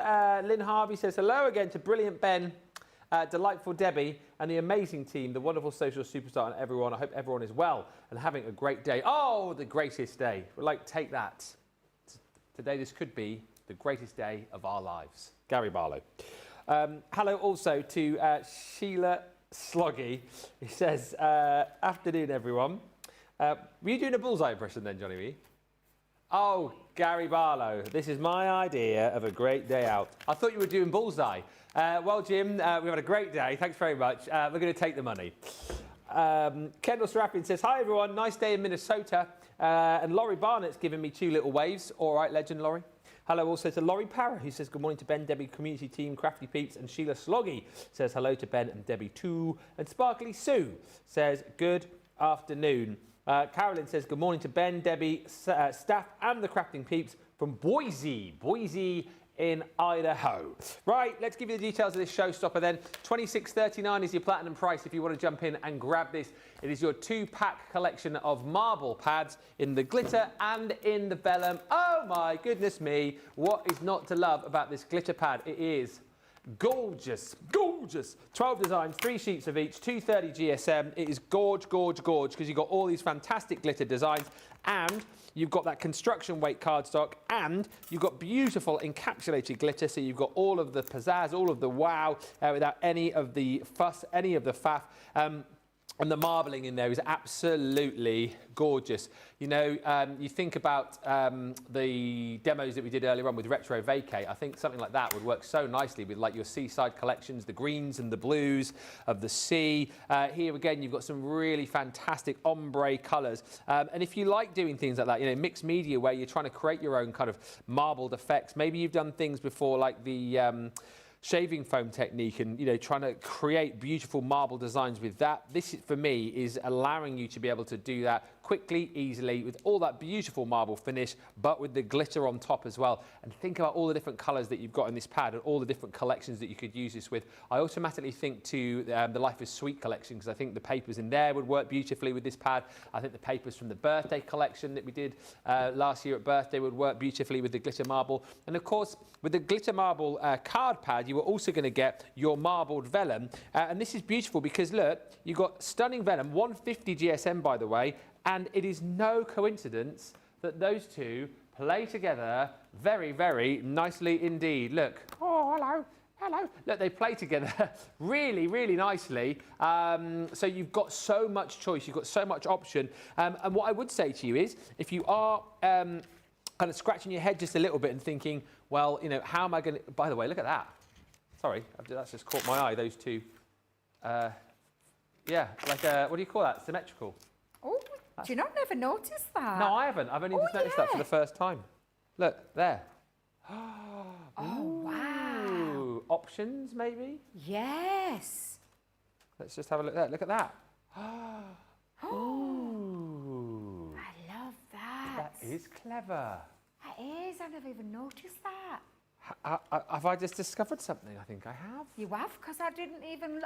Lynn Harvey says, hello again to brilliant Ben. Delightful Debbie and the amazing team, the wonderful social superstar and everyone. I hope everyone is well and having a great day. Oh, the greatest day. We'd like to take that. Today this could be the greatest day of our lives. Gary Barlow. Hello also to Sheila Sloggy. He says, afternoon everyone. Were you doing a bullseye impression then, Johnny Wee? Oh, Gary Barlow. This is my idea of a great day out. I thought you were doing bullseye. Well, Jim, we've had a great day. Thanks very much. We're going to take the money. Kendall Serapian says, hi, everyone. Nice day in Minnesota. And Laurie Barnett's giving me 2 little waves. All right, legend, Laurie. Hello also to Laurie Parra, who says, good morning to Ben, Debbie, community team, Crafty Peeps, and Sheila Sloggy says hello to Ben and Debbie too. And Sparkly Sue says, good afternoon. Carolyn says, good morning to Ben, Debbie, staff, and the Crafting Peeps from Boise, in Idaho. Right, let's give you the details of this showstopper then. $26.39 is your platinum price if you want to jump in and grab this. It is your 2-pack collection of marble pads in the glitter and in the vellum. Oh my goodness me, what is not to love about this glitter pad? It is gorgeous, gorgeous. 12 designs, 3 sheets of each, 230 GSM. It is gorge, gorge, gorge, because you've got all these fantastic glitter designs, and you've got that construction weight cardstock, and you've got beautiful encapsulated glitter, so you've got all of the pizzazz, all of the wow, without any of the fuss, any of the faff. And the marbling in there is absolutely gorgeous. You know, you think about the demos that we did earlier on with Retro Vacay. I think something like that would work so nicely with like your seaside collections, the greens and the blues of the sea. Here again, you've got some really fantastic ombre colours. And if you like doing things like that, you know, mixed media where you're trying to create your own kind of marbled effects. Maybe you've done things before like the shaving foam technique and, you know, trying to create beautiful marble designs with that. This, for me, is allowing you to be able to do that quickly, easily, with all that beautiful marble finish, but with the glitter on top as well. And think about all the different colours that you've got in this pad and all the different collections that you could use this with. I automatically think to the Life is Sweet collection, because I think the papers in there would work beautifully with this pad. I think the papers from the birthday collection that we did last year at birthday would work beautifully with the glitter marble. And of course, with the glitter marble card pad, you are also going to get your marbled vellum. And this is beautiful because, look, you've got stunning vellum, 150 GSM, by the way, and it is no coincidence that those two play together very, very nicely indeed. Look. Oh, hello. Hello. Look, they play together really, really nicely. So you've got so much choice. You've got so much option. And what I would say to you is, if you are kind of scratching your head just a little bit and thinking, well, you know, how am I going to... By the way, look at that. Sorry, that's just caught my eye, those two. Yeah, like, what do you call that? Symmetrical. Oh, do you not never notice that? No, I haven't. I've only just noticed that for the first time. Look, there. Oh, wow. Options, maybe? Yes. Let's just have a look there. Look at that. Ooh. I love that. That is clever. That is. I've never even noticed that. Have I just discovered something? I think I have. You have, because I didn't even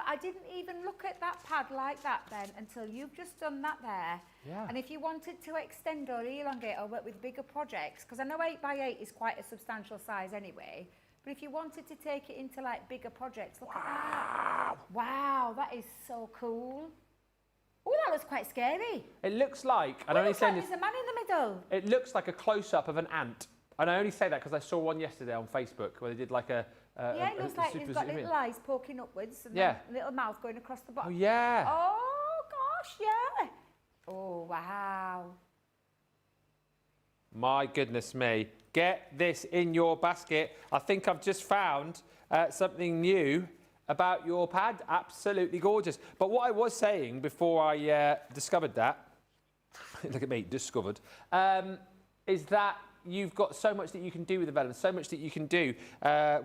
look at that pad like that then until you've just done that there. Yeah. And if you wanted to extend or elongate or work with bigger projects, because I know 8x8 is quite a substantial size anyway, but if you wanted to take it into like bigger projects, look at that. Wow, that is so cool. Oh, that looks quite scary. It looks like, and It looks like there's a man in the middle. It looks like a close-up of an ant. And I only say that because I saw one yesterday on Facebook where they did like a yeah, it looks like it's got little eyes poking upwards and yeah. then a little mouth going across the bottom. Oh, yeah. Oh, gosh, yeah. Oh, wow. My goodness me. Get this in your basket. I think I've just found something new about your pad. Absolutely gorgeous. But what I was saying before I discovered that, look at me, discovered, is that you've got so much that you can do with the vellum, so much that you can do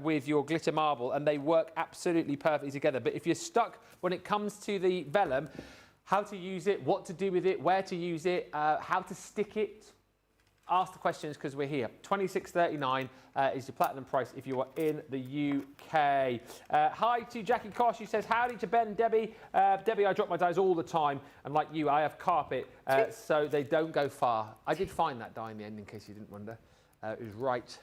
with your glitter marble, and they work absolutely perfectly together. But if you're stuck when it comes to the vellum, how to use it, what to do with it, where to use it, how to stick it, ask the questions because we're here. $26.39 is your platinum price if you are in the UK. Hi to Jackie Kosh, who says, howdy to Ben and Debbie. Debbie, I drop my dies all the time, and like you, I have carpet, so they don't go far. I did find that die in the end, in case you didn't wonder. It was right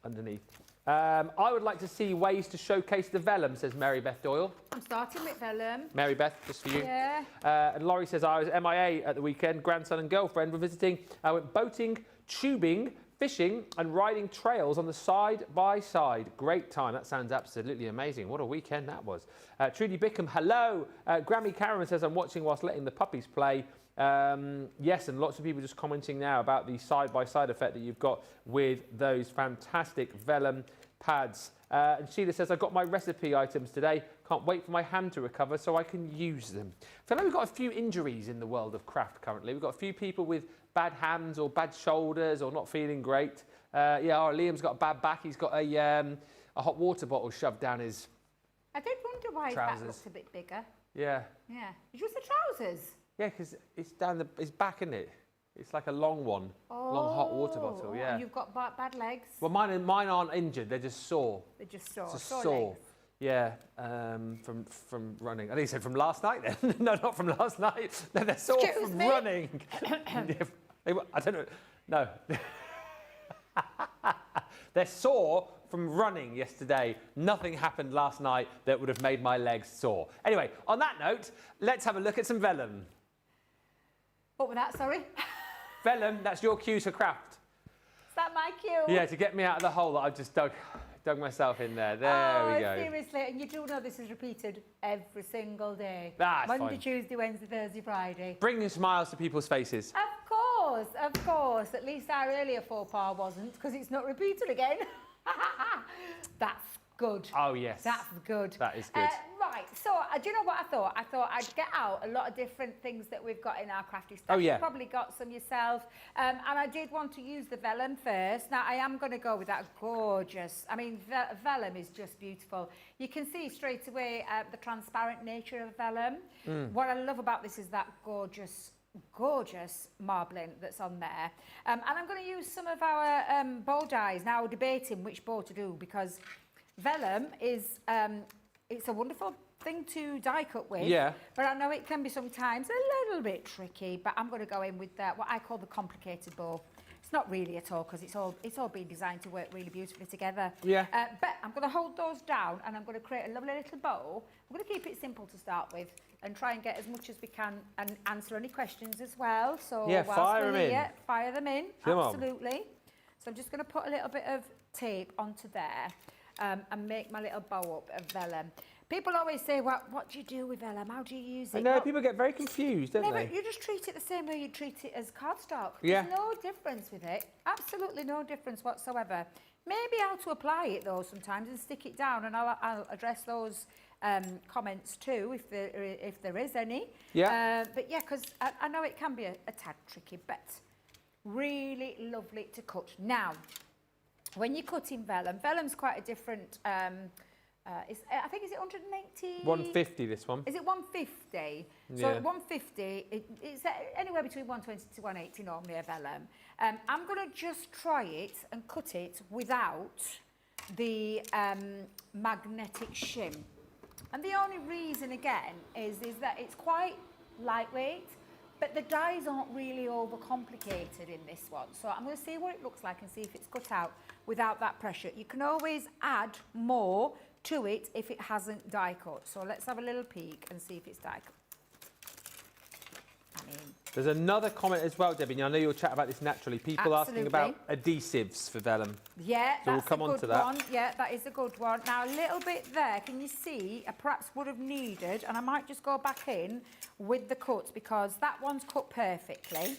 underneath. I would like to see ways to showcase the vellum, says Mary Beth Doyle. I'm starting with vellum. Mary Beth, just for you. Yeah. And Laurie says, I was MIA at the weekend. Grandson and girlfriend were visiting. I went boating, tubing, fishing and riding trails on the side by side. Great time. That sounds absolutely amazing. What a weekend that was. Trudy Bickham, hello. Grammy Karen says, I'm watching whilst letting the puppies play. Yes, and lots of people just commenting now about the side-by-side effect that you've got with those fantastic vellum pads. And Sheila says, I've got my recipe items today. Can't wait for my hand to recover so I can use them. So I know we've got a few injuries in the world of craft currently. We've got a few people with bad hands or bad shoulders or not feeling great. Liam's got a bad back. He's got a hot water bottle shoved down his I did wonder why his trousers. back looked a bit bigger. Yeah. Yeah. It was the trousers. Yeah, because it's down his back, isn't it? It's like a long one, long hot water bottle. Yeah. And you've got bad legs. Well, mine aren't injured. They're just sore. They're just sore. Just Sore sore. legs. Yeah, from running. I think you said from last night then. No, not from last night. No, they're sore Excuse from me? running. I don't know. No. They're sore from running yesterday. Nothing happened last night that would have made my legs sore. Anyway, on that note, let's have a look at some vellum. What was that, sorry? Vellum, that's your cue to craft. Is that my cue? Yeah, to get me out of the hole that I've just dug myself in there. There we go. Seriously, and you do know this is repeated every single day. That's Monday, fine. Tuesday, Wednesday, Thursday, Friday. Bringing smiles to people's faces. Of course. At least our earlier faux pas wasn't, because it's not repeated again. That's good. Oh, yes. That's good. That is good. Right, so do you know what I thought? I thought I'd get out a lot of different things that we've got in our crafty stuff. Oh, yeah. You've probably got some yourself. And I did want to use the vellum first. Now, I am going to go with that gorgeous, I mean, vellum is just beautiful. You can see straight away the transparent nature of vellum. What I love about this is that gorgeous marbling that's on there. And I'm going to use some of our bow dyes. Now, debating which bow to do, because vellum is it's a wonderful thing to die cut with. Yeah. But I know it can be sometimes a little bit tricky. But I'm going to go in with what I call the complicated bow. It's not really at all, because it's all been designed to work really beautifully together. Yeah. But I'm going to hold those down, and I'm going to create a lovely little bow. I'm going to keep it simple to start with, and try and get as much as we can, and answer any questions as well. So Yeah, whilst fire we're them in. here, fire them in. Come on. Absolutely. So I'm just going to put a little bit of tape onto there, and make my little bow up of vellum. People always say, well, what do you do with vellum? How do you use it? I know, Well, people get very confused, don't they? you just treat it the same way you treat it as cardstock. Yeah. There's no difference with it. Absolutely no difference whatsoever. Maybe how to apply it though sometimes, and stick it down, and I'll address those comments too if there is any. Yeah. But yeah, because I know it can be a tad tricky, but really lovely to cut. Now, when you cut in vellum, vellum's quite a different. I think, is it 180? 150 this one. Is it 150? So Yeah. 150, it's anywhere between 120 to 180 normally a vellum. I'm going to just try it and cut it without the magnetic shim. And the only reason, again, is that it's quite lightweight, but the dies aren't really overcomplicated in this one. So I'm going to see what it looks like and see if it's cut out without that pressure. You can always add more to it if it hasn't die cut. So let's have a little peek and see if it's die cut. I mean, There's another comment as well, Debbie. I know you'll chat about this naturally. People asking about adhesives for vellum. yeah, So we'll that's come a on good to that. one. Yeah, that is a good one. Now, a little bit there, can you see, I perhaps would have needed, and I might just go back in with the cuts, because that one's cut perfectly.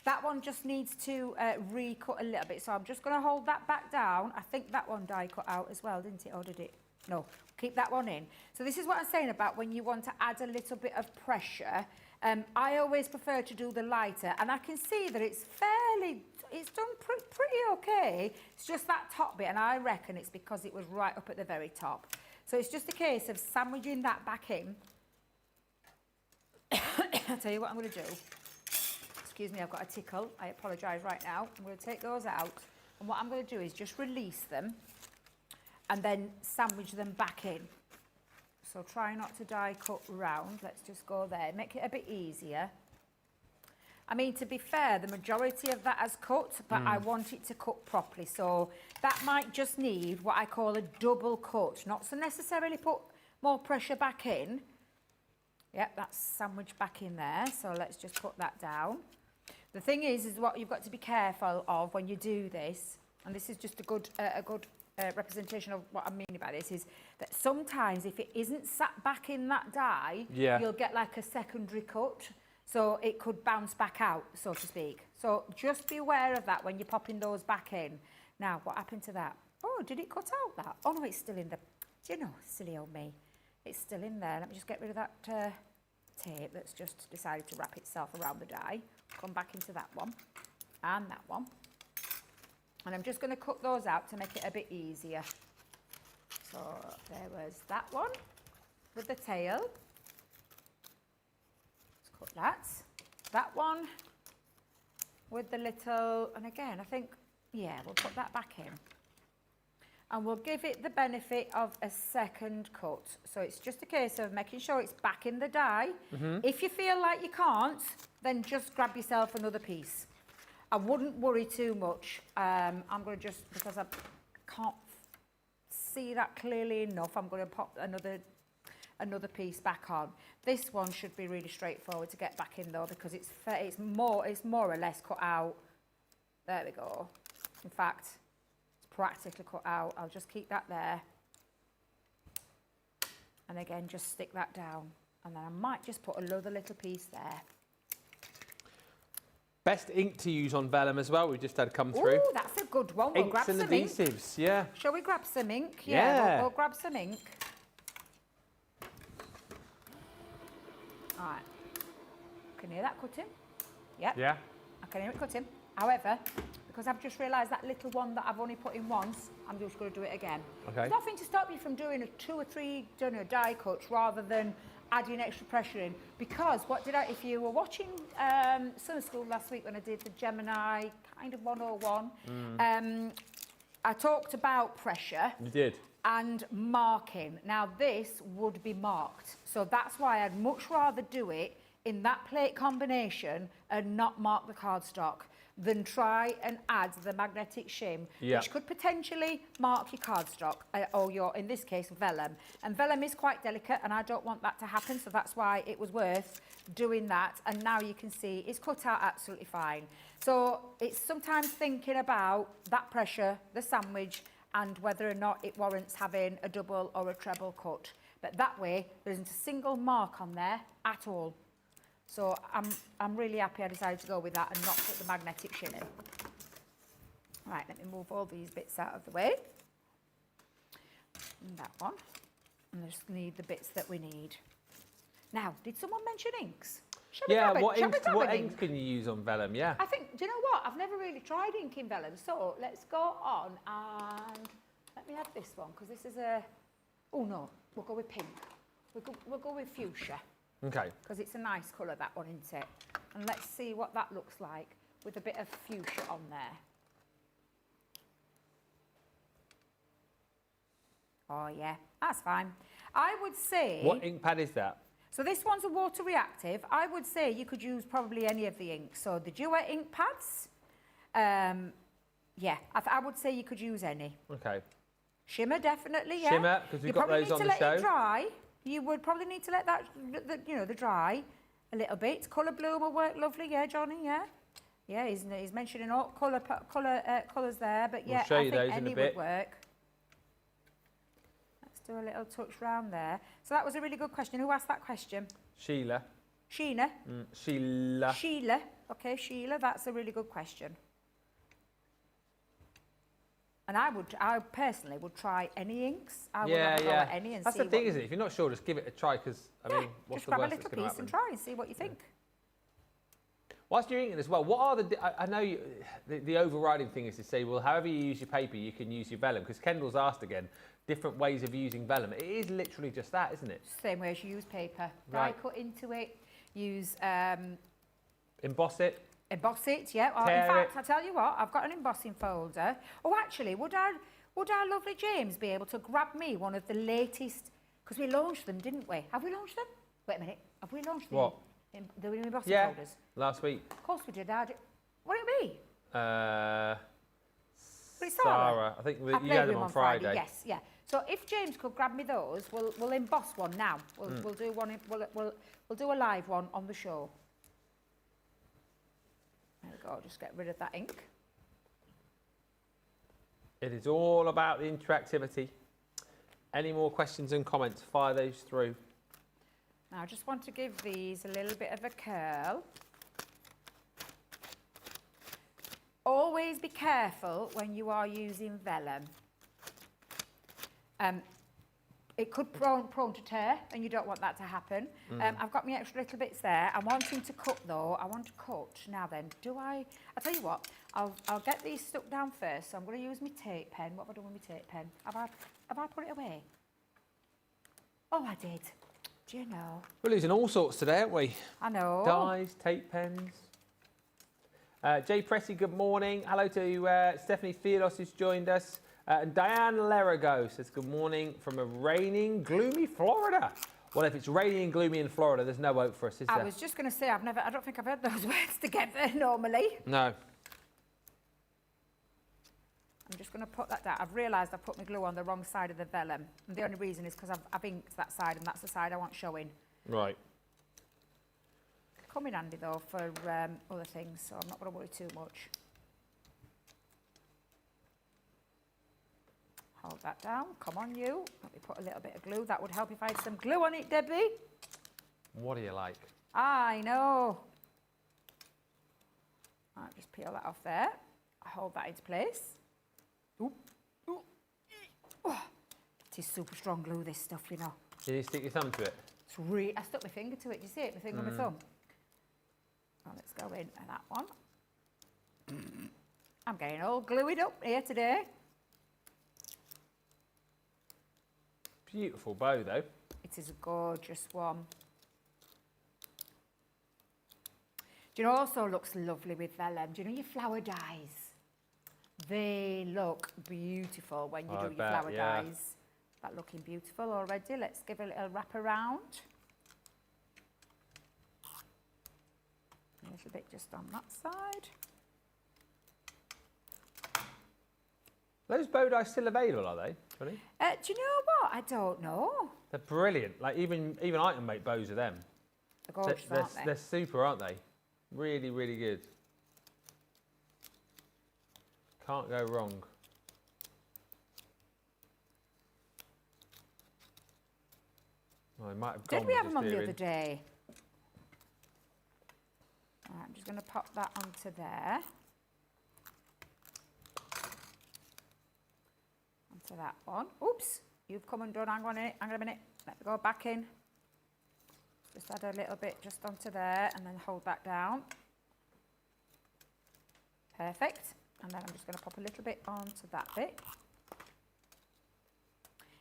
That one just needs to re-cut a little bit. So I'm just going to hold that back down. I think that one die cut out as well, didn't it? Or did it? No, keep that one in. So this is what I'm saying about when you want to add a little bit of pressure. I always prefer to do the lighter, and I can see that it's done pretty okay. It's just that top bit, and I reckon it's because it was right up at the very top. So it's just a case of sandwiching that back in. I'll tell you what I'm going to do. Excuse me, I've got a tickle. I apologise right now. I'm going to take those out, and what I'm going to do is just release them and then sandwich them back in. So try not to die cut round. Let's just go there. Make it a bit easier. I mean, to be fair, the majority of that has cut, but I want it to cut properly. So that might just need what I call a double cut. Not so necessarily put more pressure back in. Yep, that's sandwiched back in there. So let's just put that down. The thing is what you've got to be careful of when you do this, and this is just a good representation of what I mean by this, is that sometimes if it isn't sat back in that die, you'll get like a secondary cut, so it could bounce back out, so to speak. So just be aware of that when you're popping those back in. Now, what happened to that? Oh, did it cut out that? Oh no, it's still in the, do you know, silly old me, it's still in there. Let me just get rid of that tape that's just decided to wrap itself around the die. Come back into that one and that one. And I'm just going to cut those out to make it a bit easier. So there was that one with the tail. Let's cut that. That one with the little, and again, I think, yeah, we'll put that back in. And we'll give it the benefit of a second cut. So it's just a case of making sure it's back in the die. If you feel like you can't, then just grab yourself another piece. I wouldn't worry too much. I'm going to just, because I can't see that clearly enough, I'm going to pop another piece back on. This one should be really straightforward to get back in though, because it's more or less cut out. There we go. In fact, practically cut out. I'll just keep that there, and again just stick that down, and then I might just put another little piece there. Best ink to use on vellum as well, we just had come through. Oh, that's a good one. We'll grab Inks and some ink. adhesives, yeah. Shall we grab some ink? Yeah. We'll grab some ink. All right. Can you hear that cutting? Yep. Yeah. I can hear it cutting. However, because I've just realised that little one that I've only put in once, I'm just going to do it again. Okay. There's nothing to stop you from doing 2 or 3 die cuts rather than adding extra pressure in. Because if you were watching summer school last week when I did the Gemini kind of 101, I talked about pressure. You did. And marking. Now this would be marked. So that's why I'd much rather do it in that plate combination and not mark the cardstock than try and add the magnetic shim, which could potentially mark your cardstock or your, in this case, vellum. And vellum is quite delicate and I don't want that to happen, so that's why it was worth doing that. And now you can see it's cut out absolutely fine. So it's sometimes thinking about that pressure, the sandwich, and whether or not it warrants having a double or a treble cut. But that way, there isn't a single mark on there at all. So I'm really happy I decided to go with that and not put the magnetic shim in. Right, let me move all these bits out of the way. And that one. And I just need the bits that we need. Now, did someone mention inks? Shall we grab what an inks can you use on vellum? Yeah. I think, do you know what? I've never really tried ink in vellum. So let's go on and let me have this one, because this is a, oh no, we'll go with pink. We'll go with fuchsia. Okay. Because it's a nice colour, that one, isn't it? And let's see what that looks like with a bit of fuchsia on there. Oh yeah, that's fine. I would say... What ink pad is that? So this one's a water reactive. I would say you could use probably any of the inks. So the Duet ink pads, yeah, I would say you could use any. Okay. Shimmer, definitely, yeah. Shimmer, because we've got those on the show. You probably need to let it dry. You would probably need to let that, the dry a little bit. Colour blue will work lovely, yeah, Johnny, yeah. Yeah, he's mentioning all colours there, but yeah, we'll show you I think those any in a bit. would work. Let's do a little touch round there. So that was a really good question. Who asked that question? Sheila. Sheena? Sheila. Sheila. Okay, Sheila, that's a really good question. And I personally would try any inks. I would have a go at any and That's see the thing, isn't it? If you're not sure, just give it a try, because, I mean, what's just the grab a worst that's little going to piece happen? and try and see what you think. Whilst you're inking as well, what are I know the overriding thing is to say, well, however you use your paper, you can use your vellum, because Kendall's asked again, different ways of using vellum. It is literally just that, isn't it? Same way as you use paper. Right. Die cut into it, use... Emboss it. Emboss it, yeah. Or in fact, I tell you what, I've got an embossing folder. Oh, actually, would our lovely James be able to grab me one of the latest, because we launched them, didn't we? Have we launched them? Wait a minute, have we launched them? What? The embossing Yeah, folders? last week. Of course we did. What did it be? Sarah. I think I you had them them on Friday. Yes, yeah. So if James could grab me those, we'll emboss one now. We'll do one. We'll do a live one on the show. There we go. Just get rid of that ink. It is all about the interactivity. Any more questions and comments? Fire those through. Now I just want to give these a little bit of a curl. Always be careful when you are using vellum. It could prone to tear, and you don't want that to happen. I've got my extra little bits there. I'm wanting to cut though. I want to cut. Now then, I'll tell you what, I'll get these stuck down first. So I'm going to use my tape pen. What have I done with my tape pen? Have I put it away? Oh, I did. Do you know? We're losing all sorts today, aren't we? I know. Dies, tape pens. Jay Pressy, good morning. Hello to Stephanie Theodos, who's joined us. And Diane Lerigo says, good morning from a raining, gloomy Florida. Well, if it's raining and gloomy in Florida, there's no hope for us, is there? I was just going to say, I don't think I've heard those words together normally. No. I'm just going to put that down. I've realised I've put my glue on the wrong side of the vellum. And the only reason is because I've inked that side, and that's the side I want showing. Right. Come in handy though for other things, so I'm not going to worry too much. Hold that down. Come on, you. Let me put a little bit of glue. That would help if I had some glue on it, Debbie. What do you like? I know. I'll just peel that off there. Hold that into place. Oop. Ooh. Oh, it is super strong glue, this stuff, you know. Did you stick your thumb to it? It's really, I stuck my finger to it. Do you see it? My finger on my thumb. Oh, let's go in at that one. I'm getting all glued up here today. Beautiful bow, though. It is a gorgeous one. Do you know, also looks lovely with vellum? Do you know your flower dyes? They look beautiful when you do your flower dyes. That looking beautiful already. Let's give a little wrap around. A little bit just on that side. Those bow dies still available, are they, Johnny? Do you know what? I don't know. They're brilliant. Like even I can make bows of them. They're gorgeous, aren't they? They're super, aren't they? Really, really good. Can't go wrong. Oh, I might have gone. Did we have them on the steering. other day? All right, I'm just going to pop that onto there. Onto that one. Oops, you've come undone. Hang on a minute. Let me go back in. Just add a little bit just onto there and then hold that down. Perfect. And then I'm just going to pop a little bit onto that bit.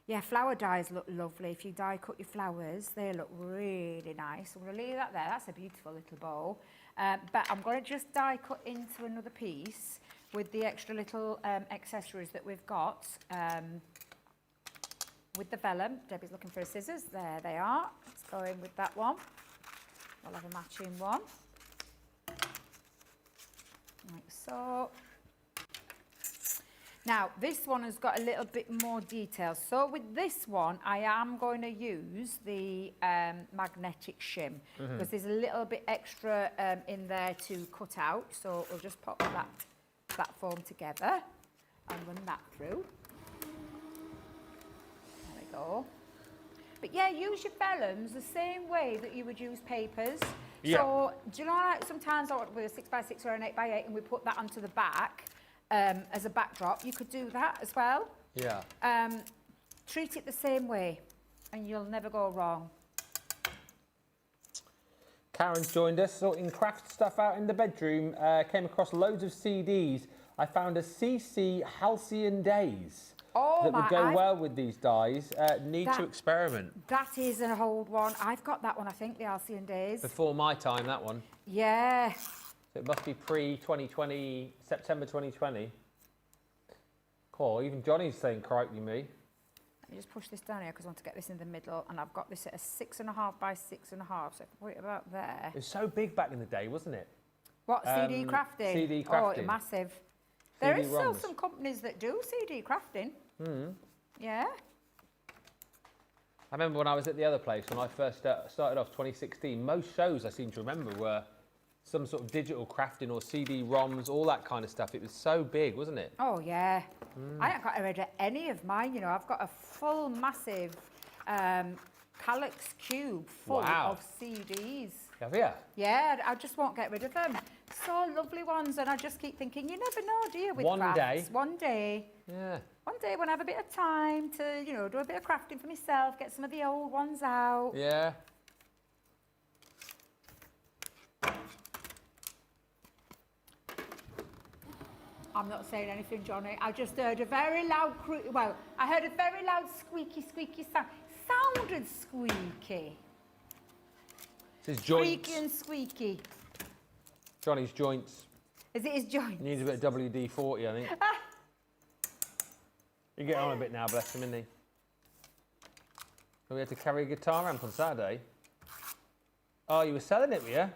Yeah, flower dies look lovely. If you die cut your flowers, they look really nice. I'm going to leave that there. That's a beautiful little bow. But I'm going to just die cut into another piece with the extra little accessories that we've got. With the vellum. Debbie's looking for her scissors. There they are. Let's go in with that one. I'll have a matching one. Like so. Now, this one has got a little bit more detail. So with this one, I am going to use the magnetic shim because there's a little bit extra in there to cut out. So we'll just pop that foam together and run that through. There we go. But yeah, use your vellums the same way that you would use papers. Yeah. So do you know, like sometimes with a 6x6 or an 8x8 and we put that onto the back, as a backdrop, you could do that as well. Yeah. Treat it the same way and you'll never go wrong. Karen's joined us, sorting craft stuff out in the bedroom. Came across loads of CDs. I found a CC Halcyon Days that would go well with these dyes. Need to experiment. That is an old one. I've got that one, I think, the Halcyon Days. Before my time, that one. Yeah. So it must be pre-2020, September 2020. Cool, even Johnny's saying crikey me. Let me just push this down here because I want to get this in the middle, and I've got this at a 6.5 by 6.5, so if I put it about there. It was so big back in the day, wasn't it? What, CD crafting? CD crafting. Oh, massive. There is still ROMs. some companies that do CD crafting. Yeah. I remember when I was at the other place, when I first started off 2016, most shows I seem to remember were some sort of digital crafting or CD-ROMs, all that kind of stuff. It was so big, wasn't it? Oh, yeah. I haven't got rid of any of mine, you know. I've got a full, massive Calyx cube full of CDs. Have you? Yeah, I just won't get rid of them. So lovely ones, and I just keep thinking, you never know, do you, with crafts? One day. Yeah. One day when I have a bit of time to, you know, do a bit of crafting for myself, get some of the old ones out. Yeah. I'm not saying anything, Johnny. I just heard a very loud, I heard a very loud squeaky sound. Sounded squeaky. This is joints. Squeaky and squeaky. Johnny's joints. Is it his joint? Needs a bit of WD-40, I think. You get on a bit now, bless him, isn't he? So we had to carry a guitar amp on Saturday. Oh, you were selling it, were you?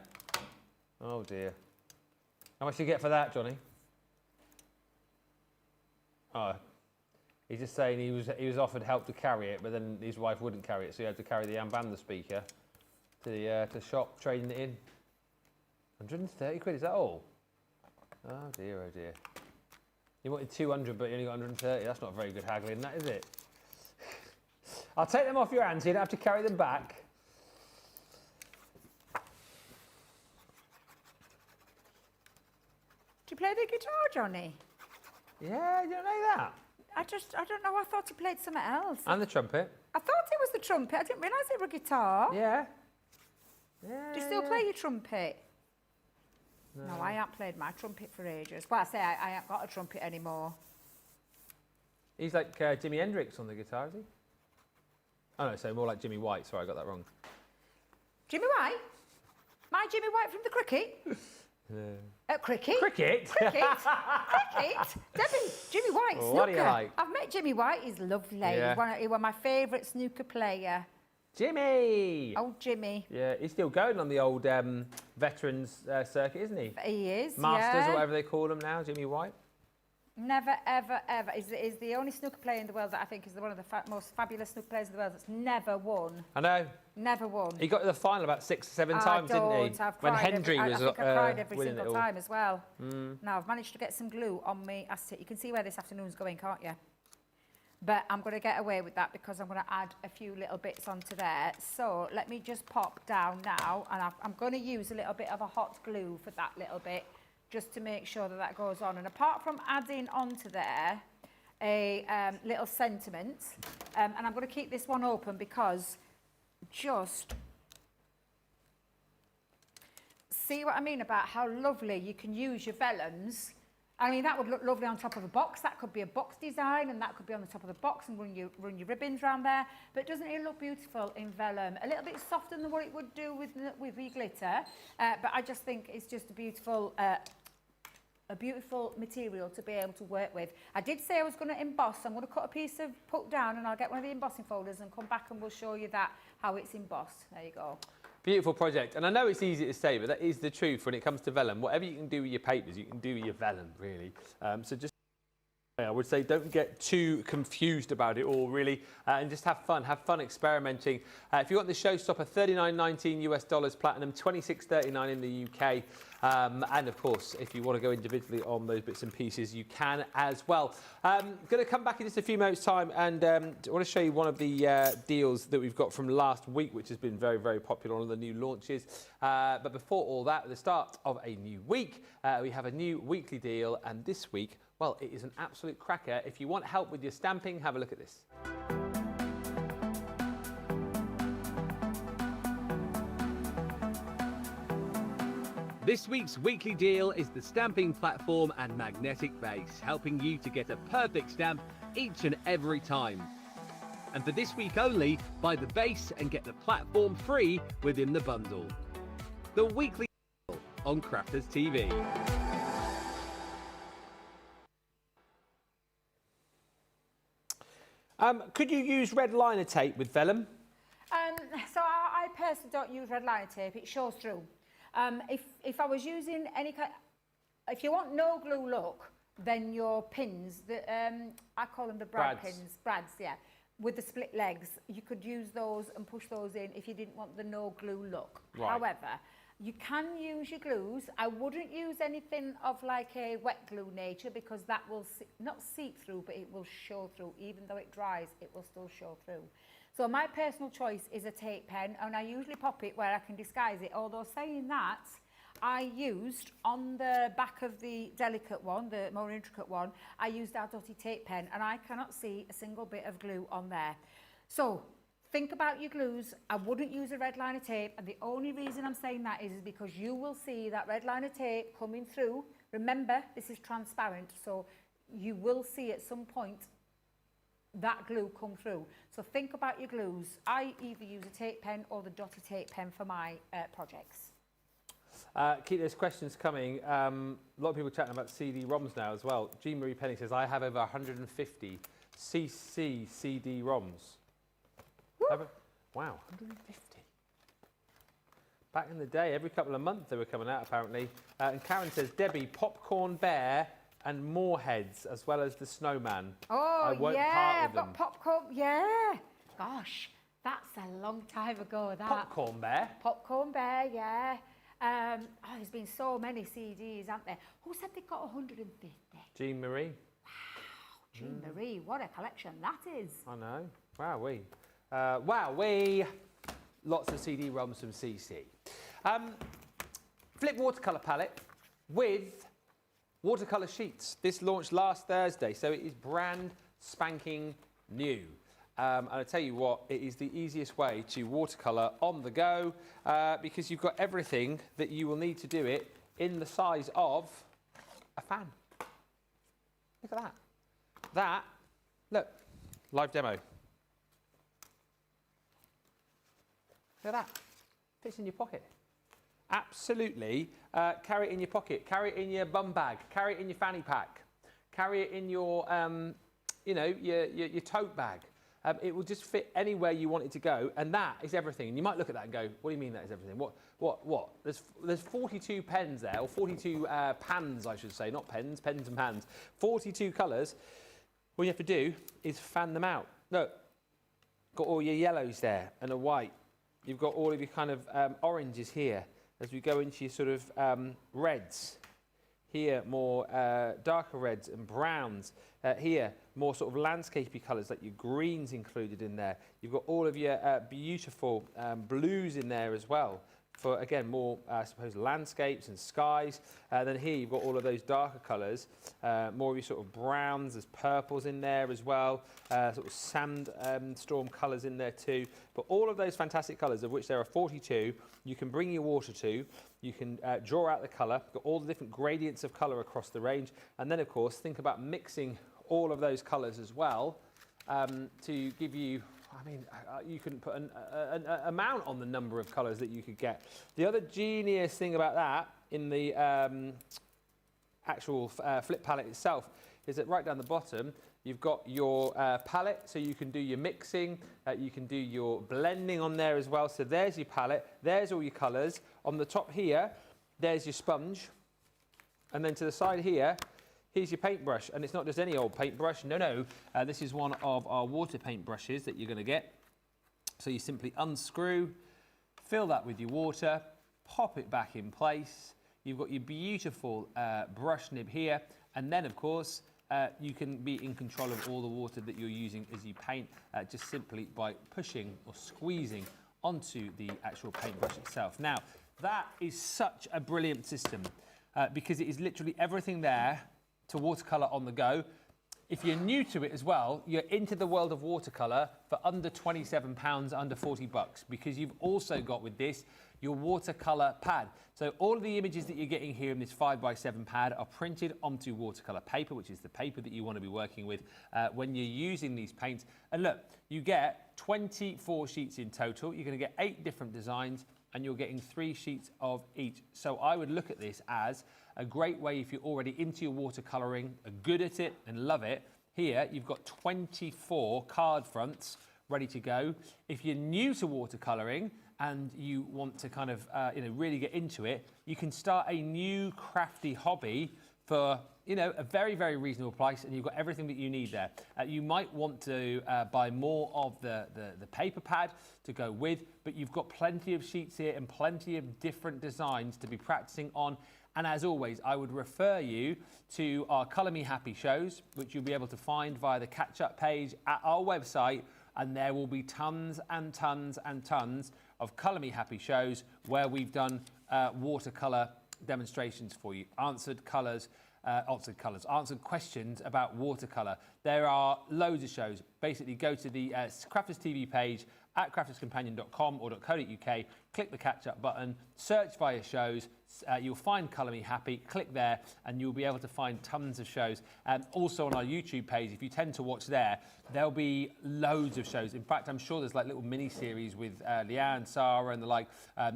Oh dear. How much did you get for that, Johnny? Oh, he's just saying he was offered help to carry it, but then his wife wouldn't carry it, so he had to carry the amp and the speaker to the shop, trading it in. 130 quid, is that all? Oh dear, oh dear. You wanted 200, but you only got 130. That's not very good haggling, that is it? I'll take them off your hands, you don't have to carry them back. Do you play the guitar, Johnny? Yeah, you don't know that. I don't know. I thought he played something else. And the trumpet. I thought it was the trumpet. I didn't realise it was a guitar. Yeah. Yeah. Do you still play your trumpet? No, I haven't played my trumpet for ages. Well, I say I haven't got a trumpet anymore. He's like Jimi Hendrix on the guitar, is he? Oh no, so more like Jimmy White. Sorry, I got that wrong. Jimmy White? My Jimmy White from the cricket? Cricket? Cricket? Cricket? Cricket? Debbie, Jimmy White, snooker. What do you like? I've met Jimmy White, he's lovely. Yeah. He was my favourite snooker player. Jimmy! Oh, Jimmy. Yeah, he's still going on the old veterans circuit, isn't he? He is, Masters, yeah. or whatever they call them now, Jimmy White. Never, ever, ever. Is the only snooker player in the world that I think is one of the most fabulous snooker players in the world that's never won. I know. Never won. He got to the final about 6 or 7 times, didn't he? I've When cried Hendry was I think I cried every winning it single all. time as well. Now, I've managed to get some glue on me. You can see where this afternoon's going, can't you? But I'm going to get away with that because I'm going to add a few little bits onto there. So let me just pop down now, and I'm going to use a little bit of a hot glue for that little bit, just to make sure that that goes on. And apart from adding onto there a little sentiment, and I'm going to keep this one open because just see what I mean about how lovely you can use your vellums. I mean, that would look lovely on top of a box. That could be a box design, and that could be on the top of the box and run your ribbons around there. But doesn't it look beautiful in vellum? A little bit softer than what it would do with your glitter, but I just think it's just a beautiful material to be able to work with. I did say I was going to emboss. I'm going to cut a piece of put down, and I'll get one of the embossing folders and come back and we'll show you that how it's embossed. There you go. Beautiful project, and I know it's easy to say, but that is the truth when it comes to vellum. Whatever you can do with your papers, you can do with your vellum, really. So just, I would say, don't get too confused about it all, really, and just have fun experimenting. If you want the showstopper, $39.19 US platinum, $26.39 in the UK, and of course, if you want to go individually on those bits and pieces, you can as well. Going to come back in just a few moments' time, and I want to show you one of the deals that we've got from last week, which has been very, very popular on the new launches. But before all that, at the start of a new week, we have a new weekly deal, and this week, well, it is an absolute cracker. If you want help with your stamping, have a look at this. This week's weekly deal is the stamping platform and magnetic base, helping you to get a perfect stamp each and every time. And for this week only, buy the base and get the platform free within the bundle. The weekly deal on Crafters TV. Could you use red liner tape with vellum? So I personally don't use red liner tape. It shows through. If I was using any kind, if you want no glue look, then your pins, I call them the brad pins, brads, yeah, with the split legs, you could use those and push those in if you didn't want the no glue look. Right. However, you can use your glues. I wouldn't use anything of like a wet glue nature because that will not seep through, but it will show through. Even though it dries, it will still show through. So my personal choice is a tape pen, and I usually pop it where I can disguise it. Although saying that, I used on the back of the delicate one, the more intricate one, I used our dotty tape pen, and I cannot see a single bit of glue on there. So think about your glues. I wouldn't use a red liner tape, and the only reason I'm saying that is because you will see that red liner tape coming through. Remember, this is transparent, so you will see at some point that glue come through. So think about your glues. I either use a tape pen or the dotty tape pen for my projects. Keep those questions coming. A lot of people chatting about CD-ROMs now as well. Jean Marie Penny says, I have over 150 CC CD-ROMs. Wow, 150. Back in the day, every couple of months they were coming out, apparently. And Karen says, Debbie, Popcorn Bear and Moorheads, as well as the Snowman. Oh, I won't yeah, part with I've got them. popcorn. Yeah. Gosh, that's a long time ago, that. Popcorn Bear? Popcorn Bear, yeah. Oh, there's been so many CDs, haven't there? Who said they got 150? Jean Marie. Jean Marie, what a collection that is. I know. Wowee. Wowee. Lots of CD-ROMs from CC. Flip watercolour palette with watercolour sheets. This launched last Thursday, so it is brand spanking new. And I tell you what, it is the easiest way to watercolour on the go because you've got everything that you will need to do it in the size of a fan. Look at that. That, look, live demo. Look at that. Fits in your pocket. Absolutely. Carry it in your pocket. Carry it in your bum bag. Carry it in your fanny pack. Carry it in your, your tote bag. It will just fit anywhere you want it to go, and that is everything. And you might look at that and go, what do you mean that is everything? What? There's 42 pens there, or 42 pans, I should say, not pens, pens and pans. 42 colours. What you have to do is fan them out. Look, got all your yellows there and a white. You've got all of your kind of oranges here as we go into your sort of reds. Here, more darker reds and browns. Here, more sort of landscapey colours, like your greens included in there. You've got all of your beautiful blues in there as well. For, again, more, I suppose, landscapes and skies. Then here you've got all of those darker colours, more of your sort of browns, there's purples in there as well, sort of sandstorm colours in there too. But all of those fantastic colours, of which there are 42, you can bring your water to, you can draw out the colour, got all the different gradients of colour across the range, and then, of course, think about mixing all of those colours as well to give you, I mean, you couldn't put an amount on the number of colours that you could get. The other genius thing about that in the actual flip palette itself is that right down the bottom, you've got your palette, so you can do your mixing, you can do your blending on there as well. So there's your palette, there's all your colours. On the top here, there's your sponge. And then to the side here, here's your paintbrush, and it's not just any old paintbrush. No, this is one of our water paint brushes that you're going to get. So you simply unscrew, fill that with your water, pop it back in place. You've got your beautiful brush nib here, and then, of course, you can be in control of all the water that you're using as you paint, just simply by pushing or squeezing onto the actual paintbrush itself. Now, that is such a brilliant system because it is literally everything there to watercolour on the go. If you're new to it as well, you're into the world of watercolour for under £27, under 40 bucks, because you've also got with this your watercolour pad. So all of the images that you're getting here in this 5x7 pad are printed onto watercolour paper, which is the paper that you want to be working with when you're using these paints. And look, you get 24 sheets in total. You're going to get 8 different designs, and you're getting 3 sheets of each. So I would look at this as a great way if you're already into your watercolouring, are good at it and love it. Here, you've got 24 card fronts ready to go. If you're new to watercolouring and you want to kind of, really get into it, you can start a new crafty hobby for, a very, very reasonable price, and you've got everything that you need there. You might want to buy more of the paper pad to go with, but you've got plenty of sheets here and plenty of different designs to be practicing on. And as always, I would refer you to our Colour Me Happy shows, which you'll be able to find via the catch-up page at our website, and there will be tons and tons and tons of Colour Me Happy shows where we've done watercolour demonstrations for you, answered questions about watercolour. There are loads of shows. Basically, go to the Crafters TV page at crafterscompanion.com or .co.uk, click the catch-up button, search via shows, you'll find Colour Me Happy, click there, and you'll be able to find tons of shows. Also on our YouTube page, if you tend to watch there, there'll be loads of shows. In fact, I'm sure there's like little mini-series with Leanne, Sarah, and the like,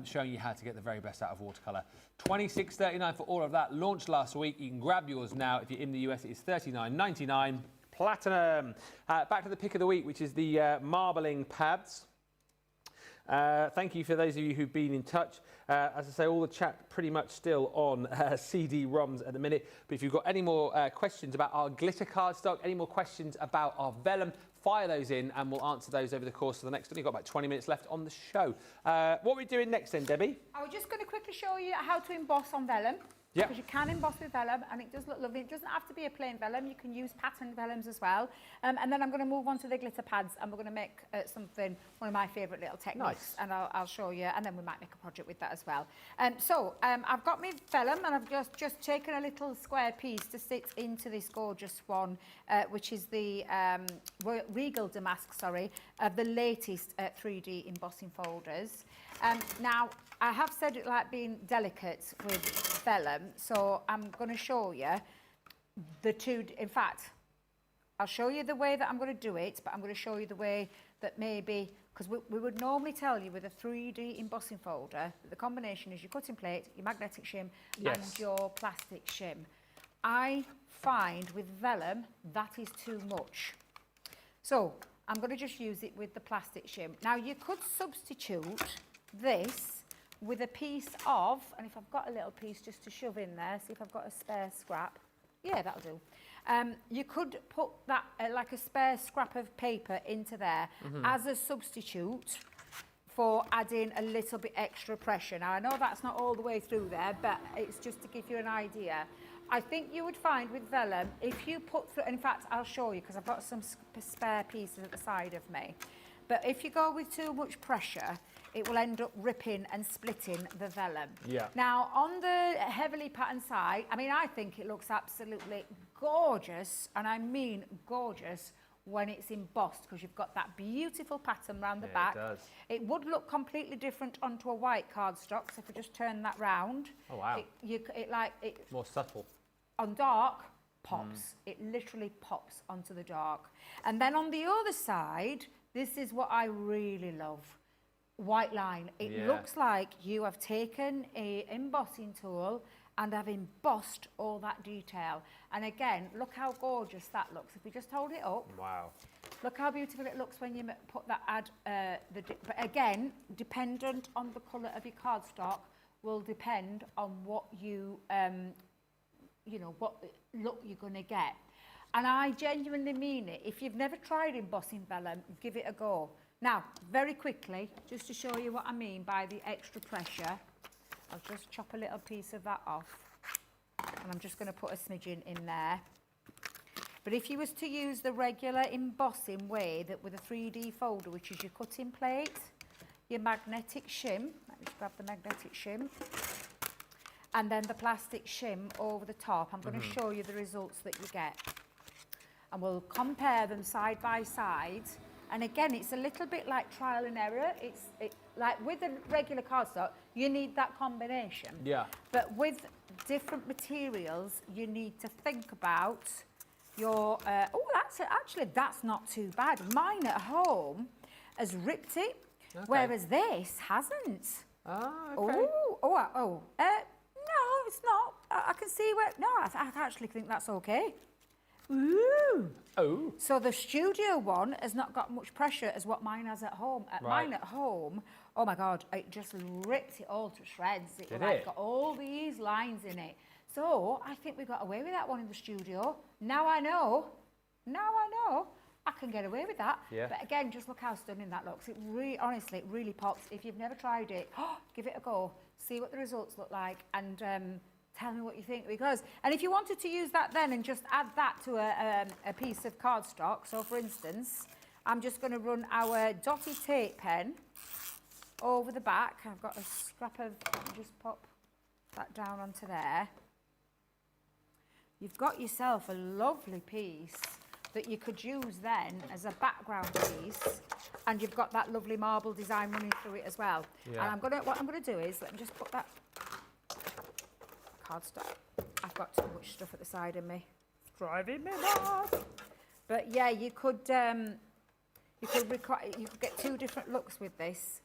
showing you how to get the very best out of watercolour. $26.39 for all of that. Launched last week. You can grab yours now. If you're in the US, it is $39.99. Platinum. Back to the pick of the week, which is the marbling pads. Thank you for those of you who've been in touch. As I say, all the chat pretty much still on CD-ROMs at the minute. But if you've got any more questions about our glitter cardstock, any more questions about our vellum, fire those in and we'll answer those over the course of the next, we've got about 20 minutes left on the show. What are we doing next then, Debbie? I was just going to quickly show you how to emboss on vellum. Yep. Because you can emboss with vellum and it does look lovely. It doesn't have to be a plain vellum, you can use patterned vellums as well. And then I'm going to move on to the glitter pads and we're going to make something, one of my favourite little techniques. Nice. And I'll show you, and then we might make a project with that as well. I've got my vellum and I've just taken a little square piece to sit into this gorgeous one, which is the Regal Damask, of the latest 3D embossing folders. Now, I have said it like being delicate with vellum, so I'm going to show you the two. In fact, I'll show you the way that I'm going to do it, but I'm going to show you the way that maybe, because we would normally tell you with a 3D embossing folder, that the combination is your cutting plate, your magnetic shim, and your plastic shim. I find with vellum, that is too much. So I'm going to just use it with the plastic shim. Now, you could substitute this with a piece of, and if I've got a little piece just to shove in there, see if I've got a spare scrap. Yeah, that'll do. You could put that, like a spare scrap of paper into there as a substitute for adding a little bit extra pressure. Now, I know that's not all the way through there, but it's just to give you an idea. I think you would find with vellum, if you put through, in fact, I'll show you because I've got some spare pieces at the side of me. But if you go with too much pressure, it will end up ripping and splitting the vellum. Yeah. Now, on the heavily patterned side, I mean, I think it looks absolutely gorgeous, and I mean gorgeous, when it's embossed, because you've got that beautiful pattern around the back. It does. It would look completely different onto a white cardstock, so if we just turn that round. Oh, wow. More subtle. On dark, pops. It literally pops onto the dark. And then on the other side, this is what I really love. White line. It looks like you have taken a embossing tool and have embossed all that detail. And again, look how gorgeous that looks. If we just hold it up. Wow. Look how beautiful it looks when you put that but again, dependent on the colour of your cardstock, will depend on what you, what look you're going to get. And I genuinely mean it. If you've never tried embossing vellum, give it a go. Now, very quickly, just to show you what I mean by the extra pressure, I'll just chop a little piece of that off. And I'm just going to put a smidgen in there. But if you was to use the regular embossing way, that with a 3D folder, which is your cutting plate, your magnetic shim, let me just grab the magnetic shim, and then the plastic shim over the top, I'm going to show you the results that you get. And we'll compare them side by side. And again, it's a little bit like trial and error. Like with a regular cardstock, you need that combination. Yeah. But with different materials, you need to think about your, that's not too bad. Mine at home has ripped it, whereas this hasn't. Ah, okay. No, it's not. I can see where, no, I actually think that's okay. Ooh. Oh. So the studio one has not got much pressure as what mine has at home. Mine at home, oh my God, it just ripped it all to shreds. It got all these lines in it. So I think we got away with that one in the studio. Now I know I can get away with that. Yeah. But again, just look how stunning that looks. It really, honestly, it really pops. If you've never tried it, give it a go. See what the results look like, and tell me what you think. And if you wanted to use that then and just add that to a piece of cardstock, so for instance, I'm just going to run our dotted tape pen over the back. I've got a scrap of, just pop that down onto there. You've got yourself a lovely piece that you could use then as a background piece, and you've got that lovely marble design running through it as well. Yeah. And what I'm gonna do is, let me just put that cardstock. I've got too much stuff at the side of me. It's driving me mad. But yeah, you could get two different looks with this.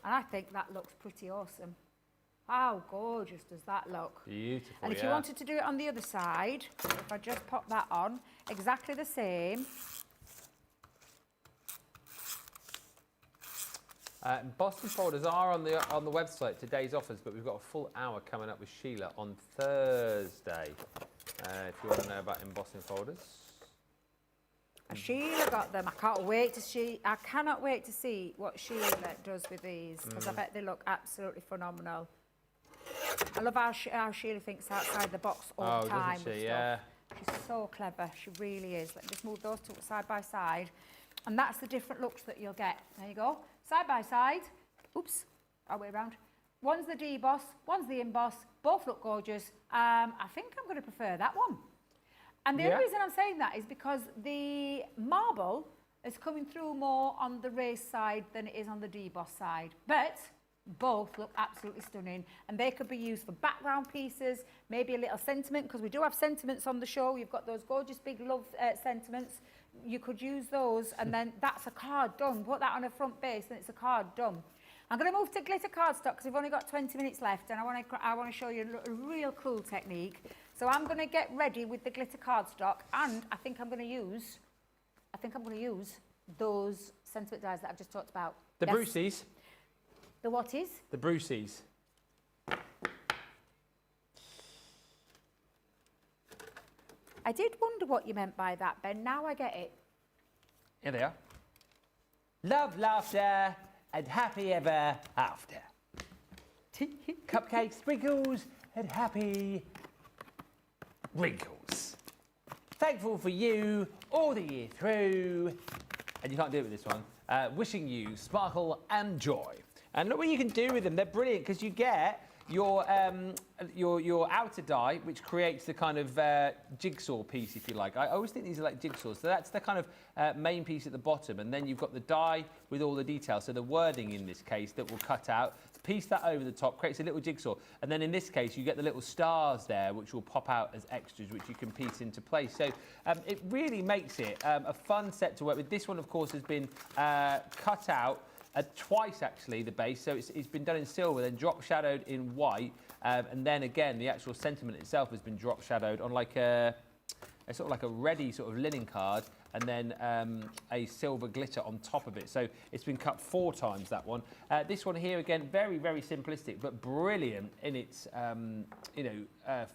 And I think that looks pretty awesome. How gorgeous does that look? Beautiful, And if you wanted to do it on the other side, if I just pop that on, exactly the same. Embossing folders are on the website, today's offers, but we've got a full hour coming up with Sheila on Thursday. If you want to know about embossing folders. And Sheila got them. I cannot wait to see what Sheila does with these, because I bet they look absolutely phenomenal. I love how Sheila thinks outside the box all the time. Doesn't she? Yeah. She's so clever. She really is. Let me just move those two side by side. And that's the different looks that you'll get. There you go. Side by side. Oops. Our way around. One's the deboss, one's the emboss. Both look gorgeous. I think I'm going to prefer that one. And the only reason I'm saying that is because the marble is coming through more on the raised side than it is on the deboss side. But both look absolutely stunning, and they could be used for background pieces, maybe a little sentiment, because we do have sentiments on the show. You've got those gorgeous big love sentiments. You could use those, and then that's a card done. Put that on a front base and it's a card done. I'm going to move to glitter cardstock because we've only got 20 minutes left, and I want to show you a real cool technique. So I'm going to get ready with the glitter cardstock, and I think I'm going to use those sentiment dies that I've just talked about. The Bruceys. The what is? The Bruceys. I did wonder what you meant by that, Ben. Now I get it. Here they are. Love, laughter, and happy ever after. Cupcake sprinkles and happy wrinkles. Thankful for you all the year through. And you can't do it with this one. Wishing you sparkle and joy. And look what you can do with them. They're brilliant because you get your outer die, which creates the kind of jigsaw piece, if you like. I always think these are like jigsaws. So that's the kind of main piece at the bottom. And then you've got the die with all the details. So the wording in this case that will cut out. Piece that over the top, creates a little jigsaw. And then in this case, you get the little stars there, which will pop out as extras, which you can piece into place. So it really makes it a fun set to work with. This one, of course, has been cut out twice, actually, the base. So it's been done in silver, then drop shadowed in white. And then again, the actual sentiment itself has been drop shadowed on like a sort of like a ready sort of linen card, and then a silver glitter on top of it. So it's been cut 4 times, that one. This one here, again, very, very simplistic, but brilliant in its,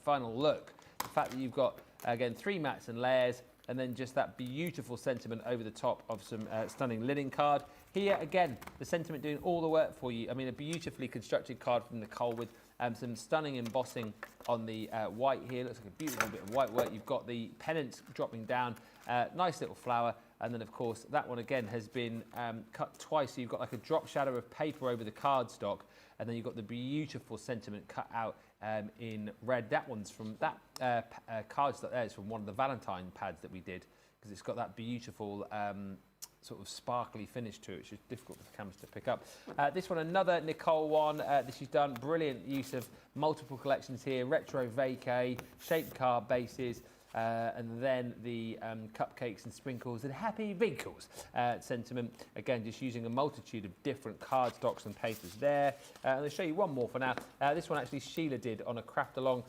final look. The fact that you've got, again, 3 mats and layers, and then just that beautiful sentiment over the top of some stunning linen card. Here, again, the sentiment doing all the work for you. I mean, a beautifully constructed card from Nicole with some stunning embossing on the white here. Looks like a beautiful bit of white work. You've got the pennants dropping down, nice little flower. And then, of course, that one, again, has been cut twice. So you've got like a drop shadow of paper over the cardstock. And then you've got the beautiful sentiment cut out in red. That one's from that cardstock there is from one of the Valentine pads that we did, because it's got that beautiful sort of sparkly finish to it, which is difficult for the cameras to pick up. This one, another Nicole one that she's done. Brilliant use of multiple collections here. Retro vacay, shaped card bases, and then the cupcakes and sprinkles and happy wrinkles sentiment. Again, just using a multitude of different cardstocks and papers there. And I'll show you one more for now. This one actually Sheila did on a craft along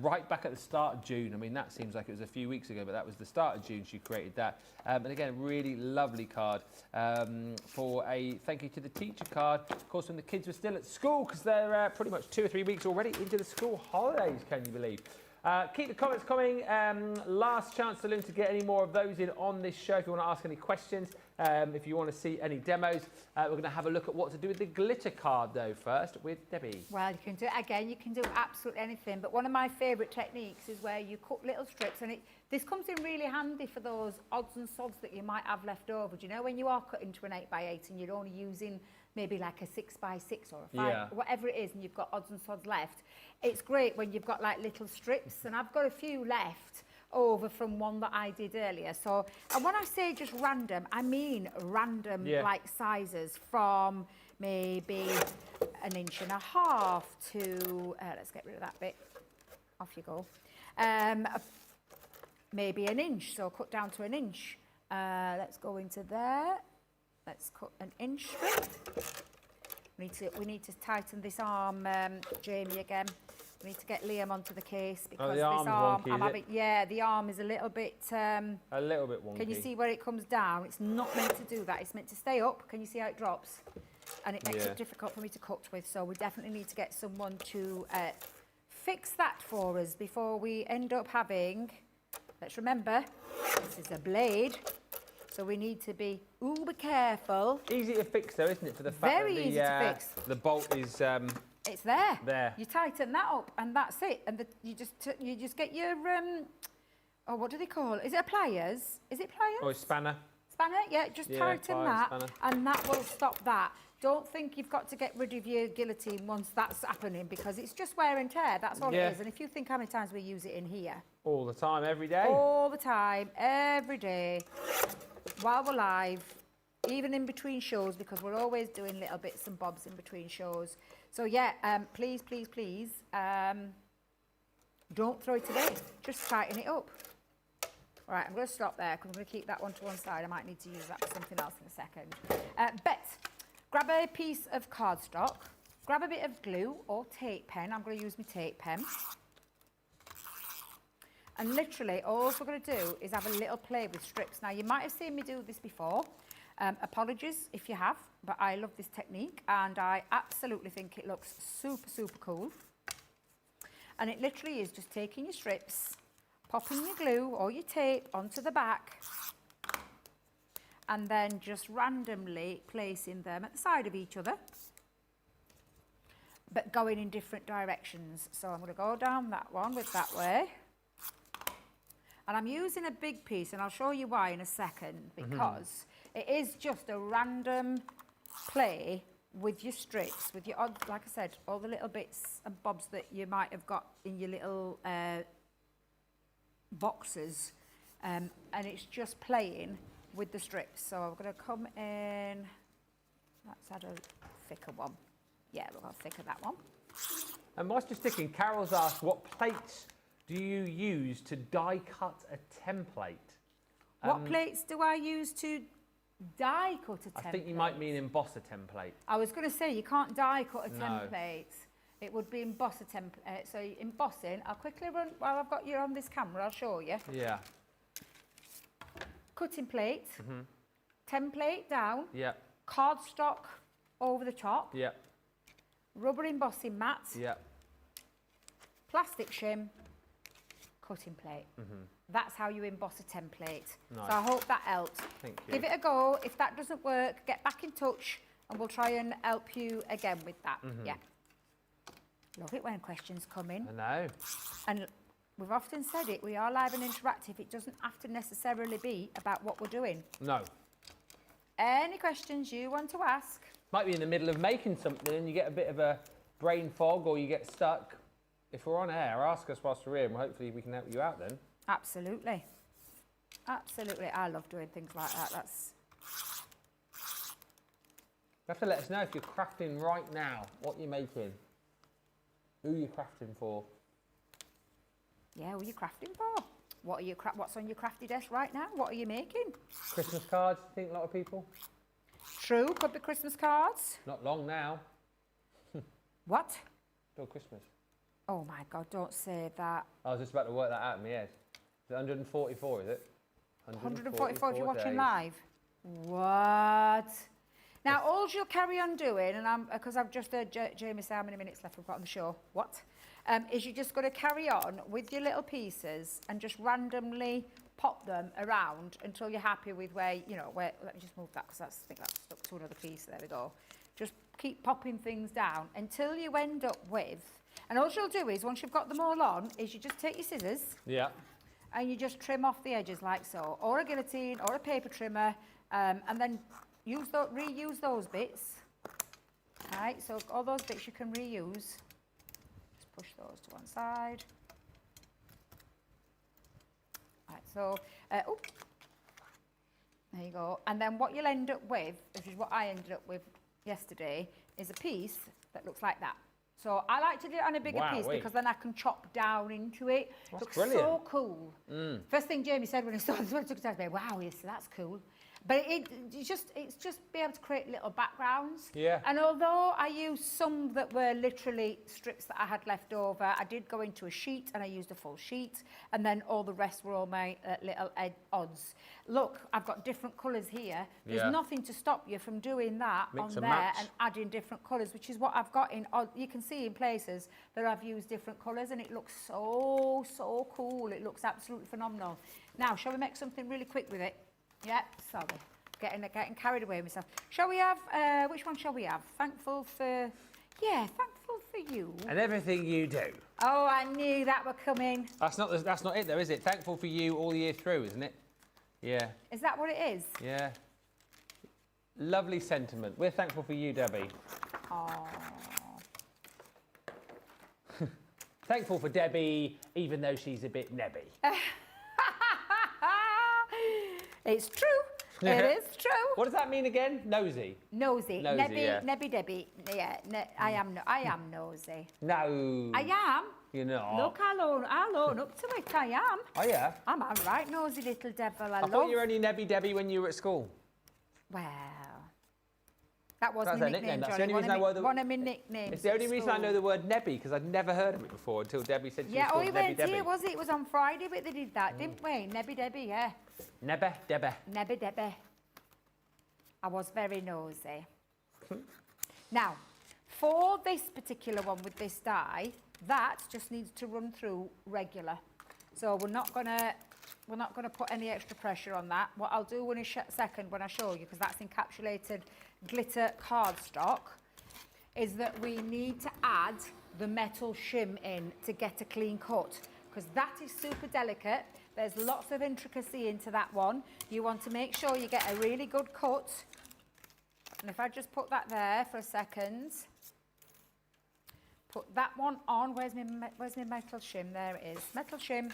right back at the start of June. I mean, that seems like it was a few weeks ago, but that was the start of June she created that. And again, really lovely card for a thank you to the teacher card. Of course, when the kids were still at school, because they're pretty much 2 or 3 weeks already into the school holidays, can you believe? Keep the comments coming. Last chance saloon to get any more of those in on this show. If you want to ask any questions, if you want to see any demos, we're going to have a look at what to do with the glitter card, though, first with Debbie. Well, you can do it again. You can do absolutely anything. But one of my favourite techniques is where you cut little strips, and this comes in really handy for those odds and sods that you might have left over. Do you know when you are cutting to an 8x8 and you're only using maybe like a 6x6 or a 5, whatever it is, and you've got odds and sods left? It's great when you've got like little strips, and I've got a few left over from one that I did earlier. So, and when I say just random, I mean random like sizes from maybe 1.5 inches to, let's get rid of that bit, off you go. Maybe 1 inch, so cut down to 1 inch. Let's go into there. Let's cut 1 inch strip. We need to tighten this arm, Jamie, again. We need to get Liam onto the case because the this arm's arm, wonky, the arm is a little bit. A little bit wonky. Can you see where it comes down? It's not meant to do that. It's meant to stay up. Can you see how it drops? And it makes it difficult for me to cut with. So we definitely need to get someone to fix that for us before we end up having. Let's remember, this is a blade. So we need to be uber careful. Easy to fix though, isn't it? For the fact Very that easy to fix. The bolt is It's there. there. You tighten that up, and that's it. And you just get your oh, what do they call it? Is it a pliers? Is it pliers? Oh, a spanner. Spanner, yeah. Just tighten pliers, that, spanner. and that will stop that. Don't think you've got to get rid of your guillotine once that's happening, because it's just wear and tear. That's all it is. And if you think how many times we use it in here. All the time, every day. All the time, every day, while we're live, even in between shows, because we're always doing little bits and bobs in between shows. So yeah, please, please, please, don't throw it away. Just tighten it up. All right, I'm going to stop there because I'm going to keep that one to one side. I might need to use that for something else in a second. Bet, grab a piece of cardstock, grab a bit of glue or tape pen. I'm going to use my tape pen. And literally, all we're going to do is have a little play with strips. Now, you might have seen me do this before. Apologies if you have, but I love this technique and I absolutely think it looks super, super cool. And it literally is just taking your strips, popping your glue or your tape onto the back, and then just randomly placing them at the side of each other, but going in different directions. So I'm going to go down that one with that way. And I'm using a big piece, and I'll show you why in a second, because it is just a random play with your strips, with your, like I said, all the little bits and bobs that you might have got in your little boxes, and it's just playing with the strips. So I'm going to come in, let's add a thicker one. Yeah, we'll go thicker that one. And whilst you're sticking, Carol's asked, what plates do you use to die cut a template? What plates do I use to die cut a template? I think you might mean emboss a template. I was going to say, you can't die cut a template. It would be emboss a template. So embossing, I'll quickly run, while I've got you on this camera, I'll show you. Yeah. Cutting plate, template down, Yeah. cardstock over the top, Yeah. rubber embossing mat, Yeah. plastic shim, cutting plate. That's how you emboss a template. Nice. So I hope that helped. Thank you. Give it a go. If that doesn't work, get back in touch and we'll try and help you again with that. Yeah. Love it when questions come in. I know. And we've often said it, we are live and interactive. It doesn't have to necessarily be about what we're doing. No. Any questions you want to ask? Might be in the middle of making something and you get a bit of a brain fog or you get stuck. If we're on air, ask us whilst we're here and hopefully we can help you out then. Absolutely. Absolutely. I love doing things like that. That's... You have to let us know if you're crafting right now, what you're making, who you're crafting for. Yeah, who are you crafting for? What are you what's on your crafty desk right now? What are you making? Christmas cards, I think a lot of people. True, could be Christmas cards. Not long now. What? Till Christmas. Oh my God, don't say that. I was just about to work that out in my head. Is it 144, is it? 144 if you're watching days. live. What? Now, all you'll carry on doing, and because I've just heard Jamie say how many minutes left we've got on the show, what? Is you're just going to carry on with your little pieces and just randomly pop them around until you're happy with where, you know, where, let me just move that because I think that's stuck to another piece, there we go. Just keep popping things down until you end up with, and all you'll do is, once you've got them all on, is you just take your scissors, Yeah. and you just trim off the edges like so, or a guillotine, or a paper trimmer, and then reuse those bits. All right, so all those bits you can reuse. Just push those to one side. So, oh, there you go. And then what you'll end up with, which is what I ended up with yesterday, is a piece that looks like that. So I like to do it on a bigger piece because then I can chop down into it. That's Looks brilliant. so cool. First thing Jamie said when he saw this, when he took it out, wow, yes, that's cool. But it's just be able to create little backgrounds. Yeah. And although I used some that were literally strips that I had left over, I did go into a sheet and I used a full sheet, and then all the rest were all my little odds. Look, I've got different colours here. There's nothing to stop you from doing that Mix on and there match. and adding different colours, which is what I've got in. You can see in places that I've used different colours, and it looks so cool. It looks absolutely phenomenal. Now, shall we make something really quick with it? Yeah, sorry, getting carried away with myself. Shall we have, which one shall we have? Thankful for you. And everything you do. Oh, I knew that were coming. That's not it though, is it? Thankful for you all year through, isn't it? Yeah. Is that what it is? Yeah. Lovely sentiment. We're thankful for you, Debbie. Oh. Thankful for Debbie, even though she's a bit nebby. It's true. It is true. What does that mean again? Nosy. Nosy. Nosy, Nebby, yeah. Nebby Debbie. Yeah, I am nosy. No. I am. You're not. Look, I'll own up to it. I am. Oh yeah. I'm a right nosy little devil. I I love. thought you were only Nebby Debbie when you were at school. Well, that was That's my her nickname. nickname, That's the Johnny. only reason I know the- One of my nicknames. It's the only at reason I school. know the word Nebby, because I'd never heard of it before until Debbie said she Yeah, was oh, called we Nebby went Debbie. here, was it? It was on Friday, but they did that, didn't we? Nebby Debbie, yeah. Nebbe, Debbe. Nebby Debbie. I was very nosy. Now, for this particular one with this dye, that just needs to run through regular. So we're not gonna put any extra pressure on that. What I'll do in a second when I show you, because that's encapsulated glitter cardstock, is that we need to add the metal shim in to get a clean cut, because that is super delicate. There's lots of intricacy into that one. You want to make sure you get a really good cut. And if I just put that there for a second, put that one on. Where's my metal shim? There it is. Metal shim.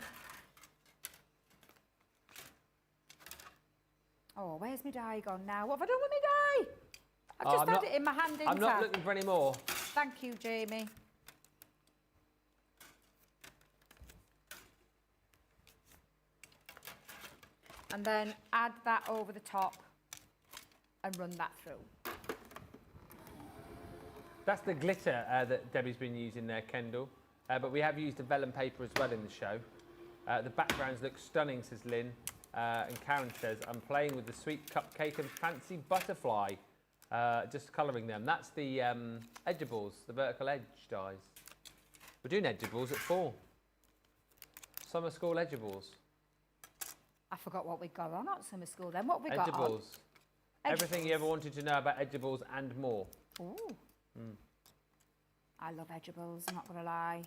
Oh, where's my dye gone now? What have I done with my dye? I've just had it in my hand I'm not looking for any more. Thank you, Jamie. And then add that over the top and run that through. That's the glitter that Debbie's been using there, Kendall. But we have used the vellum paper as well in the show. The backgrounds look stunning, says Lynn. And Karen says, I'm playing with the sweet cupcake and fancy butterfly. Just colouring them. That's the edgeables, the vertical edge dyes. We're doing edgeables at 4. Summer school edgeables. I forgot what we got on at summer school then. What we got on? Edgeables. Everything you ever wanted to know about edgeables and more. Ooh. I love edgeables, I'm not going to lie.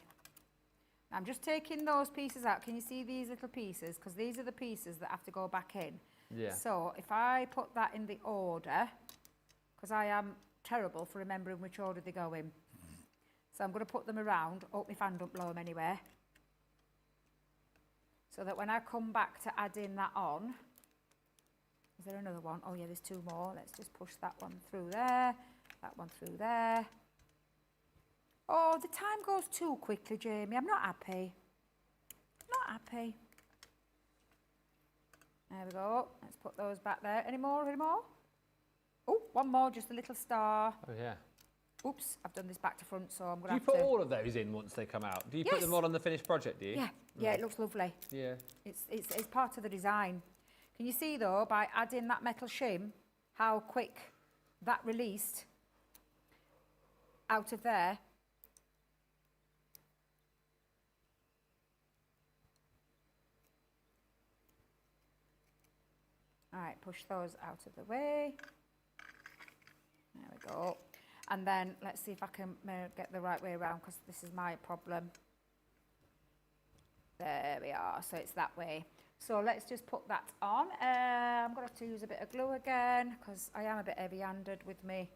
I'm just taking those pieces out. Can you see these little pieces? Because these are the pieces that have to go back in. Yeah. So if I put that in the order, because I am terrible for remembering which order they go in. So I'm going to put them around. Hope my fan don't blow them anywhere. So that when I come back to adding that on, is there another one? Oh yeah, there's 2 more. Let's just push that one through there, that one through there. Oh, the time goes too quickly, Jamie. I'm not happy. Not happy. There we go. Let's put those back there. Any more? Any more? Oh, one more, just a little star. Oh, yeah. Oops, I've done this back to front, so I'm Do going you to have put to... all of those in once they come out? Do you put Yes. them all on the finished project, do you? Yeah, yeah, it looks lovely. Yeah. It's part of the design. Can you see, though, by adding that metal shim, how quick that released out of there? All right, push those out of the way. There we go. And then let's see if I can get the right way around, because this is my problem. There we are, so it's that way. So let's just put that on. I'm going to have to use a bit of glue again, because I am a bit heavy-handed with me.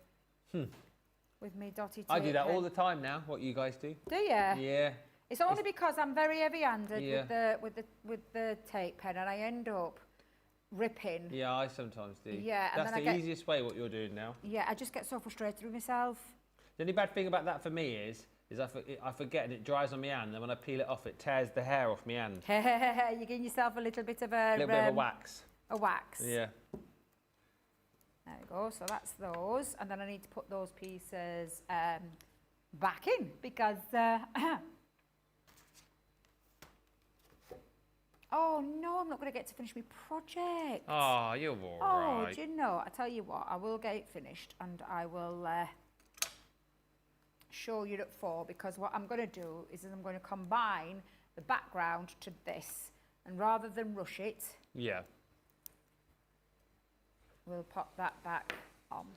With me dotty tape. I do that all the time now, what you guys do. Do you? Yeah. It's only because I'm very heavy-handed Yeah. with the tape pen, and I end up ripping. Yeah, I sometimes do. Yeah, and That's then the I get- easiest way, what you're doing now. Yeah, I just get so frustrated with myself. The only bad thing about that for me is I forget and it dries on my hand, and when I peel it off, it tears the hair off my hand. You're giving yourself a little bit of a... A little bit of a wax. A wax. Yeah. There we go, so that's those. And then I need to put those pieces back in because... oh no, I'm not going to get to finish my project. Oh, you're all right. Oh, do you know, I tell you what, I will get it finished and I will show you at 4, because what I'm going to do is I'm going to combine the background to this, and rather than rush it, Yeah. we'll pop that back on.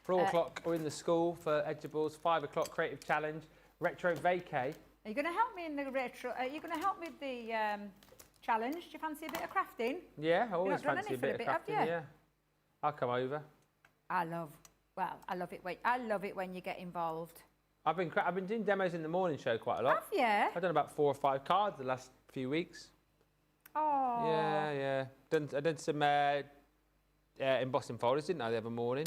4 o'clock, we're in the school for Edgeables. 5 o'clock, creative challenge. Retro vacay. Are you going to help me in the retro? Are you going to help me with the challenge? Do you fancy a bit of crafting? Yeah, I always not done fancy a any for bit a of bit, have crafting. you? Yeah. I'll come over. I love it when you get involved. I've been doing demos in the morning show quite a lot. Have you? I've done about 4 or 5 cards the last few weeks. Oh. Yeah. I did some embossing folders, didn't I, the other morning?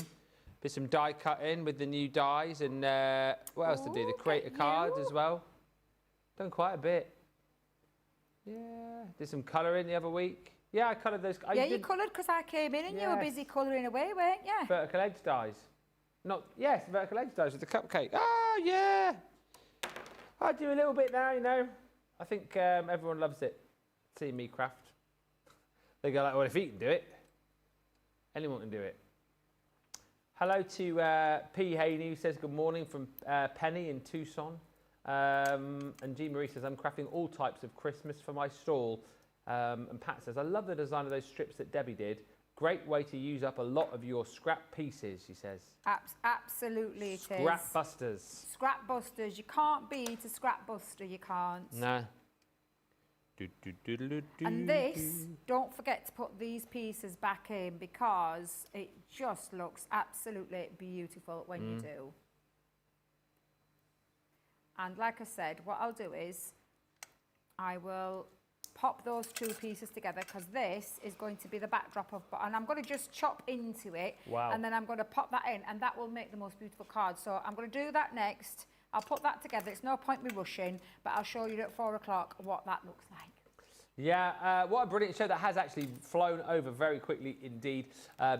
Did some die cutting with the new dies, and what else to do? The Look creator at cards you. as well. Done quite a bit. Yeah. Did some colouring the other week. Yeah, I coloured those. Yeah, you coloured because I came in and you were Yes. busy colouring away, weren't you? Vertical edge dies. Vertical edge dies with the cupcake. Oh, yeah. I do a little bit now, you know. I think everyone loves it, seeing me craft. They go like, well, if he can do it, anyone can do it. Hello to P. Haney, who says good morning from Penny in Tucson. And Jean Marie says, I'm crafting all types of Christmas for my stall. And Pat says, I love the design of those strips that Debbie did. Great way to use up a lot of your scrap pieces, she says. Absolutely it is. Scrap busters. Scrap busters. You can't beat a scrap buster, you can't. No. And this, don't forget to put these pieces back in because it just looks absolutely beautiful when you do. And like I said, what I'll do is I will pop those 2 pieces together because this is going to be the backdrop of, and I'm going to just chop into it. Wow. And then I'm going to pop that in and that will make the most beautiful card. So I'm going to do that next. I'll put that together. It's no point me rushing, but I'll show you at 4 o'clock what that looks like. Yeah, what a brilliant show that has actually flown over very quickly indeed.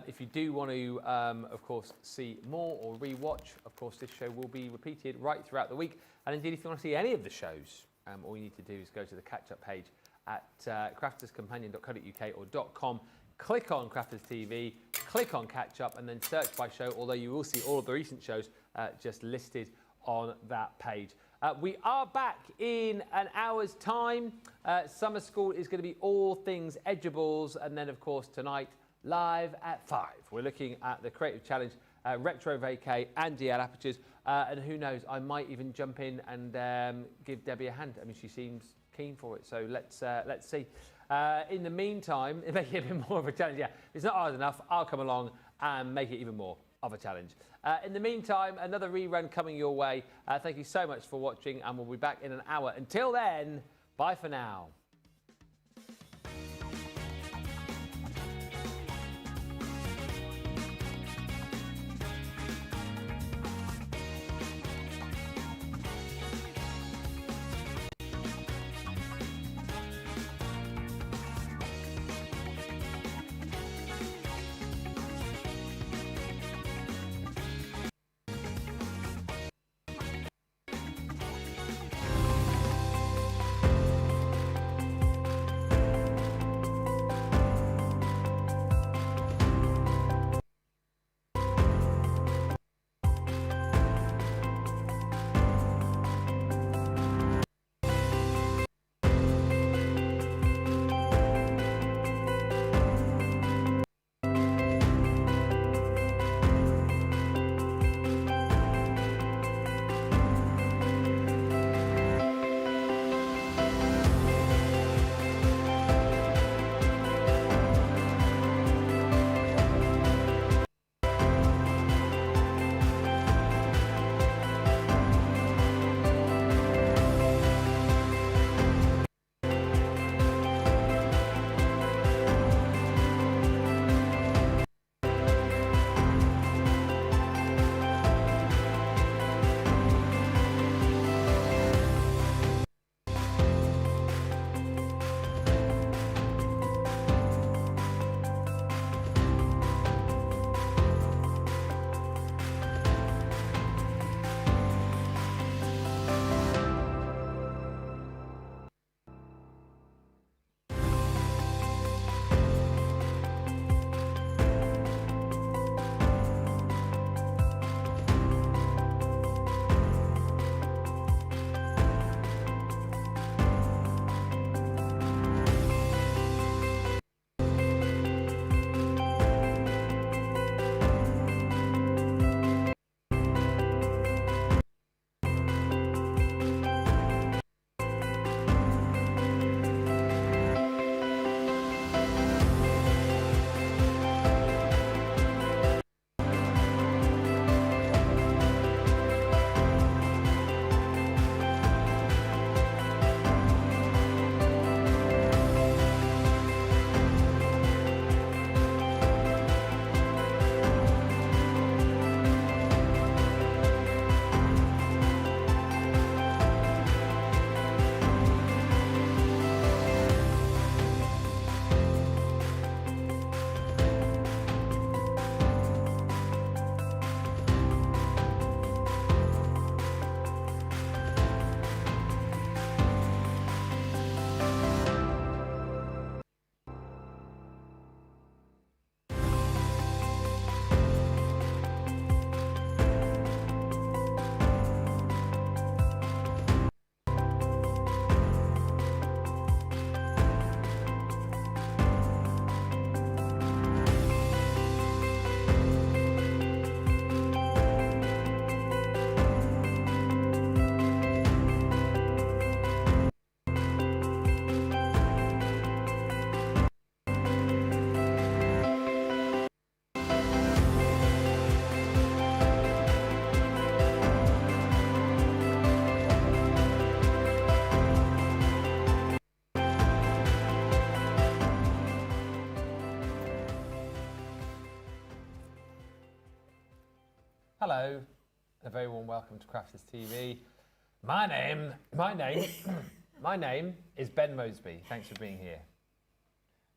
If you do want to, of course, see more or re-watch, of course, this show will be repeated right throughout the week. And indeed, if you want to see any of the shows, all you need to do is go to the catch-up page at crafterscompanion.co.uk or .com. Click on Crafters TV, click on Catch Up, and then search by show, although you will see all of the recent shows just listed on that page. We are back in an hour's time. Summer school is going to be all things Edgeables, and then, of course, tonight, live at 5. We're looking at the Creative Challenge, Retro Vacay, and DL Apertures, and who knows, I might even jump in and give Debbie a hand. I mean, she seems keen for it, so let's see. In the meantime, make it a bit more of a challenge. Yeah, if it's not hard enough, I'll come along and make it even more of a challenge. In the meantime, another rerun coming your way. Thank you so much for watching, and we'll be back in an hour. Until then, bye for now. Hello, a very warm welcome to Crafters TV. My name is Ben Mosby. Thanks for being here.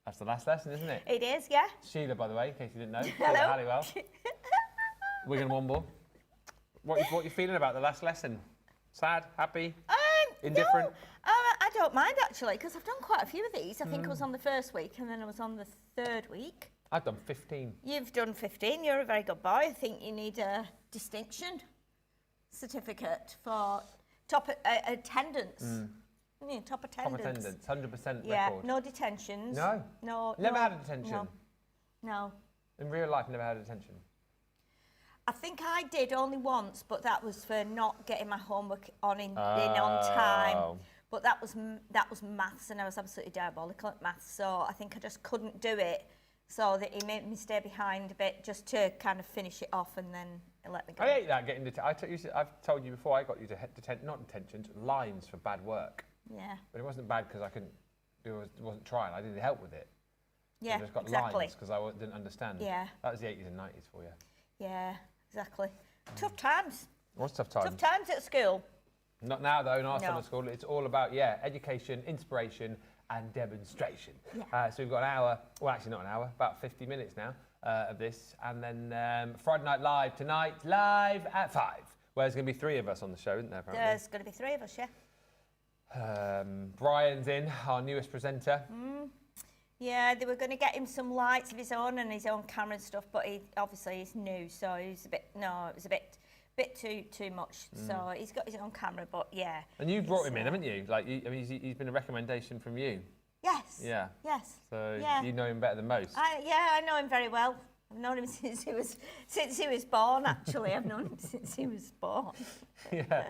That's the last lesson, isn't it? It is, yeah. Sheila, by the way, in case you didn't know. Hello. Sheila Halliwell. Wigan Womble. What you feeling about the last lesson? Sad, happy, indifferent? No, I don't mind actually, because I've done quite a few of these. I think I was on the first week and then I was on the third week. I've done 15. You've done 15. You're a very good boy. I think you need a distinction certificate for top attendance. Yeah, top attendance. Top attendance, 100% Yeah, record. no detentions. No? No. Never no, had a detention? No. In real life, never had a detention? I think I did only once, but that was for not getting my homework in on time. But that was maths, and I was absolutely diabolical at maths, so I think I just couldn't do it. So that he made me stay behind a bit just to kind of finish it off, and then let me go. I hate that getting detention. I've told you before, I got you to not detentions, lines for bad work. Yeah. But it wasn't bad because I wasn't trying. I didn't help with it. Yeah, I just got exactly. lines because I didn't understand. Yeah. That was the 80s and 90s for you. Yeah, exactly. Tough times. What's tough times? Tough times at school. Not now, though, in our No. summer school. It's all about, education, inspiration, and demonstration. Yeah. So we've got an hour, well, actually not an hour, about 50 minutes now of this. And then Friday Night Live tonight, live at 5. Where there's going to be 3 of us on the show, isn't there, apparently? There's going to be 3 of us, yeah. Brian's in, our newest presenter. Yeah, they were going to get him some lights of his own and his own camera and stuff, but he's new, so it was a bit too much. So he's got his own camera, but yeah. And you brought him in, haven't you? Like, he's been a recommendation from you. Yes. Yeah. Yes. So yeah. you know him better than most. I know him very well. I've known him since he was born. Actually, I've known him since he was born. Yeah.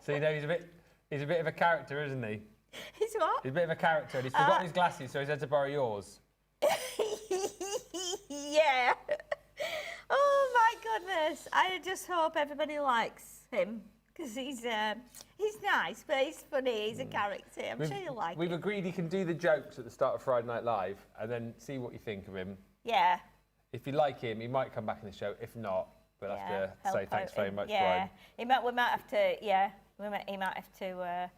So you know he's a bit of a character, isn't he? He's what? He's a bit of a character, and he's forgotten his glasses, so he's had to borrow yours. Yeah. Oh my goodness! I just hope everybody likes him because he's nice, but he's funny. He's a character. I'm sure you'll like We've him. agreed he can do the jokes at the start of Friday Night Live, and then see what you think of him. Yeah. If you like him, he might come back in the show. If not, we'll have to help say thanks out very him. much, Yeah. Brian. We might have to. Yeah. He might have to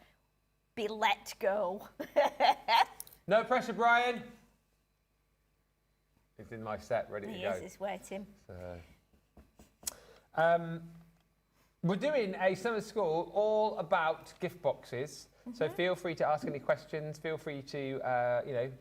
be let go. No pressure, Brian. He's in my set, ready to He go. is. He's waiting. So, we're doing a summer school all about gift boxes. So feel free to ask any questions. Feel free to,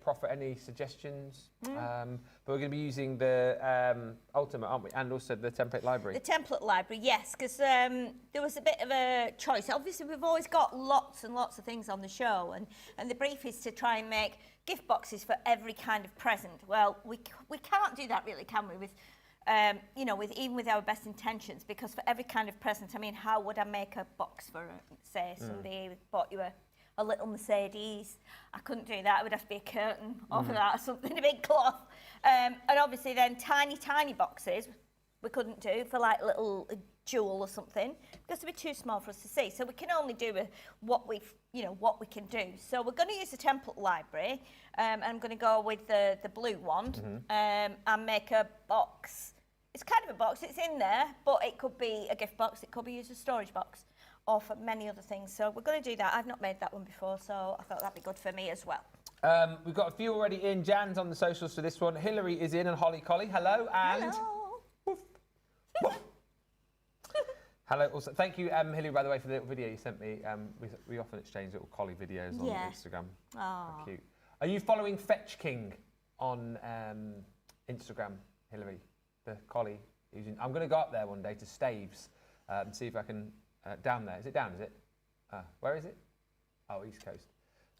proffer any suggestions. But we're going to be using the Ultimate, aren't we? And also the template library. The template library, yes, because there was a bit of a choice. Obviously, we've always got lots and lots of things on the show, and the brief is to try and make gift boxes for every kind of present. Well, we can't do that really, can we? Even with our best intentions, because for every kind of present, I mean, how would I make a box for, say, somebody bought you a little Mercedes? I couldn't do that. It would have to be a curtain over that or something, a big cloth. And obviously then tiny boxes we couldn't do for like a little jewel or something because they'd be too small for us to see. So we can only do what we can do. So we're going to use the template library. And I'm going to go with the blue one and make a box. It's kind of a box, it's in there, but it could be a gift box, it could be used as a storage box, or for many other things. So we're going to do that. I've not made that one before, so I thought that'd be good for me as well. We've got a few already in. Jan's on the socials for this one. Hillary is in, and Holly Collie. Hello, and... Hello. Woof. Woof. Hello. Also, thank you, Hillary, by the way, for the little video you sent me. We often exchange little collie videos on Instagram. Oh. How cute. Are you following Fetch King on Instagram, Hillary? The collie. I'm going to go up there one day to Staves and see if I can... down there. Is it down, is it? Where is it? Oh, East Coast.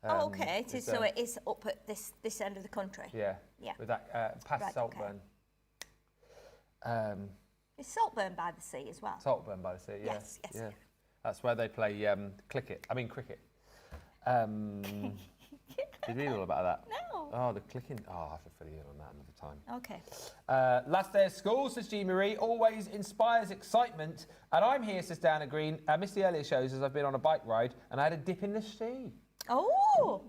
Okay. So it is up at this end of the country. Yeah. Yeah. With that past Right, Saltburn. It's Saltburn by the sea as well. Saltburn by the sea, yeah. Yes, yes. Yeah. That's where they play cricket. Did you read all about that? No. Oh, the clicking. Oh, I'll have to fill you in on that another time. Okay. Last day of school, says Jean Marie, always inspires excitement. And I'm here, says Diana Green. I missed the earlier shows as I've been on a bike ride and I had a dip in the sea. Oh.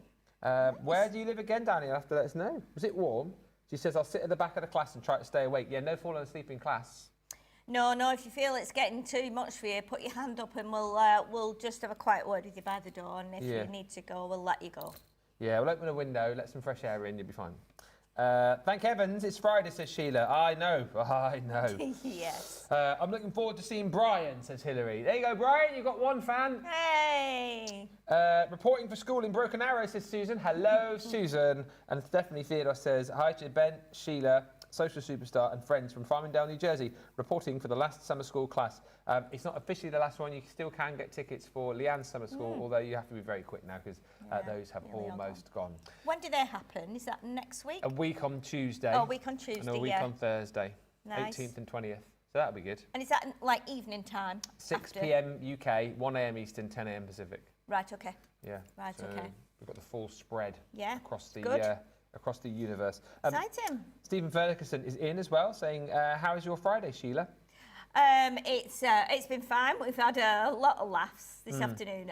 Where do you live again, Danny? You'll have to let us know. Was it warm? She says, I'll sit at the back of the class and try to stay awake. Yeah, no falling asleep in class. No, if you feel it's getting too much for you, put your hand up and we'll just have a quiet word with you by the door, and if you need to go, we'll let you go. Yeah, we'll open a window, let some fresh air in, you'll be fine. Thank heavens, it's Friday, says Sheila. I know. Yes. I'm looking forward to seeing Brian, says Hilary. There you go, Brian, you've got one fan. Hey! Reporting for school in Broken Arrow, says Susan. Hello, Susan. And Stephanie Theodore says, hi to Ben, Sheila, social superstar and friends from Farmingdale, New Jersey, reporting for the last summer school class. It's not officially the last one. You still can get tickets for Leanne's summer school, although you have to be very quick now because those have almost gone. When do they happen? Is that next week? A week on Tuesday. Oh, a week on Tuesday, and a week on Thursday. Nice. 18th and 20th. So that'll be good. And is that like evening time? 6 p.m. UK, 1 a.m. Eastern, 10 a.m. Pacific. Right, okay. Yeah. Right, so okay. We've got the full spread across the across the universe. Exciting. Stephen Ferguson is in as well, saying, how is your Friday, Sheila? It's been fine. We've had a lot of laughs this afternoon.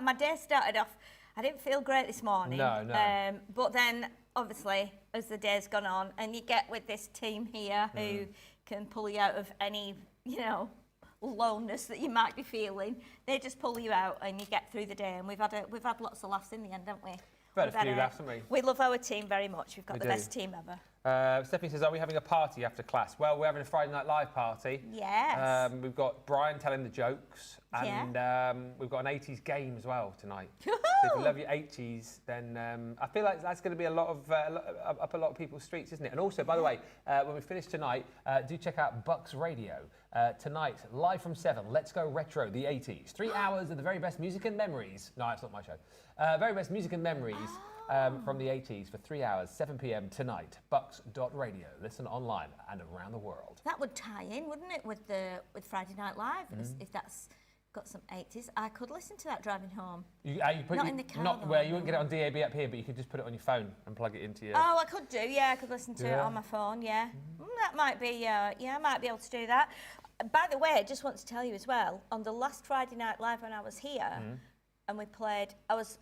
My day started off, I didn't feel great this morning. No. But then, obviously, as the day's gone on, and you get with this team here who can pull you out of any, lowness that you might be feeling, they just pull you out and you get through the day. And we've had lots of laughs in the end, haven't we? We've had a few laughs, haven't we? We love our team very much. We've got the best team ever. Stephanie says, are we having a party after class? Well, we're having a Friday Night Live party. Yes. We've got Brian telling the jokes, and we've got an 80s game as well tonight. So if you love your 80s, then I feel like that's going to be a lot of up a lot of people's streets, isn't it? And also, by the way, when we finish tonight, do check out Bucks Radio. Tonight, live from 7, Let's Go Retro, the 80s. 3 hours of the very best music and memories. No, it's not my show. Very best music and memories. From the 80s for 3 hours, 7 p.m. tonight, bucks.radio. Listen online and around the world. That would tie in, wouldn't it, with Friday Night Live? If that's got some 80s, I could listen to that driving home. Not in the car. Not where you wouldn't get it on DAB up here, but you could just put it on your phone and plug it into your. Oh, I could do. Yeah, I could listen to it on my phone. Yeah, that might be. I might be able to do that. By the way, I just want to tell you as well. On the last Friday Night Live when I was here. And we played, I was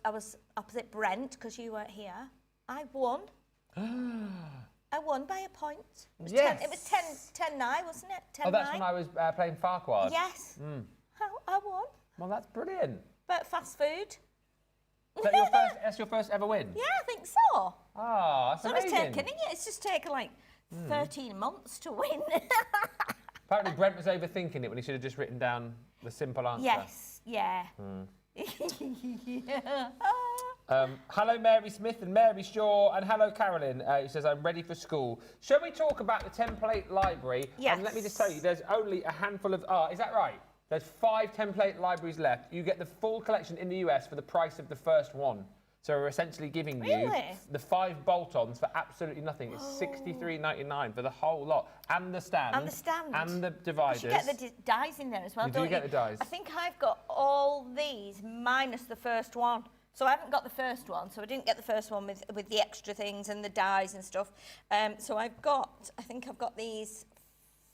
opposite Brent because you weren't here. I won. I won by a point. It was 10, it was 10-9, wasn't it? 10-9. Oh, that's when I was playing Farquhar. Yes. I won. Well, that's brilliant. But fast food. That's your first ever win? Yeah, I think so. Oh, that's amazing. It's just taken like 13 months to win. Apparently Brent was overthinking it when he should have just written down the simple answer. Yes, yeah. Hello Mary Smith and Mary Shaw, and hello Carolyn, who says I'm ready for school. Shall we talk about the template library? Yes. And let me just tell you, there's only a handful of, is that right? There's 5 template libraries left. You get the full collection in the US for the price of the first one. So we're essentially giving you the 5 bolt-ons for absolutely nothing. It's $63.99 for the whole lot. And the stand. And the stand. And the dividers. You get the dies in there as well, don't you? You do get the dies. I think I've got all these minus the first one. So I haven't got the first one. So I didn't get the first one with the extra things and the dies and stuff. So I think I've got these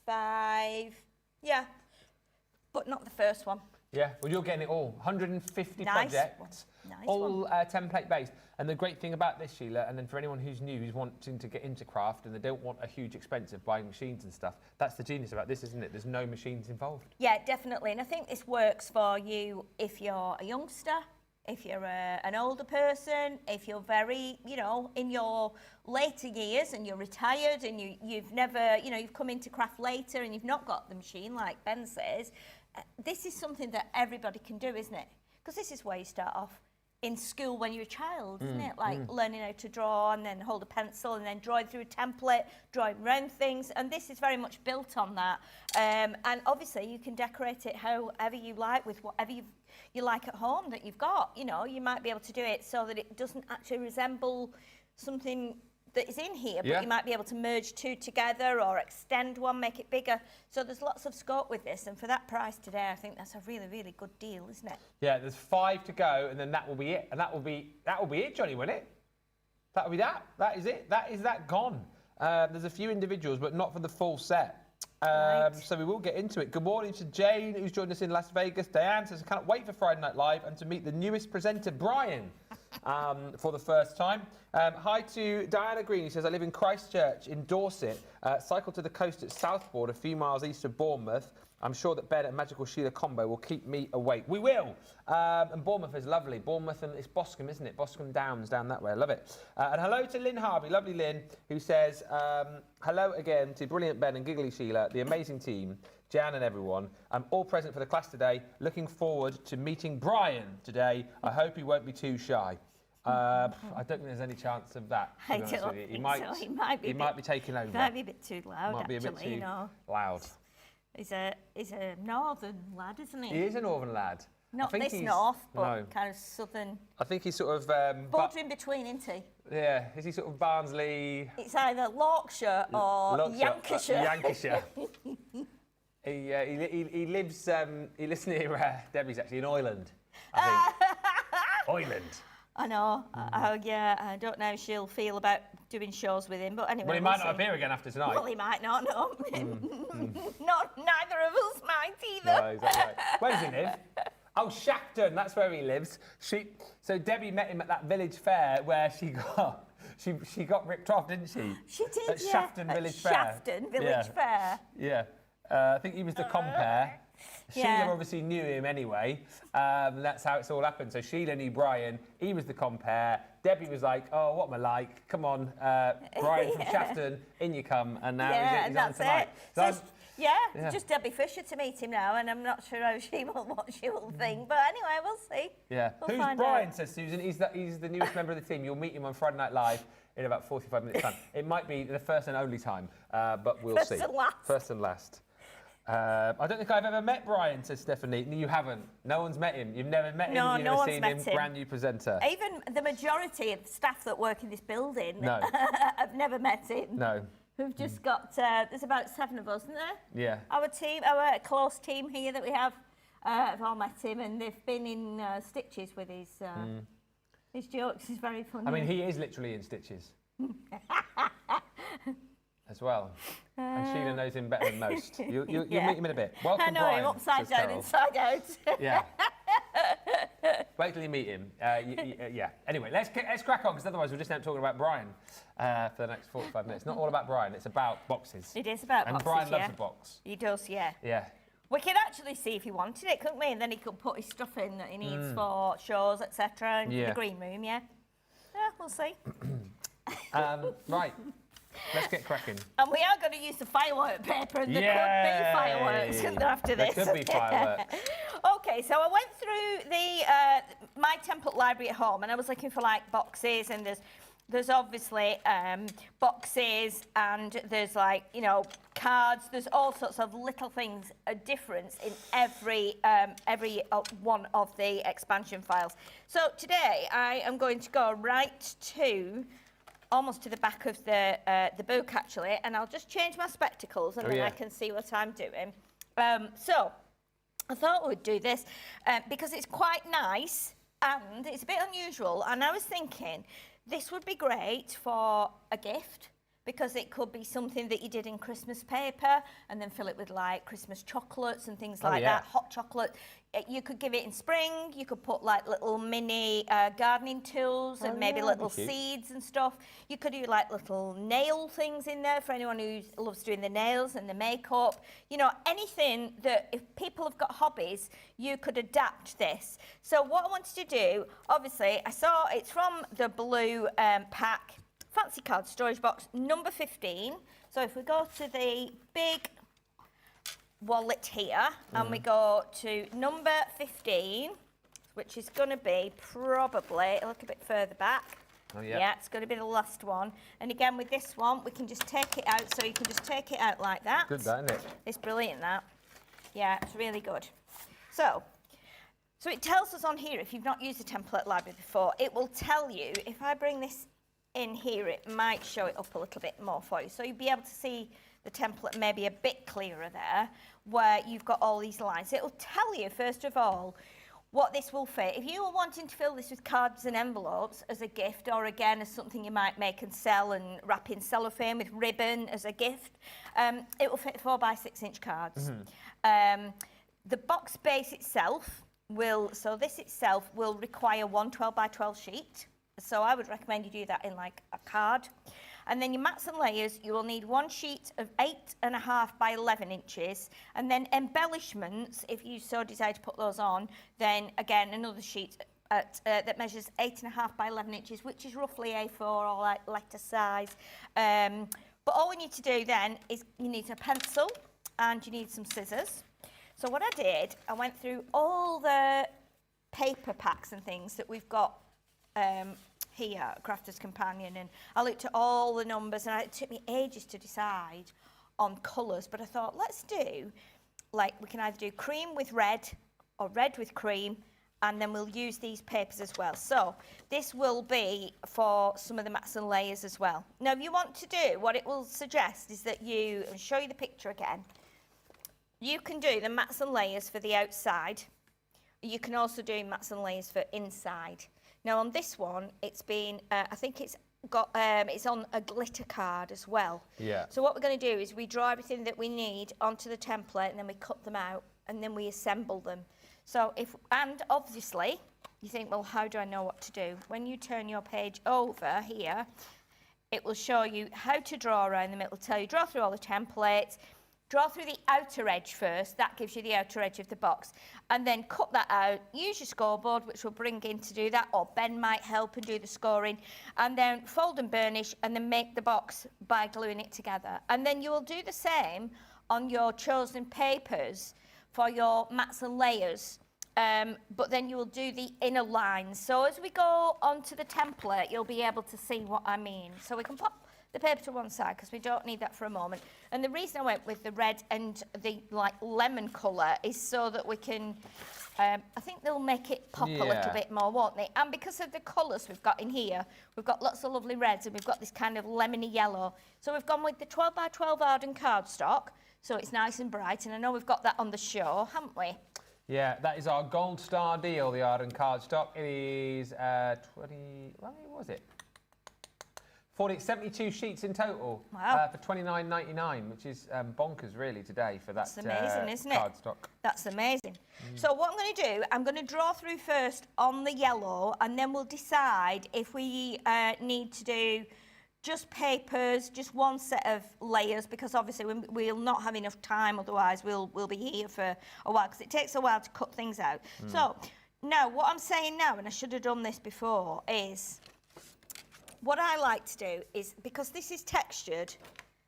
5. Yeah. But not the first one. Yeah, well, you're getting it all. 150 projects, all template-based. And the great thing about this, Sheila, and then for anyone who's new, who's wanting to get into craft and they don't want a huge expense of buying machines and stuff, that's the genius about this, isn't it? There's no machines involved. Yeah, definitely. And I think this works for you if you're a youngster, if you're an older person, if you're very, in your later years and you're retired and you've never, you've come into craft later and you've not got the machine, like Ben says. This is something that everybody can do, isn't it? Because this is where you start off in school when you're a child, isn't it? Like learning how to draw and then hold a pencil and then drawing through a template, drawing around things. And this is very much built on that. And obviously you can decorate it however you like with whatever you like at home that you've got. You might be able to do it so that it doesn't actually resemble something that is in here, but you might be able to merge 2 together or extend one, make it bigger. So there's lots of scope with this, and for that price today, I think that's a really, really good deal, isn't it? Yeah, there's 5 to go, and then that will be it. And that will be it, Johnny, won't it? That will be that. That is it. That is that gone. There's a few individuals, but not for the full set. So we will get into it. Good morning to Jane, who's joined us in Las Vegas. Diane says, I can't wait for Friday Night Live and to meet the newest presenter, Brian. for the first time. Hi to Diana Green, who says, I live in Christchurch in Dorset. Cycle to the coast at Southbourne, a few miles east of Bournemouth. I'm sure that Ben and Magical Sheila combo will keep me awake. We will. And Bournemouth is lovely. Bournemouth, and it's Boscombe, isn't it? Boscombe Downs down that way. I love it. And hello to Lynn Harvey, lovely Lynn, who says, hello again to brilliant Ben and Giggly Sheila, the amazing team, Jan and everyone. I'm all present for the class today. Looking forward to meeting Brian today. I hope he won't be too shy. I don't think there's any chance of that. I don't think He might be taking over. He might be a bit too loud, Might be a bit actually, too you know. loud. He's a northern lad, isn't he? He is a northern lad. Not I think this he's- north, but no. kind of southern. I think he's sort of... Bordering between, isn't he? yeah, is he sort of Barnsley... It's either Yorkshire or Lancashire. Lancashire. He lives near Debbie's, actually, in Oyland, I think. Oyland. I know. I don't know how she'll feel about doing shows with him, but anyway. Well, he might not appear again after tonight. Well, he might not, no. Neither of us might either. No, exactly right. Where does he live? Oh, Shafton, that's where he lives. So Debbie met him at that village fair where she got ripped off, didn't she? She did, at yeah. Shafton Village Fair. Shafton Village Fair. Yeah. I think he was the compere. Yeah. Sheila obviously knew him anyway. That's how it's all happened. So Sheila knew Brian. He was the compere. Debbie was like, oh, what am I like? Come on, Brian from Shafton, in you come. And now he's on that's tonight. it. So It's just Debbie Fisher to meet him now, and I'm not sure what she will think. But anyway, we'll see. yeah. We'll Who's find Brian, out. says Susan. He's the newest member of the team. You'll meet him on Friday Night Live in about 45 minutes' time. It might be the first and only time, but we'll see. First and last. First and last. I don't think I've ever met Brian, says Stephanie. No, you haven't. No one's met him. You've never met him. No, You've no never one's seen met him. him. Brand new presenter. Even the majority of the staff that work in this building No. have never met him. No. We've just got, there's about 7 of us, isn't there? Yeah. Our team, our close team here that we have all met him, and they've been in stitches with his jokes. He's very funny. I mean, he is literally in stitches. As well. And Sheila knows him better than most. You'll meet him in a bit. Welcome, I know Brian, him upside says down, Carol. inside out. Yeah. Wait till you meet him. Yeah. Anyway, let's crack on, because otherwise we'll just end up talking about Brian for the next 45 minutes. Not all about Brian, it's about boxes. It is about and boxes, Brian loves yeah. a box. He does, yeah. Yeah. We could actually see if he wanted it, couldn't we? And then he could put his stuff in that he needs for shows, etc. in the green room, yeah. Yeah, we'll see. Right. Let's get cracking. And we are going to use the firework paper, and there could be fireworks after this. There could be fireworks. Okay, so I went through the my template library at home, and I was looking for like boxes, and there's obviously boxes, and there's like, you know, cards. There's all sorts of little things, a difference in every one of the expansion files. So today I am going to go right to almost to the back of the book, actually, and I'll just change my spectacles, and then I can see what I'm doing. So I thought we'd do this because it's quite nice and it's a bit unusual, and I was thinking this would be great for a gift, because it could be something that you did in Christmas paper and then fill it with like Christmas chocolates and things like that, hot chocolate. You could give it in spring, you could put like little mini gardening tools and maybe little seeds and stuff. You could do like little nail things in there for anyone who loves doing the nails and the makeup. You know, anything that, if people have got hobbies, you could adapt this. So what I wanted to do, obviously, I saw it's from the blue pack, Fancy Card Storage Box number 15. So if we go to the big wallet here and we go to number 15, which is going to be probably a little bit further back. Oh, yeah. Yeah, it's going to be the last one. And again, with this one, we can just take it out. So you can just take it out like that. Good, that, isn't it? It's brilliant, that. Yeah, it's really good. So it tells us on here, if you've not used the template library before, it will tell you, if I bring this in here, it might show it up a little bit more for you. So you'll be able to see the template maybe a bit clearer there, where you've got all these lines. It'll tell you, first of all, what this will fit. If you were wanting to fill this with cards and envelopes as a gift, or again as something you might make and sell and wrap in cellophane with ribbon as a gift, it will fit 4 by 6 inch cards. The box base itself so this itself will require one 12 by 12 sheet. So I would recommend you do that in like a card. And then your mats and layers, you will need one sheet of 8.5 by 11 inches. And then embellishments, if you so desire to put those on, then again, another sheet that measures 8.5 by 11 inches, which is roughly A4 or like letter size. But all we need to do then is you need a pencil and you need some scissors. So what I did, I went through all the paper packs and things that we've got here at Crafter's Companion, and I looked at all the numbers, and it took me ages to decide on colours, but I thought, let's do, like, we can either do cream with red or red with cream, and then we'll use these papers as well. So this will be for some of the mats and layers as well. Now, if you want to do, what it will suggest is that you, I'll show you the picture again, you can do the mats and layers for the outside. You can also do mats and layers for inside. Now on this one, it's been, I think it's got, it's on a glitter card as well. Yeah. So what we're going to do is we draw everything that we need onto the template, and then we cut them out, and then we assemble them. So and obviously, you think, well, how do I know what to do? When you turn your page over here, it will show you how to draw around them. It will tell you, draw through all the templates, draw through the outer edge first, that gives you the outer edge of the box, and then cut that out, use your scoreboard, which will bring in to do that, or Ben might help and do the scoring, and then fold and burnish, and then make the box by gluing it together. And then you will do the same on your chosen papers for your mats and layers, but then you will do the inner lines. So as we go onto the template, you'll be able to see what I mean. So we can pop the paper to one side because we don't need that for a moment. And the reason I went with the red and the like lemon colour is so that we can, I think they'll make it pop a little bit more, won't they? And because of the colours we've got in here, we've got lots of lovely reds and we've got this kind of lemony yellow. So we've gone with the 12 by 12 Arden cardstock, so it's nice and bright, and I know we've got that on the show, haven't we? Yeah, that is our gold star deal, the Arden cardstock. It is 20, what was it? 72 sheets in total. Wow. For $29.99, which is bonkers really today for that. That's amazing, isn't it? Cardstock. That's amazing. So what I'm going to do, I'm going to draw through first on the yellow, and then we'll decide if we need to do just papers, just one set of layers, because obviously we'll not have enough time, otherwise we'll be here for a while, because it takes a while to cut things out. So now what I'm saying now, and I should have done this before, is what I like to do is, because this is textured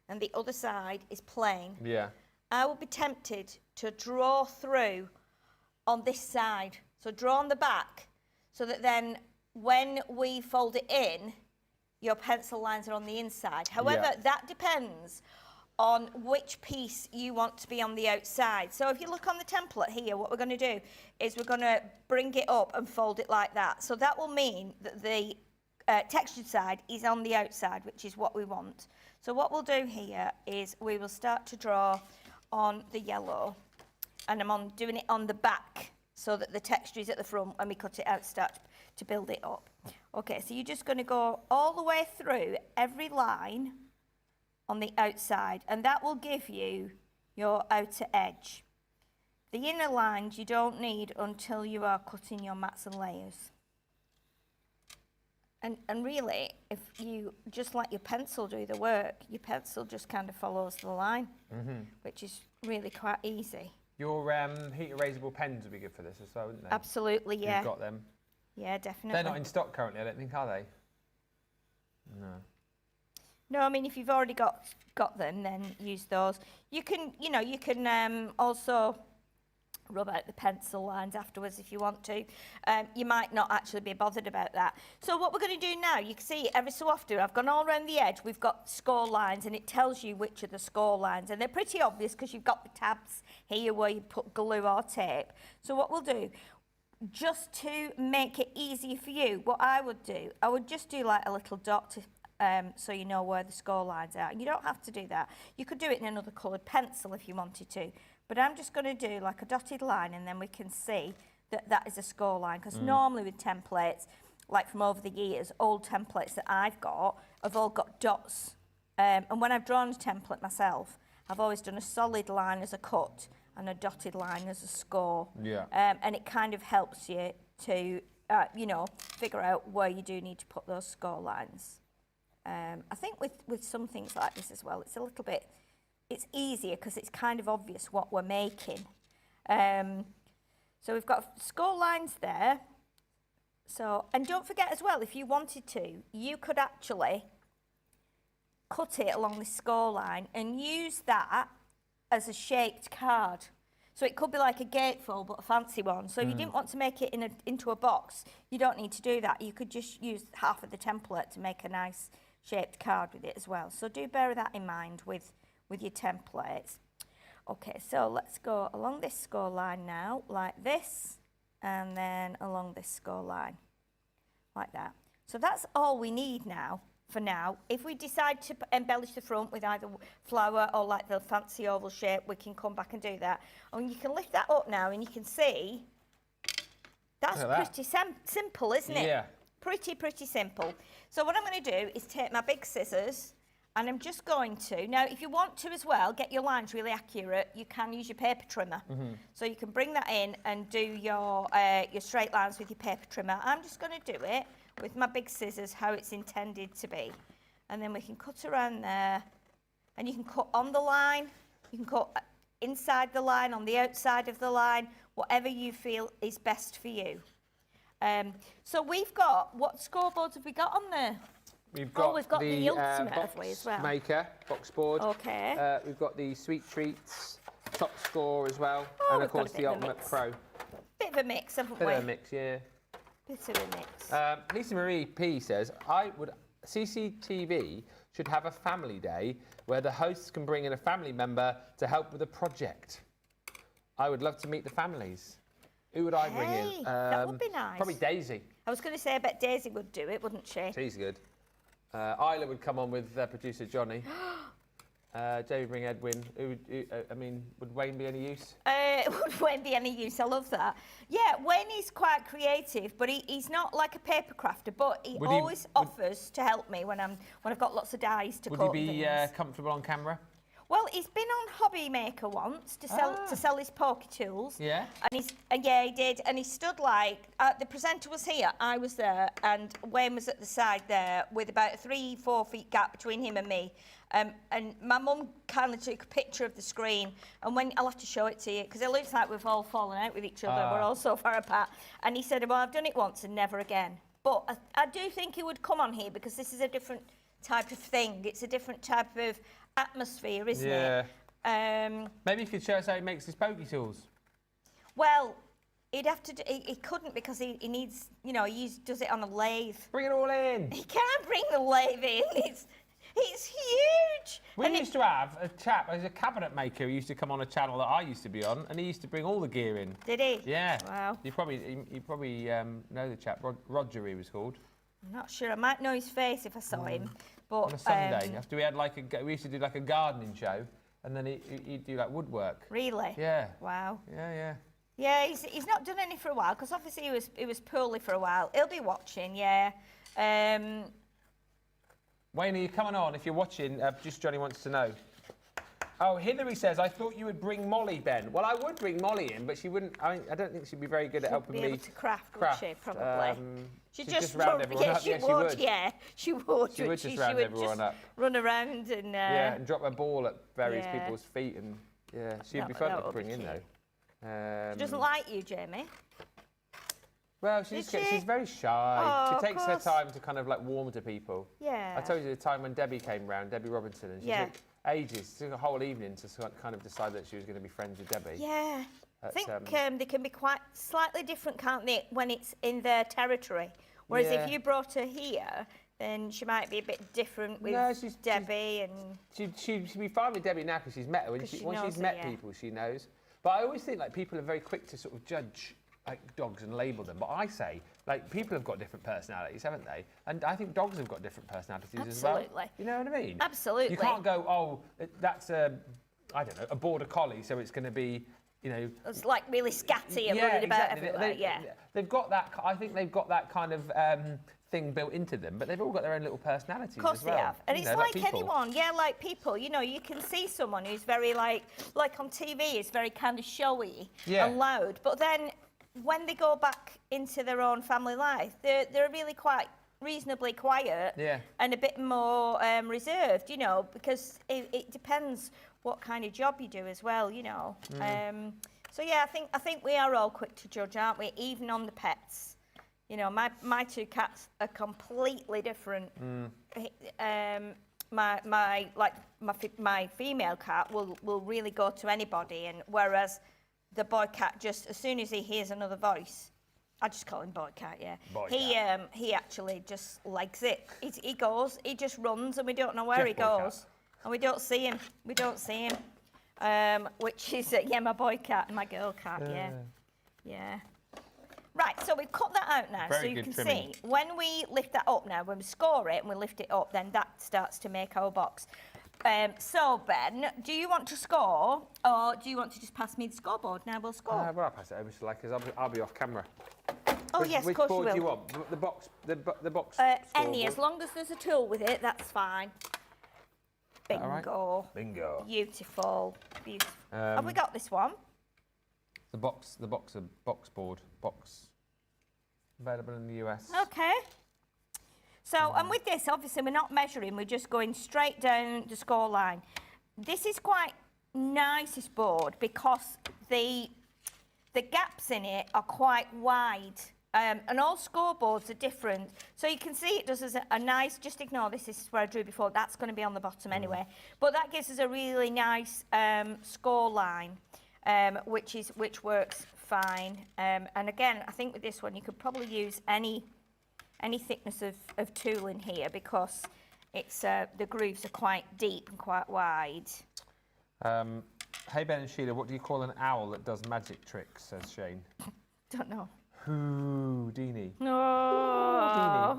and the other side is plain, I will be tempted to draw through on this side. So draw on the back, so that then when we fold it in, your pencil lines are on the inside. However, that depends on which piece you want to be on the outside. So if you look on the template here, what we're going to do is we're going to bring it up and fold it like that. So that will mean that the textured side is on the outside, which is what we want. So what we'll do here is we will start to draw on the yellow, and I'm doing it on the back so that the texture is at the front. When we cut it out, start to build it up. Okay, so you're just going to go all the way through every line on the outside, and that will give you your outer edge. The inner lines you don't need until you are cutting your mats and layers. And really, if you just let your pencil do the work, your pencil just kind of follows the line, which is really quite easy. Your heat erasable pens would be good for this as well, wouldn't they? Absolutely, yeah. You've got them. Yeah, definitely. They're not in stock currently, I don't think, are they? No. No, I mean, if you've already got them, then use those. You can, you can also rub out the pencil lines afterwards if you want to. You might not actually be bothered about that. So what we're going to do now, you can see every so often, I've gone all around the edge, we've got score lines, and it tells you which are the score lines, and they're pretty obvious because you've got the tabs here where you put glue or tape. So what we'll do, just to make it easier for you, what I would do, I would just do like a little dot to, so you know where the score lines are. You don't have to do that. You could do it in another coloured pencil if you wanted to. But I'm just going to do like a dotted line, and then we can see that that is a score line. Because normally with templates, like from over the years, old templates that I've got have all got dots. And when I've drawn a template myself, I've always done a solid line as a cut, and a dotted line as a score. Yeah. And it kind of helps you to, you know, figure out where you do need to put those score lines. I think with some things like this as well, it's a little bit, it's easier because it's kind of obvious what we're making. So we've got score lines there. So, and don't forget as well, if you wanted to, you could actually cut it along the score line and use that as a shaped card. So it could be like a gatefold, but a fancy one. So if you didn't want to make it into a box, you don't need to do that. You could just use half of the template to make a nice shaped card with it as well. So do bear that in mind with your templates. Okay, so let's go along this score line now, like this, and then along this score line, like that. So that's all we need now, for now. If we decide to embellish the front with either flower or like the fancy oval shape, we can come back and do that. And you can lift that up now and you can see, that's pretty simple, isn't it? Yeah. Pretty simple. So what I'm going to do is take my big scissors, and I'm just going to, now if you want to as well, get your lines really accurate, you can use your paper trimmer. So you can bring that in and do your straight lines with your paper trimmer. I'm just going to do it with my big scissors how it's intended to be. And then we can cut around there, and you can cut on the line, you can cut inside the line, on the outside of the line, whatever you feel is best for you. So we've got, what scoreboards have we got on there? We've got, we've got the ultimate, have we, as well? maker, box board. Okay. We've got the sweet treats, top score as well, Oh, and we've of got a course bit the of a ultimate mix. pro. Bit of a mix, haven't we? Bit of a mix, yeah. Bit of a mix. Lisa Marie P says, CCTV should have a family day where the hosts can bring in a family member to help with a project. I would love to meet the families. Who would I bring in? Hey, that would be nice. Probably Daisy. I was going to say, I bet Daisy would do it, wouldn't she? She's good. Isla would come on with producer Johnny. Jamie bring Edwin. Would Wayne be any use? Would Wayne be any use? I love that. Yeah, Wayne is quite creative, but he's not like a paper crafter, but he always offers to help me when I've got lots of dies to cut. Would he be things. comfortable on camera? Well, he's been on Hobby Maker once to sell his poker tools. Yeah. And yeah, he did. And he stood like the presenter was here, I was there, and Wayne was at the side there with about a 3-4 feet gap between him and me. And my mum kindly took a picture of the screen, and when I'll have to show it to you because it looks like we've all fallen out with each other. We're all so far apart. And he said, "Well, I've done it once and never again." But I do think he would come on here because this is a different type of thing. It's a different type of atmosphere, isn't it? Maybe you could show us how he makes his pokey tools. Well, he'd have to. He couldn't because he needs. You know, he does it on a lathe. Bring it all in. He can't bring the lathe in. It's huge. We used to have a chap, as a cabinet maker, who used to come on a channel that I used to be on, and he used to bring all the gear in. Did he? Yeah. Wow. You probably know the chap. Roger, he was called. I'm not sure. I might know his face if I saw him. But On a Sunday, after we had we used to do like a gardening show, and then he'd do like woodwork. Really? Yeah. Wow. Yeah. Yeah, he's not done any for a while because obviously he was poorly for a while. He'll be watching. Yeah. Wayne, are you coming on? If you're watching, just Johnny wants to know. Oh, Hillary says, I thought you would bring Molly, Ben. Well, I would bring Molly in, but she wouldn't. I don't think she'd be very good at helping me. Be able to craft, would she? Probably. She'd just round everyone up. She Yeah, would. Yeah, she would. She would just round everyone up. Run around and. Yeah, and drop a ball at various people's feet, and yeah, she'd be fun to bring in though. She doesn't like you, Jamie. Well, she's very shy. Oh, she takes her time to kind of like warm to people. Yeah. I told you the time when Debbie came round, Debbie Robinson, and she took ages, took a whole evening to kind of decide that she was going to be friends with Debbie. Yeah. I think they can be quite slightly different, can't they, when it's in their territory. Whereas if you brought her here, then she might be a bit different with Debbie. She'd be fine with Debbie now because she's met her. Once she's met people, she knows. But I always think like people are very quick to sort of judge like dogs and label them. But I say, like, people have got different personalities, haven't they? And I think dogs have got different personalities as well. Absolutely. You know what I mean? Absolutely. You can't go, oh, that's a border collie, so it's going to be, you know... It's like really scatty and running about everywhere, They've got that, I think they've got that kind of thing built into them, but they've all got their own little personalities Of course as well. they have. And You it's know, like people. anyone, like people, you can see someone who's very like on TV is very kind of showy and loud, but then when they go back into their own family life, they're really quite reasonably quiet and a bit more reserved, because it depends what kind of job you do as well, So yeah, I think we are all quick to judge, aren't we? Even on the pets. My two cats are completely different. My female cat will really go to anybody, and whereas the boy cat, just as soon as he hears another voice, I just call him boy cat, yeah. He actually just likes it. He goes, he just runs, and we don't know where he goes, and we don't see him. Which is my boy cat and my girl cat, yeah. Right, so we've cut that out now, so you can see when we lift that up now, when we score it and we lift it up, then that starts to make our box. So Ben, do you want to score, or do you want to just pass me the scoreboard? Now we'll score. Well, I'll pass it over to because I'll be off camera. Oh yes, of course you will. Which board do you want? The box. Any, as long as there's a tool with it, that's fine. Bingo. All right? Bingo. Beautiful. Have we got this one? The box board available in the US. Okay. So, and with this, obviously, we're not measuring, we're just going straight down the score line. This is quite nice, this board, because the gaps in it are quite wide. And all scoreboards are different. So you can see it does us a nice, just ignore this is where I drew before, that's going to be on the bottom anyway. But that gives us a really nice score line, which works fine. And again, I think with this one, you could probably use any thickness of tool in here, because it's the grooves are quite deep and quite wide. Hey Ben and Sheila, what do you call an owl that does magic tricks, says Shane? Don't know. Houdini. No.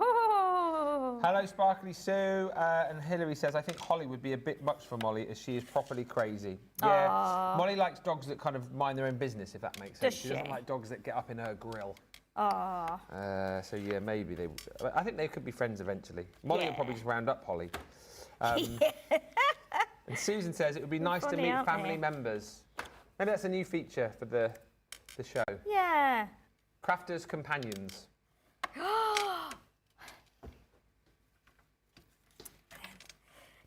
Hello, Sparkly Sue. And Hilary says, I think Holly would be a bit much for Molly, as she is properly crazy. Yeah, Molly likes dogs that kind of mind their own business, if that makes sense. She doesn't like dogs that get up in her grill. So yeah, maybe they. I think they could be friends eventually. Molly will probably just round up Holly. And Susan says it would be nice to meet family members. Maybe that's a new feature for the show. Yeah. Crafters companions.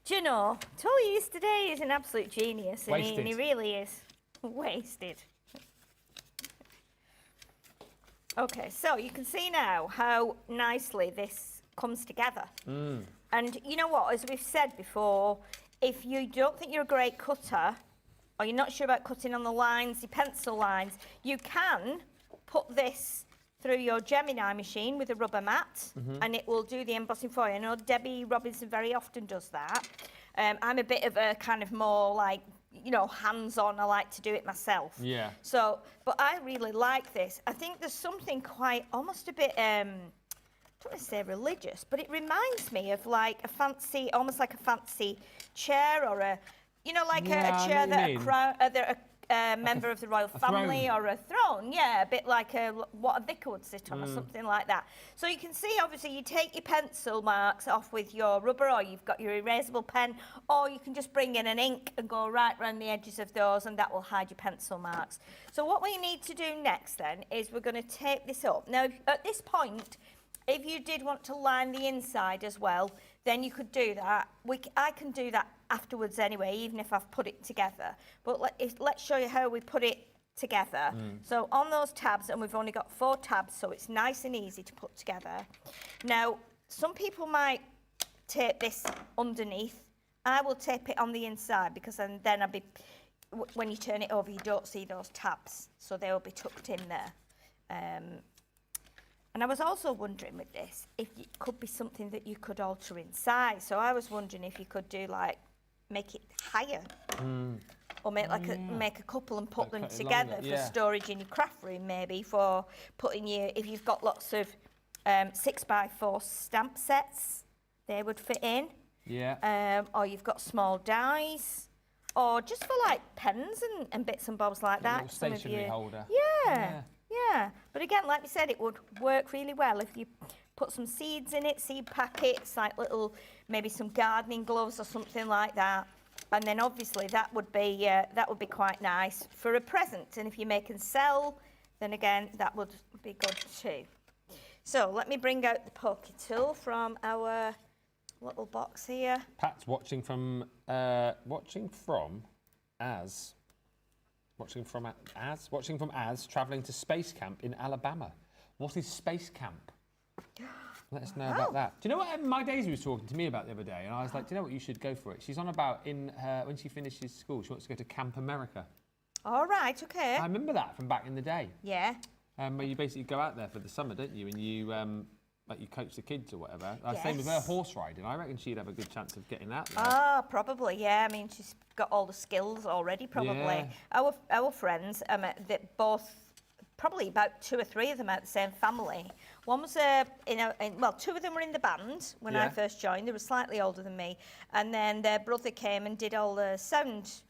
Do you know, I told you yesterday, he's an absolute genius, and he really is. Wasted. Okay, so you can see now how nicely this comes together. And you know what, as we've said before, if you don't think you're a great cutter, or you're not sure about cutting on the lines, your pencil lines, you can put this through your Gemini machine with a rubber mat, and it will do the embossing for you. I know Debbie Robinson very often does that. I'm a bit of a kind of more like, hands-on. I like to do it myself. Yeah. So, but I really like this. I think there's something quite, almost a bit, I don't want to say religious, but it reminds me of like a fancy, almost like a fancy chair, or a, like a chair that a member of the royal family, or a throne, a bit like what a vicar would sit on, or something like that. So you can see, obviously, you take your pencil marks off with your rubber, or you've got your erasable pen, or you can just bring in an ink and go right around the edges of those, and that will hide your pencil marks. So what we need to do next then is we're going to tape this up. Now, at this point, if you did want to line the inside as well, then you could do that. I can do that afterwards anyway, even if I've put it together. But let's show you how we put it together. So on those tabs, and we've only got 4 tabs, so it's nice and easy to put together. Now, some people might tape this underneath. I will tape it on the inside, because then when you turn it over, you don't see those tabs, so they will be tucked in there. And I was also wondering with this, if it could be something that you could alter in size. So I was wondering if you could do make it higher, or make a couple and put them together for storage in your craft room, maybe for putting if you've got lots of 6x4 stamp sets, they would fit in. Yeah. Or you've got small dies, or just for like pens and bits and bobs like that. A little stationery holder. Yeah. But again, like we said, it would work really well if you put some seeds in it, seed packets, like little, maybe some gardening gloves or something like that. And then obviously that would be quite nice for a present. And if you make and sell, then again, that would be good too. So let me bring out the pokey tool from our little box here. Pat's watching from Az, travelling to space camp in Alabama. What is space camp? Let us know about that. Do you know what my Daisy was talking to me about the other day? And I was like, do you know what, you should go for it. She's on about when she finishes school, she wants to go to Camp America. All right, okay. I remember that from back in the day. Yeah. Where you basically go out there for the summer, don't you? And you like you coach the kids or whatever. Yes. Same with her horse riding. I reckon she'd have a good chance of getting out there. Ah, probably, yeah. I mean, she's got all the skills already, probably. Yeah. Our friends, that both, probably about 2 or 3 of them out the same family. One was, 2 of them were in the band when I first joined. They were slightly older than me. And then their brother came and did all the sound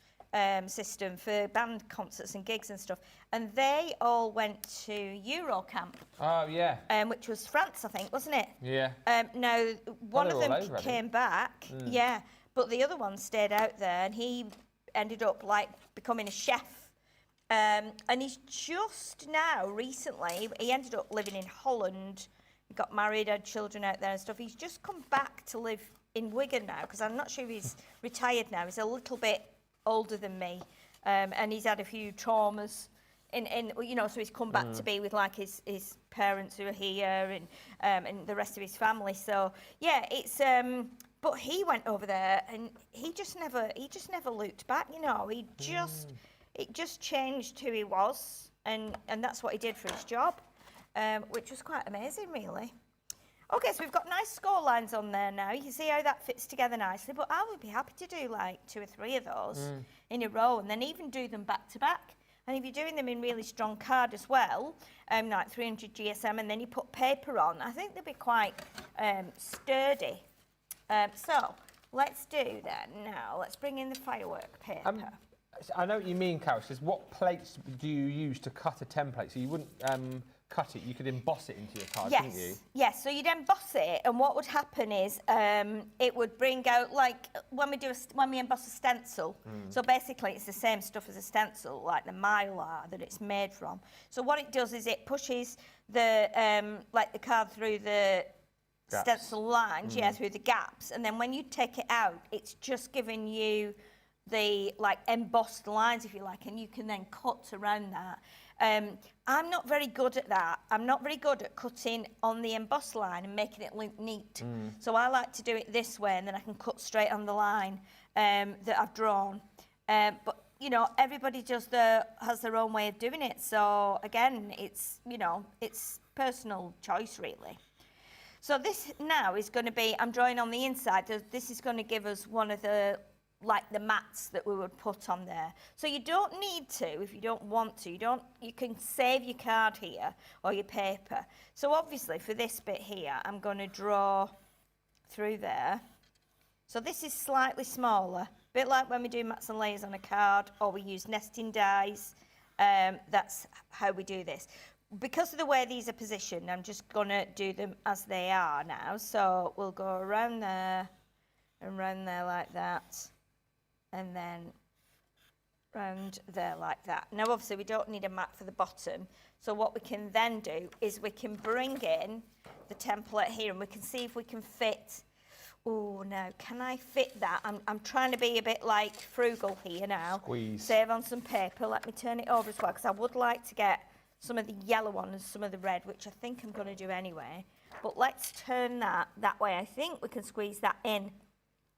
system for band concerts and gigs and stuff. And they all went to Eurocamp. Oh, yeah. Which was France, I think, wasn't it? Yeah. Now, one of they're all them over, I came think. back, yeah, but the other one stayed out there, and he ended up like becoming a chef. And he's just now, recently, he ended up living in Holland. He got married, had children out there and stuff. He's just come back to live in Wigan now, because I'm not sure if he's retired now. He's a little bit older than me, and he's had a few traumas. So he's come back to be with like his parents who are here and the rest of his family. So yeah, it's but he went over there and he just never looked back. You know, it just changed who he was, and that's what he did for his job, which was quite amazing, really. Okay, so we've got nice score lines on there now. You can see how that fits together nicely. But I would be happy to do like 2 or 3 of those in a row, and then even do them back to back. And if you're doing them in really strong card as well, like 300 GSM, and then you put paper on, I think they'll be quite sturdy. So let's do that now. Let's bring in the firework paper. I know what you mean, Carol. Says, what plates do you use to cut a template? So you wouldn't cut it, you could emboss it into your card, couldn't you? Yes, so you'd emboss it, and what would happen is it would bring out, like when we emboss a stencil, so basically it's the same stuff as a stencil, like the mylar that it's made from. So what it does is it pushes the the card through the stencil lines, through the gaps, and then when you take it out, it's just giving you the embossed lines, if you like, and you can then cut around that. I'm not very good at that. I'm not very good at cutting on the embossed line and making it look neat. So I like to do it this way, and then I can cut straight on the line that I've drawn. But you know, everybody has their own way of doing it. So again, it's personal choice, really. So this now is going to be, I'm drawing on the inside. This is going to give us one of the the mats that we would put on there. So you don't need to, if you don't want to, you can save your card here or your paper. So obviously for this bit here, I'm going to draw through there. So this is slightly smaller, a bit like when we do mats and layers on a card, or we use nesting dies. That's how we do this. Because of the way these are positioned, I'm just going to do them as they are now. So we'll go around there and round there like that, and then round there like that. Now obviously we don't need a mat for the bottom, so what we can then do is we can bring in the template here, and we can see if we can fit. Oh no, can I fit that? I'm trying to be a bit frugal here now. Squeeze. Save on some paper. Let me turn it over as well, because I would like to get some of the yellow one and some of the red, which I think I'm going to do anyway. But let's turn that way. I think we can squeeze that in.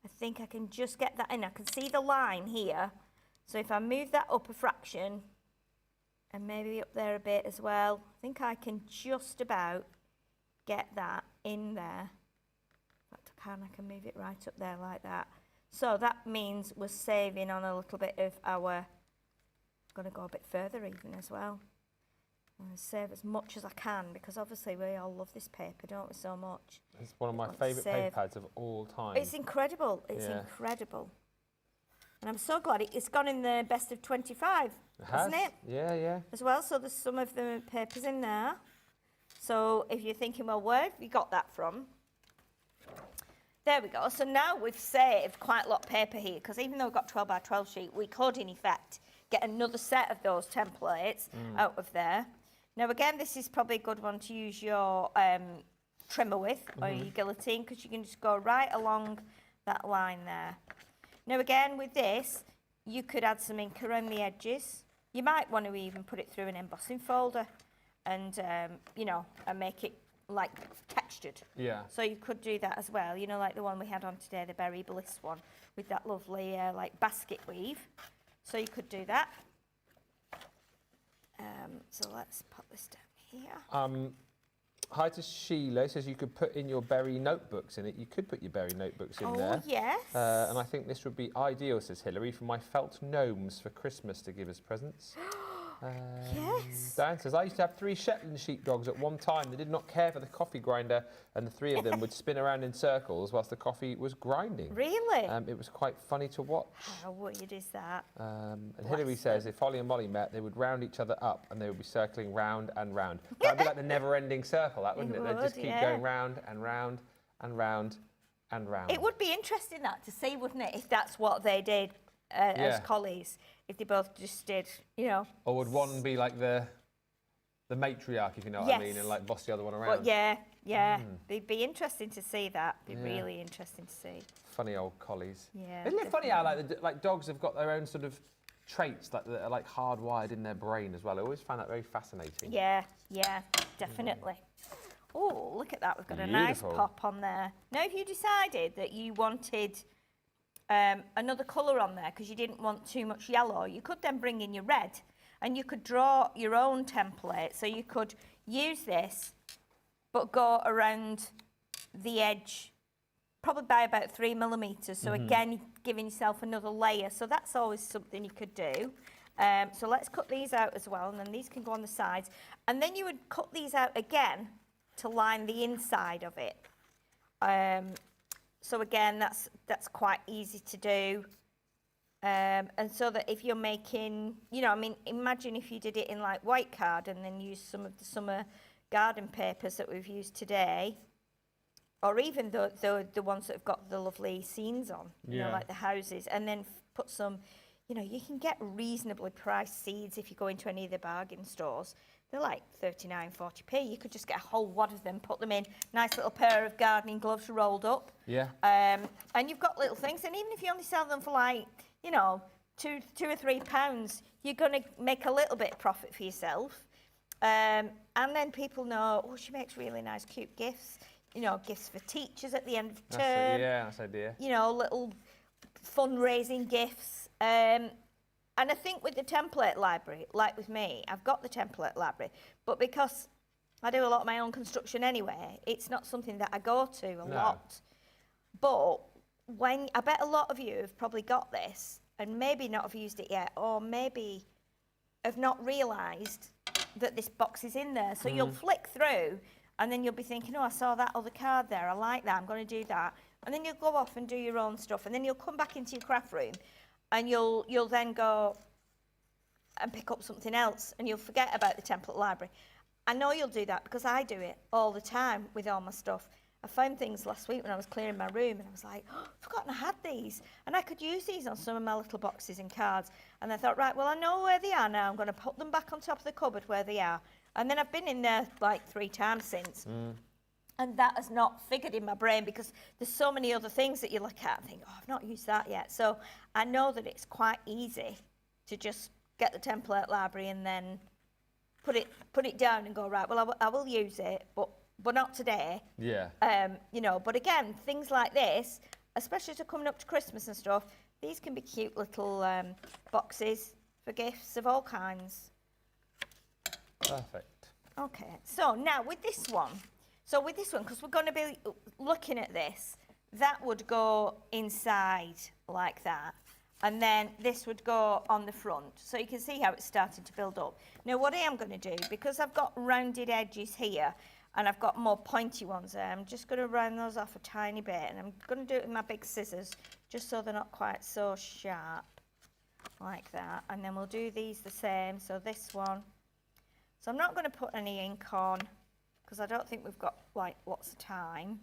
I think I can just get that in. I can see the line here. So if I move that up a fraction, and maybe up there a bit as well, I think I can just about get that in there. In fact, I can move it right up there like that. So that means we're saving on a little bit of our, I'm going to go a bit further even as well. I'm going to save as much as I can, because obviously we all love this paper, don't we, so much. It's one of my favourite paper pads of all time. It's incredible. It's incredible. And I'm so glad it's gone in the best of 25, hasn't it? Yeah, yeah. As well, so there's some of the papers in there. So if you're thinking, well, where have we got that from? There we go. So now we've saved quite a lot of paper here, because even though we've got 12 by 12 sheet, we could, in effect, get another set of those templates out of there. Now, again, this is probably a good one to use your trimmer with, or your guillotine, because you can just go right along that line there. Now, again, with this, you could add some ink around the edges. You might want to even put it through an embossing folder and, you know, and make it like textured. Yeah. So you could do that as well, you know, like the one we had on today, the Berry Bliss one, with that lovely like basket weave. So you could do that. So let's put this down here. Hi to Sheila, says you could put in your berry notebooks in it. You could put your berry notebooks in there. Oh, yes. And I think this would be ideal, says Hilary, for my felt gnomes for Christmas to give as presents. Yes. Dan says, I used to have 3 Shetland sheepdogs at one time. They did not care for the coffee grinder, and the 3 of them would spin around in circles whilst the coffee was grinding. Really? It was quite funny to watch. How weird is that? And Hilary says, if Holly and Molly met, they would round each other up and they would be circling round and round. That would be like the never-ending circle, that wouldn't it? They'd just keep going round and round and round and round. It would be interesting that to see, wouldn't it, if that's what they did as collies, if they both just did, you know. Or would one be like the matriarch, if you know what I mean, and like boss the other one around? Well, yeah, yeah. It'd be interesting to see that. It'd be really interesting to see. Funny old collies. Yeah. Isn't it funny how like dogs have got their own sort of traits that are like hardwired in their brain as well? I always find that very fascinating. Yeah, yeah, definitely. Oh, look at that. We've got a nice pop on there. Now, if you decided that you wanted another colour on there because you didn't want too much yellow, you could then bring in your red and you could draw your own template. So you could use this but go around the edge probably by about 3mm. So again, you're giving yourself another layer. So that's always something you could do. So let's cut these out as well, and then these can go on the sides. And then you would cut these out again to line the inside of it. So again, that's quite easy to do. And so that if you're making, you know, I mean, imagine if you did it in like white card and then use some of the summer garden papers that we've used today, or even the ones that have got the lovely scenes on, you know, like the houses, and then put some, you know, you can get reasonably priced seeds if you go into any of the bargain stores. They're like 39, 40p. You could just get a whole wad of them, put them in, nice little pair of gardening gloves rolled up. Yeah. And you've got little things, and even if you only sell them for like, you know, two or £3, you're going to make a little bit of profit for yourself. And then people know, oh, she makes really nice, cute gifts. You know, gifts for teachers at the end of term. That's idea. You know, little fundraising gifts. And I think with the template library, like with me, I've got the template library, but because I do a lot of my own construction anyway, it's not something that I go to a lot. But when I bet a lot of you have probably got this and maybe not have used it yet, or maybe have not realised that this box is in there. So you'll flick through and then you'll be thinking, oh, I saw that other card there, I like that, I'm going to do that. And then you'll go off and do your own stuff, and then you'll come back into your craft room and you'll then go and pick up something else, and you'll forget about the template library. I know you'll do that because I do it all the time with all my stuff. I found things last week when I was clearing my room, and I was like, oh, I've forgotten I had these, and I could use these on some of my little boxes and cards. And I thought, right, well, I know where they are now. I'm going to put them back on top of the cupboard where they are. And then I've been in there like 3 times since. And that has not figured in my brain because there's so many other things that you look at and think, oh, I've not used that yet. So I know that it's quite easy to just get the template library and then put it down and go, right, well, I will use it, but not today. Yeah. You know, but again, things like this, especially to coming up to Christmas and stuff, these can be cute little boxes for gifts of all kinds. Perfect. Okay, so now with this one, because we're going to be looking at this, that would go inside like that. And then this would go on the front. So you can see how it's starting to build up. Now what I am going to do, because I've got rounded edges here, and I've got more pointy ones there, I'm just going to round those off a tiny bit, and I'm going to do it with my big scissors, just so they're not quite so sharp, like that. And then we'll do these the same, so this one. So I'm not going to put any ink on because I don't think we've got like lots of time.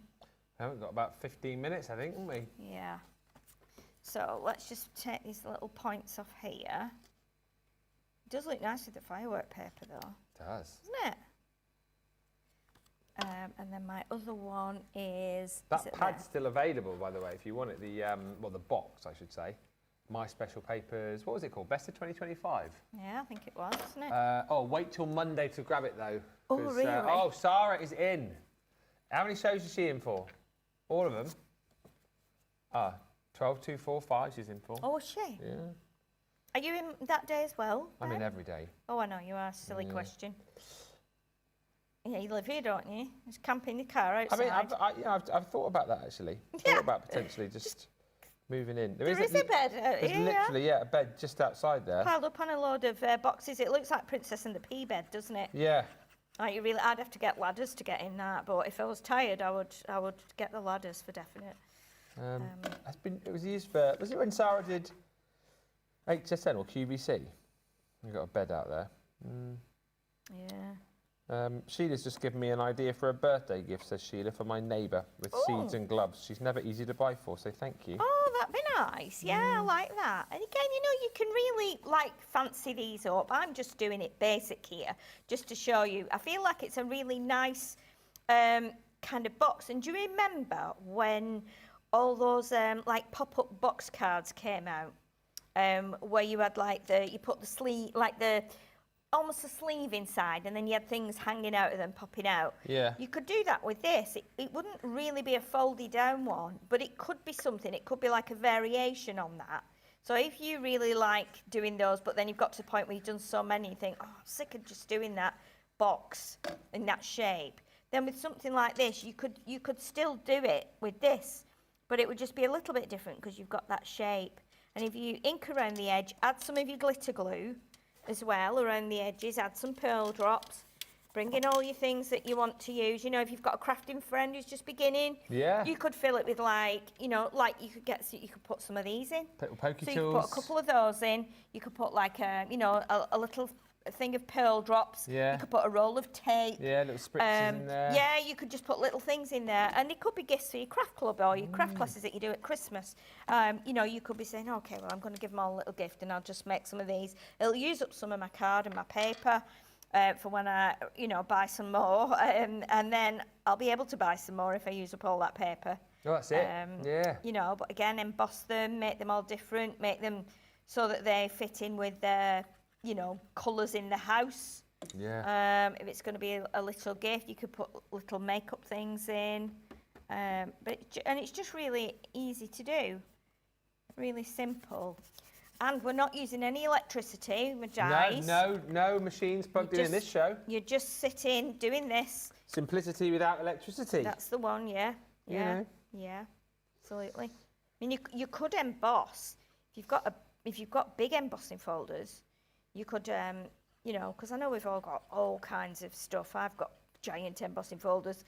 We haven't got about 15 minutes, I think, haven't we? Yeah. So let's just take these little points off here. It does look nice with the firework paper though. It does. Doesn't it? And then my other one is... That pad's still available, by the way, if you want it. Well, the box, I should say. My Special Papers, what was it called? Best of 2025? Yeah, I think it was, wasn't it? Oh, wait till Monday to grab it, though. Oh, really? Oh, Sarah is in. How many shows is she in for? All of them? 12, 2, 4, 5 she's in for. Oh, is she? Yeah. Are you in that day as well? I'm in Ben? every day. Oh, I know, you are. Silly question. Yeah, you live here, don't you? Just camp in the car outside. I mean, I've thought about that, actually. Yeah. Thought about potentially just moving in. There is a bed out There's here. literally, a bed just outside there. Piled up on a load of boxes. It looks like Princess and the Pea bed, doesn't it? Yeah. Like I'd have to get ladders to get in that, but if I was tired, I would get the ladders for definite. It was used for, was it when Sarah did HSN or QVC? We've got a bed out there. Yeah. Sheila's just given me an idea for a birthday gift, says Sheila, for my neighbour with seeds and gloves. She's never easy to buy for, so thank you. Oh, that'd be nice. Yeah, I like that. And again, you can really fancy these up. I'm just doing it basic here, just to show you. I feel like it's a really nice kind of box. And do you remember when all those pop-up box cards came out, where you had you put the sleeve, almost a sleeve inside, and then you had things hanging out of them, popping out. Yeah. You could do that with this. It wouldn't really be a folded down one, but it could be something. It could be like a variation on that. So if you really like doing those, but then you've got to the point where you've done so many, you think, oh, I'm sick of just doing that box in that shape. Then with something like this, you could still do it with this, but it would just be a little bit different because you've got that shape. And if you ink around the edge, add some of your glitter glue as well around the edges, add some pearl drops, bring in all your things that you want to use. You know, if you've got a crafting friend who's just beginning, you could fill it with you could put some of these in. Little pokey so tools. You could put a couple of those in. You could put a little thing of pearl drops. Yeah. You could put a roll of tape. Yeah, little spritzes in there. Yeah, you could just put little things in there, and it could be gifts for your craft club or your craft classes that you do at Christmas. You could be saying, okay, well, I'm going to give them all a little gift, and I'll just make some of these. It'll use up some of my card and my paper for when I, buy some more, and then I'll be able to buy some more if I use up all that paper. Oh, that's it. Yeah. But again, emboss them, make them all different, make them so that they fit in with the colours in the house. Yeah. If it's going to be a little gift, you could put little makeup things in. And it's just really easy to do. Really simple. And we're not using any electricity with dies. No machines plugged in this show. You're just sitting doing this. Simplicity without electricity. That's the one, yeah. Yeah. Yeah. Absolutely. I mean, you could emboss. If you've got big embossing folders, you could, because I know we've all got all kinds of stuff. I've got giant embossing folders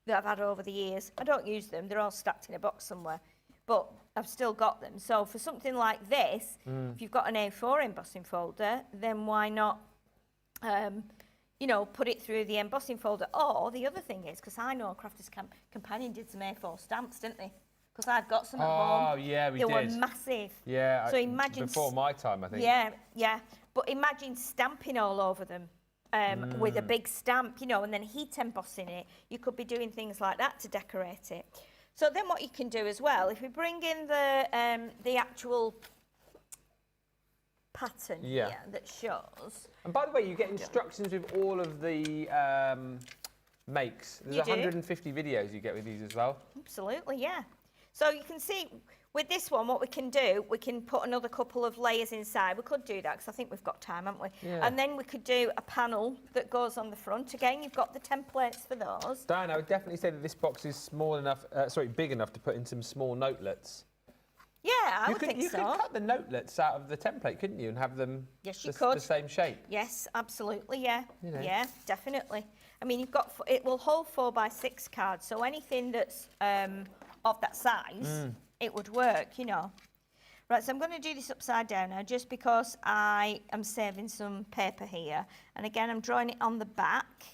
that I've had over the years. I don't use them. They're all stacked in a box somewhere. But I've still got them. So for something like this, if you've got an A4 embossing folder, then why not, put it through the embossing folder? Or the other thing is, because I know Crafters Companion did some A4 stamps, didn't they? Because I'd got some at home. Oh, yeah, we did. They were massive. Yeah, so imagine before my time, I think. Yeah. But imagine stamping all over them with a big stamp, and then heat embossing it. You could be doing things like that to decorate it. So then what you can do as well, if we bring in the actual pattern here that shows. And by the way, you get instructions with all of the makes. There's 150 videos you get with these as well. Absolutely, yeah. So you can see with this one, what we can do, we can put another couple of layers inside. We could do that because I think we've got time, haven't we? Yeah. And then we could do a panel that goes on the front. Again, you've got the templates for those. Diane, I would definitely say that this box is big enough to put in some small notelets. Yeah, I would think so. You could cut the notelets out of the template, couldn't you, and have them the same shape? Yes, absolutely, yeah. Yeah, definitely. I mean, it will hold 4x6 cards, so anything that's of that size, it would work, Right, so I'm going to do this upside down now, just because I am saving some paper here. And again, I'm drawing it on the back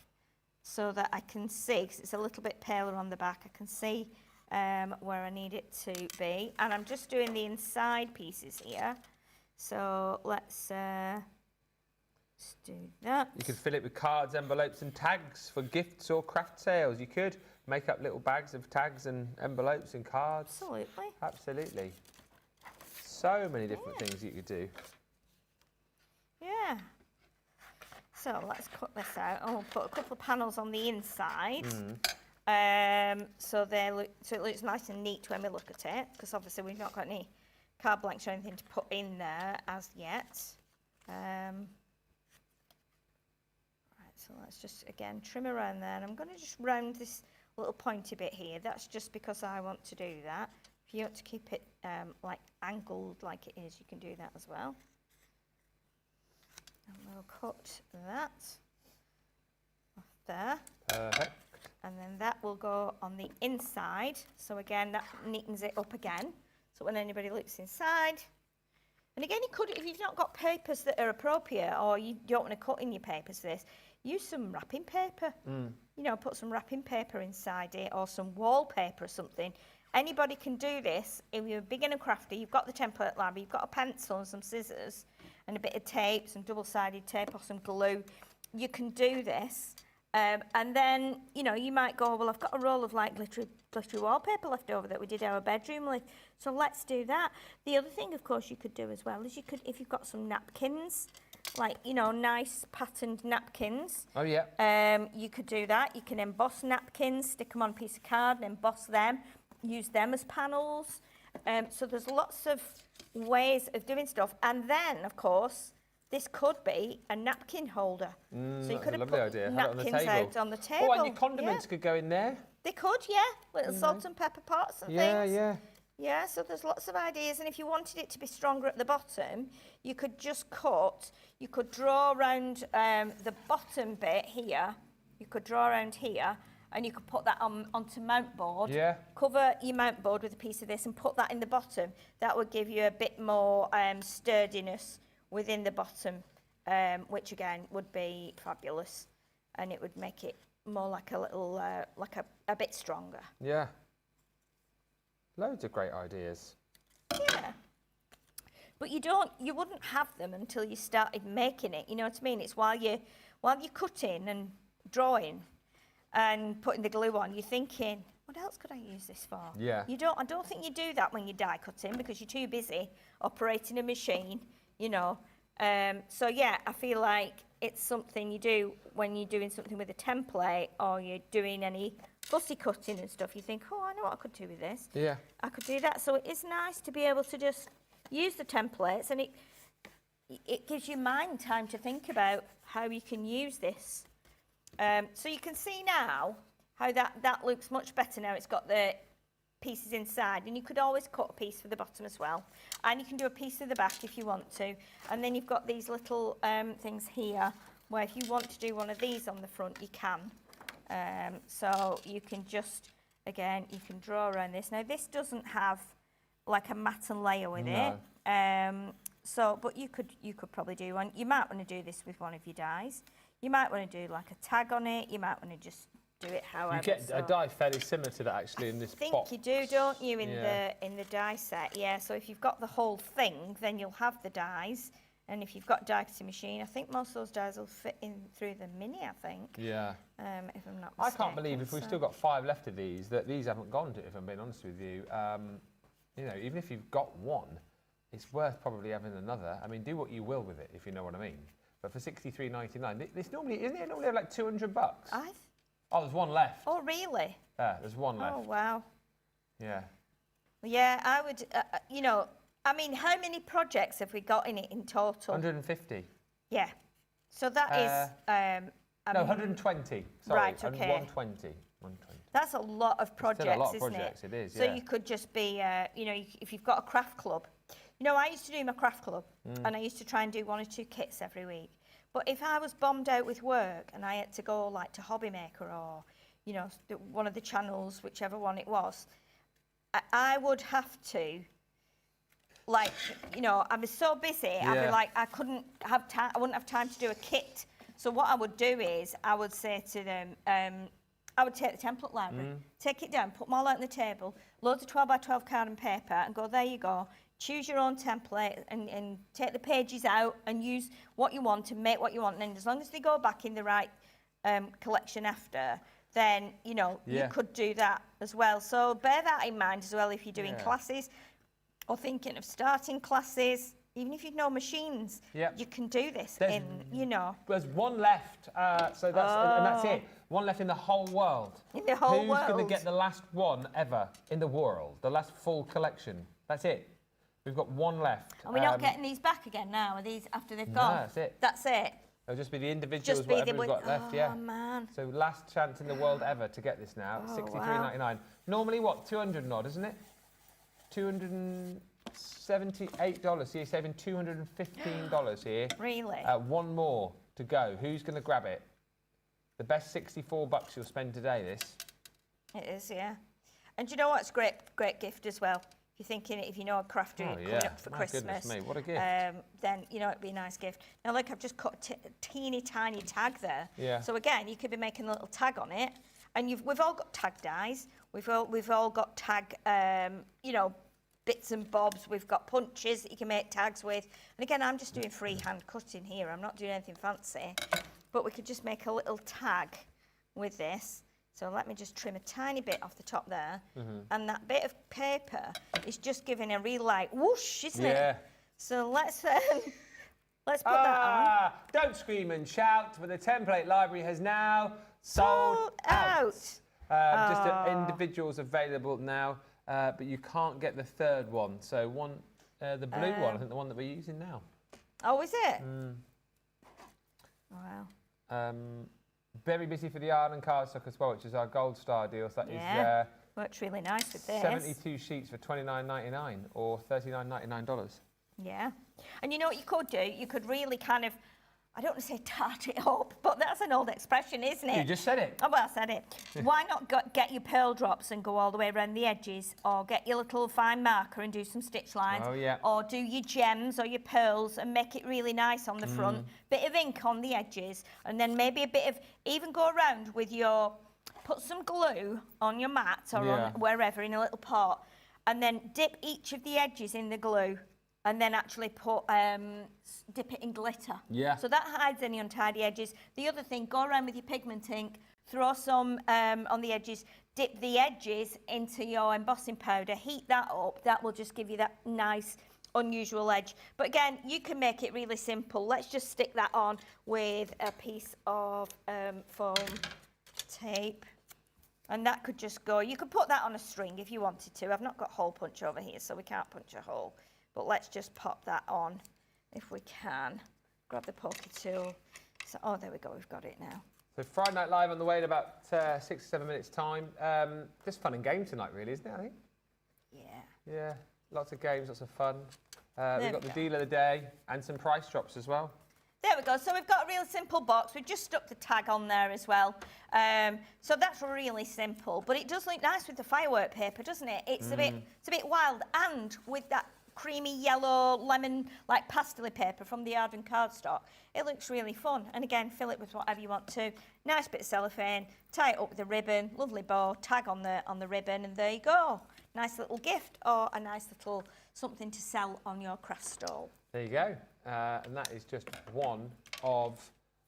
so that I can see, because it's a little bit paler on the back, I can see where I need it to be. And I'm just doing the inside pieces here. So let's do that. You could fill it with cards, envelopes and tags for gifts or craft sales. You could make up little bags of tags and envelopes and cards. Absolutely. Absolutely. So many different things you could do. Yeah. So let's cut this out. I'll put a couple of panels on the inside. So it looks nice and neat when we look at it, because obviously we've not got any card blanks or anything to put in there as yet. Right, so let's just again trim around there, and I'm going to just round this little pointy bit here. That's just because I want to do that. If you want to keep it like angled like it is, you can do that as well. And we'll cut that off there. Perfect. And then that will go on the inside. So again, that neatens it up again. So when anybody looks inside, and again, you could, if you've not got papers that are appropriate, or you don't want to cut in your papers for this, use some wrapping paper. You know, put some wrapping paper inside it, or some wallpaper or something. Anybody can do this. If you're a beginner crafter, you've got the template lab, you've got a pencil and some scissors, and a bit of tape, some double-sided tape or some glue. You can do this. And then, you know, you might go, well, I've got a roll of like glittery wallpaper left over that we did our bedroom with, so let's do that. The other thing, of course, you could do as well is you could, if you've got some napkins, like, you know, nice patterned napkins. Oh, yeah. You could do that. You can emboss napkins, stick them on a piece of card and emboss them, use them as panels. So there's lots of ways of doing stuff. And then, of course, this could be a napkin holder. So you could have put napkins out on the table. Oh, and your condiments could go in there. They could, yeah. Little salt and pepper pots and things. Yeah. Yeah, so there's lots of ideas. And if you wanted it to be stronger at the bottom, you could just cut. You could draw around the bottom bit here. You could draw around here. And you could put that onto mount board. Yeah. Cover your mount board with a piece of this and put that in the bottom. That would give you a bit more sturdiness within the bottom, which again would be fabulous, and it would make it more like a little, like a bit stronger. Yeah. Loads of great ideas. Yeah. But you wouldn't have them until you started making it. You know what I mean? It's while you're cutting and drawing and putting the glue on, you're thinking, what else could I use this for? Yeah. I don't think you do that when you're die cutting, because you're too busy operating a machine, you know. So yeah, I feel like it's something you do when you're doing something with a template, or you're doing any fussy cutting and stuff. You think, oh, I know what I could do with this. Yeah. I could do that. So it is nice to be able to just use the templates, and it gives your mind time to think about how you can use this. So you can see now how that looks much better now. It's got the pieces inside, and you could always cut a piece for the bottom as well, and you can do a piece of the back if you want to. And then you've got these little things here where if you want to do one of these on the front, you can. So you can just, again, you can draw around this. Now this doesn't have like a mat and layer with it, but you could probably do one. You might want to do this with one of your dies. You might want to do like a tag on it. You might want to just do it however. You get a die fairly similar to that actually in this box. I think you do, don't you, in the die set? Yeah. So if you've got the whole thing, then you'll have the dies. And if you've got a die cutting machine, I think most of those dies will fit in through the Mini, I think. Yeah. If I'm not mistaken. I can't believe if we've still got 5 left of these, that these haven't gone to, if I'm being honest with you. You know, even if you've got one, it's worth probably having another. I mean, do what you will with it, if you know what I mean. But for $63.99, this normally, isn't it normally like $200? Oh, there's one left. Oh, really? Yeah, there's one left. Oh, wow. Yeah. Yeah, I would, you know, I mean, how many projects have we got in it in total? 150. Yeah. So that is... no, 120. Sorry, right, okay. 120. That's a lot of projects, still a lot of isn't projects, it? It is, so yeah. you could just be, you know, if you've got a craft club. You know, I used to do my craft club, and I used to try and do 1 or 2 kits every week. But if I was bombed out with work and I had to go like to Hobby Maker or, you know, one of the channels, whichever one it was, I would have to, like, you know, I was so busy, I'd be like, I couldn't have time, I wouldn't have time to do a kit. So what I would do is I would say to them, I would take the template library, take it down, put them all out on the table, loads of 12 by 12 card and paper, and go, there you go. Choose your own template and take the pages out and use what you want and make what you want. And as long as they go back in the right collection after, then, you know, you could do that as well. So bear that in mind as well if you're doing classes or thinking of starting classes. Even if you know machines, you can do this you know. There's one left, so and that's it. One left in the whole world. In the whole world. Who's going to get the last one ever in the world? The last full collection. That's it. We've got one left. Are we not getting these back again now? Are these after they've gone? No, that's it. That's it. It'll just be the individuals, whatever we've got left, Oh, man. So last chance in the world ever to get this now, $63.99. Normally, what, 200 and odd, isn't it? $278, so you're saving $215 here. Really? One more to go. Who's going to grab it? The best $64 you'll spend today, this. It is, yeah. And do you know what's a great gift as well? If you're thinking, if you know a craft doing it coming up for Christmas, goodness me, what a gift. then, you know, it'd be a nice gift. Now, look, I've just cut a teeny tiny tag there. Yeah. So, again, you could be making a little tag on it. And we've all got tag dies. We've all got tag, you know, bits and bobs. We've got punches that you can make tags with. And, again, I'm just doing freehand cutting here. I'm not doing anything fancy. But we could just make a little tag with this. So let me just trim a tiny bit off the top there. And that bit of paper is just giving a real like whoosh, isn't it? So let's put that on. Don't scream and shout, but the template library has now sold out. Just individuals available now, but you can't get the third one. So the blue one, I think the one that we're using now. Oh, is it? Wow. Very busy for the Ireland cardstock as well, which is our gold star deal. So that is works really nice with this. 72 sheets for $29.99 or $39.99. Yeah. And you know what you could do? You could really kind of, I don't want to say tart it up, but that's an old expression, isn't it? You just said it. Oh, well, I said it. Why not get your pearl drops and go all the way around the edges, or get your little fine marker and do some stitch lines, or do your gems or your pearls and make it really nice on the front, bit of ink on the edges, and then maybe a bit of, even go around with your, put some glue on your mat or on wherever in a little pot, and then dip each of the edges in the glue. And then actually put, dip it in glitter. Yeah. So that hides any untidy edges. The other thing, go around with your pigment ink, throw some on the edges, dip the edges into your embossing powder, heat that up. That will just give you that nice, unusual edge. But again, you can make it really simple. Let's just stick that on with a piece of foam tape. And that could just go, you could put that on a string if you wanted to. I've not got hole punch over here, so we can't punch a hole. But let's just pop that on if we can. Grab the poker tool. So, oh, there we go, we've got it now. So Friday Night Live on the way in about 6 or 7 minutes' time. Just fun and games tonight, really, isn't it, I think? Yeah. Yeah, lots of games, lots of fun. We've got the deal of the day and some price drops as well. There we go. So we've got a real simple box. We've just stuck the tag on there as well. So that's really simple. But it does look nice with the firework paper, doesn't it? It's a bit wild. And with that creamy yellow lemon like pastel paper from the Arden cardstock, it looks really fun. And again, fill it with whatever you want to. Nice bit of cellophane, tie it up with a ribbon, lovely bow, tag on the ribbon, and there you go. Nice little gift or a nice little something to sell on your craft stall. There you go. And that is just one of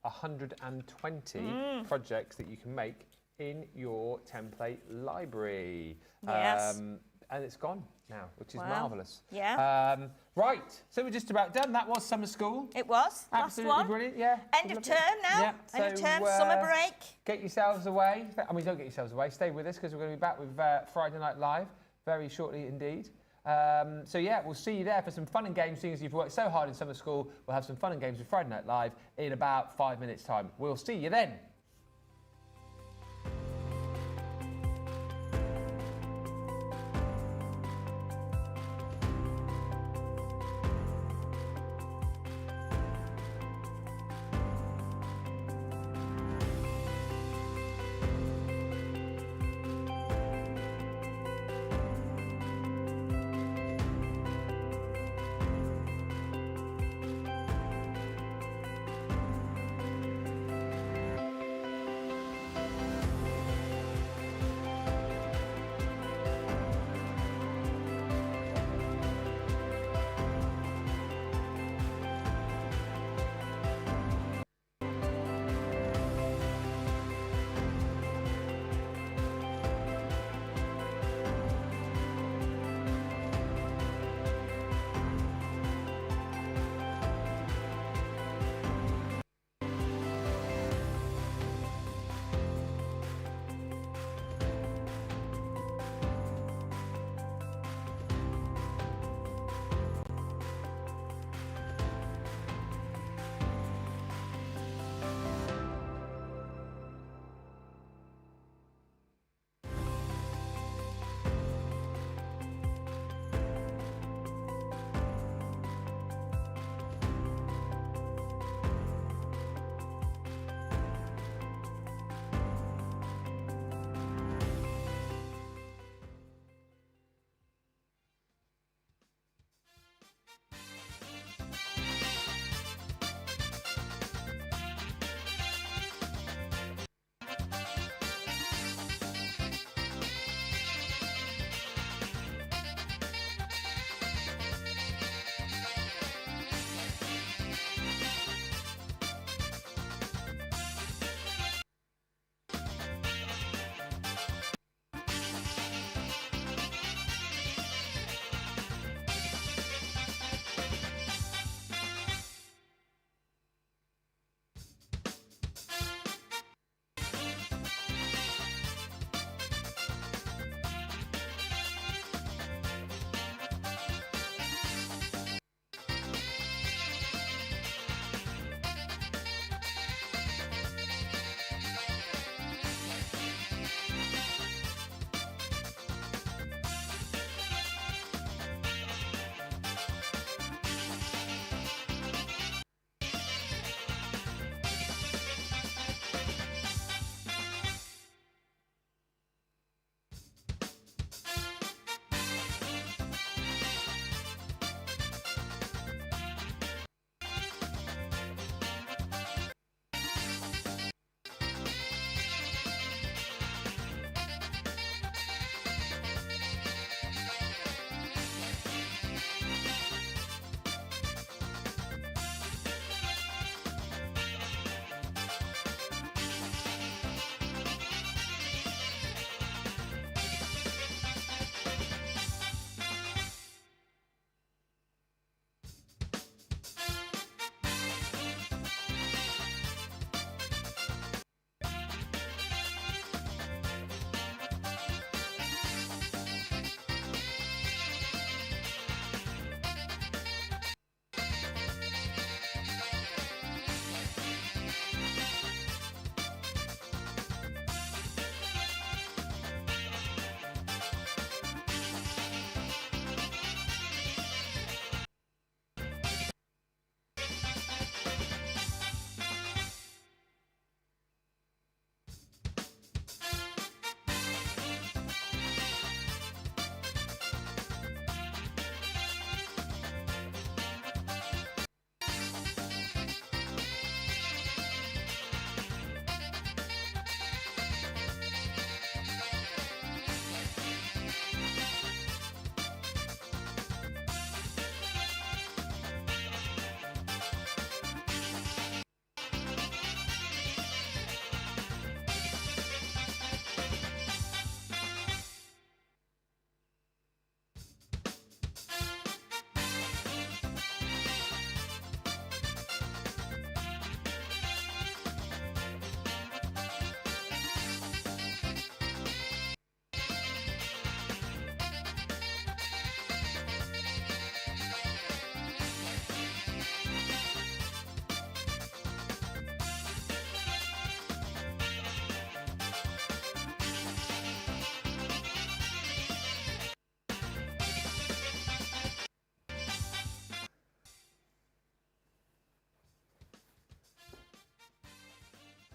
120 projects that you can make in your template library. Yes. And it's gone now, which is marvellous. Yeah. Right, so we're just about done. That was summer school. It was. Absolutely last one. Brilliant, yeah. End of term now. Yeah. End of term, summer break. Get yourselves away. I mean, don't get yourselves away. Stay with us because we're going to be back with Friday Night Live very shortly indeed. So yeah, we'll see you there for some fun and games. Seeing as you've worked so hard in summer school, we'll have some fun and games with Friday Night Live in about 5 minutes' time. We'll see you then.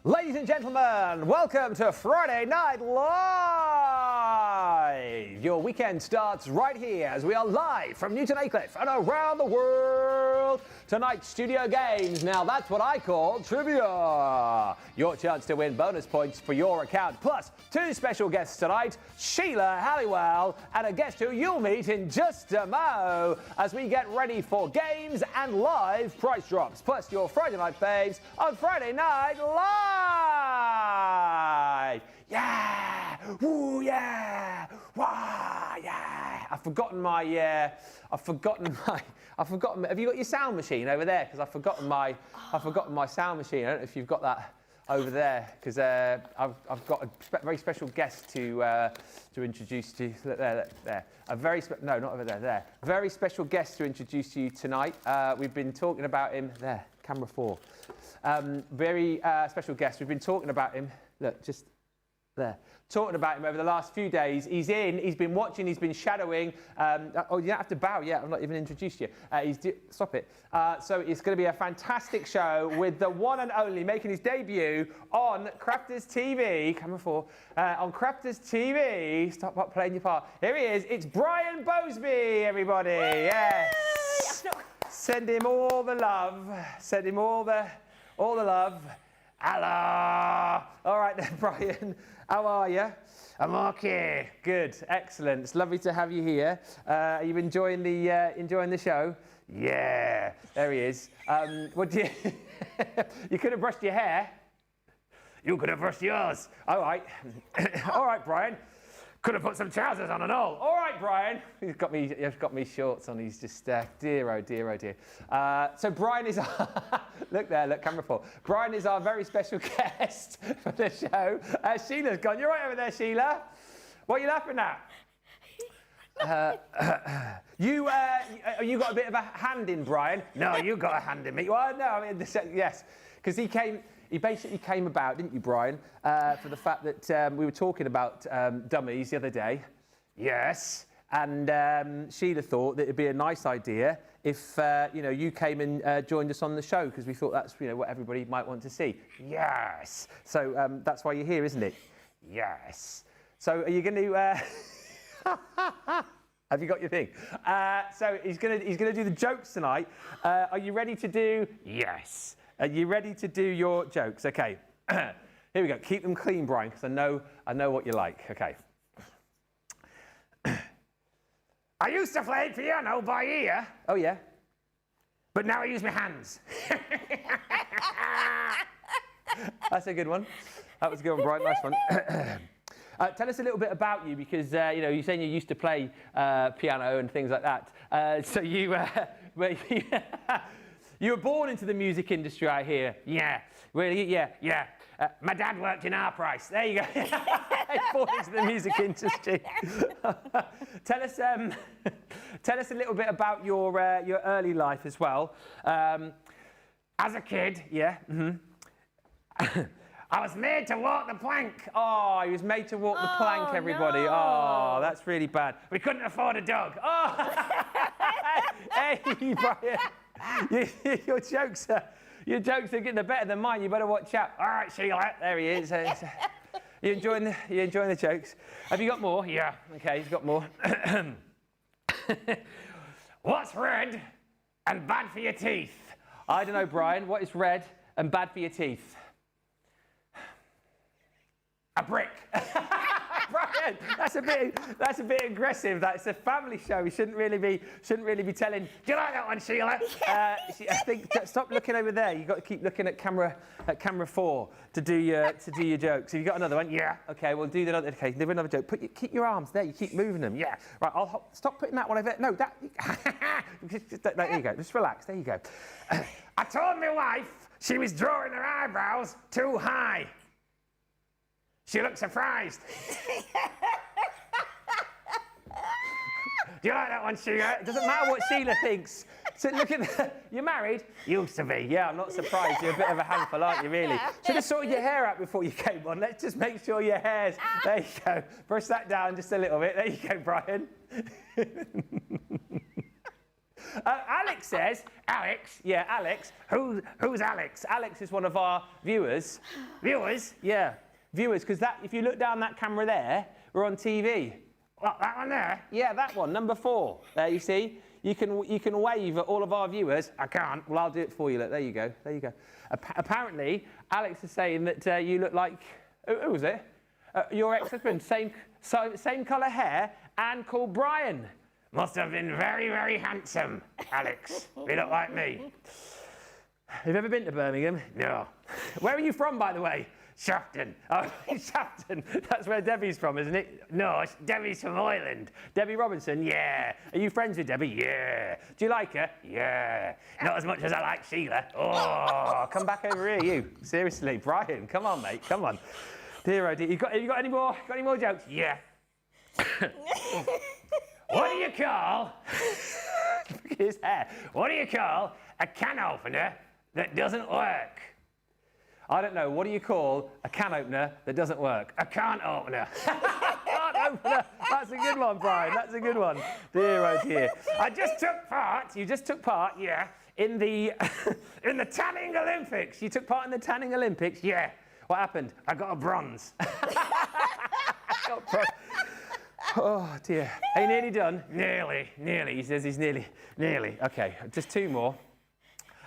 Ladies and gentlemen, welcome to Friday Night Live. Your weekend starts right here as we are live from Newton Aycliffe and around the world. Tonight's studio games. Now that's what I call trivia. Your chance to win bonus points for your account. Plus, two special guests tonight, Sheila Halliwell and a guest who you'll meet in just a mo as we get ready for games and live price drops. Plus, your Friday night faves on Friday Night Live. Yeah! Woo, yeah! Wah, yeah! I've forgotten my, have you got your sound machine over there? Because I've forgotten my sound machine. I don't know if you've got that over there, because I've got a very special guest to introduce to you. There. A very no, not over there. There. Very special guest to introduce to you tonight. We've been talking about him. There, camera 4. Very special guest. We've been talking about him. Look, just there. Talking about him over the last few days. He's been watching, he's been shadowing. Oh, you don't have to bow yet, I've not even introduced you. Stop it. So it's going to be a fantastic show with the one and only making his debut on Crafters TV. Camera 4. On Crafters TV. Stop playing your part. Here he is. It's Brian Bowsby, everybody. Yes. Send him all the love. Send him all the love. Hello. All right then, Brian. How are you? I'm okay. Good. Excellent. It's lovely to have you here. Are you enjoying the show? Yeah. There he is. What do you? You could have brushed your hair. You could have brushed yours. All right. All right, Brian. Could have put some trousers on and all. All right, Brian. He's got me shorts on. He's just dear, oh dear, oh dear. So Brian is look there, look, camera 4. Brian is our very special guest for the show. Sheila's gone. You're right over there, Sheila. What are you laughing at? You got a bit of a hand in Brian? No, you got a hand in me. Well, no, I mean yes, because he basically came about, didn't you, Brian, for the fact that we were talking about dummies the other day. Yes. And Sheila thought that it'd be a nice idea if you came and joined us on the show, because we thought that's what everybody might want to see. Yes. So that's why you're here, isn't it? Yes. So are you going to? Have you got your thing? So he's gonna do the jokes tonight. Are you ready to do? Yes. Are you ready to do your jokes? Okay. Here we go. Keep them clean, Brian, because I know what you like. Okay. I used to play piano by ear. Oh, yeah? But now I use my hands. That's a good one. That was a good one, Brian. Nice one. Tell us a little bit about you, because you're saying you used to play piano and things like that. So you were born into the music industry, I hear. Yeah. Really? Yeah. My dad worked in our price. There you go. Born into the music industry. Tell us a little bit about your early life as well. As a kid, yeah. Mm-hmm. I was made to walk the plank. Oh, he was made to walk the plank, everybody. No. Oh, that's really bad. We couldn't afford a dog. Oh, hey, Brian. Your jokes are getting better than mine. You better watch out. All right, Sheila. There he is. You enjoying the jokes? Have you got more? Yeah. Okay, you've got more. What's red and bad for your teeth? I don't know, Brian. What is red and bad for your teeth? A brick. Brian, that's a bit aggressive. That's a family show. We shouldn't really be telling. Do you like that one, Sheila? I think stop looking over there. You've got to keep looking at camera 4 to do your jokes. Have you got another one? Yeah. Okay, we'll do another. Okay, do another joke. Keep your arms there. You keep moving them. Yeah. Right. I'll stop putting that one over there. No, that. There you go. Just relax. There you go. I told my wife she was drawing her eyebrows too high. She looked surprised. Do you like that one, Sheila? It doesn't matter what Sheila thinks. So look at you're married? Used to be. Yeah, I'm not surprised. You're a bit of a handful, aren't you, really? Should have sorted your hair out before you came on. Let's just make sure your hair's... There you go. Brush that down just a little bit. There you go, Brian. Alex says, Alex, yeah, Alex. Who's Alex? Alex is one of our viewers. Viewers? Yeah, viewers, because if you look down that camera there, we're on TV. What, that one there? Yeah, that one, number 4. There, you see? You can wave at all of our viewers. I can't. Well, I'll do it for you. Look, there you go. There you go. Apparently, Alex is saying that you look like... Who was it? Your ex-husband. Same colour hair and called Brian. Must have been very, very handsome, Alex. You look like me. Have you ever been to Birmingham? No. Where are you from, by the way? Shafton. Oh, Shafton. That's where Debbie's from, isn't it? No, Debbie's from Ireland. Debbie Robinson? Yeah. Are you friends with Debbie? Yeah. Do you like her? Yeah. Not as much as I like Sheila. Oh, come back over here, you. Seriously, Brian, come on, mate, come on. Dear, oh dear. You got any more jokes? Yeah. What do you call... Look at his hair. What do you call a can opener that doesn't work? I don't know. What do you call a can opener that doesn't work? A can't opener. Can't opener. That's a good one, Brian. That's a good one. Dear, oh dear. I just took part. You just took part, yeah, in the in the tanning Olympics. You took part in the tanning Olympics, yeah. What happened? I got a bronze. Oh dear. Are you nearly done? Nearly. He says he's nearly. Okay, just 2 more.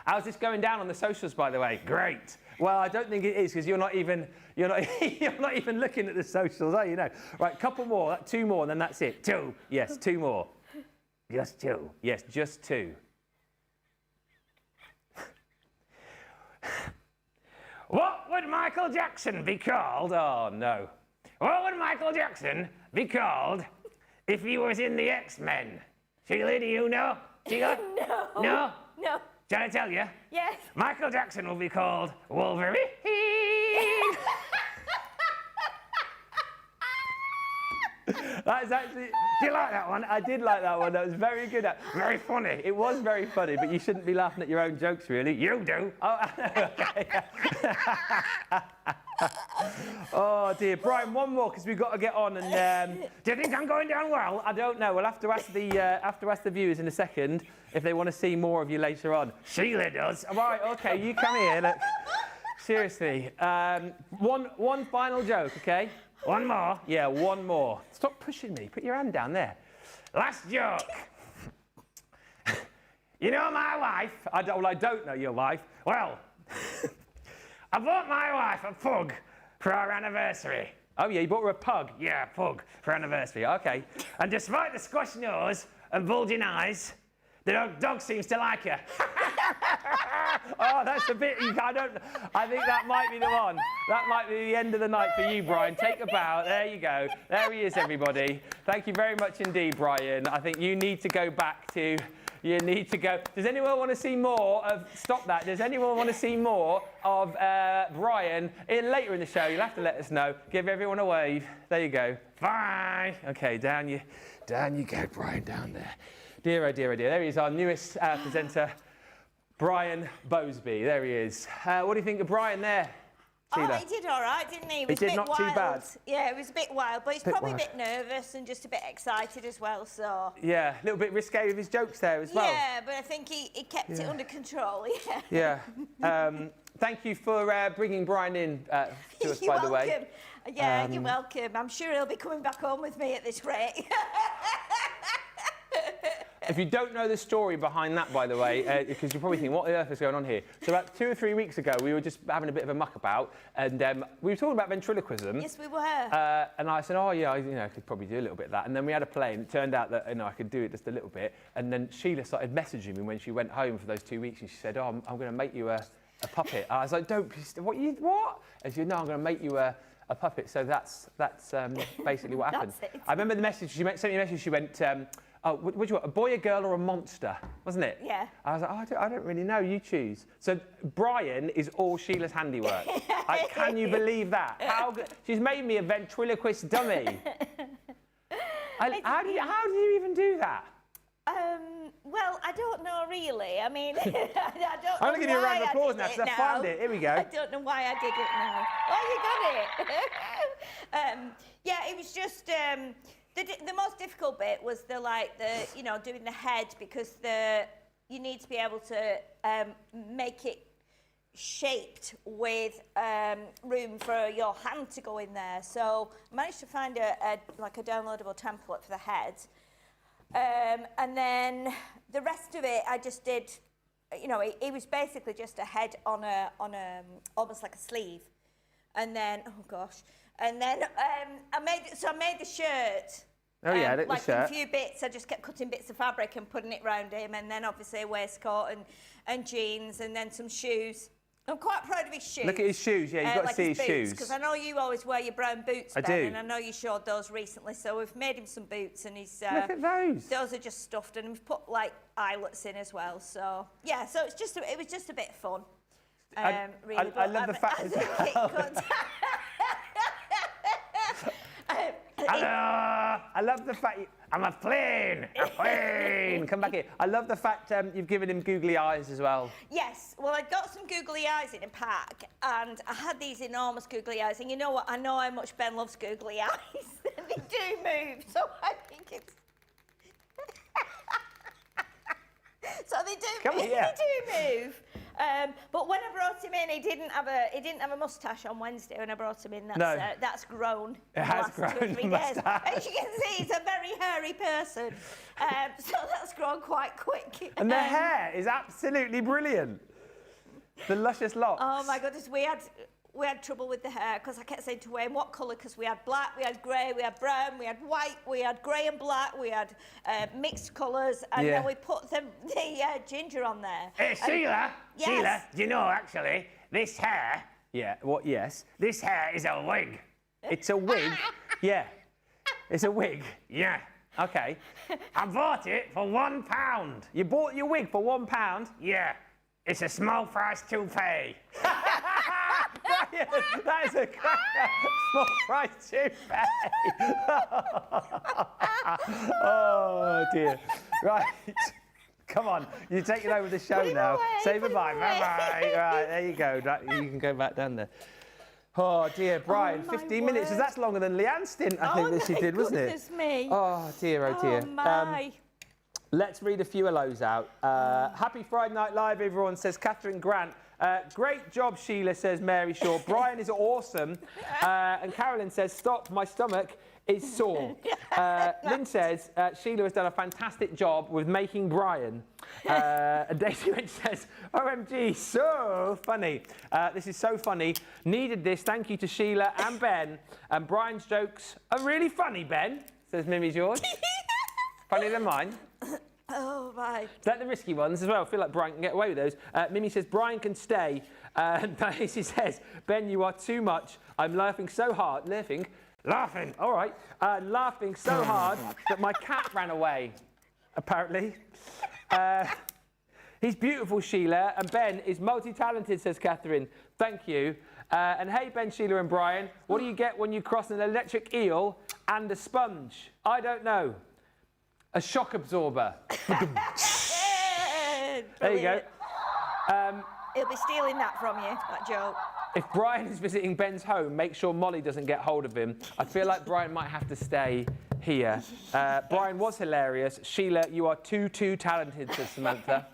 How's this going down on the socials, by the way? Great. Well, I don't think it is because you're not even looking at the socials, are you? No. Right, couple more, 2 more, and then that's it. 2. Yes, 2 more. Just 2. Yes, just 2. What would Michael Jackson be called? Oh no. What would Michael Jackson be called if he was in the X-Men? Sheila, do you know? Sheila? No. No? No. Shall I tell you? Yes. Michael Jackson will be called Wolverine. That is actually... Do you like that one? I did like that one. That was very good. Very funny. It was very funny, but you shouldn't be laughing at your own jokes, really. You do. Oh, okay. Oh, dear. Brian, one more, because we've got to get on. And do you think I'm going down well? I don't know. We'll have to ask the viewers in a second if they want to see more of you later on. Sheila does. Right, okay, you come here. Look. Seriously. One final joke, okay? One more? Yeah, one more. Stop pushing me. Put your hand down there. Last joke. You know my wife? I don't know your wife. Well, I bought my wife a pug for our anniversary. Oh, yeah, you bought her a pug? Yeah, a pug for anniversary. Okay. And despite the squashed nose and bulging eyes, the dog seems to like her. Oh, that's a bit... I think that might be the one. That might be the end of the night for you, Brian. Take a bow. There you go. There he is, everybody. Thank you very much indeed, Brian. I think you need to go back to... You need to go... Does anyone want to see more of... Stop that. Does anyone want to see more of Brian later in the show? You'll have to let us know. Give everyone a wave. There you go. Bye. Okay, down you go, Brian, down there. Dear, oh dear, oh dear. There he is, our newest presenter, Brian Bowsby. There he is. What do you think of Brian there, Sheila? Oh, he did all right, didn't he? He did not too bad. Yeah, it was a bit wild, but he's probably a bit nervous and just a bit excited as well, so... Yeah, a little bit risque with his jokes there as well. Yeah, but I think he kept it under control, yeah. Yeah. Thank you for bringing Brian in to us, by the way. Yeah, you're welcome. I'm sure he'll be coming back home with me at this rate. If you don't know the story behind that, by the way, because you're probably thinking, what on earth is going on here? So about 2 or 3 weeks ago, we were just having a bit of a muck about, and we were talking about ventriloquism. Yes, we were. And I said, oh, yeah, I could probably do a little bit of that. And then we had a play, and it turned out that I could do it just a little bit. And then Sheila started messaging me when she went home for those 2 weeks, and she said, oh, I'm going to make you a puppet. I was like, what? And she said, no, I'm going to make you a puppet. So that's basically what happened. That's it. I remember the message, she sent me a message, she went... oh, what do you want? A boy, a girl, or a monster? Wasn't it? Yeah. I was like, I don't really know. You choose. So Brian is all Sheila's handiwork. Can you believe that? How good? She's made me a ventriloquist dummy. How do you even do that? Well, I don't know really. I mean, I don't know. I'm going to give you a round of applause now because I found it. Here we go. I don't know why I did it now. Oh, you got it. Yeah, it was just, the most difficult bit was doing the head, because you need to be able to make it shaped with room for your hand to go in there. So I managed to find a downloadable template for the head, and then the rest of it I just did. It was basically just a head on a almost like a sleeve, and then I made the shirt. Oh yeah, the like shirt. in a few bits. I just kept cutting bits of fabric and putting it round him, and then obviously a waistcoat and jeans, and then some shoes. I'm quite proud of his shoes. Look at his shoes. Yeah, you've got to see his shoes. Because I know you always wear your brown boots, Ben, do. and I know you showed those recently. So we've made him some boots, and he's. Look at those. Those are just stuffed, and we've put like eyelets in as well. So yeah, so it was just a bit of fun. Really, I love the fact as well. Hello! I love the fact I'm a plane. Come back here. I love the fact you've given him googly eyes as well. Yes, well, I got some googly eyes in a pack, and I had these enormous googly eyes, and you know what? I know how much Ben loves googly eyes. They do move, so I think it's... So they do move. But when I brought him in, he didn't have a moustache on Wednesday. When I brought him in, that's grown. It has grown. 2 or 3 days. As you can see, he's a very hairy person. So that's grown quite quick. And the hair is absolutely brilliant. The luscious locks. Oh my goodness, we had trouble with the hair, because I kept saying to Wayne, what colour? Because we had black, we had grey, we had brown, we had white, we had grey and black, we had mixed colours, and then we put the ginger on there. Hey, Sheila, Yes. Sheila, do you know, actually, this hair, Yeah, what? Yes. this hair is a wig. It's a wig. Yeah. It's a wig. Yeah. Okay. I bought it for £1. You bought your wig for £1? Yeah. It's a small price to pay. That is a cracker. Small price to pay. Oh dear. Right. Come on, you're taking over the show now. Say bye-bye. Bye-bye. Right, there you go. You can go back down there. Oh dear, Brian, 15 minutes. That's longer than Leanne's stint, I think, that she did, wasn't it? Goodness me. Oh dear, oh dear. Oh my. Let's read a few hellos out. Happy Friday Night Live, everyone, says Catherine Grant. Great job, Sheila, says Mary Shaw. Brian is awesome. And Carolyn says, stop, my stomach is sore. Lynn says, Sheila has done a fantastic job with making Brian. And Daisy Lynch says, OMG, so funny. This is so funny. Needed this. Thank you to Sheila and Ben. And Brian's jokes are really funny, Ben, says Mimi George. Funnier than mine. Oh, right. Is that the risky ones as well? I feel like Brian can get away with those. Mimi says, Brian can stay. And Daisy says, Ben, you are too much. I'm laughing so hard. Laughing. All right. Laughing so hard that my cat ran away, apparently. He's beautiful, Sheila. And Ben is multi-talented, says Catherine. Thank you. And hey, Ben, Sheila and Brian, what do you get when you cross an electric eel and a sponge? I don't know. A shock absorber. There you go. He'll be stealing that from you, that joke. If Brian is visiting Ben's home, make sure Molly doesn't get hold of him. I feel like Brian might have to stay here. Brian was hilarious. Sheila, you are too talented, says Samantha.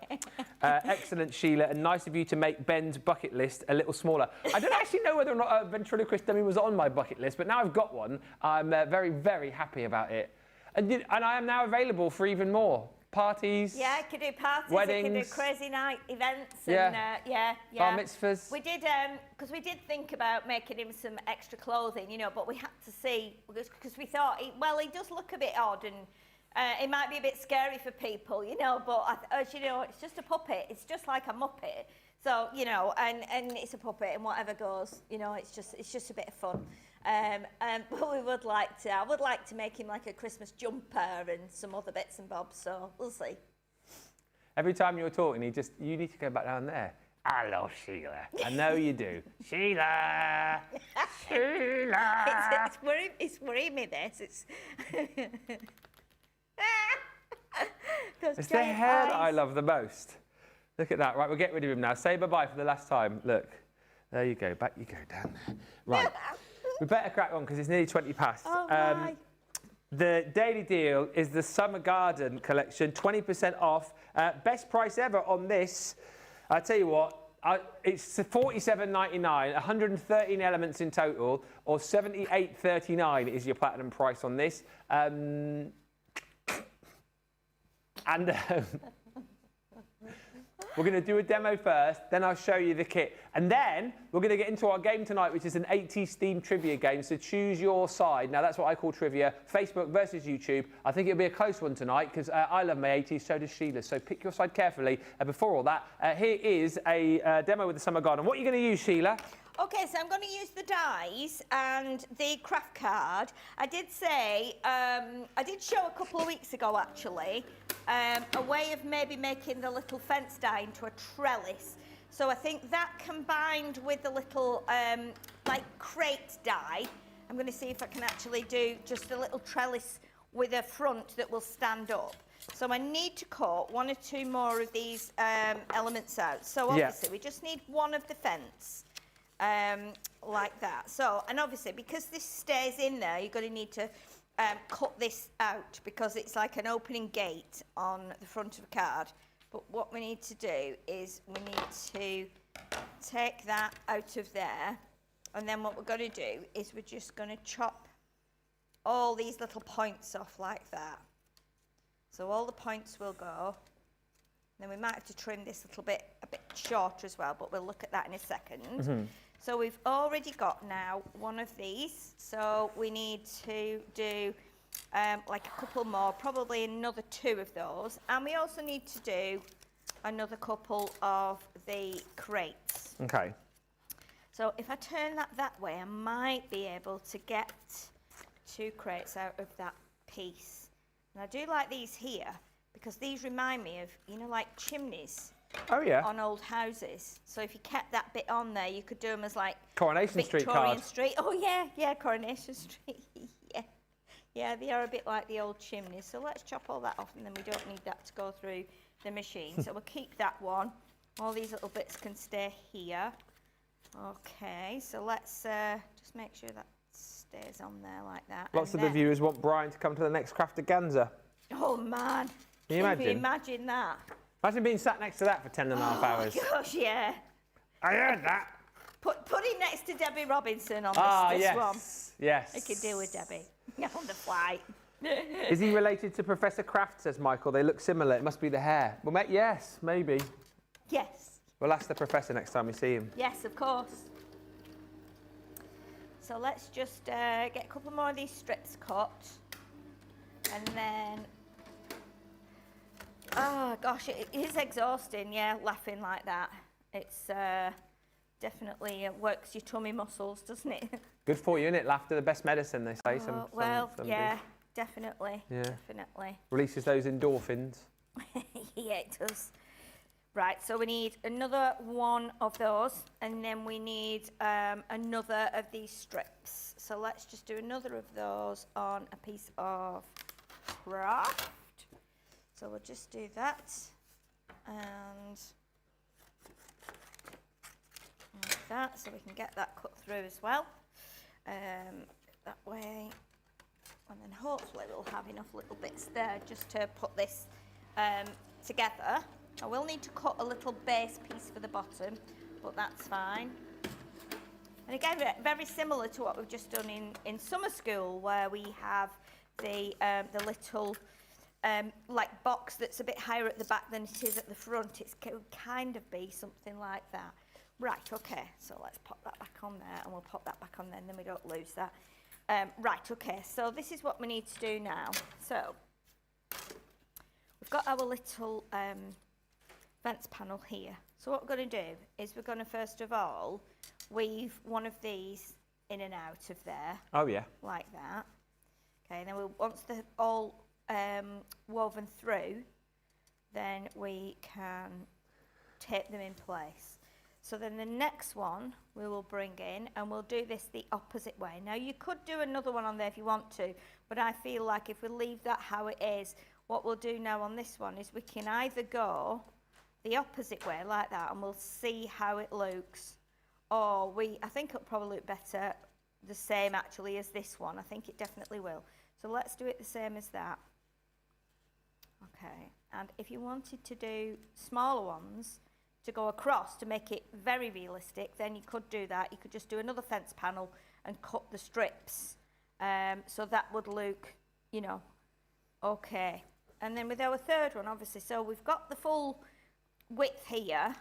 Excellent, Sheila, and nice of you to make Ben's bucket list a little smaller. I don't actually know whether or not a ventriloquist dummy was on my bucket list, but now I've got one. I'm very, very happy about it. And I am now available for even more. Parties. Yeah, I could do parties, weddings. I could do crazy night events. Yeah. And, Bar mitzvahs. We did, because we did think about making him some extra clothing, you know, but we had to see, because we thought, he does look a bit odd, and it might be a bit scary for people, you know, but as you know, it's just a puppet. It's just like a Muppet. So, you know, and it's a puppet, and whatever goes, you know, it's just a bit of fun. But I would like to make him like a Christmas jumper and some other bits and bobs, so we'll see. Every time you're talking, you need to go back down there. I love Sheila. I know you do. Sheila! Sheila! It's worrying me, this. It's the hair that I love the most. Look at that. Right, we'll get rid of him now. Say bye-bye for the last time. Look. There you go. Back you go down there. Right. We better crack on because it's nearly 20 past. Oh, my. The daily deal is the Summer Garden collection, 20% off. Best price ever on this. I tell you what, it's $47.99, 113 elements in total, or $78.39 is your platinum price on this. We're going to do a demo first, then I'll show you the kit. And then we're going to get into our game tonight, which is an 80s themed trivia game. So choose your side. Now, that's what I call trivia. Facebook versus YouTube. I think it'll be a close one tonight because I love my 80s, so does Sheila. So pick your side carefully. Before all that, here is a demo with the Summer Garden. What are you going to use, Sheila? Okay, so I'm going to use the dies and the craft card. I did say, I did show a couple of weeks ago actually, a way of maybe making the little fence die into a trellis. So I think that combined with the little like crate die, I'm going to see if I can actually do just a little trellis with a front that will stand up. So I need to cut 1 or 2 more of these elements out. So obviously we just need one of the fence. Like that. So, and obviously because this stays in there, you're going to need to cut this out because it's like an opening gate on the front of a card. But what we need to do is we need to take that out of there, and then what we're going to do is we're just going to chop all these little points off like that. So all the points will go. Then we might have to trim this a bit shorter as well, but we'll look at that in a second. Mm-hmm. So we've already got now one of these. So we need to do like a couple more, probably another 2 of those. And we also need to do another couple of the crates. Okay. So if I turn that way, I might be able to get 2 crates out of that piece. And I do like these here, because these remind me of, you know, like chimneys. Oh, yeah. On old houses. So if you kept that bit on there, you could do them as like Coronation Street card. Victorian Street. Oh, yeah, Coronation Street. Yeah, they are a bit like the old chimneys. So let's chop all that off, and then we don't need that to go through the machine. So we'll keep that one. All these little bits can stay here. Okay, so let's just make sure that stays on there like that. Lots of the viewers want Brian to come to the next Craftaganza. Oh, man. Can you imagine? Imagine that? Imagine being sat next to that for 10 and a half hours. Oh, gosh, yeah. I heard that. Put him next to Debbie Robinson on this yes. one. Yes. I can deal with Debbie on the flight. Is he related to Professor Kraft, says Michael? They look similar. It must be the hair. Well, yes, maybe. Yes. We'll ask the professor next time we see him. Yes, of course. So let's just get a couple more of these strips cut. And then... Oh, gosh, it is exhausting, yeah, laughing like that. It's definitely works your tummy muscles, doesn't it? Good for you, innit? Laughter, the best medicine, they say. Well, yeah, definitely. Yeah. Definitely. Releases those endorphins. Yeah, it does. Right, so we need another one of those, and then we need another of these strips. So let's just do another of those on a piece of craft. So we'll just do that, and like that, so we can get that cut through as well. That way, and then hopefully we'll have enough little bits there just to put this together. I will need to cut a little base piece for the bottom, but that's fine. And again, very similar to what we've just done in summer school, where we have the little like box that's a bit higher at the back than it is at the front. It could kind of be something like that. Right, okay, so let's pop that back on there, and we'll pop that back on there, and then we don't lose that. Right, okay, so this is what we need to do now. So we've got our little fence panel here. So what we're going to do is we're going to first of all weave one of these in and out of there. Oh, yeah. Like that. Okay, and then once they're all woven through, then we can tape them in place. So then the next one we will bring in, and we'll do this the opposite way. Now you could do another one on there if you want to, but I feel like if we leave that how it is, what we'll do now on this one is we can either go the opposite way like that, and we'll see how it looks, or I think it'll probably look better the same actually as this one. I think it definitely will. So let's do it the same as that. Okay, and if you wanted to do smaller ones to go across to make it very realistic, then you could do that. You could just do another fence panel and cut the strips. So that would look, you know, okay. And then with our third one, obviously, so we've got the full width here,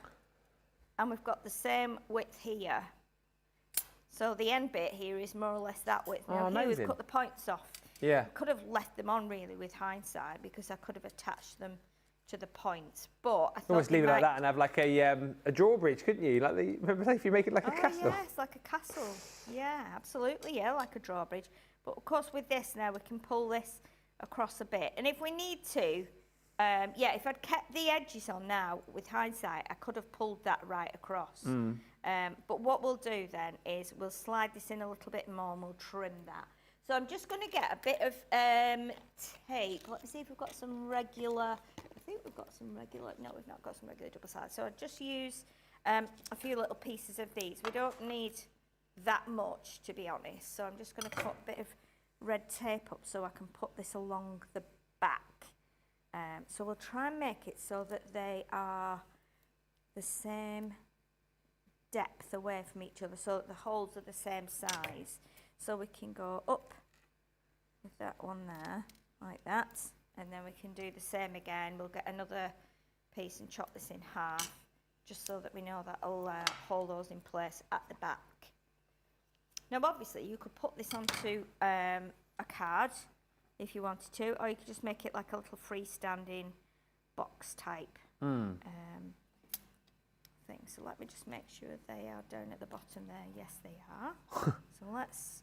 and we've got the same width here. So the end bit here is more or less that width. Now here we've cut the points off. Yeah. I could have left them on really with hindsight because I could have attached them to the points, but I thought Almost leave it like that and have like a drawbridge, couldn't you? Like remember if you make it like a castle. Yes, like a castle. Yeah, absolutely. Yeah, like a drawbridge. But of course, with this now we can pull this across a bit, and if we need to, yeah, if I'd kept the edges on now with hindsight, I could have pulled that right across. But what we'll do then is we'll slide this in a little bit more and we'll trim that. So I'm just going to get a bit of tape. Let me see if we've got some regular. I think we've got some regular. No, we've not got some regular double sided. So I'll just use a few little pieces of these. We don't need that much, to be honest. So I'm just going to put a bit of red tape up so I can put this along the back. So we'll try and make it so that they are the same depth away from each other, so that the holes are the same size. So we can go up with that one there, like that, and then we can do the same again. We'll get another piece and chop this in half, just so that we know that'll hold those in place at the back. Now obviously you could put this onto a card if you wanted to, or you could just make it like a little freestanding box type thing. So let me just make sure they are down at the bottom there. Yes, they are. So let's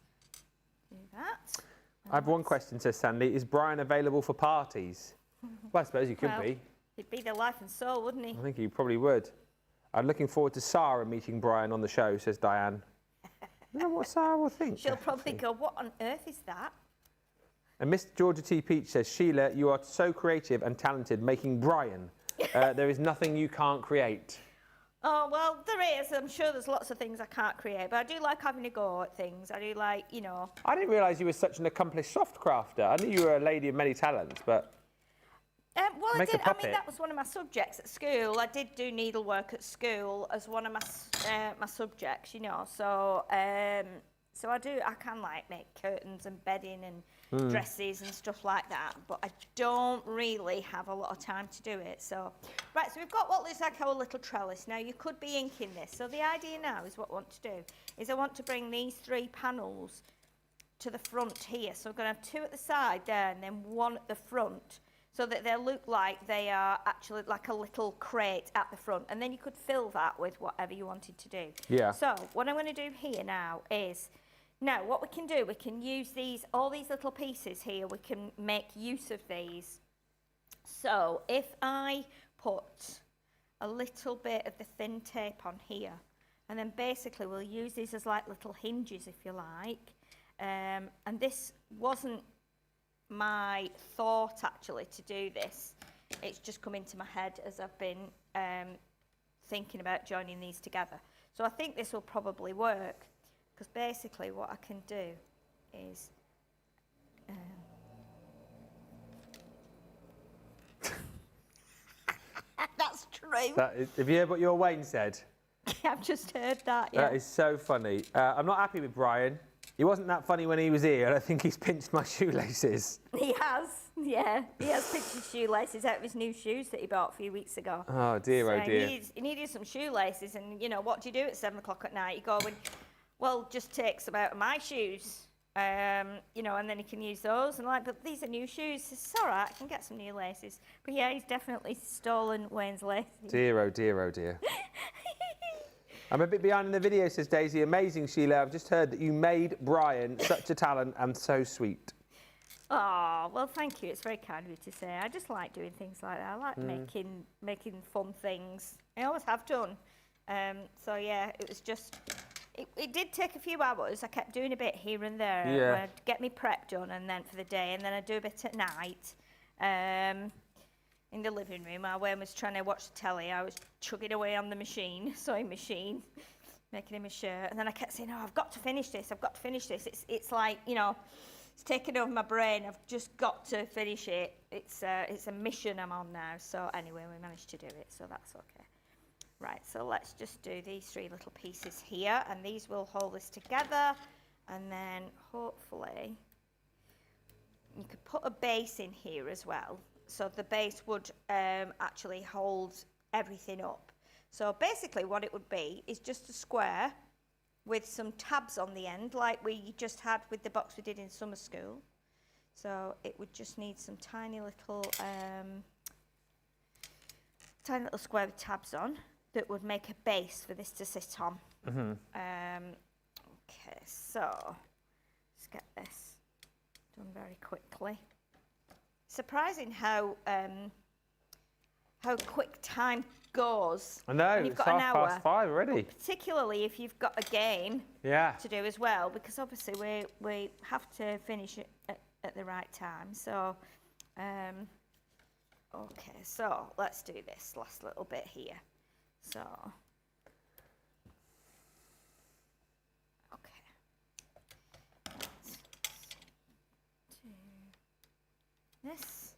do that. I have one question, says Sandy. Is Brian available for parties? Well, I suppose he could be. He'd be their life and soul, wouldn't he? I think he probably would. I'm looking forward to Sarah meeting Brian on the show, says Diane. I don't know what Sarah will think. She'll probably go, what on earth is that? And Miss Georgia T. Peach says, Sheila, you are so creative and talented making Brian. There is nothing you can't create. Oh, well, there is. I'm sure there's lots of things I can't create, but I do like having a go at things. I do like, you know. I didn't realise you were such an accomplished soft crafter. I knew you were a lady of many talents, but... well, I did. I mean, that was one of my subjects at school. I did do needlework at school as one of my my subjects, you know. So, so I can like make curtains and bedding and dresses and stuff like that. But I don't really have a lot of time to do it. So, right. So we've got what looks like our little trellis. Now you could be inking this. So the idea now is what I want to do is I want to bring these 3 panels to the front here. So we're going to have 2 at the side there and then 1 at the front, so that they look like they are actually like a little crate at the front. And then you could fill that with whatever you wanted to do. Yeah. So what I'm going to do here now is, now what we can do, we can use these, all these little pieces here, we can make use of these. So if I put a little bit of the thin tape on here, and then basically we'll use these as like little hinges, if you like. And this wasn't my thought actually to do this. It's just come into my head as I've been thinking about joining these together. So I think this will probably work, because basically what I can do is that's true. Have you heard what your Wayne said? I've just heard that. Yeah. That is so funny. I'm not happy with Brian. He wasn't that funny when he was here, and I think he's pinched my shoelaces. He has, yeah. He has pinched his shoelaces out of his new shoes that he bought a few weeks ago. Oh, dear, so oh, dear. He needed some shoelaces, and, you know, what do you do at 7 o'clock at night? You go, well, just take some out of my shoes, you know, and then he can use those. And like, but these are new shoes. It's all right, I can get some new laces. But, yeah, he's definitely stolen Wayne's laces. Dear, oh, dear, oh, dear. I'm a bit behind in the video, says Daisy. Amazing, Sheila. I've just heard that you made Brian such a talent and so sweet. Oh, well, thank you. It's very kind of you to say. I just like doing things like that. I like making fun things. I always have done. So, yeah, it was just... It did take a few hours. I kept doing a bit here and there. Yeah. I'd get me prep done and then for the day, and then I'd do a bit at night. In the living room, while Wayne was trying to watch the telly, I was chugging away on the machine, sewing machine, making him a shirt. And then I kept saying, oh, I've got to finish this, I've got to finish this. It's like, you know, it's taken over my brain. I've just got to finish it. It's a mission I'm on now. So anyway, we managed to do it, so that's okay. Right, so let's just do these 3 little pieces here, and these will hold this together, and then hopefully you could put a base in here as well. So the base would actually hold everything up. So basically what it would be is just a square with some tabs on the end, like we just had with the box we did in summer school. So it would just need some tiny little square with tabs on that would make a base for this to sit on. Okay, so let's get this done very quickly. Surprising how quick time goes. I know, when you've it's got an hour. 5:30 already. Particularly if you've got a game to do as well, because obviously we have to finish it at the right time. So, okay, so let's do this last little bit here. So, okay. Let's do this.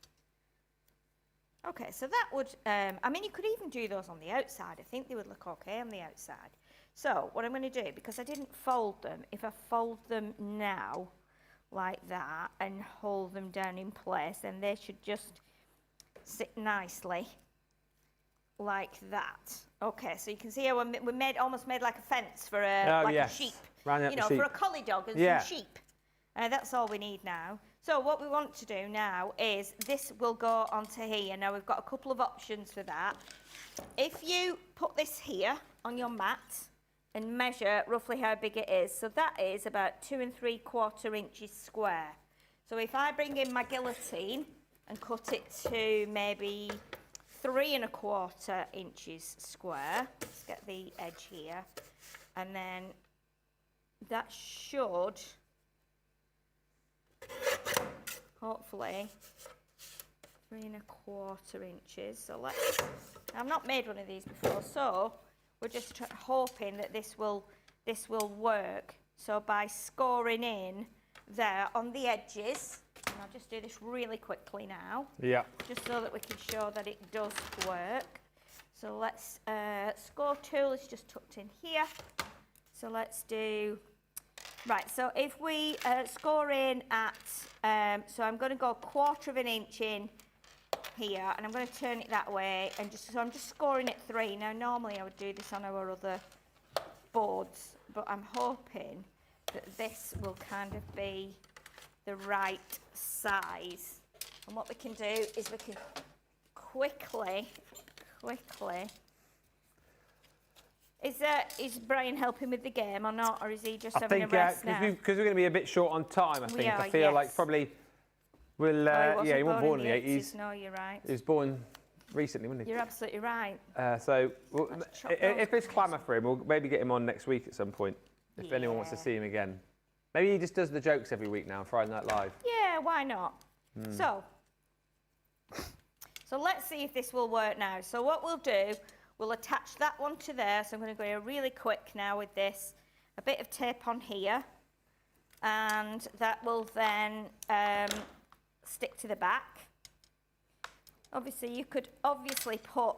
Okay, so that would, I mean, you could even do those on the outside. I think they would look okay on the outside. So what I'm going to do, because I didn't fold them, if I fold them now like that and hold them down in place, then they should just sit nicely like that. Okay, so you can see how we almost made like a fence for a sheep. You know, for a collie dog and some sheep. That's all we need now. So what we want to do now is this will go onto here. Now we've got a couple of options for that. If you put this here on your mat and measure roughly how big it is, so that is about 2 3/4 inches square. So if I bring in my guillotine and cut it to maybe 3 1/4 inches square, let's get the edge here, and then that should hopefully 3 1/4 inches. So let's, I've not made one of these before, so we're just hoping that this will work. So by scoring in there on the edges, and I'll just do this really quickly now, just so that we can show that it does work. So let's, score tool is just tucked in here. So let's do, right, so if we score in at, so I'm going to go 1/4 inch in here, and I'm going to turn it that way, and so I'm just scoring at 3. Now normally I would do this on our other boards, but I'm hoping that this will kind of be the right size. And what we can do is we can quickly, is Brian helping with the game or not, or is he just having a rest now? Because we're going to be a bit short on time, I think. I feel like probably we'll, he wasn't born in the 80s. No, you're right. He was born recently, wasn't he? You're absolutely right. So if there's clamour for him, we'll maybe get him on next week at some point, if anyone wants to see him again. Maybe he just does the jokes every week now on Friday Night Live. Yeah, why not? So let's see if this will work now. So what we'll do, we'll attach that one to there. So I'm going to go really quick now with this. A bit of tape on here. And that will then stick to the back. Obviously, you could put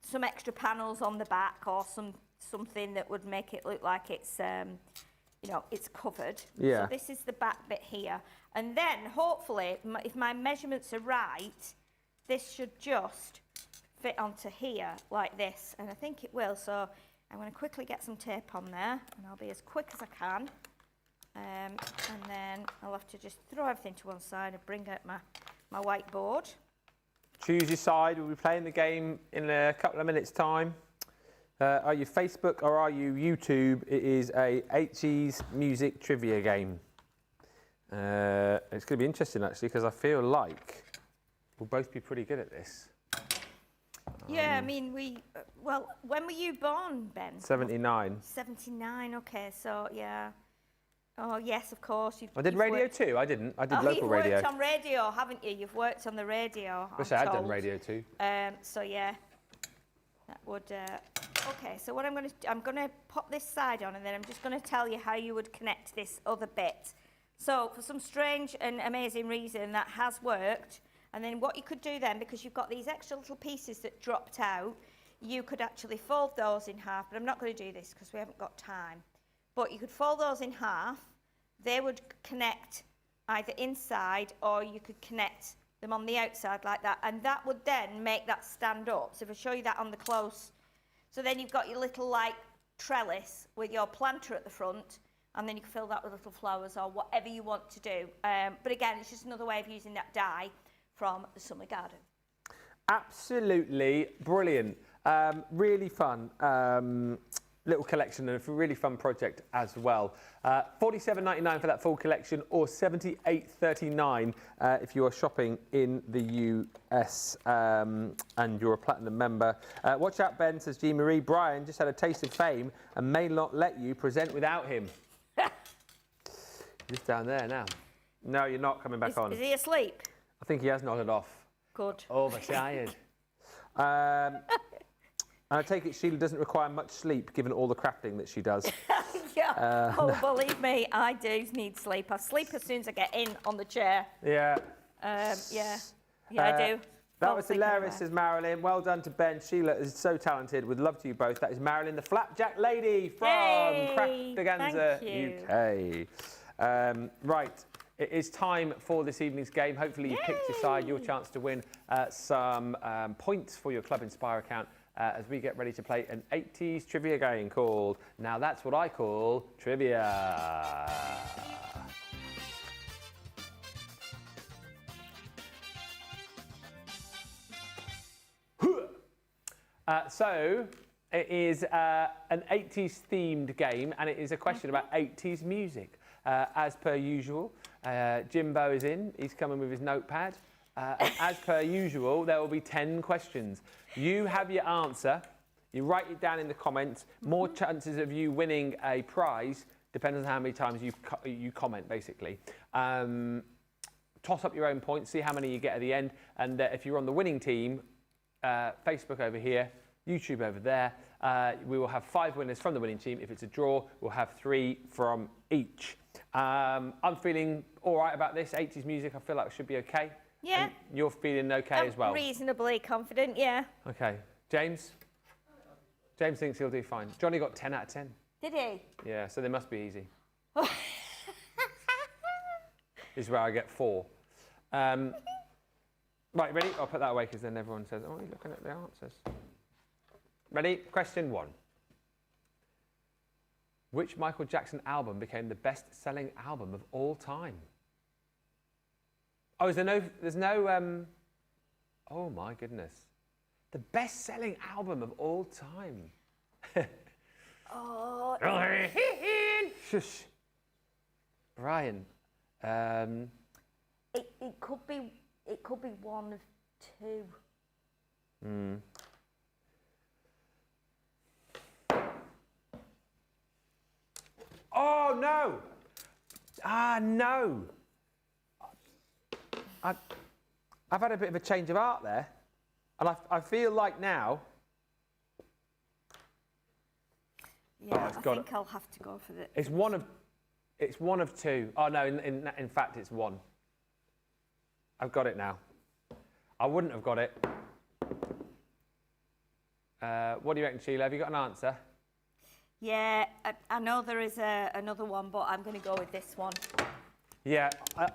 some extra panels on the back, or something that would make it look like it's, you know, it's covered. Yeah. So this is the back bit here. And then, hopefully, if my measurements are right, this should just fit onto here like this. And I think it will. So I'm going to quickly get some tape on there, and I'll be as quick as I can. And then I'll have to just throw everything to one side and bring out my whiteboard. Choose your side. We'll be playing the game in a couple of minutes' time. Are you Facebook or are you YouTube? It is a HE's music trivia game. It's going to be interesting, actually, because I feel like we'll both be pretty good at this. Yeah, I mean, well, when were you born, Ben? 79. 79, okay, so, yeah. Oh, yes, of course. I did radio too. I didn't. I did local radio. You've worked on radio, haven't you? You've worked on the radio. I wish I had done radio too. So yeah, that would. Okay, so what I'm going to pop this side on, and then I'm just going to tell you how you would connect this other bit So for some strange and amazing reason, that has worked. And then what you could do then, because you've got these extra little pieces that dropped out, you could actually fold those in half, but I'm not going to do this because we haven't got time. But you could fold those in half. They would connect either inside, or you could connect them on the outside like that, and that would then make that stand up. So if I show you that on the close, so then you've got your little like trellis with your planter at the front, and then you can fill that with little flowers or whatever you want to do. But again, it's just another way of using that die from the summer garden. Absolutely brilliant. Really fun. Little collection and a really fun project as well. $47.99 for that full collection, or $78.39 if you are shopping in the US and you're a platinum member. Watch out, Ben, says Jean Marie. Brian just had a taste of fame and may not let you present without him. He's down there now. No, you're not coming back on. Is he asleep? I think he has nodded off. Good. Overtired. And I take it Sheila doesn't require much sleep, given all the crafting that she does. Yeah. Believe me, I do need sleep. I sleep as soon as I get in on the chair. Yeah. Yeah, I do. That was hilarious, says Marilyn. Well done to Ben. Sheila is so talented. Would love to you both. That is Marilyn, the Flapjack Lady from Craftaganza, UK. Right. It is time for this evening's game. Hopefully you picked your side, your chance to win some points for your Club Inspire account as we get ready to play an 80s trivia game called Now That's What I Call Trivia. So it is an 80s themed game, and it is a question about 80s music. As per usual, Jimbo is in. He's coming with his notepad. And as per usual, there will be 10 questions. You have your answer. You write it down in the comments. More chances of you winning a prize depends on how many times you comment, basically. Toss up your own points, see how many you get at the end. And if you're on the winning team, Facebook over here, YouTube over there, we will have 5 winners from the winning team. If it's a draw, we'll have 3 from each. I'm feeling all right about this. 80s music, I feel like it should be okay. Yeah. And you're feeling okay as well? Reasonably confident, yeah. Okay. James? James thinks he'll do fine. Johnny got 10 out of 10. Did he? Yeah, so they must be easy. This is where I get 4. Right, ready? I'll put that away because then everyone says, oh, you're looking at the answers. Ready? Question 1. Which Michael Jackson album became the best-selling album of all time? Oh, there's no, oh my goodness. The best-selling album of all time. Oh. Shush. Brian. It could be one of 2. Oh, no. No. I've had a bit of a change of heart there. And I feel like now... Yeah, I think I'll have to go for the... It's one of 2. Oh, no, in fact, it's 1. I've got it now. I wouldn't have got it. What do you reckon, Sheila? Have you got an answer? Yeah, I know there is another one, but I'm going to go with this one. Yeah,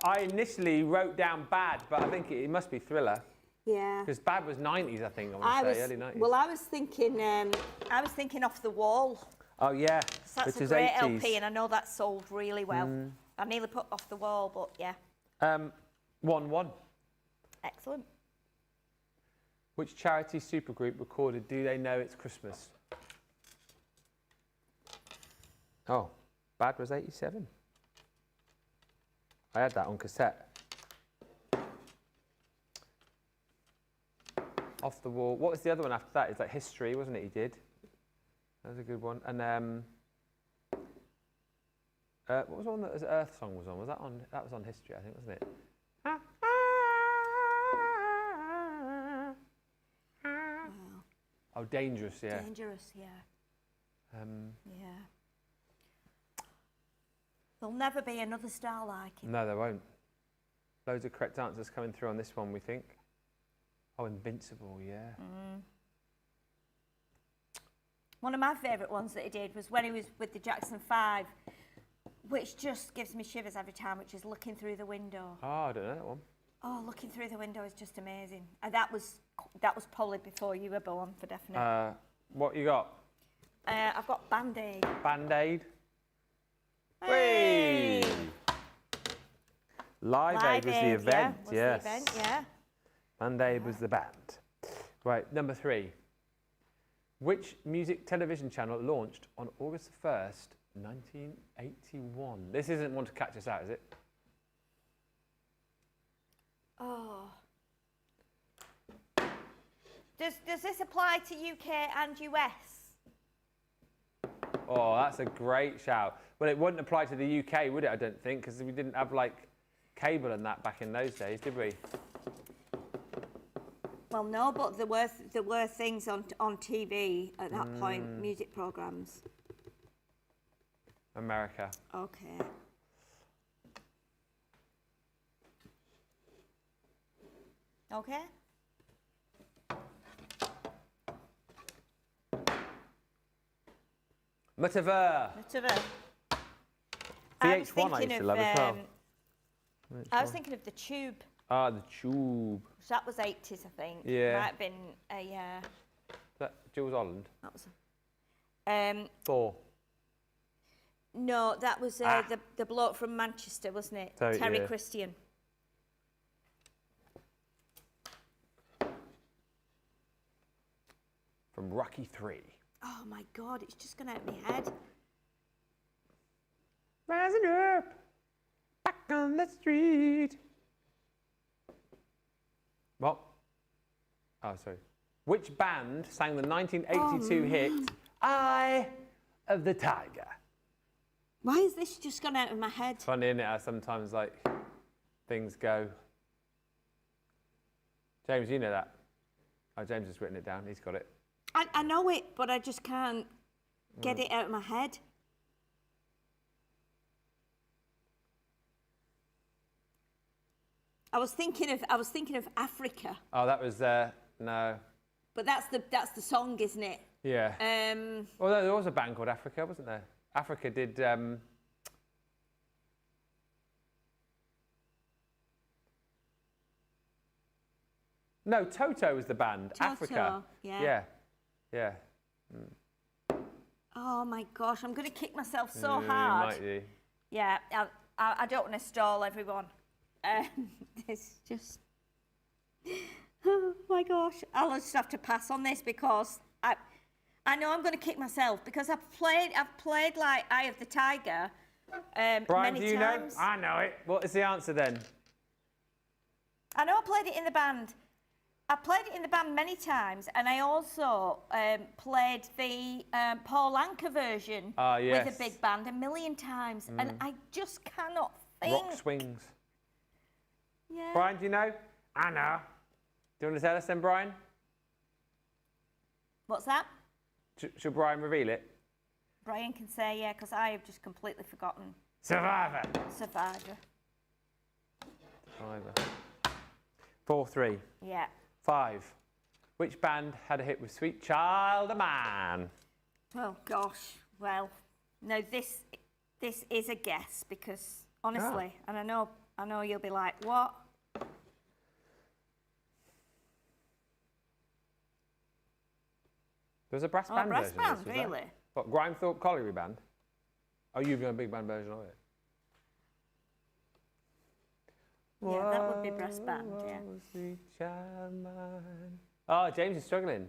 I initially wrote down Bad, but I think it must be Thriller. Yeah. Because Bad was 90s, I think, I want to say, early 90s. Well, I was thinking Off the Wall. Oh, yeah, So that's which a is great 80s. LP, and I know that sold really well. I nearly put Off the Wall, but yeah. 1-1. Excellent. Which charity supergroup recorded Do They Know It's Christmas? Oh, Bad was 87. I had that on cassette. Off the Wall. What was the other one after that? It's like History, wasn't it? He did. That was a good one. And what was the one that Earth Song was on? Was that on? That was on History, I think, wasn't it? Oh, Dangerous, yeah. Dangerous, yeah. Yeah. There'll never be another star like him. No, there won't. Loads of correct answers coming through on this one, we think. Oh, Invincible, yeah. One of my favourite ones that he did was when he was with the Jackson 5, which just gives me shivers every time, which is Looking Through the Window. Oh, I don't know that one. Oh, Looking Through the Window is just amazing. And that was probably before you were born, for definite. What you got? I've got Band-Aid. Band-Aid. Hey! Whee! Live Aid was the event, was yes. the event, yeah. Band-Aid was the band. Right, number 3. Which music television channel launched on August 1st, 1981? This isn't one to catch us out, is it? Oh. Does this apply to UK and US? Oh, that's a great shout. Well, it wouldn't apply to the UK, would it? I don't think, because we didn't have like cable and that back in those days, did we? Well, no, but there were things on TV at that point, music programmes. America. Okay. Okay. Whatever. VH1 I used to love as well. I was thinking of the Tube. Ah, the Tube. That was 80s, I think. Yeah. Might have been a. Is that Jules Holland? That was. 4. No, that was the bloke from Manchester, wasn't it? So, Terry yeah. Christian. From Rocky 3. Oh my God, it's just gone out of my head. Rising up, back on the street. What? Oh, sorry. Which band sang the 1982 hit Eye of the Tiger? Why is this just gone out of my head? Funny, isn't it, how sometimes like things go. James, you know that? Oh, James has written it down. He's got it. I know it, but I just can't get it out of my head. I was thinking of Africa. Oh, that was no. But that's the song, isn't it? Yeah. Well, there was a band called Africa, wasn't there? Africa did. No, Toto was the band. Toto, Africa. yeah. Yeah. Oh my gosh, I'm going to kick myself so You hard. might do. Yeah, I don't want to stall everyone. It's just. Oh my gosh, I'll just have to pass on this because I know I'm going to kick myself because I've played like Eye of the Tiger Brian, many do you times. know? I know it. What is the answer then? I know I played it in the band. I played it in the band many times, and I also played the Paul Anka version yes. with a big band a million times, and I just cannot think. Rock Swings. Yeah. Brian, do you know? I know. Do you want to tell us then, Brian? What's that? Should Brian reveal it? Brian can say yeah, because I have just completely forgotten. Survivor. Survivor. 4-3. Yeah. 5. Which band had a hit with Sweet Child of Mine? Oh gosh. Well, no, this is a guess because honestly, and I know you'll be like, what? There was a brass Oh, band brass version. band, of this, was there? really? What, Grimethorpe Colliery Band? Oh, you've got a big band version of it. Yeah, that would be brass band, yeah. Whoa, sweet child mine. Oh, James is struggling.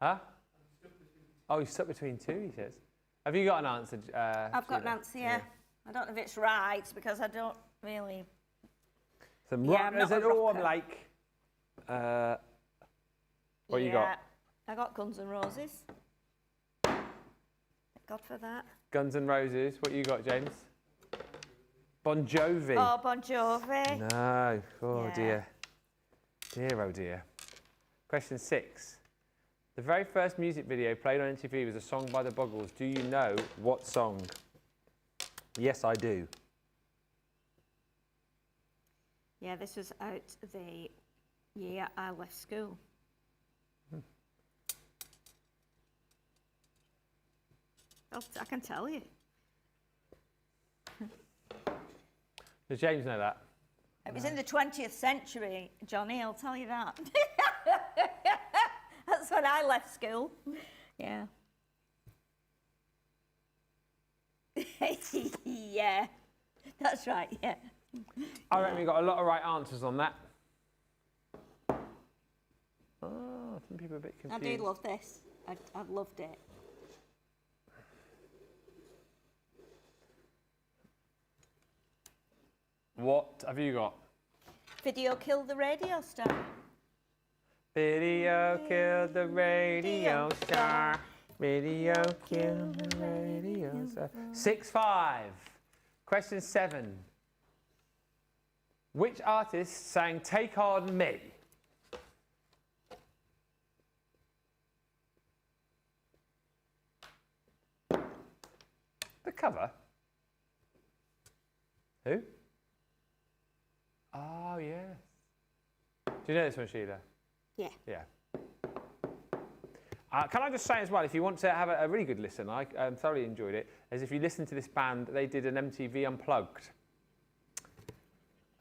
Huh? Oh, he's stuck between 2, he says. Have you got an answer? I've got an Sheila? answer, yeah. I don't know if it's right because I don't really. Some Yeah, I'm rockers not a and all I'm rocker. like. What you Yeah, got? I got Guns N' Roses. Thank God for that. Guns N' Roses. What you got, James? Bon Jovi. Oh, Bon Jovi. No. Oh Yeah. dear. Dear, oh dear. Question 6. The very first music video played on MTV was a song by the Boggles. Do you know what song? Yes, I do. Yeah, this was out the year I left school. I can tell you. Does James know that? It was in the 20th century, Johnny, I'll tell you that. That's when I left school. Yeah. Yeah, that's right, yeah. I reckon we got a lot of right answers on that. Oh, some people are a bit I confused. do love this. I've loved it. What have you got? Video killed the radio star. Video killed the radio star. Video killed the radio star. 6-5. Question 7. Which artist sang Take On Me? The cover? Who? Oh, yes. Do you know this one, Sheila? Yeah. Yeah. Can I just say as well, if you want to have a really good listen, I thoroughly enjoyed it, as if you listen to this band, they did an MTV Unplugged.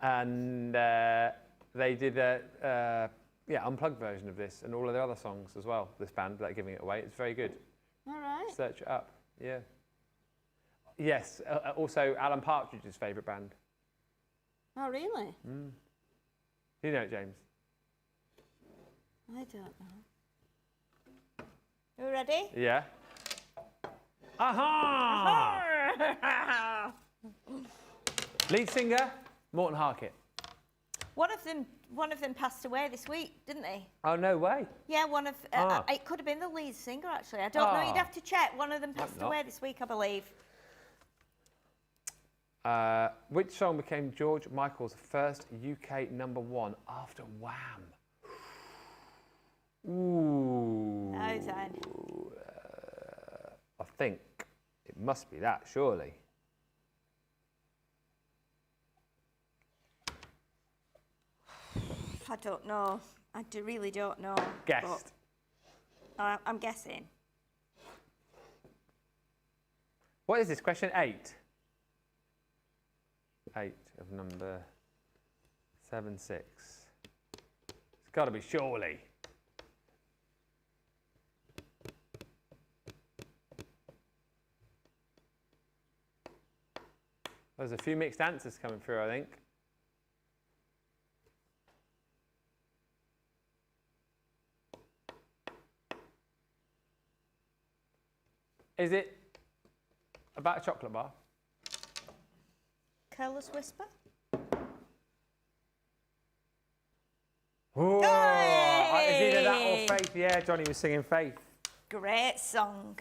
And they did a unplugged version of this and all of the other songs as well, this band, without giving it away. It's very good. All right. Search it up, yeah. Yes, also Alan Partridge's favourite band. Oh, really? Do you know it, James? I don't know. You ready? Yeah. Aha! Lead singer, Morton Harkett. One of them passed away this week, didn't they? Oh, no way. Yeah, it could have been the lead singer, actually. I don't know, you'd have to check. One of them passed not. away this week, I believe. Which song became George Michael's first UK #1 after Wham? Ooh. No, then. I think it must be that, surely. I don't know. Really don't know. Guessed. But, I'm guessing. What is this, question 8? 8 of number 76. It's got to be surely. There's a few mixed answers coming through, I think. Is it about a chocolate bar? Careless Whisper? Oh, Hey! it's either that or Faith. Yeah, Johnny was singing Faith. Great song.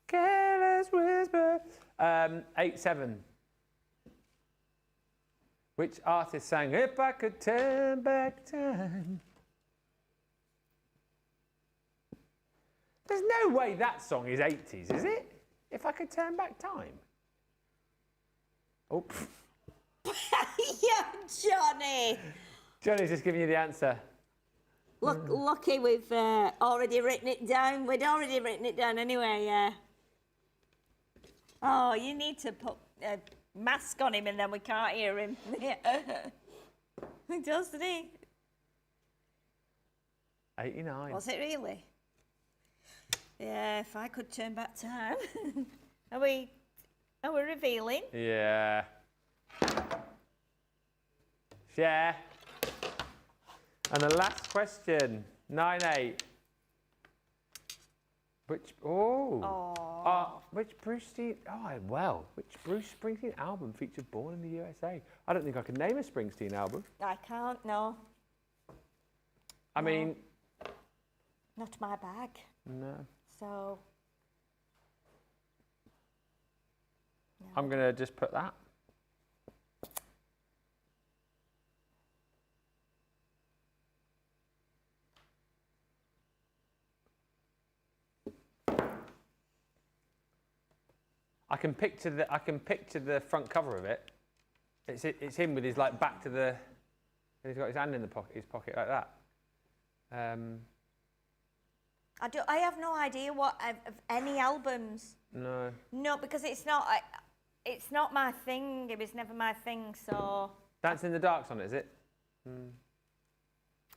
Careless Whisper. 8-7. Which artist sang If I Could Turn Back Time? There's no way that song is 80s, is it? If I Could Turn Back Time. Oh. Yeah, Johnny. Johnny's just giving you the answer. Look, lucky we've already written it down. We'd already written it down anyway, yeah. Oh, you need to put a mask on him and then we can't hear him. He does, doesn't he? 89. Was it really? Yeah, if I could turn back time. Are we revealing? Yeah. Share. And the last question, 9-8. Which Bruce Springsteen album featured Born in the USA? I don't think I could name a Springsteen album. I can't, no. I mean... Not my bag. No. So... No. I'm going to just put that. I can picture the front cover of it. It's him with his like back to the. And he's got his hand in his pocket like that. I have no idea what of any albums. No. No, because it's not my thing. It was never my thing. So. Dance in the Dark's on it, is it?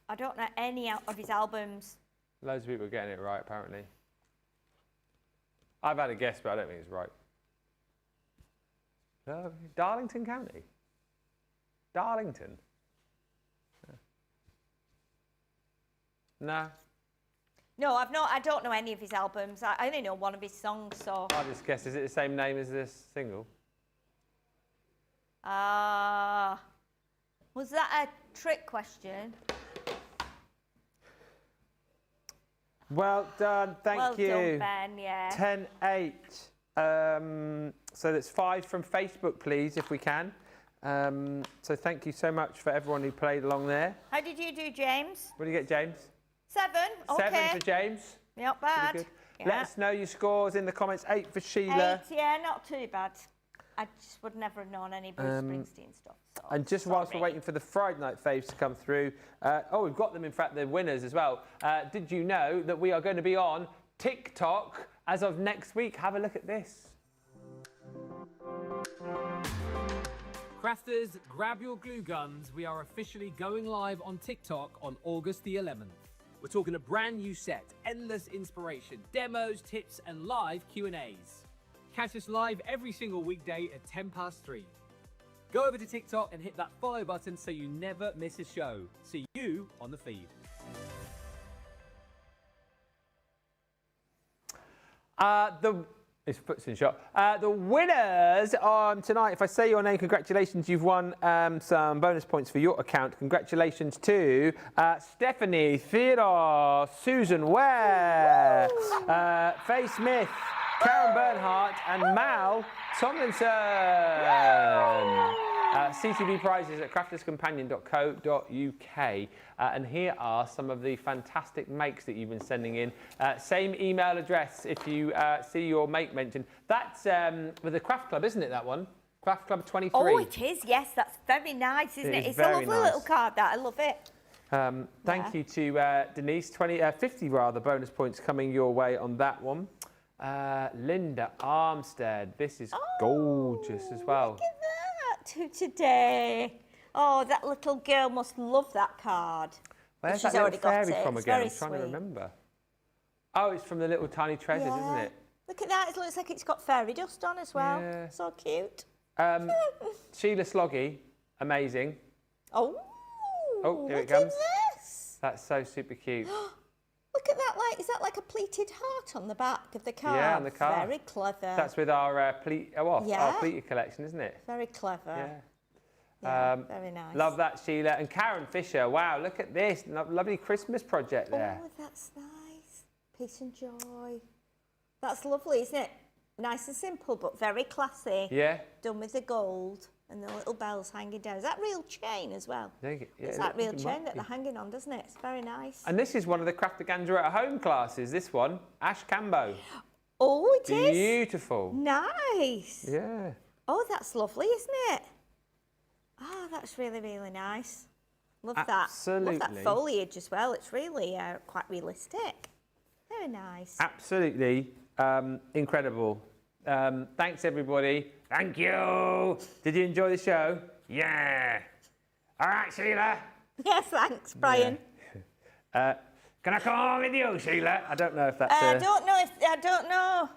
I don't know any of his albums. Loads of people are getting it right, apparently. I've had a guess, but I don't think it's right. Darlington County? Darlington? No. No, I don't know any of his albums. I only know one of his songs, so. I'll just guess, is it the same name as this single? Was that a trick question? Well done, thank you. Well done, Ben, yeah. 10-8. So that's 5 from Facebook, please, if we can. So thank you so much for everyone who played along there. How did you do, James? What do you get, James? 7, okay. 7 for James. Not bad. Pretty good. Yeah. Let us know your scores in the comments. 8 for Sheila. 8, yeah, not too bad. I just would never have known any Bruce Springsteen stuff. So And just whilst we're waiting for the Friday night faves to come through, we've got them, in fact, the winners as well. Did you know that we are going to be on TikTok as of next week? Have a look at this. Crafters, grab your glue guns. We are officially going live on TikTok on August the 11th. We're talking a brand new set, endless inspiration, demos, tips, and live Q&As. Catch us live every single weekday at 3:10. Go over to TikTok and hit that follow button so you never miss a show. See you on the feed. It's puts in shot. The winners tonight, if I say your name, congratulations, you've won some bonus points for your account. Congratulations to Stephanie, Theodore, Susan Ware, Faye Smith, Karen Bernhardt and Mal Tomlinson. CTV prizes at crafterscompanion.co.uk. And here are some of the fantastic makes that you've been sending in. Same email address if you see your make mentioned. That's with the Craft Club, isn't it, that one? Craft Club 23. Oh, it is, yes. That's very nice, isn't it? It's a lovely little card, that. I love it. Thank you to Denise. 50 bonus points coming your way on that one. Linda Armstead. This is gorgeous as well. Look at that today. Oh, that little girl must love that card. Where's She's that already little got fairy it. from It's again? very I'm trying to sweet. remember. Oh, it's from the Little Tiny Treasures, isn't it? Look at that. It looks like it's got fairy dust on as well. Yeah. So cute. Sheila Sloggy, amazing. Oh, here it look comes. at this. That's so super cute. Look at that. Is that like a pleated heart on the back of the card? Yeah, on the card. Very clever. That's with our our pleated collection, isn't it? Very clever. Yeah. Yeah, very nice. Love that, Sheila. And Karen Fisher, wow, look at this. Lovely Christmas project there. Oh, that's nice. Peace and joy. That's lovely, isn't it? Nice and simple, but very classy. Yeah. Done with the gold and the little bells hanging down. Is that real chain as well? It's that real chain that they're hanging on, doesn't it? It's very nice. And this is one of the Craftaganza at Home classes, this one. Ash Cambo. Oh, it is. Beautiful. Nice. Yeah. Oh, that's lovely, isn't it? Oh, that's really, really nice. Love that. Absolutely. Love that foliage as well. It's really quite realistic. Very nice. Absolutely incredible. Thanks, everybody. Thank you. Did you enjoy the show? Yeah. All right, Sheila. Yes, thanks, Brian. Can I come on with you, Sheila? I don't know if that's I don't know.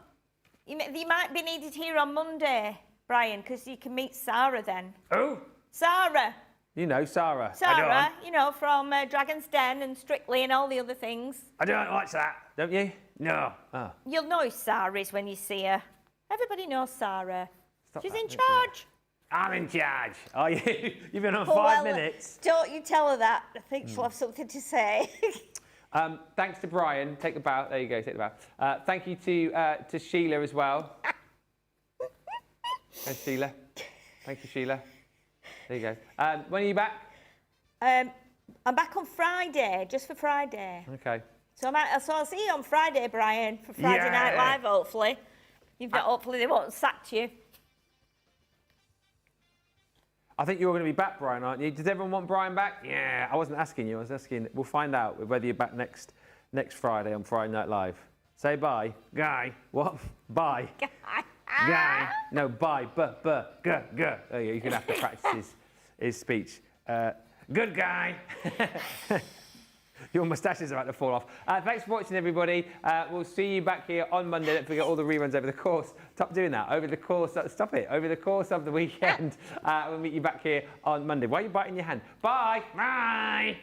You might be needed here on Monday, Brian, because you can meet Sarah then. Who? Sarah. You know, Sarah. Sarah, you know, from Dragon's Den and Strictly and all the other things. I don't watch that. Don't you? No. You'll know who Sarah is when you see her. Everybody knows Sarah. Stop She's that, in don't charge. I'm in charge. Are you? You've been on Oh, 5 well, minutes. Don't you tell her that. I think she'll have something to say. Thanks to Brian. Take the bow. There you go. Take the bow. Thank you to Sheila as well. And Sheila. Thank you, Sheila. There you go. When are you back? I'm back on Friday, just for Friday. Okay. So I'll see you on Friday, Brian, for Friday Night Yeah. Live, hopefully. Hopefully they won't sack you. I think you're going to be back, Brian, aren't you? Does everyone want Brian back? Yeah, I wasn't asking you. I was asking. We'll find out whether you're back next Friday on Friday Night Live. Say bye. Guy. What? Bye. Guy. No, bye. G. There you go. You're going to have to practice his speech. Good guy. Your moustache is about to fall off. Thanks for watching, everybody. We'll see you back here on Monday. Don't forget all the reruns over the course. Stop doing that. Over the course of the weekend. We'll meet you back here on Monday. Why are you biting your hand? Bye. Bye.